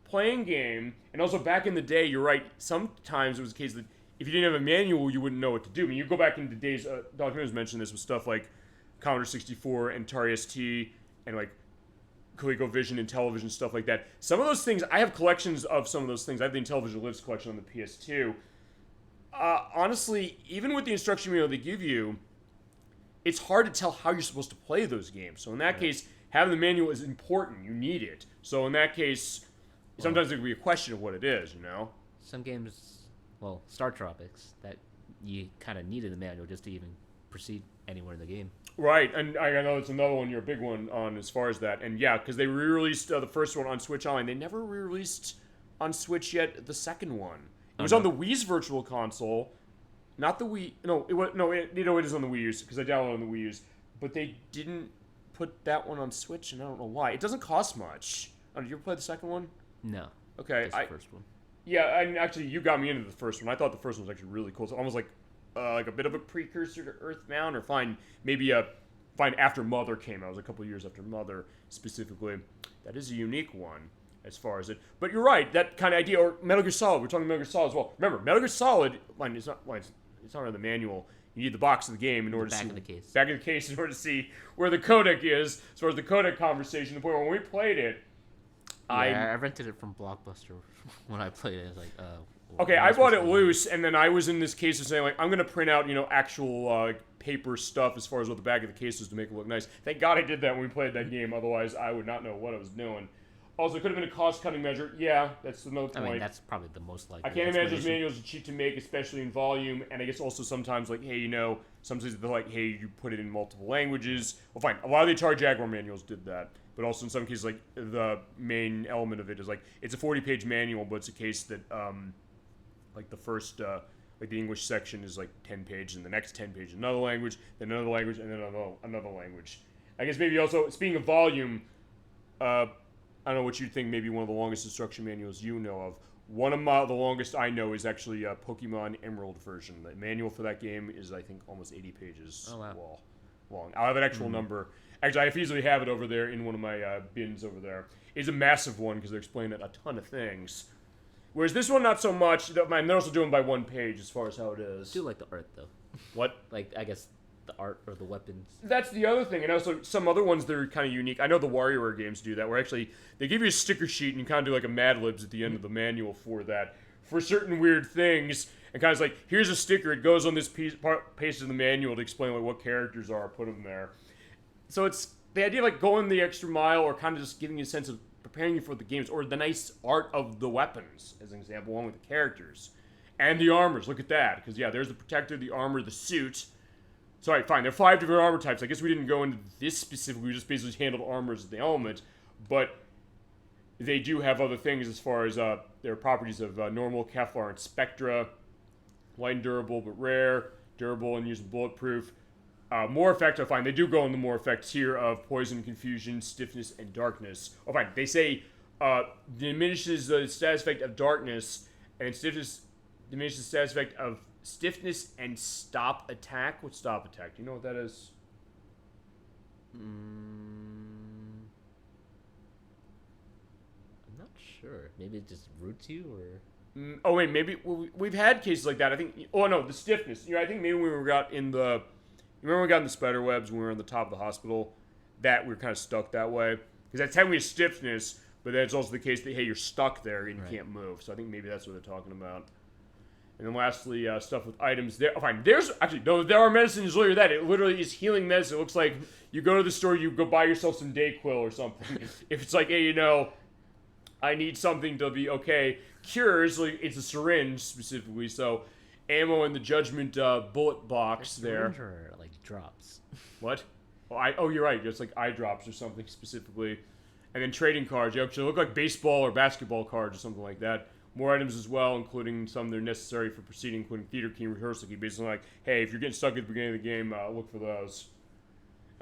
playing game, and also back in the day, you're right, sometimes it was the case that if you didn't have a manual, you wouldn't know what to do. I mean, you go back into days, Dr. has mentioned this with stuff like Commodore 64 and Atari ST and like ColecoVision and television, stuff like that. Some of those things, I have collections of some of those things. I have the Intellivision Lives collection on the PS2. Honestly, even with the instruction manual they give you, it's hard to tell how you're supposed to play those games. So in that case, having the manual is important. You need it. So in that case, sometimes it can be a question of what it is, Some games, well, Star Tropics, that you kind of needed the manual just to even proceed anywhere in the game. Right, and I know it's another one you're a big one on as far as that. And yeah, because they re-released the first one on Switch Online. They never re-released on Switch yet the second one. It was on the Wii's Virtual Console. Not the Wii. It is on the Wii U's because I downloaded on the Wii U's. But they didn't put that one on Switch, and I don't know why. It doesn't cost much. Oh, did you ever play the second one? No. Okay. Just the first one. Yeah, and actually, you got me into the first one. I thought the first one was actually really cool. It's almost like a bit of a precursor to Earthbound, or find after Mother came out. It was a couple of years after Mother, specifically. That is a unique one as far as it. But you're right, that kind of idea, or Metal Gear Solid. We're talking Metal Gear Solid as well. Remember, Metal Gear Solid, it's not on the manual. You need the box of the game in order to see. Back of the case in order to see where the codec is, as far as the codec conversation. The point where when we played it, I rented it from Blockbuster when I played it. I was like, okay, I bought it loose, and then I was in this case of saying, like, I'm going to print out, actual paper stuff as far as what the back of the case is to make it look nice. Thank God I did that when we played that game, otherwise I would not know what I was doing. Also, it could have been a cost-cutting measure. Yeah, that's another point. I mean, that's probably the most likely. I can't imagine those manuals are cheap to make, especially in volume, and I guess also sometimes, like, hey, sometimes they're like, hey, you put it in multiple languages. Well, fine, a lot of the Atari Jaguar manuals did that. But also in some cases, like, the main element of it is, like, it's a 40-page manual, but it's a case that, like, the first, like, the English section is, like, 10 pages, and the next 10 pages another language, then another language, and then another language. I guess maybe also, speaking of volume, I don't know what you think, maybe one of the longest instruction manuals you know of. One of the longest I know is actually Pokemon Emerald version. The manual for that game is, I think, almost 80 pages long. I'll have an actual number. Actually, I easily have it over there in one of my bins over there. It's a massive one because they're explaining a ton of things. Whereas this one, not so much. They're also doing by one page as far as how it is. I do like the art, though. What? Like, I guess the art or the weapons. That's the other thing. And also, some other ones that are kind of unique. I know the WarioWare games do that, where actually they give you a sticker sheet and you kind of do like a Mad Libs at the end of the manual for that. For certain weird things. And kind of like, here's a sticker. It goes on this page of the manual to explain like what characters are. Put them there. So it's the idea of like going the extra mile, or kind of just giving you a sense of preparing you for the games, or the nice art of the weapons, as an example, along with the characters. And the armors. Look at that. Because, yeah, there's the protector, the armor, the suit. Sorry, fine. There are 5 different armor types. I guess we didn't go into this specifically. We just basically handled armors as the element. But they do have other things as far as their properties of normal, Kevlar, and Spectra. Light and durable, but rare. Durable and using bulletproof. More effect, I find. They do go into more effects here of poison, confusion, stiffness, and darkness. Oh, fine. They say diminishes the status effect of darkness, and stiffness diminishes the status effect of stiffness and stop attack. What's stop attack? Do you know what that is? I'm not sure. Maybe it just roots you, or... Oh wait, maybe we've had cases like that. I think. Oh no, the stiffness. I think maybe when we got in the. Remember we got in the spider webs when we were on the top of the hospital, that we were kind of stuck that way because that's technically a stiffness, but then it's also the case that hey, you're stuck there and you can't move. So I think maybe that's what they're talking about. And then lastly, stuff with items. There, fine. There are medicines literally that. It literally is healing medicine. It looks like you go to the store, you go buy yourself some Dayquil or something. If it's like, hey, I need something to be okay. Cures, like it's a syringe specifically. So, ammo in the Judgment bullet box there. Syringe or like drops. What? Oh, you're right. It's like eye drops or something specifically. And then trading cards. They look like baseball or basketball cards or something like that. More items as well, including some that are necessary for proceeding, including theater key and rehearsal key. Basically like, hey, if you're getting stuck at the beginning of the game, look for those.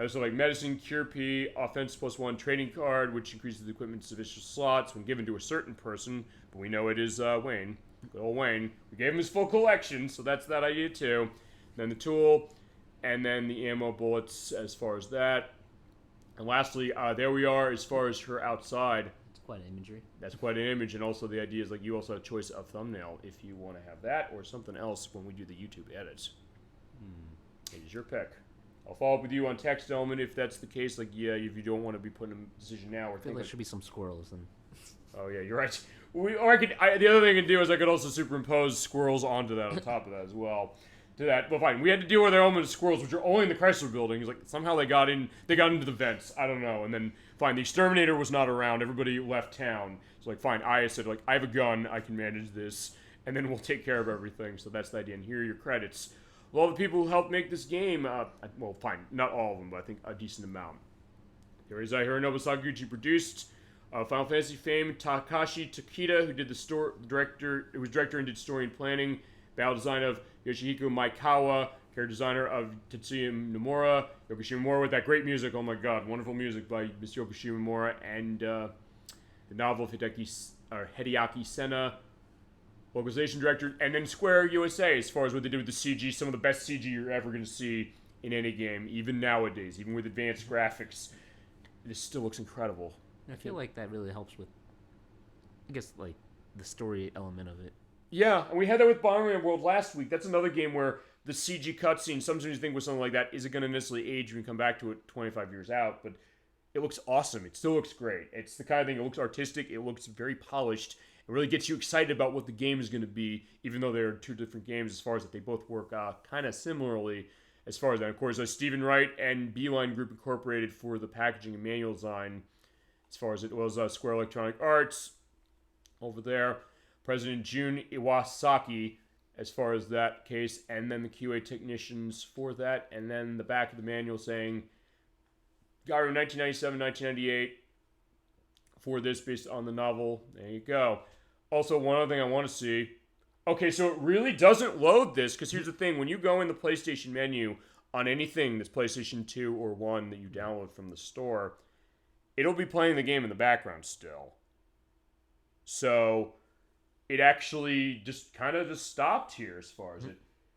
So like medicine, cure P, offense +1 trading card, which increases the equipment's sufficient slots when given to a certain person. But we know it is Wayne. Good old Wayne. We gave him his full collection, so that's that idea too. Then the tool, and then the ammo bullets as far as that. And lastly, there we are as far as her outside. Quite an imagery. That's quite an image, and also the idea is like you also have a choice of thumbnail if you want to have that or something else when we do the YouTube edits. It is your pick. I'll follow up with you on text element if that's the case. Like, yeah, if you don't want to be putting a decision now or I feel there should be some squirrels then. Oh yeah, you're right. The other thing I could do is I could also superimpose squirrels onto that on top of that as well. To that, but fine. We had to deal with their element of squirrels, which are only in the Chrysler Building. It's like somehow they got into the vents. I don't know. And then fine, the exterminator was not around. Everybody left town. So like fine, I said like I have a gun. I can manage this, and then we'll take care of everything. So that's the idea. And here are your credits. All the people who helped make this game. Well, fine, not all of them, but I think a decent amount. There is Hironobu Sakaguchi produced. Final Fantasy fame Takashi Takeda, who did director and did story and planning. Battle design of Yoshihiko Maekawa, character designer of Tetsuya Nomura, Yoko Shimomura with that great music. Oh my god, wonderful music by Mr. Yoko Shimomura, and the novel of Hideaki Sena, localization director, and then Square USA as far as what they did with the CG, some of the best CG you're ever going to see in any game, even nowadays, even with advanced graphics. This still looks incredible. I feel like that really helps with, I guess, like, the story element of it. Yeah, and we had that with Bomberman World last week. That's another game where the CG cutscene, sometimes you think with something like that, is it going to necessarily age when you come back to it 25 years out? But it looks awesome. It still looks great. It's the kind of thing, it looks artistic, it looks very polished. It really gets you excited about what the game is going to be, even though they're two different games as far as that they both work kind of similarly as far as that. Of course, Stephen Wright and Beeline Group Incorporated for the packaging and manual design, as far as it was Square Electronic Arts over there. President Jun Iwasaki, as far as that case, and then the QA technicians for that, and then the back of the manual saying, Garu 1997, 1998, for this based on the novel. There you go. Also, one other thing I want to see. Okay, so it really doesn't load this, because here's the thing. When you go in the PlayStation menu on anything that's PlayStation 2 or 1 that you download from the store, it'll be playing the game in the background still. So it actually just kind of just stopped here as far as it.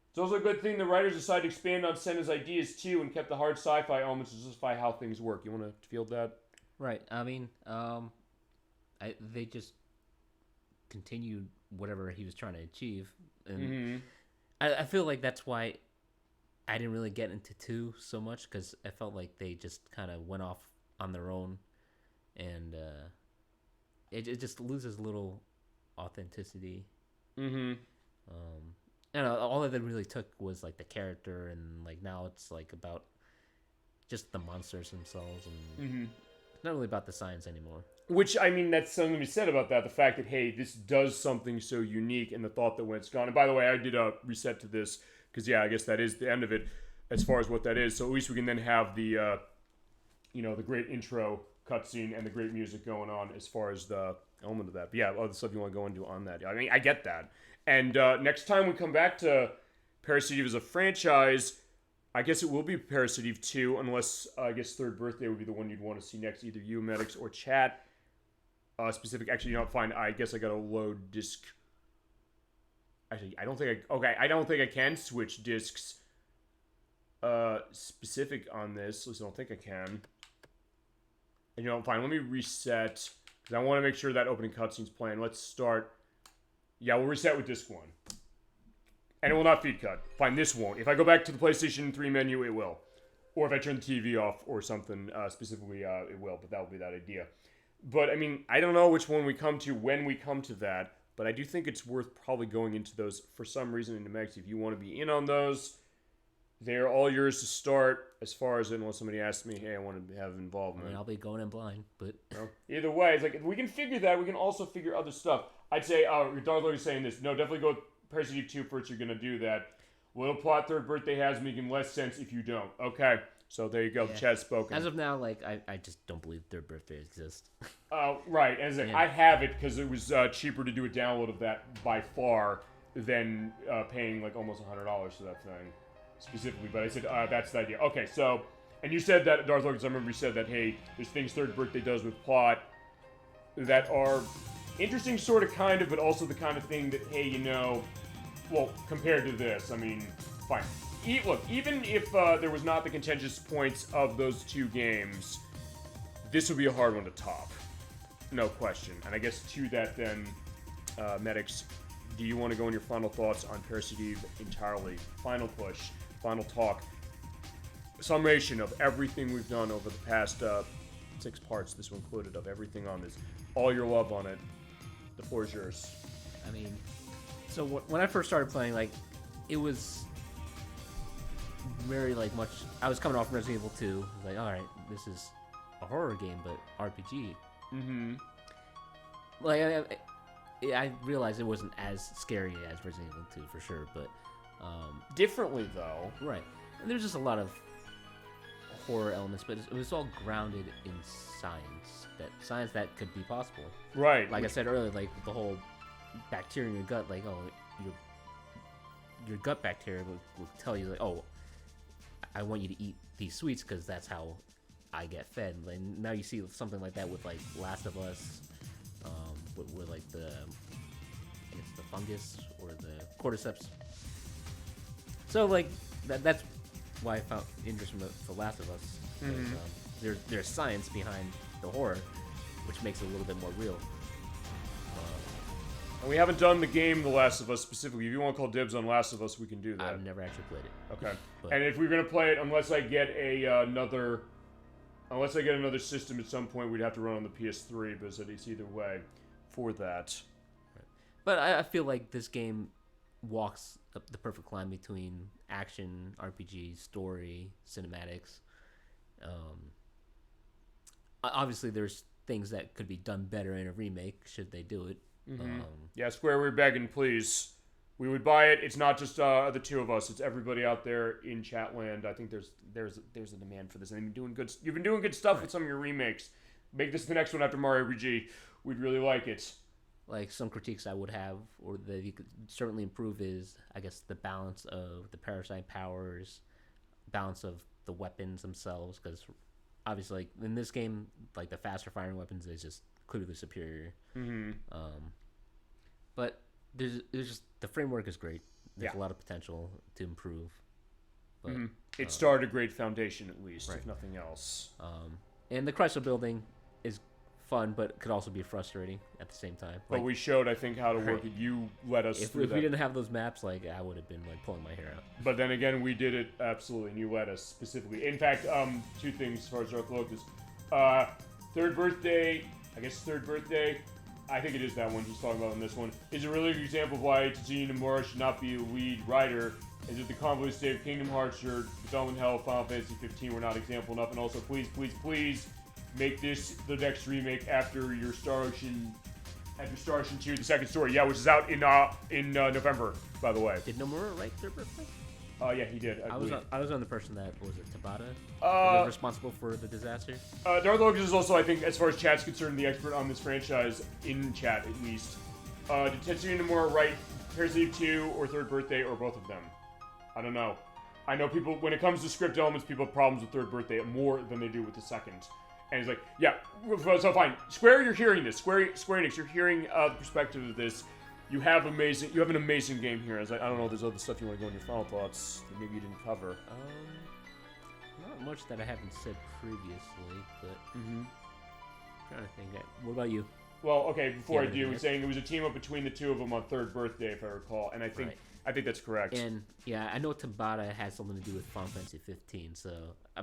It's also a good thing the writers decided to expand on Senna's ideas too and kept the hard sci-fi elements to justify how things work. You want to field that? Right. I mean, they just continued whatever he was trying to achieve, and I feel like that's why I didn't really get into 2 so much, because I felt like they just kind of went off on their own, and it just loses a little authenticity. And all that they really took was like the character, and like now it's like about just the monsters themselves, and it's not really about the science anymore. Which, I mean, that's something to be said about that. The fact that, hey, this does something so unique, and the thought that when it's gone. And by the way, I did a reset to this, because, yeah, I guess that is the end of it as far as what that is. So at least we can then have the, the great intro cutscene and the great music going on as far as the element of that. But yeah, other stuff you want to go into on that. I mean, I get that. And next time we come back to Parasite as a franchise, I guess it will be Parasite 2, unless I guess Third Birthday would be the one you'd want to see next, either you, Medics, or chat. Specific. Actually, you know, fine. I guess I gotta load disc. Actually, I don't think I can switch discs. Specific on this. At least I don't think I can. And fine. Let me reset, because I want to make sure that opening cutscene's playing. Let's start Yeah, we'll reset with disc 1. And it will not feed cut. Fine, this won't. If I go back to the PlayStation 3 menu, it will. Or if I turn the TV off or something specifically, it will. But that will be that idea. But, I mean, I don't know which one we come to when we come to that. But I do think it's worth probably going into those for some reason into Mex. If you want to be in on those, they're all yours to start as far as unless somebody asks me, hey, I want to have involvement. I mean, I'll be going in blind, but... No. Either way, it's like, if we can figure that, we can also figure other stuff. I'd say, Dark is saying this. No, definitely go with Parasite Eve 2 first. You're going to do that. Little plot third birthday has making less sense if you don't. Okay. So there you go. Yeah. Chat's spoken. As of now, like, I just don't believe third birthday exists. Right. As I have it because it was cheaper to do a download of that by far than paying like almost $100 for that thing specifically. But I said that's the idea. Okay. So, and you said that, Darth Lord, I remember you said that, hey, there's things third birthday does with plot that are interesting, sort of, kind of, but also the kind of thing that, hey, you know, well, compared to this, I mean, fine. Look, even if there was not the contentious points of those two games, this would be a hard one to top. No question. And I guess to that then, Medics, do you want to go on your final thoughts on Parasite Eve entirely? Final push, final talk, summation of everything we've done over the past 6 parts, this one included, of everything on this. All your love on it. The floor is yours. I mean, so when I first started playing, like, it was very, like, much... I was coming off Resident Evil 2. I was like, alright, this is a horror game, but RPG. Mm-hmm. Like, I realized it wasn't as scary as Resident Evil 2, for sure, but... differently, though. Right. And there's just a lot of horror elements, but it was all grounded in science that could be possible. Right. Like I said earlier, like, the whole bacteria in your gut, like, oh, your gut bacteria will tell you, like, oh, I want you to eat these sweets because that's how I get fed. And now you see something like that with, like, Last of Us, with like I guess the fungus or the cordyceps. So, like, that's why I found interesting for Last of Us. Mm-hmm. There's science behind the horror, which makes it a little bit more real. And we haven't done the game The Last of Us specifically. If you want to call dibs on Last of Us, we can do that. I've never actually played it. Okay. And if we're gonna play it, unless I get another system at some point, we'd have to run on the PS3. But it's either way for that. Right. But I feel like this game walks up the perfect line between action, RPG, story, cinematics. Obviously, there's things that could be done better in a remake should they do it. Mm-hmm. Yeah, Square, we're begging, please. We would buy it. It's not just the two of us. It's everybody out there in Chatland. I think there's a demand for this. And you've been doing good stuff with some of your remakes. Make this the next one after Mario RPG. We'd really like it. Like, some critiques I would have, or that you could certainly improve, is, I guess, the balance of the Parasite powers, balance of the weapons themselves, because obviously, like, in this game, like, the faster firing weapons is just clearly superior. Mm-hmm. But there's just, the framework is great. There's a lot of potential to improve. But, it started a great foundation, at least, right. if nothing else. And the Chrysler Building is fun, but could also be frustrating at the same time. But like, we showed, I think, how to work it. You led us through if we didn't have those maps, like, I would have been, like, pulling my hair out. But then again, we did it absolutely, and you led us specifically. In fact, 2 things as far as Dark Locus. Third birthday, I think it is that one he's talking about in this one, is a really good example of why Tetsuya Nomura should not be a lead writer, is that the convoluted state of Kingdom Hearts or Development Hell of Final Fantasy 15 were not example enough, and also please, please, please make this the next remake after your Star Ocean 2, the second story, which is out in November, by the way. Did Nomura write Third Birthday? Yeah, he did. I was on the person that was it Tabata was responsible for the disaster. Darth Locus is also, I think, as far as chat's concerned, the expert on this franchise in chat at least. Did Tetsuya Nomura write Parasite Eve 2 or Third Birthday or both of them? I don't know. I know people, when it comes to script elements, people have problems with Third Birthday more than they do with the second. And he's like, yeah, so fine. Square, you're hearing this. Square Enix, you're hearing the perspective of this. You have an amazing game here. I was like, I don't know if there's other stuff you want to go in your final thoughts that maybe you didn't cover. Not much that I haven't said previously, but trying to think. What about you? Well, okay, before Yeah, I do, yeah. he's saying it was a team up between the two of them on third birthday, if I recall, and I think that's correct. And yeah, I know Tabata has something to do with Final Fantasy 15, so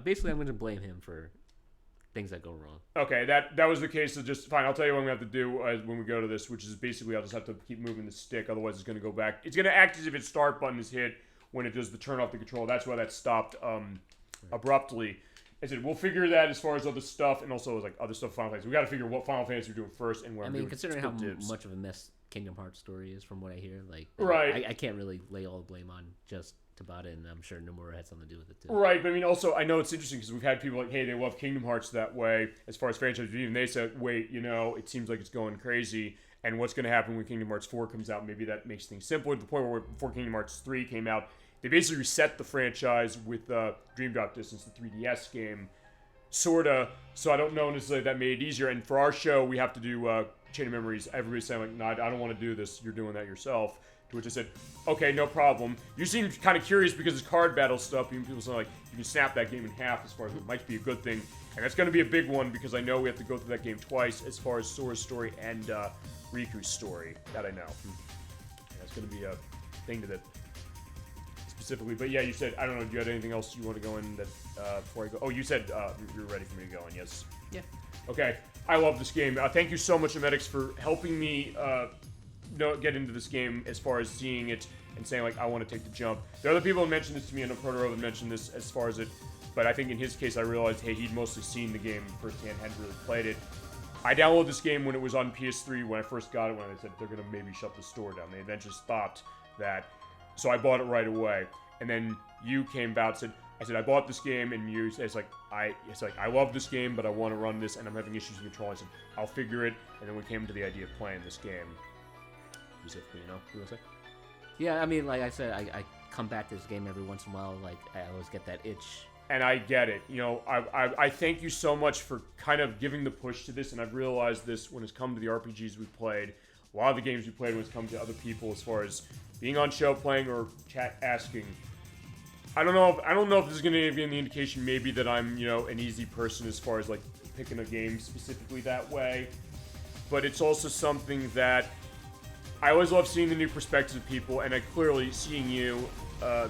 basically I'm going to blame him for things that go wrong. Okay, that was the case. So just fine. I'll tell you what I'm gonna have to do when we go to this, which is basically I'll just have to keep moving the stick. Otherwise, it's gonna go back. It's gonna act as if its start button is hit when it does the turn off the control. That's why that stopped abruptly. I said we'll figure that as far as other stuff, and also like other stuff. Final Fantasy. We got to figure what Final Fantasy we're doing first, and where. I mean, considering how much of a mess Kingdom Hearts story is, from what I hear, like right, I can't really lay all the blame on just Tabata, and I'm sure Nomura had something to do with it too. Right, but I mean, also, I know it's interesting because we've had people like, hey, they love Kingdom Hearts that way, as far as franchise, even they said, wait, it seems like it's going crazy, and what's going to happen when Kingdom Hearts 4 comes out, maybe that makes things simpler, to the point where before Kingdom Hearts 3 came out, they basically reset the franchise with Dream Drop Distance, the 3DS game, sorta, so I don't know necessarily that made it easier, and for our show, we have to do Chain of Memories. Everybody's saying, like, no, I don't want to do this, you're doing that yourself. To which I said, okay, no problem. You seem kind of curious because it's card battle stuff. People say, like, you can snap that game in half as far as it might be a good thing. And that's going to be a big one because I know we have to go through that game twice as far as Sora's story and Riku's story. That I know. And that's going to be a thing to that specifically. But yeah, you said, I don't know, do you have anything else you want to go in that before I go? Oh, you said you're ready for me to go in, yes? Yeah. Okay. I love this game. Thank you so much, Emetics, for helping me get into this game as far as seeing it and saying, like, I want to take the jump. There are other people who mentioned this to me, and Protoro that mentioned this as far as it, but I think in his case I realized, hey, he'd mostly seen the game firsthand, hadn't really played it. I downloaded this game when it was on PS3 when I first got it, when they said they're going to maybe shut the store down. They eventually stopped that, so I bought it right away. And then you came about and said, I bought this game, and you, it's like, I love this game, but I want to run this, and I'm having issues with control. I said, I'll figure it, and then we came to the idea of playing this game. Specifically, you want to say? Yeah, I mean, like I said, I come back to this game every once in a while. Like, I always get that itch. And I get it. I thank you so much for kind of giving the push to this, and I've realized this when it's come to the RPGs we've played, a lot of the games we played when it's come to other people as far as being on show playing or chat asking. I don't know if this is going to be an indication maybe that I'm, an easy person as far as like picking a game specifically that way, but it's also something that I always love seeing the new perspectives of people, and I clearly seeing you,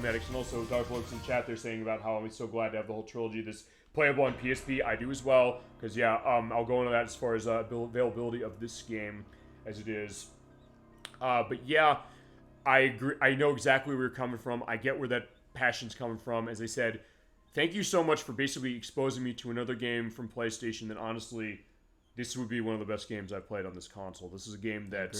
Medics, and also Dark Looks in chat there saying about how I'm so glad to have the whole trilogy this playable on PSP. I do as well, because yeah, I'll go into that as far as availability of this game as it is. But yeah, I agree. I know exactly where you're coming from. I get where that passion's coming from. As I said, thank you so much for basically exposing me to another game from PlayStation that honestly, this would be one of the best games I've played on this console. This is a game that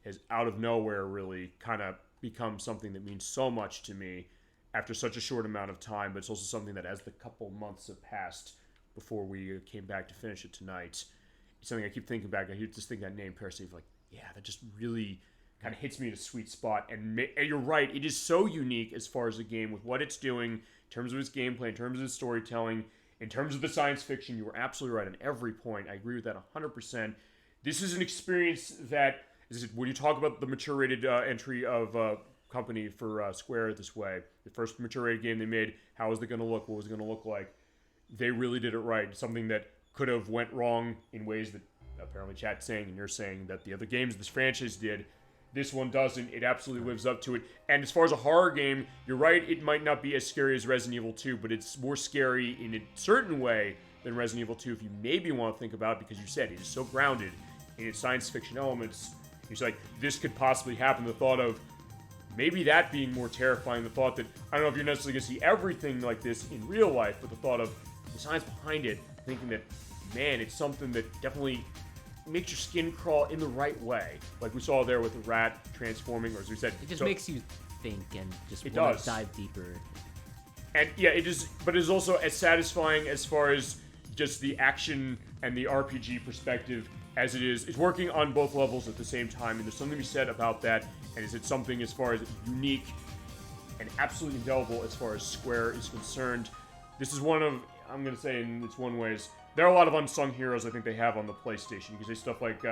has out of nowhere really kind of become something that means so much to me after such a short amount of time, but it's also something that as the couple months have passed before we came back to finish it tonight, it's something I keep thinking back. I just think that name, Parasite, like, yeah, that just really kind of hits me at a sweet spot. And you're right, it is so unique as far as the game with what it's doing in terms of its gameplay, in terms of its storytelling, in terms of the science fiction. You were absolutely right on every point. I agree with that 100%. This is an experience that, when you talk about the mature rated entry of company for Square this way, the first mature rated game they made, how was it going to look? What was it going to look like? They really did it right. Something that could have went wrong in ways that apparently chat's saying and you're saying that the other games this franchise did. This one doesn't. It absolutely lives up to it. And as far as a horror game, you're right, it might not be as scary as Resident Evil 2, but it's more scary in a certain way than Resident Evil 2 if you maybe want to think about it, because you said it is so grounded in its science fiction elements. It's like, this could possibly happen. The thought of maybe that being more terrifying, the thought that, I don't know if you're necessarily going to see everything like this in real life, but the thought of the science behind it, thinking that, man, it's something that definitely makes your skin crawl in the right way. Like we saw there with the rat transforming, or as we said. It just makes you think and just want to dive deeper. And yeah, it is, but it is also as satisfying as far as just the action and the RPG perspective as it is. It's working on both levels at the same time, and there's something to be said about that. And is it something as far as unique and absolutely indelible as far as Square is concerned? This is one of, I'm going to say in its one ways, there are a lot of unsung heroes I think they have on the PlayStation. You can say stuff like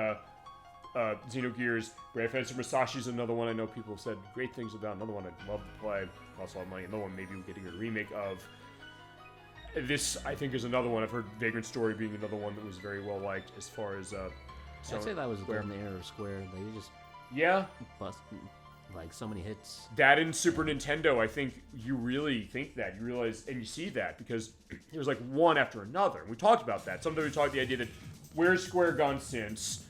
Xenogears, Brave Fencer Masashi is another one I know people have said great things about. Another one I'd love to play, costs a lot of money. Another one maybe we're getting a remake of. This, I think, is another one. I've heard Vagrant Story being another one that was very well liked as far as I'd say that was a golden era of Square. They just bust like so many hits. That in Super Nintendo, I think you really think that. You realize, and you see that, because it was like one after another. And we talked about that. Sometimes we talked the idea that where's Square gone since,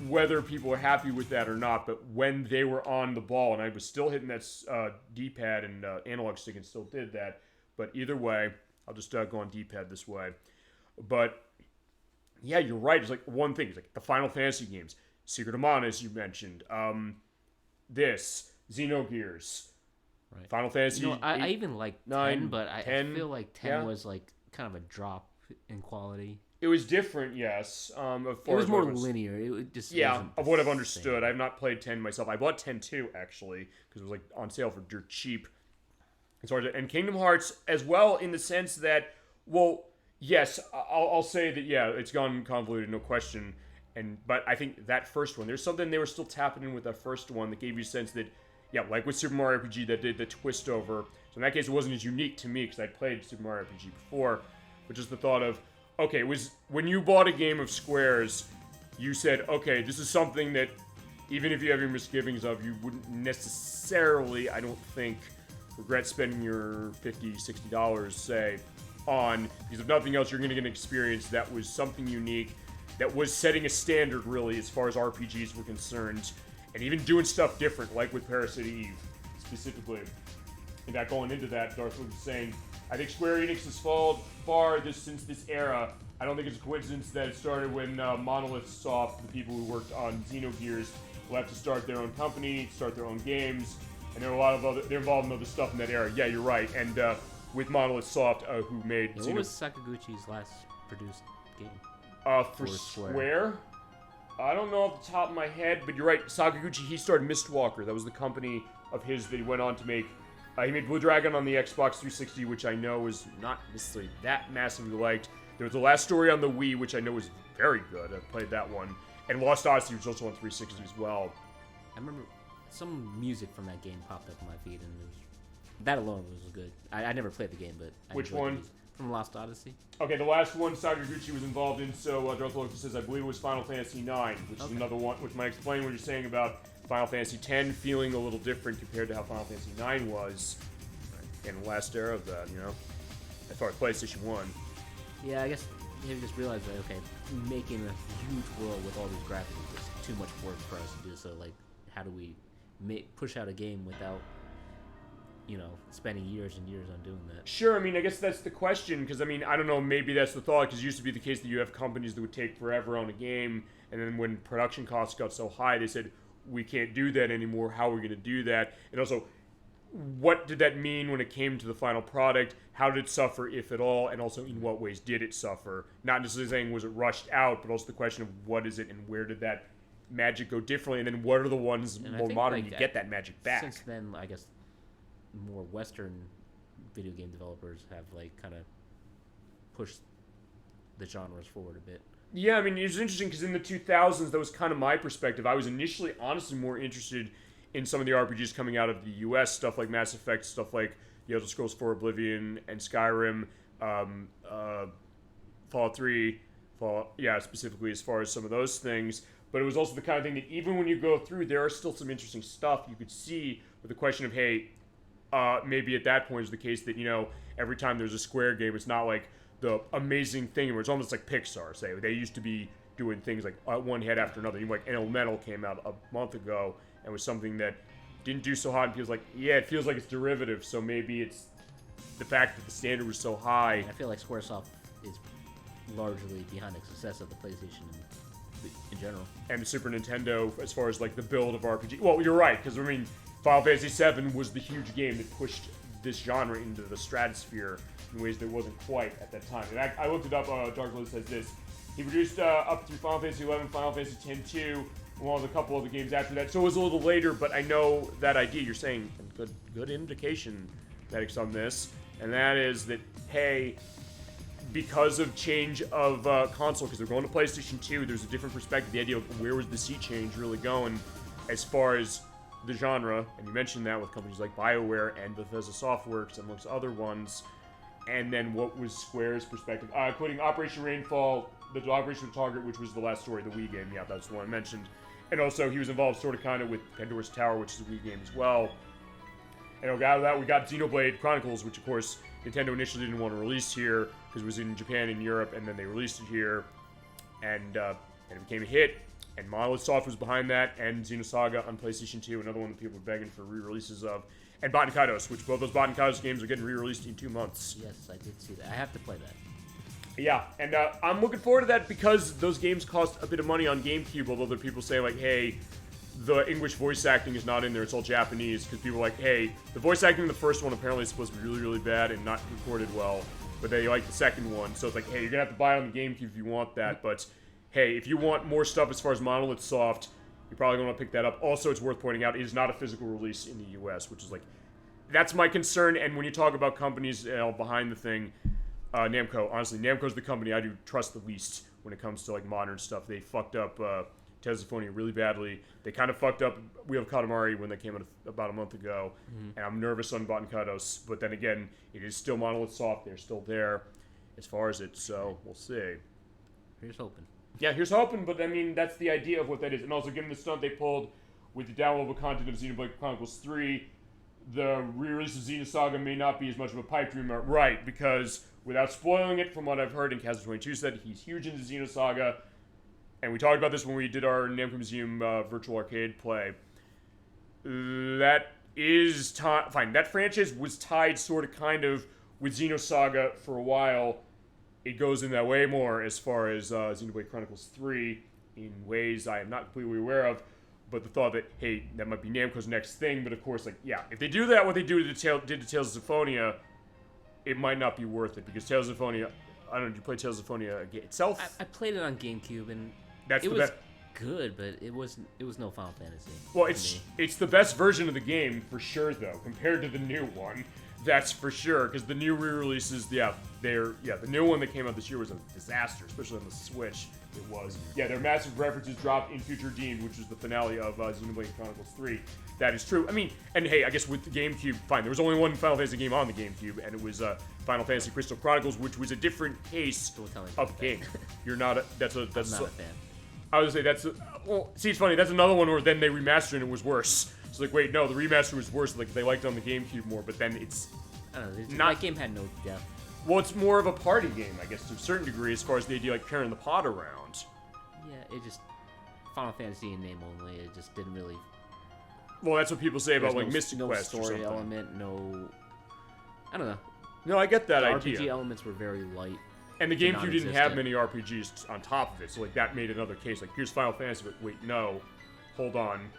whether people are happy with that or not, but when they were on the ball, and I was still hitting that D-pad and analog stick and still did that, but either way, I'll just go on D-pad this way. But yeah, you're right. It's like one thing. It's like the Final Fantasy games, Secret of Mana, as you mentioned. This Xenogears, right. Final Fantasy. I even like 10, but I feel like 10 was like kind of a drop in quality. It was different, yes. It was more linear. It just of what I've understood. I've not played 10 myself. I bought 10 too, actually, because it was like on sale for dirt cheap. And Kingdom Hearts as well, in the sense that, well, yes, I'll say that, yeah, it's gone convoluted, no question. But I think that first one, there's something they were still tapping in with that first one that gave you a sense that, yeah, like with Super Mario RPG, that did the twist over. So in that case, it wasn't as unique to me because I'd played Super Mario RPG before. But just the thought of, okay, it was when you bought a game of Square's, you said, okay, this is something that even if you have your misgivings of, you wouldn't necessarily, I don't think, regret spending your $50, $60, say, on, because if nothing else, you're going to get an experience that was something unique, that was setting a standard, really, as far as RPGs were concerned, and even doing stuff different, like with Parasite Eve, specifically. In fact, going into that, Darth was saying, I think Square Enix has fallen far since this era. I don't think it's a coincidence that it started when Monolith Soft, the people who worked on Xenogears, will have to start their own company, start their own games, and there are a lot of they're involved in other stuff in that era. Yeah, you're right. And with Monolith Soft, who made what was Sakaguchi's last produced game? For Square? I don't know off the top of my head, but you're right. Sakaguchi, he started Mistwalker. That was the company of his that he went on to make. He made Blue Dragon on the Xbox 360, which I know was not necessarily that massively liked. There was The Last Story on the Wii, which I know was very good. I played that one. And Lost Odyssey, which was also on 360 as well. I remember some music from that game popped up on my feed, and that alone was good. I never played the game, but which one? From Lost Odyssey. Okay, the last one Sakaguchi was involved in, so Darth says, I believe it was Final Fantasy IX, which is another one, which might explain what you're saying about Final Fantasy X feeling a little different compared to how Final Fantasy IX was in the last era of that, as far as PlayStation 1. Yeah, I guess they just realized that, okay, making a huge world with all these graphics is too much work for us to do, so, like, how do we push out a game without, spending years and years on doing that? Sure, I mean, I guess that's the question, because, I mean, I don't know, maybe that's the thought, because it used to be the case that you have companies that would take forever on a game, and then when production costs got so high, they said, we can't do that anymore, how are we going to do that? And also, what did that mean when it came to the final product? How did it suffer, if at all? And also, in what ways did it suffer? Not necessarily saying was it rushed out, but also the question of what is it and where did that magic go differently? And then what are the ones more modern you get that magic back? Since then, I guess more Western video game developers have kind of pushed the genres forward a bit. Yeah, I mean, it was interesting because in the 2000s, that was kind of my perspective. I was initially, honestly, more interested in some of the RPGs coming out of the US, stuff like Mass Effect, stuff like The Elder Scrolls 4 Oblivion and Skyrim, Fallout 3, specifically as far as some of those things. But it was also the kind of thing that even when you go through, there are still some interesting stuff you could see with the question of, hey, maybe at that point is the case that, every time there's a Square game, it's not like the amazing thing where it's almost like Pixar, say. They used to be doing things like one hit after another. Like Elemental came out a month ago and was something that didn't do so hot, and feels like, it feels like it's derivative, so maybe it's the fact that the standard was so high. I feel like Squaresoft is largely behind the success of the PlayStation in general. And the Super Nintendo, as far as like the build of RPG. Well, you're right, because I mean, Final Fantasy VII was the huge game that pushed this genre into the stratosphere in ways that wasn't quite at that time. And I looked it up, Dark Lord says this. He produced up through Final Fantasy XI, Final Fantasy X-2, along with a couple other games after that. So it was a little later, but I know that idea you're saying, good indication, Medics, on this. And that is that, hey, because of change of console, because they're going to PlayStation 2, there's a different perspective. The idea of where was the sea change really going as far as the genre, and you mentioned that with companies like BioWare and Bethesda Softworks, amongst other ones. And then what was Square's perspective, including Operation Rainfall, the Operation Target, which was the last story of the Wii game. Yeah, that's the one I mentioned. And also, he was involved sort of kind of with Pandora's Tower, which is a Wii game as well. And out of that, we got Xenoblade Chronicles, which, of course, Nintendo initially didn't want to release here because it was in Japan and Europe, and then they released it here. And it became a hit. And Monolith Soft was behind that, and Xenosaga on PlayStation 2, another one that people were begging for re-releases of. And Baten Kaitos, which both those Baten Kaitos games are getting re-released in 2 months. Yes, I did see that. I have to play that. Yeah, and I'm looking forward to that because those games cost a bit of money on GameCube, although there are people say, like, hey, the English voice acting is not in there, it's all Japanese, because people are like, hey, the voice acting in the first one apparently is supposed to be really, really bad and not recorded well, but they like the second one, so it's like, hey, you're gonna have to buy it on the GameCube if you want that, but hey, if you want more stuff as far as Monolith Soft, you're probably gonna want to pick that up. Also, it's worth pointing out, it is not a physical release in the US, which is like, that's my concern, and when you talk about companies behind the thing, Namco, honestly, Namco's the company I do trust the least when it comes to like modern stuff. They fucked up Tales of Symphonia really badly. They kind of fucked up Wheel of Katamari when they came out about a month ago, and I'm nervous on Baten Kaitos, but then again, it is still Monolith Soft. They're still there as far as it, so we'll see. Here's hoping. Yeah, here's hoping, but I mean, that's the idea of what that is. And also, given the stunt they pulled with the downloadable content of Xenoblade Chronicles 3, the re-release of Xenosaga may not be as much of a pipe dream, right? Because without spoiling it, from what I've heard, and Kaz22 said he's huge into Xenosaga, and we talked about this when we did our Namco Museum virtual arcade play. That is fine. That franchise was tied sort of kind of with Xenosaga for a while. It goes in that way more as far as Xenoblade Chronicles 3 in ways I am not completely aware of. But the thought that, hey, that might be Namco's next thing, but of course, like, yeah, if they do that, what they did to Tales of Symphonia, it might not be worth it, because Tales of Symphonia, I don't know, did you play Tales of Symphonia itself? I played it on GameCube, and it was good, but it was no Final Fantasy. Well, it's the best version of the game, for sure, though, compared to the new one. That's for sure, because the new re-releases, the new one that came out this year was a disaster, especially on the Switch. It was. Yeah, there are massive references dropped in Future Deemed, which was the finale of Xenoblade Chronicles 3. That is true. I mean, and hey, I guess with the GameCube, fine, there was only one Final Fantasy game on the GameCube, and it was Final Fantasy Crystal Chronicles, which was a different case of game. You're not a, I'm not a fan. I would say well, see, it's funny, that's another one where then they remastered and it was worse. It's like, wait, no, the remaster was worse. Like, they liked it on the GameCube more, but then it's I don't know, that game had no depth. Well, it's more of a party game, I guess, to a certain degree, as far as the idea, like, carrying the pod around. Yeah, it just, Final Fantasy in name only, it just didn't really... Well, that's what people say about, like, Mystic Quest or something. No story element, no... I don't know. No, I get that idea. RPG elements were very light. And the GameCube didn't have many RPGs on top of it, so, like, that made another case. Like, here's Final Fantasy, but wait, no, hold on.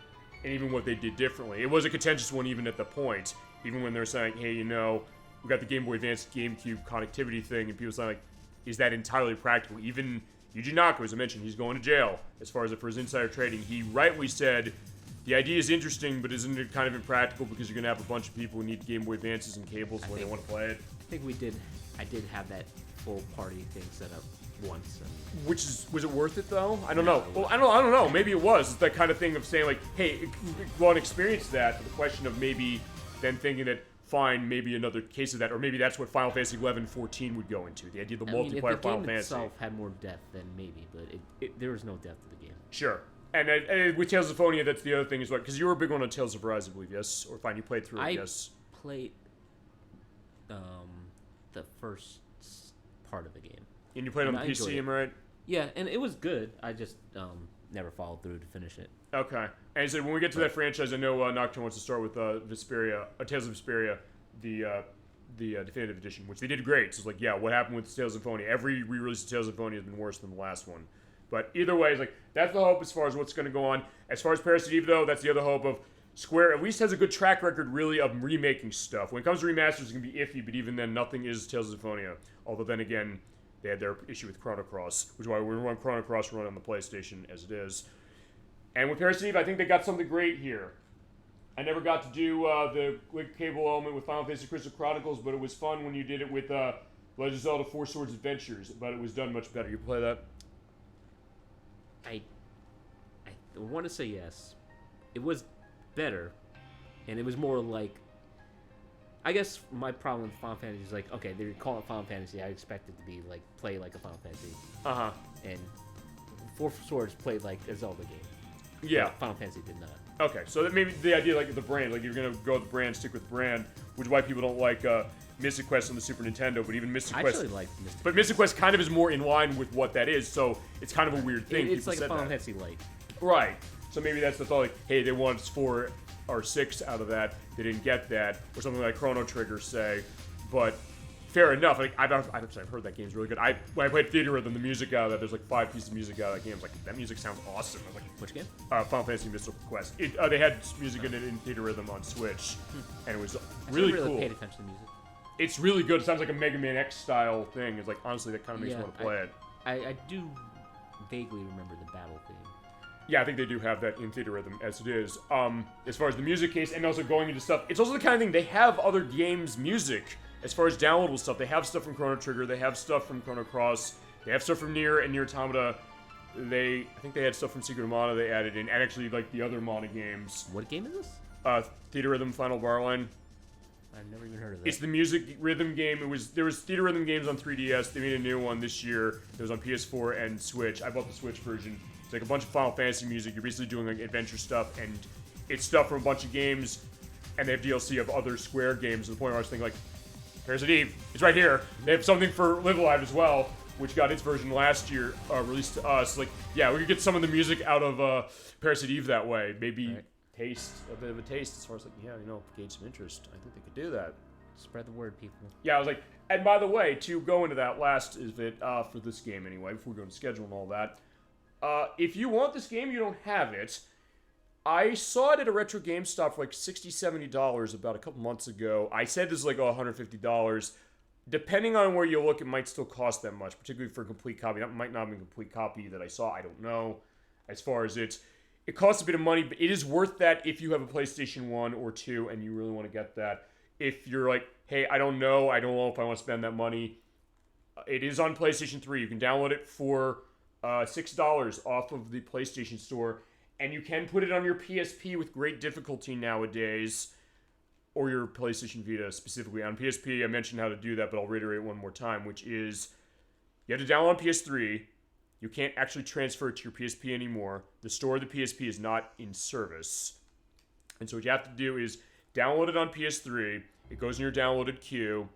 And even what they did differently. It was a contentious one even at the point. Even when they're saying, hey, you know, we got the Game Boy Advance GameCube connectivity thing, and people saying, like, is that entirely practical? Even Yuji Naka, as I mentioned, he's going to jail as far as for his insider trading. He rightly said, the idea is interesting, but isn't it kind of impractical because you're going to have a bunch of people who need Game Boy Advances and cables when they want to play it? I think I did have that full party thing set up once. Was it worth it though? I don't know. Well, I don't know. Maybe it was. It's that kind of thing of saying like, hey, go on and experience that. But the question of maybe then thinking that, fine, maybe another case of that, or maybe that's what Final Fantasy 11-14 would go into. The idea of the multiplayer if the Final game Fantasy itself had more depth, then maybe, but there was no depth to the game. Sure. And with Tales of Symphonia, that's the other thing as well, because you were a big one on Tales of Arise, I believe, yes? Or fine, you played through it, yes? I played the first part of the game. And you played on the PC, am I right? Yeah, and it was good. I just never followed through to finish it. Okay. And so when we get to that franchise, I know Nocturne wants to start with Vesperia, Tales of Vesperia, the definitive edition, which they did great. So it's like, yeah, what happened with Tales of Symphonia? Every re-release of Tales of Symphonia has been worse than the last one. But either way, it's like, that's the hope as far as what's going to go on. As far as Parasite Eve, though, that's the other hope of Square at least has a good track record, really, of remaking stuff. When it comes to remasters, it's going to be iffy, but even then, nothing is Tales of Symphonia. Although then again, they had their issue with Chrono Cross, which is why we run Chrono Cross run on the PlayStation as it is. And with Parasite Eve, I think they got something great here. I never got to do the Link Cable element with Final Fantasy Crystal Chronicles, but it was fun when you did it with Legend of Zelda 4 Swords Adventures, but it was done much better. You play that? I want to say yes. It was better, and it was more like... I guess my problem with Final Fantasy is like, okay, they call it Final Fantasy. I expect it to be like play like a Final Fantasy. and Four Swords played like a Zelda game. Yeah. But Final Fantasy did not. Okay, so that maybe the idea, like the brand, like you're gonna go with the brand, stick with the brand, which is why people don't like Mystic Quest on the Super Nintendo, but even Mystic I Quest. actually like Mystic But Mystic Quest kind of is more in line with what that is, so it's kind of a weird thing. It's People like a said Final that. Fantasy Light. Right. So maybe that's the thought, like, hey, they want 4 or 6 out of that. They didn't get that, or something like Chrono Trigger, say. But fair enough. Like I've heard that game's really good. When I played Theater Rhythm, the music out of that, there's like 5 pieces of music out of that game. I was like, that music sounds awesome. I was like, Which game? Final Fantasy Mystical Quest. They had music in it in Theater Rhythm on Switch, and it was really really cool. paid attention to music. It's really good. It sounds like a Mega Man X style thing. It's like, honestly, that kind of makes me want to play it. I do vaguely remember the battle theme. Yeah, I think they do have that in Theater Rhythm as it is. As far as the music case, and also going into stuff, it's also the kind of thing, they have other games' music. As far as downloadable stuff, they have stuff from Chrono Trigger, they have stuff from Chrono Cross, they have stuff from Nier and Nier Automata. I think they had stuff from Secret of Mana they added in, and actually like the other Mana games. What game is this? Theater Rhythm Final Bar Line. I've never even heard of that. It's the music rhythm game. There was Theater Rhythm games on 3DS. They made a new one this year. It was on PS4 and Switch. I bought the Switch version. It's like a bunch of Final Fantasy music. You're basically doing like adventure stuff, and it's stuff from a bunch of games, and they have DLC of other Square games to the point where I was thinking like, Parasite Eve, it's right here. They have something for Live Alive as well, which got its version last year, released to us. Like, yeah, we could get some of the music out of Parasite Eve that way. Maybe taste a bit of a taste as far as like, yeah, gauge some interest. I think they could do that. Spread the word, people. Yeah, I was like, and by the way, to go into that last is it for this game anyway, before we go into schedule and all that. If you want this game, you don't have it. I saw it at a retro GameStop for like $60, $70 about a couple months ago. I said this is like $150. Depending on where you look, it might still cost that much, particularly for a complete copy. That might not be a complete copy that I saw. I don't know. As far as it costs a bit of money, but it is worth that if you have a PlayStation 1 or 2 and you really want to get that. If you're like, hey, I don't know if I want to spend that money. It is on PlayStation 3. You can download it for $6 off of the PlayStation Store. And you can put it on your PSP with great difficulty nowadays, or your PlayStation Vita specifically. On PSP, I mentioned how to do that, but I'll reiterate one more time, which is you have to download on PS3. You can't actually transfer it to your PSP anymore. The store of the PSP is not in service. And so what you have to do is download it on PS3. It goes in your downloaded queue.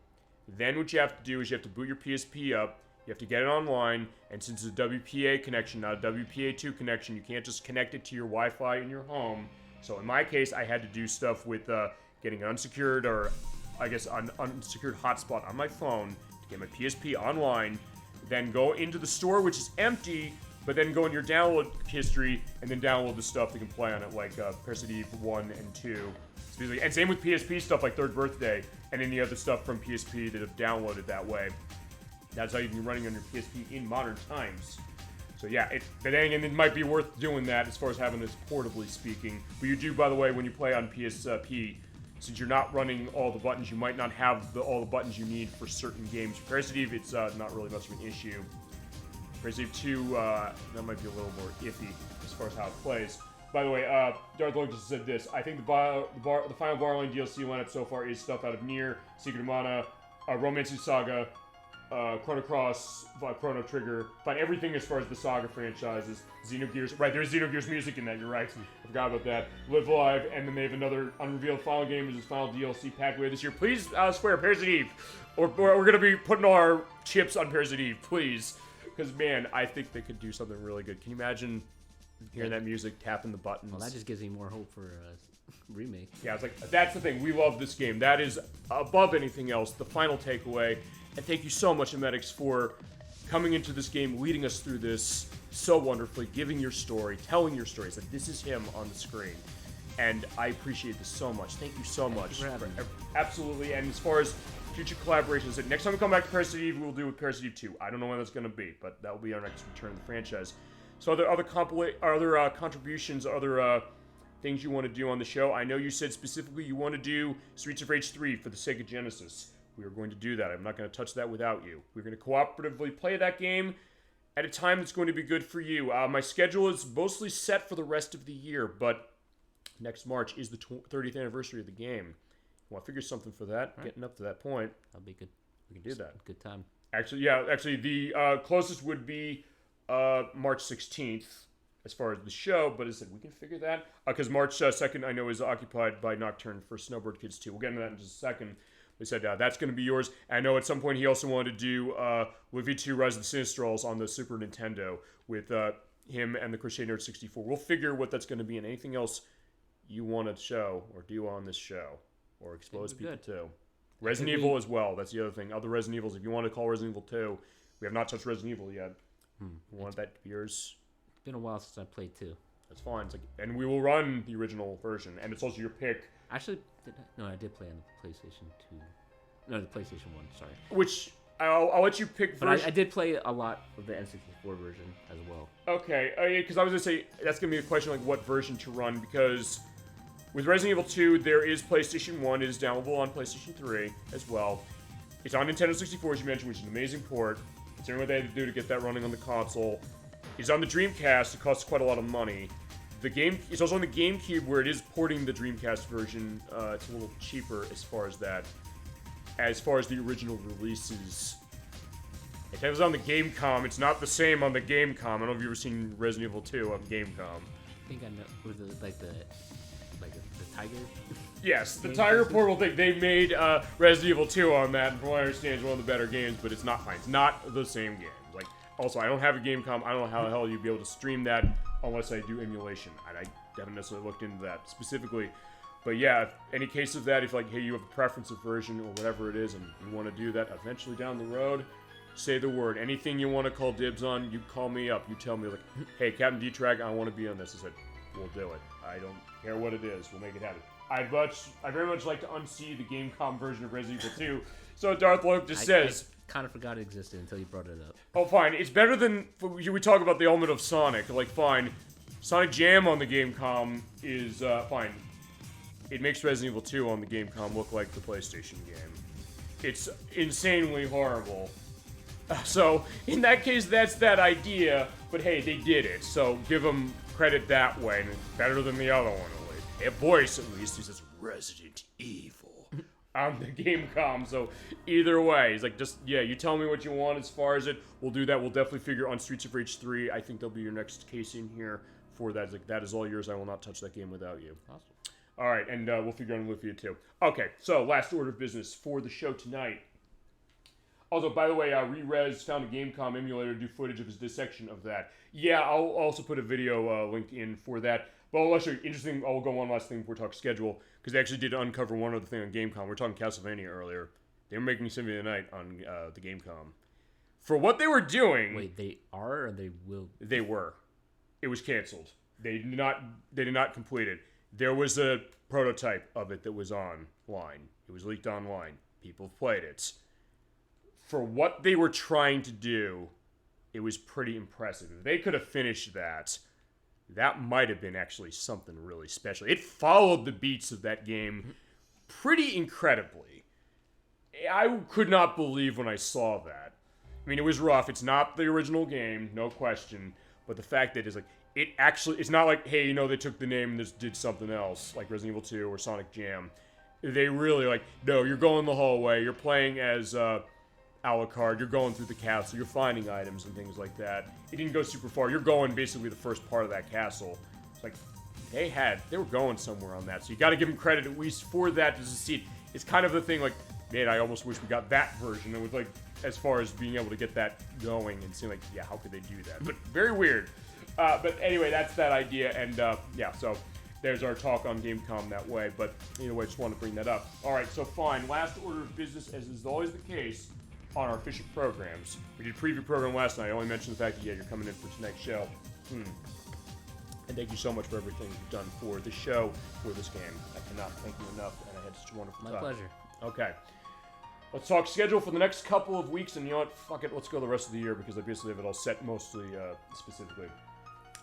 Then what you have to do is you have to boot your PSP up. You have to get it online, and since it's a WPA connection, not a WPA2 connection, you can't just connect it to your Wi-Fi in your home. So in my case, I had to do stuff with getting an unsecured, or I guess an unsecured hotspot on my phone to get my PSP online, then go into the store, which is empty, but then go in your download history, and then download the stuff that can play on it, like Parasite Eve 1 and 2. And same with PSP stuff like Third Birthday, and any other stuff from PSP that have downloaded that way. That's how you can be running on your PSP in modern times. So yeah, it might be worth doing that as far as having this portably speaking. But you do, by the way, when you play on PSP, since you're not running all the buttons, you might not have all the buttons you need for certain games. For Parasite Eve, it's not really much of an issue. Parasite Eve 2, that might be a little more iffy as far as how it plays. By the way, Darth Lord just said this. I think the Final Barline DLC lineup so far is stuff out of Nier, Secret of Mana, Romantic Saga, Chrono Cross, Chrono Trigger, but everything as far as the Saga franchises. Xenogears, right, there's Xenogears music in that, you're right. I forgot about that. Live Alive, and then they have another unrevealed final game, which is final DLC pack later this year. Please, Square, Parasite Eve. Or we're gonna be putting all our chips on Parasite Eve, please. Because, man, I think they could do something really good. Can you imagine hearing that music, tapping the buttons? Well, that just gives me more hope for a remake. Yeah, it's like, that's the thing. We love this game. That is, above anything else, the final takeaway. And thank you so much, Emetics, for coming into this game, leading us through this so wonderfully, giving your story, telling your stories. That this is him on the screen. And I appreciate this so much. Thank you so much. Absolutely. And as far as future collaborations, next time we come back to Parasite Eve, we'll do with Parasite Eve 2. I don't know when that's going to be, but that will be our next return to the franchise. So other contributions, other things you want to do on the show? I know you said specifically you want to do Streets of Rage 3 for the Sega Genesis. We are going to do that. I'm not going to touch that without you. We're going to cooperatively play that game at a time that's going to be good for you. My schedule is mostly set for the rest of the year, but next March is the 30th anniversary of the game. I want to figure something for that. Right. Getting up to that point. That'll be good. We can do that. Good time. Actually, the closest would be March 16th as far as the show, but as I said, we can figure that. Because March 2nd, I know, is occupied by Nocturne for Snowbird Kids 2. We'll get into that in just a second. They said that's going to be yours. And I know at some point he also wanted to do Livy 2 Rise of the Sinistrals on the Super Nintendo with him and the Crusader 64. We'll figure what that's going to be, and anything else you want to show or do on this show or expose people to. Resident Evil as well. That's the other thing. Other Resident Evils. If you want to call Resident Evil 2, we have not touched Resident Evil yet. You want that to be yours? It's been a while since I played 2. That's fine. It's like, and we will run the original version, and it's also your pick. Actually, I did play on the PlayStation 2. No, the PlayStation 1, sorry. Which, I'll let you pick version. But I did play a lot of the N64 version as well. Okay, because I was going to say, that's going to be a question like what version to run, because with Resident Evil 2, there is PlayStation 1. It is downloadable on PlayStation 3 as well. It's on Nintendo 64, as you mentioned, which is an amazing port. Considering what they had to do to get that running on the console. It's on the Dreamcast. It costs quite a lot of money. It's also on the GameCube, where it is porting the Dreamcast version. It's a little cheaper as far as that. As far as the original releases. If it was on the Gamecom, it's not the same on the Gamecom. I don't know if you've ever seen Resident Evil 2 on Gamecom. I think I know. Was it like the Tiger? Yes, the Tiger Portal thing. They made Resident Evil 2 on that, and from what I understand, it's one of the better games, but it's not fine. It's not the same game. Like, also, I don't have a Gamecom. I don't know how the hell you'd be able to stream that unless I do emulation. And I haven't necessarily looked into that specifically. But yeah, any case of that, if like, hey, you have a preference of version or whatever it is, and you want to do that eventually down the road, say the word. Anything you want to call dibs on, you call me up. You tell me, like, hey, Captain D-Track, I want to be on this. I said, we'll do it. I don't care what it is. We'll make it happen. I very much like to unsee the Gamecom version of Resident Evil 2. So Darth Loke just says... I kind of forgot it existed until you brought it up. Oh, fine. It's better than... We talk about the element of Sonic. Like, fine. Sonic Jam on the Gamecom is fine. It makes Resident Evil 2 on the Gamecom look like the PlayStation game. It's insanely horrible. So, in that case, that's that idea. But hey, they did it. So, give them credit that way. And it's better than the other one, at least. A voice, at least, who says Resident Evil on the Gamecom. So, either way, he's like, just, yeah, you tell me what you want as far as it. We'll do that. We'll definitely figure on Streets of Rage 3. I think that'll be your next case in here for that. It's like, that is all yours. I will not touch that game without you. Awesome. All right, and we'll figure on Lufia too. Okay, so last order of business for the show tonight. Also, by the way, Rerez found a Gamecom emulator to do footage of his dissection of that. Yeah, I'll also put a video linked in for that. But I'll show you, interesting, I'll go one last thing before we talk schedule, because they actually did uncover one other thing on Gamecom. We were talking Castlevania earlier. They were making Symphony of the Night on the Gamecom. For what they were doing... Wait, they are or they will? They were. It was canceled. They did not complete it. There was a prototype of it that was online. It was leaked online. People have played it. For what they were trying to do, it was pretty impressive. If they could have finished that, that might have been actually something really special. It followed the beats of that game pretty incredibly. I could not believe when I saw that. I mean, it was rough. It's not the original game, no question. But the fact that it's like, it's not like, hey, they took the name and just did something else, like Resident Evil 2 or Sonic Jam. They really, like, no, you're going the hallway, you're playing as Alucard, you're going through the castle, you're finding items and things like that. It didn't go super far. You're going basically the first part of that castle. It's like, they were going somewhere on that. So you got to give them credit at least for that, just to see it. It's kind of the thing, like, man, I almost wish we got that version. It was like, as far as being able to get that going and seeing like, yeah, how could they do that? But very weird. But anyway, that's that idea, and yeah, so there's our talk on Gamecom that way, but either way, just want to bring that up. All right, so fine, last order of business, as is always the case on our official programs. We did a preview program last night. I only mentioned the fact that, yeah, you're coming in for tonight's show. And thank you so much for everything you've done for the show, for this game. I cannot thank you enough, and I had such a wonderful time. My pleasure. Okay. Let's talk schedule for the next couple of weeks, and you know what? Fuck it, let's go the rest of the year, because I basically have it all set mostly specifically.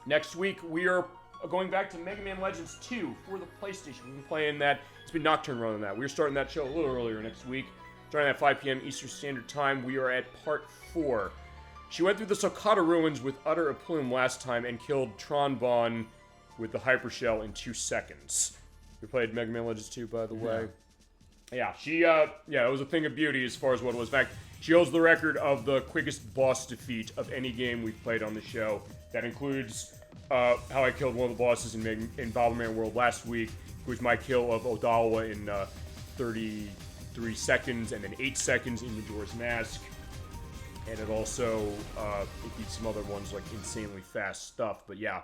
Next week, we are going back to Mega Man Legends 2 for the PlayStation. We've been playing that. It's been Nocturne running that. We're starting that show a little earlier next week. Starting at 5 p.m. Eastern Standard Time. We are at Part 4. She went through the Sokata ruins with utter aplomb last time and killed Tron with the Hyper Shell in 2 seconds. We played Mega Man Legends 2, by the way. Yeah, it was a thing of beauty as far as what it was. In fact, She holds the record of the quickest boss defeat of any game we've played on the show. That includes how I killed one of the bosses in Bomberman World last week. It was my kill of Odawa in 33 seconds, and then 8 seconds in Majora's Mask. And it also it beats some other ones, like insanely fast stuff. But yeah,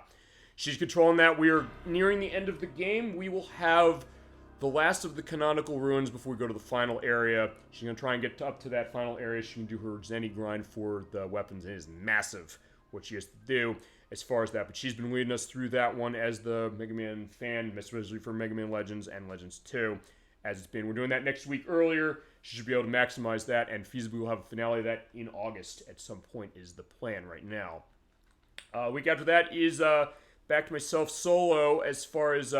she's controlling that. We are nearing the end of the game. We will have the last of the canonical ruins before we go to the final area. She's going to try and get up to that final area. She can do her Zenny grind for the weapons. It is massive what she has to do as far as that. But she's been leading us through that one as the Mega Man fan, especially for Mega Man Legends and Legends 2. As it's been. We're doing that next week earlier. She should be able to maximize that, and feasibly we'll have a finale of that in August at some point is the plan right now. Week after that is back to myself solo as far as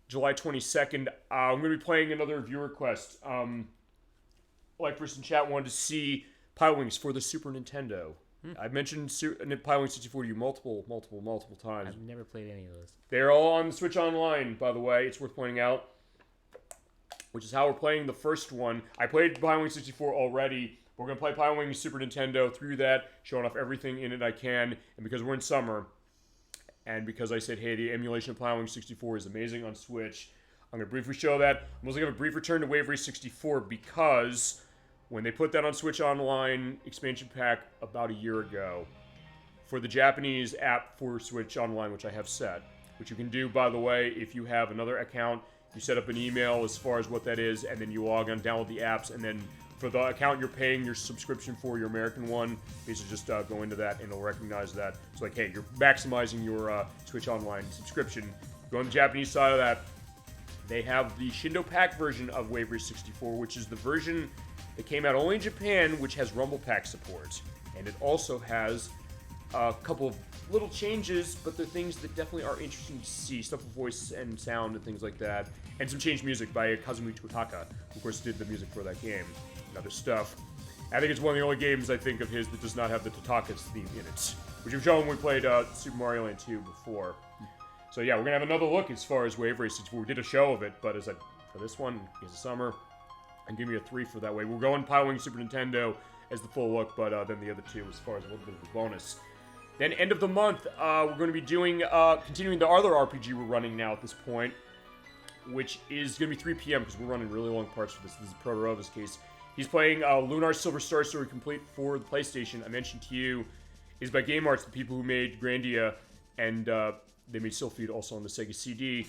July 22nd. I'm going to be playing another viewer request. Like person in chat wanted to see Pilewings for the Super Nintendo. I've mentioned Pilewings 64 to you multiple times. I've never played any of those. They're all on the Switch Online, by the way. It's worth pointing out. Which is how we're playing the first one. I played Pilewings 64 already. We're going to play Pilewings Super Nintendo through that, showing off everything in it I can. And because we're in summer, and because I said, hey, the emulation of Pilewings 64 is amazing on Switch, I'm going to briefly show that. I'm also going to have a brief return to Wave Race 64 because when they put that on Switch Online expansion pack about a year ago, for the Japanese app for Switch Online, which I have set, which you can do, by the way, if you have another account. You set up an email as far as what that is, and then you log on, download the apps, and then for the account you're paying your subscription for, your American one, basically just go into that, and it'll recognize that. It's like, hey, you're maximizing your Switch Online subscription. Go on the Japanese side of that. They have the Shindo Pack version of Wave Race 64, which is the version that came out only in Japan, which has Rumble Pack support. And it also has a couple of little changes, but they're things that definitely are interesting to see. Stuff with voice and sound and things like that. And some changed music by Kazumi Totaka, who of course did the music for that game. And other stuff. I think it's one of the only games I think of his that does not have the Totaka's theme in it. Which we've shown when we played Super Mario Land 2 before. So yeah, we're going to have another look as far as Wave Race 64. We did a show of it, but as I, for this one, because of summer, and give me a 3 for that way. We're going Pilewing Super Nintendo as the full look, but then the other two as far as a little bit of a bonus. Then end of the month, we're going to be doing, continuing the other RPG we're running now at this point, which is going to be 3 p.m. because we're running really long parts for this. This is Proterova's case. He's playing Lunar Silver Star Story Complete for the PlayStation. I mentioned to you, is by Game Arts, the people who made Grandia, and they made Sylphied also on the Sega CD.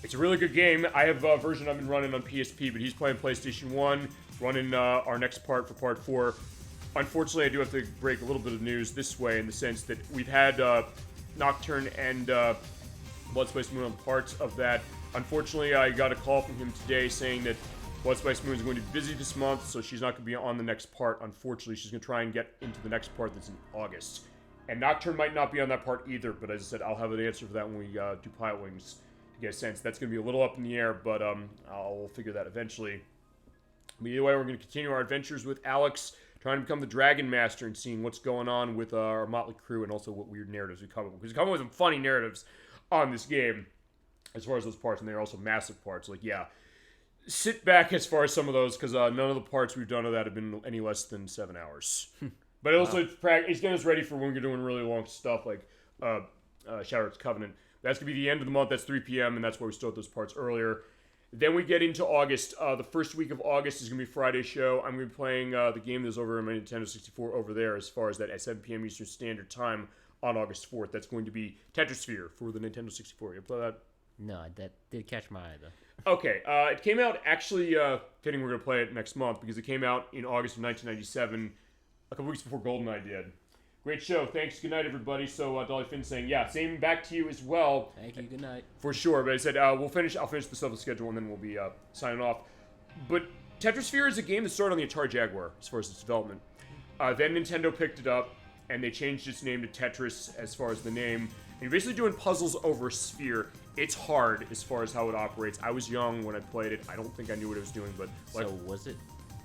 It's a really good game. I have a version I've been running on PSP, but he's playing PlayStation 1, running our next part for Part 4. Unfortunately, I do have to break a little bit of news this way in the sense that we've had Nocturne and Blood Spice Moon on parts of that. Unfortunately, I got a call from him today saying that Blood Spice Moon is going to be busy this month, so she's not going to be on the next part. Unfortunately, she's going to try and get into the next part that's in August. And Nocturne might not be on that part either, but as I said, I'll have an answer for that when we do Pilot Wings to get a sense. That's going to be a little up in the air, but I'll figure that eventually. But either way, we're going to continue our adventures with Alex, trying to become the Dragon Master and seeing what's going on with our motley crew and also what weird narratives we come up with. Because we come up with some funny narratives on this game as far as those parts, and they're also massive parts. Like, yeah, sit back as far as some of those, because none of the parts we've done of that have been any less than 7 hours. But also, it's getting us ready for when we're doing really long stuff like Shadow's Covenant. That's going to be the end of the month. That's 3 p.m., and that's why we start those parts earlier. Then we get into August. The first week of August is going to be a Friday show. I'm going to be playing the game that's over on my Nintendo 64 over there as far as that at 7 p.m. Eastern Standard Time on August 4th. That's going to be Tetrasphere for the Nintendo 64. You play that? No, that did catch my eye, though. Okay. It came out actually, fitting we're going to play it next month because it came out in August of 1997, a couple weeks before GoldenEye did. Great show. Thanks. Good night, everybody. So, DollyFinn saying, yeah, same back to you as well. Thank you. Good night. For sure. But I said, I'll finish the stuff with schedule, and then we'll be signing off. But Tetrasphere is a game that started on the Atari Jaguar as far as its development. Then Nintendo picked it up, and they changed its name to Tetris as far as the name. And you're basically doing puzzles over a sphere. It's hard as far as how it operates. I was young when I played it. I don't think I knew what I was doing, but... So was it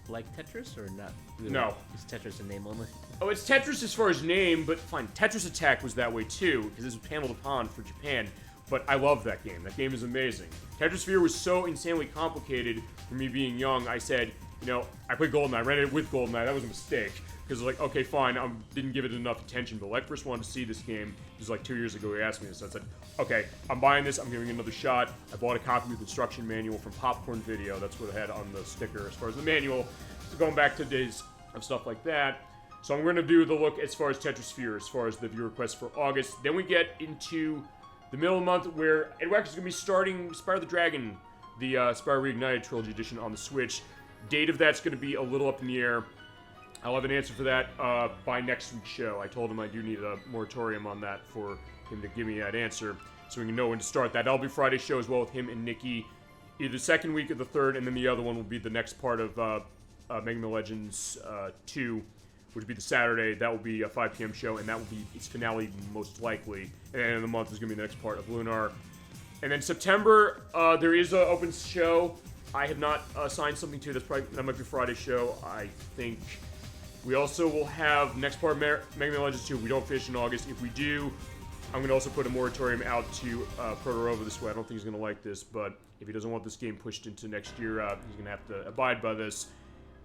like Tetris or not? Really? No. Is Tetris a name only? Oh, it's Tetris as far as name, but fine. Tetris Attack was that way too, because this was paneled upon for Japan. But I love that game. That game is amazing. Tetrasphere was so insanely complicated for me being young. I said, I played GoldenEye. I ran it with GoldenEye. That was a mistake. Because like, okay, fine, I didn't give it enough attention, but when I first wanted to see this game, it was like 2 years ago, he asked me this, so I said, okay, I'm buying this, I'm giving it another shot. I bought a copy with the instruction manual from Popcorn Video, that's what I had on the sticker as far as the manual. So going back to days of stuff like that. So I'm going to do the look as far as Tetrasphere, as far as the viewer requests for August. Then we get into the middle of the month where Edwax is going to be starting Spyro the Dragon, the Spyro Reignited Trilogy Edition on the Switch. Date of that's going to be a little up in the air. I'll have an answer for that by next week's show. I told him I do need a moratorium on that for him to give me that answer, so we can know when to start that. That'll be Friday's show as well with him and Nikki, either the second week or the third, and then the other one will be the next part of Mega Man Legends 2, which will be the Saturday. That will be a 5 p.m. show, and that will be its finale most likely. And then in the month is going to be the next part of Lunar. And then September, there is an open show. I have not signed something to. That might be Friday's show, I think. We also will have next part of Mega Man Legends 2. We don't finish in August. If we do, I'm going to also put a moratorium out to Protorova this way. I don't think he's going to like this, but if he doesn't want this game pushed into next year, he's going to have to abide by this.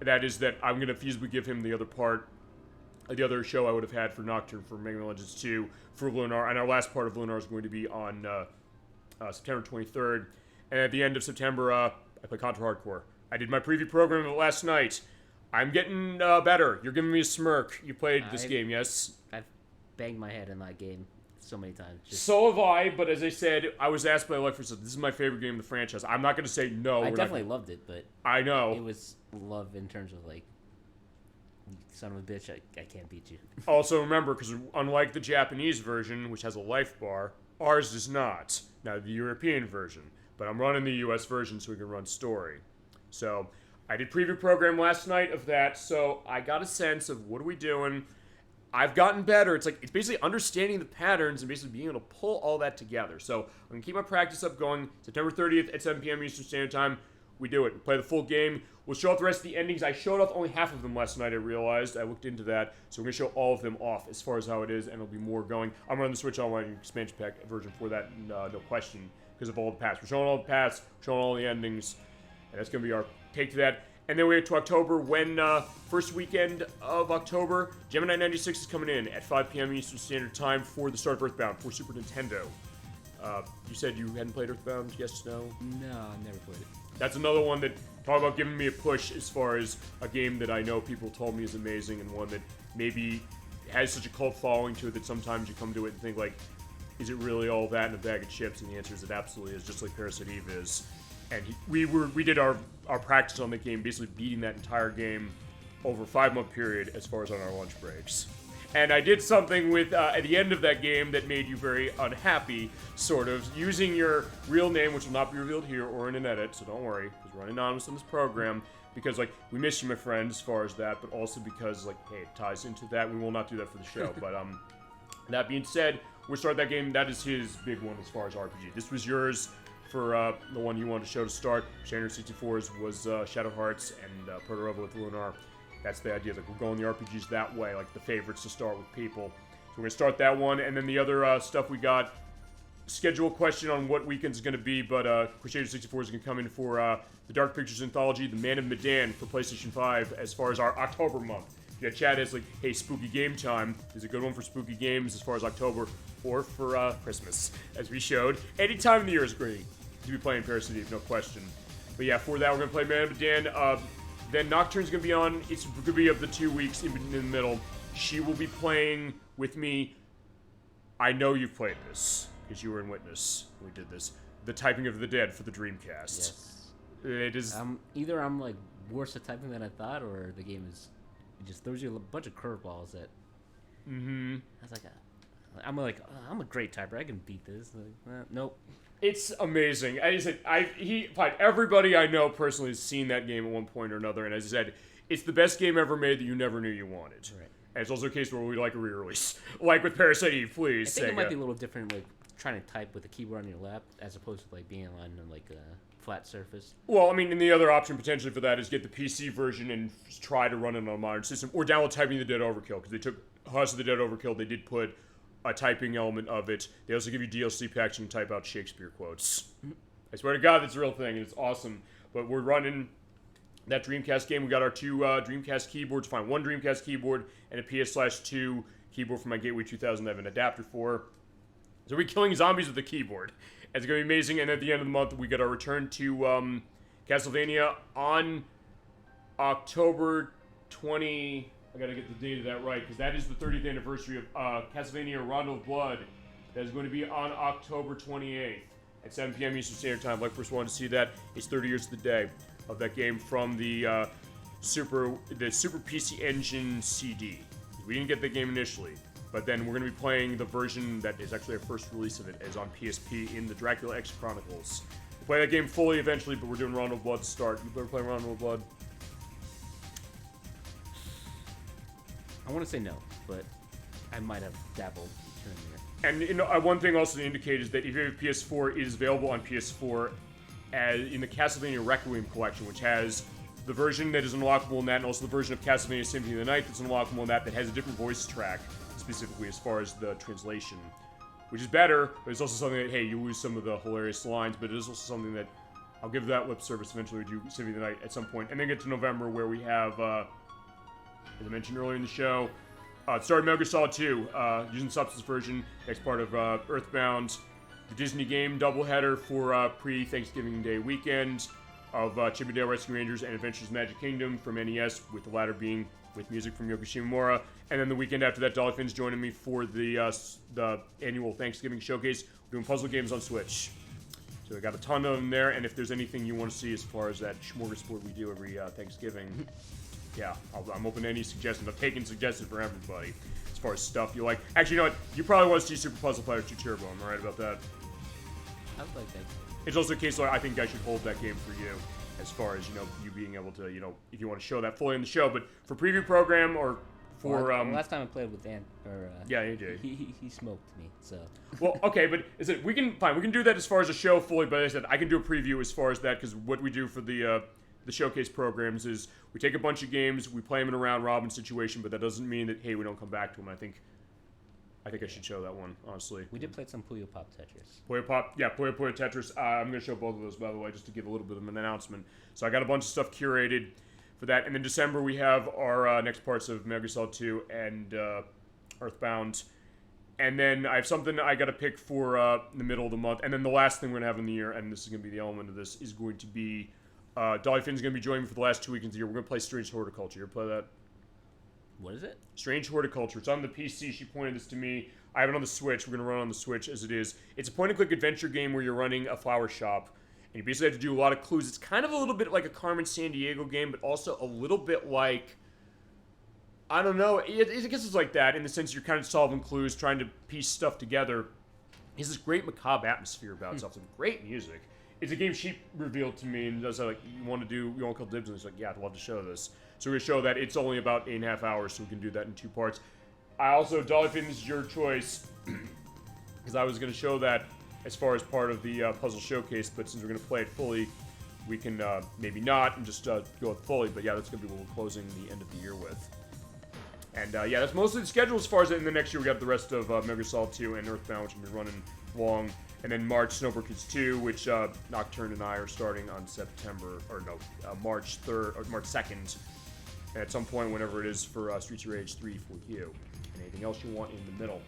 That is that I'm going to feasibly give him the other part, the other show I would have had for Nocturne for Mega Man Legends 2 for Lunar. And our last part of Lunar is going to be on September 23rd. And at the end of September, I play Contra Hard Corps. I did my preview program last night. I'm getting better. You're giving me a smirk. You played this game, yes? I've banged my head in that game so many times. So have I, but as I said, I was asked by Electric, this is my favorite game in the franchise. I'm not going to say no. I definitely loved it, but I know. It was love in terms of, like, son of a bitch, I can't beat you. Also remember, because unlike the Japanese version, which has a life bar, ours does not. Now, the European version. But I'm running the US version so we can run story. So I did preview program last night of that, so I got a sense of what are we doing. I've gotten better. It's basically understanding the patterns and basically being able to pull all that together. So I'm going to keep my practice up going. September 30th at 7 p.m. Eastern Standard Time, we do it. We play the full game. We'll show off the rest of the endings. I showed off only half of them last night, I realized. I looked into that. So we're going to show all of them off as far as how it is, and there'll be more going. I'm running the Switch Online expansion pack version for that, no question, because of all the paths. We're showing all the paths, showing all the endings, and that's going to be our take to that. And then we get to October when, first weekend of October, Gemini 96 is coming in at 5 p.m. Eastern Standard Time for the start of Earthbound for Super Nintendo. You said you hadn't played Earthbound? Yes, no? No, I never played it. That's another one that, talk about giving me a push as far as a game that I know people told me is amazing, and one that maybe has such a cult following to it that sometimes you come to it and think, like, is it really all that in a bag of chips? And the answer is it absolutely is, just like Parasite Eve is. And we did our practice on the game, basically beating that entire game over a 5-month period as far as on our lunch breaks. And I did something with at the end of that game that made you very unhappy, sort of, using your real name, which will not be revealed here or in an edit, so don't worry, because we're anonymous in this program, because, like, we miss you, my friend, as far as that, but also because, like, hey, it ties into that. We will not do that for the show, but, that being said, we'll start that game. That is his big one as far as RPG. This was yours for the one you wanted to show to start. Standard 64's was Shadow Hearts and Proto-Rebel with Lunar. That's the idea. Like, we're going the RPGs that way, like the favorites to start with people. So we're going to start that one, and then the other stuff we got, schedule question on what weekend's going to be, but Crusader 64 is going to come in for the Dark Pictures Anthology, The Man of Medan for PlayStation 5 as far as our October month. You got chat as like, hey, spooky game time. Is a good one for spooky games as far as October, or for Christmas, as we showed. Any time of the year is great to be playing Parasite Eve, no question. But yeah, for that, we're going to play Man of Medan. Then Nocturne's going to be on. It's going to be of the 2 weeks in the middle. She will be playing with me. I know you've played this, because you were in Witness when we did this. The Typing of the Dead for the Dreamcast. Yes. It is... either I'm, like, worse at typing than I thought, or the game is... It just throws you a bunch of curveballs that... Mm-hmm. I was like, I'm a great typer. I can beat this. Like, nope. It's amazing. As I said, everybody I know personally has seen that game at one point or another, and as I said, it's the best game ever made that you never knew you wanted. Right. And it's also a case where we like a re-release. Like with Parasite Eve, please, I think Sega. It might be a little different, like, trying to type with a keyboard on your lap, as opposed to, like, being on, like, a flat surface. Well, I mean, and the other option potentially for that is get the PC version and try to run it on a modern system, or download Typing the Dead Overkill, because they took House of the Dead Overkill, they did put a typing element of it. They also give you DLC packs and type out Shakespeare quotes. I swear to God, that's a real thing, and it's awesome. But we're running that Dreamcast game. We got our 2 Dreamcast keyboards. Find 1 Dreamcast keyboard and a PS/2 keyboard for my Gateway 2000 I have an adapter for. So we're killing zombies with a keyboard. It's going to be amazing. And at the end of the month, we get our return to Castlevania on October 20... I got to get the date of that right, because that is the 30th anniversary of Castlevania Rondo of Blood. That is going to be on October 28th at 7 p.m. Eastern Standard Time. Like, first wanted to see that. It's 30 years to the day of that game from the Super PC Engine CD. We didn't get the game initially, but then we're going to be playing the version that is actually our first release of it, is on PSP in the Dracula X Chronicles. We'll play that game fully eventually, but we're doing Rondo of Blood to start. You ever play Rondo of Blood? I want to say no, but I might have dabbled here and there. And one thing also to indicate is that if you have PS4, it is available on PS4 as in the Castlevania Requiem collection, which has the version that is unlockable in that, and also the version of Castlevania Symphony of the Night that's unlockable in that has a different voice track, specifically as far as the translation. Which is better, but it's also something that, hey, you lose some of the hilarious lines, but it is also something that I'll give that lip service eventually. We do Symphony of the Night at some point, and then get to November where we have, as I mentioned earlier in the show, started Metal Gear Solid 2, using Substance version, next part of Earthbound, the Disney game doubleheader for pre-Thanksgiving Day weekend of Chip 'n Dale Rescue Rangers and Adventures of Magic Kingdom from NES, with the latter being with music from Yoko Shimomura. And then the weekend after that, DollyFinn's joining me for the annual Thanksgiving showcase. We're doing puzzle games on Switch. So I got a ton of them there, and if there's anything you want to see as far as that smorgasbord we do every Thanksgiving, yeah, I'm open to any suggestions. I've taken suggestions for everybody as far as stuff you like. Actually, you know what? You probably want to see Super Puzzle Fighter 2 Turbo. Am I right about that? I would like that. It's also a case where I think I should hold that game for you, as far as, you being able to, if you want to show that fully in the show. But for preview program or for... last time I played with Dan, yeah, you did. He smoked me, so... Well, okay, but is it, we can do that as far as a show fully, but as I said, I can do a preview as far as that, because what we do for the showcase programs is we take a bunch of games, we play them in a round robin situation, but that doesn't mean that, hey, we don't come back to them. I think I should show that one, honestly. We did play some Puyo Pop Tetris. Puyo Puyo Tetris. I'm going to show both of those, by the way, just to give a little bit of an announcement. So I got a bunch of stuff curated for that. And in December, we have our next parts of Metal Gear Solid 2 and Earthbound. And then I have something I got to pick for the middle of the month. And then the last thing we're going to have in the year, and this is going to be the element of this, is going to be DollyFinn's going to be joining me for the last 2 weekends of the year. We're going to play Strange Horticulture. You ever play that? What is it? Strange Horticulture. It's on the PC. She pointed this to me. I have it on the Switch. We're going to run on the Switch as it is. It's a point-and-click adventure game where you're running a flower shop, and you basically have to do a lot of clues. It's kind of a little bit like a Carmen Sandiego game, but also a little bit like... I don't know. I guess it's like that in the sense you're kind of solving clues, trying to piece stuff together. There's this great macabre atmosphere about itself. Some great music. It's a game she revealed to me, and does like, you want to call dibs? And it's like, yeah, I'd love to show this. So we're going to show that it's only about 8.5 hours, so we can do that in 2 parts. I also, DollyFinn, this is your choice, because I was going to show that as far as part of the puzzle showcase, but since we're going to play it fully, we can maybe not and just go with fully, but yeah, that's going to be what we're closing the end of the year with. And yeah, that's mostly the schedule as far as in the next year. We got the rest of Metal Gear Solid 2 and Earthbound, which will be running long. And then March, Snowboard Kids 2, which Nocturne and I are starting on March 3rd or March 2nd. And at some point, whenever it is for Streets of Rage 3 for you. And anything else you want in the middle.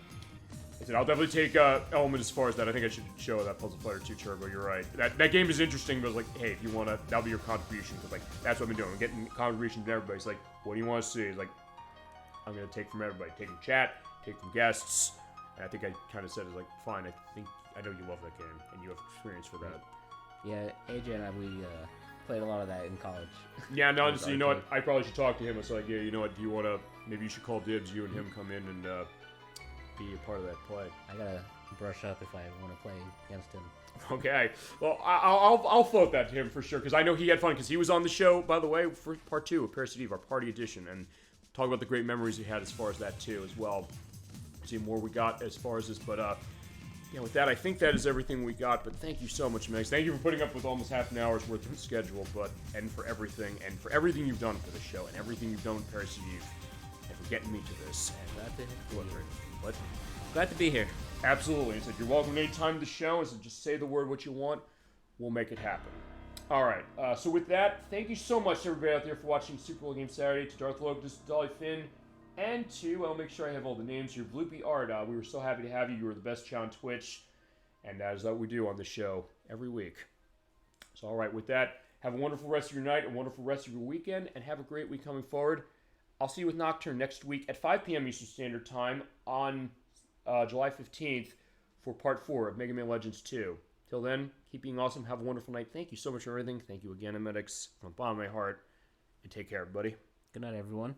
I said, I'll definitely take element as far as that. I think I should show that Puzzle Fighter 2 Turbo. You're right. That game is interesting, but it's like, hey, if you want to, that'll be your contribution. Because like, that's what I've been doing. I'm getting contributions from everybody. It's like, what do you want to see? It's like, I'm going to take from everybody. Take from chat, take from guests. And I think I kind of said, it's like, fine, I know you love that game, and you have experience for that. Yeah, AJ and I, we played a lot of that in college. Yeah, no, honestly, you know what? I probably should talk to him. It's like, yeah, you know what? Do you want to, maybe you should call dibs, you and him come in and be a part of that play. I gotta brush up if I want to play against him. Okay. Well, I'll float that to him for sure, because I know he had fun, because he was on the show, by the way, for part 2 of Parasite Eve, our party edition, and talk about the great memories he had as far as that, too, as well. See more we got as far as this, but, yeah, with that, I think that is everything we got, but thank you so much, Megs. Thank you for putting up with almost half an hour's worth of schedule, and for everything you've done for the show, and everything you've done with Parasite Eve, and for getting me to this. Glad to be here. What? Glad to be here. Absolutely. He said, you're welcome anytime to the show. He said, just say the word what you want. We'll make it happen. All right. So with that, thank you so much to everybody out there for watching Super Bowl Game Saturday. To Darth Locus, DollyFinn, and to, I'll make sure I have all the names here, Bloopy Art. We were so happy to have you. You were the best chat on Twitch. And that is what we do on the show every week. So all right, with that, have a wonderful rest of your night, a wonderful rest of your weekend, and have a great week coming forward. I'll see you with Nocturne next week at 5 p.m. Eastern Standard Time on July 15th for Part 4 of Mega Man Legends 2. Till then, keep being awesome. Have a wonderful night. Thank you so much for everything. Thank you again, Emetics, from the bottom of my heart. And take care, everybody. Good night, everyone.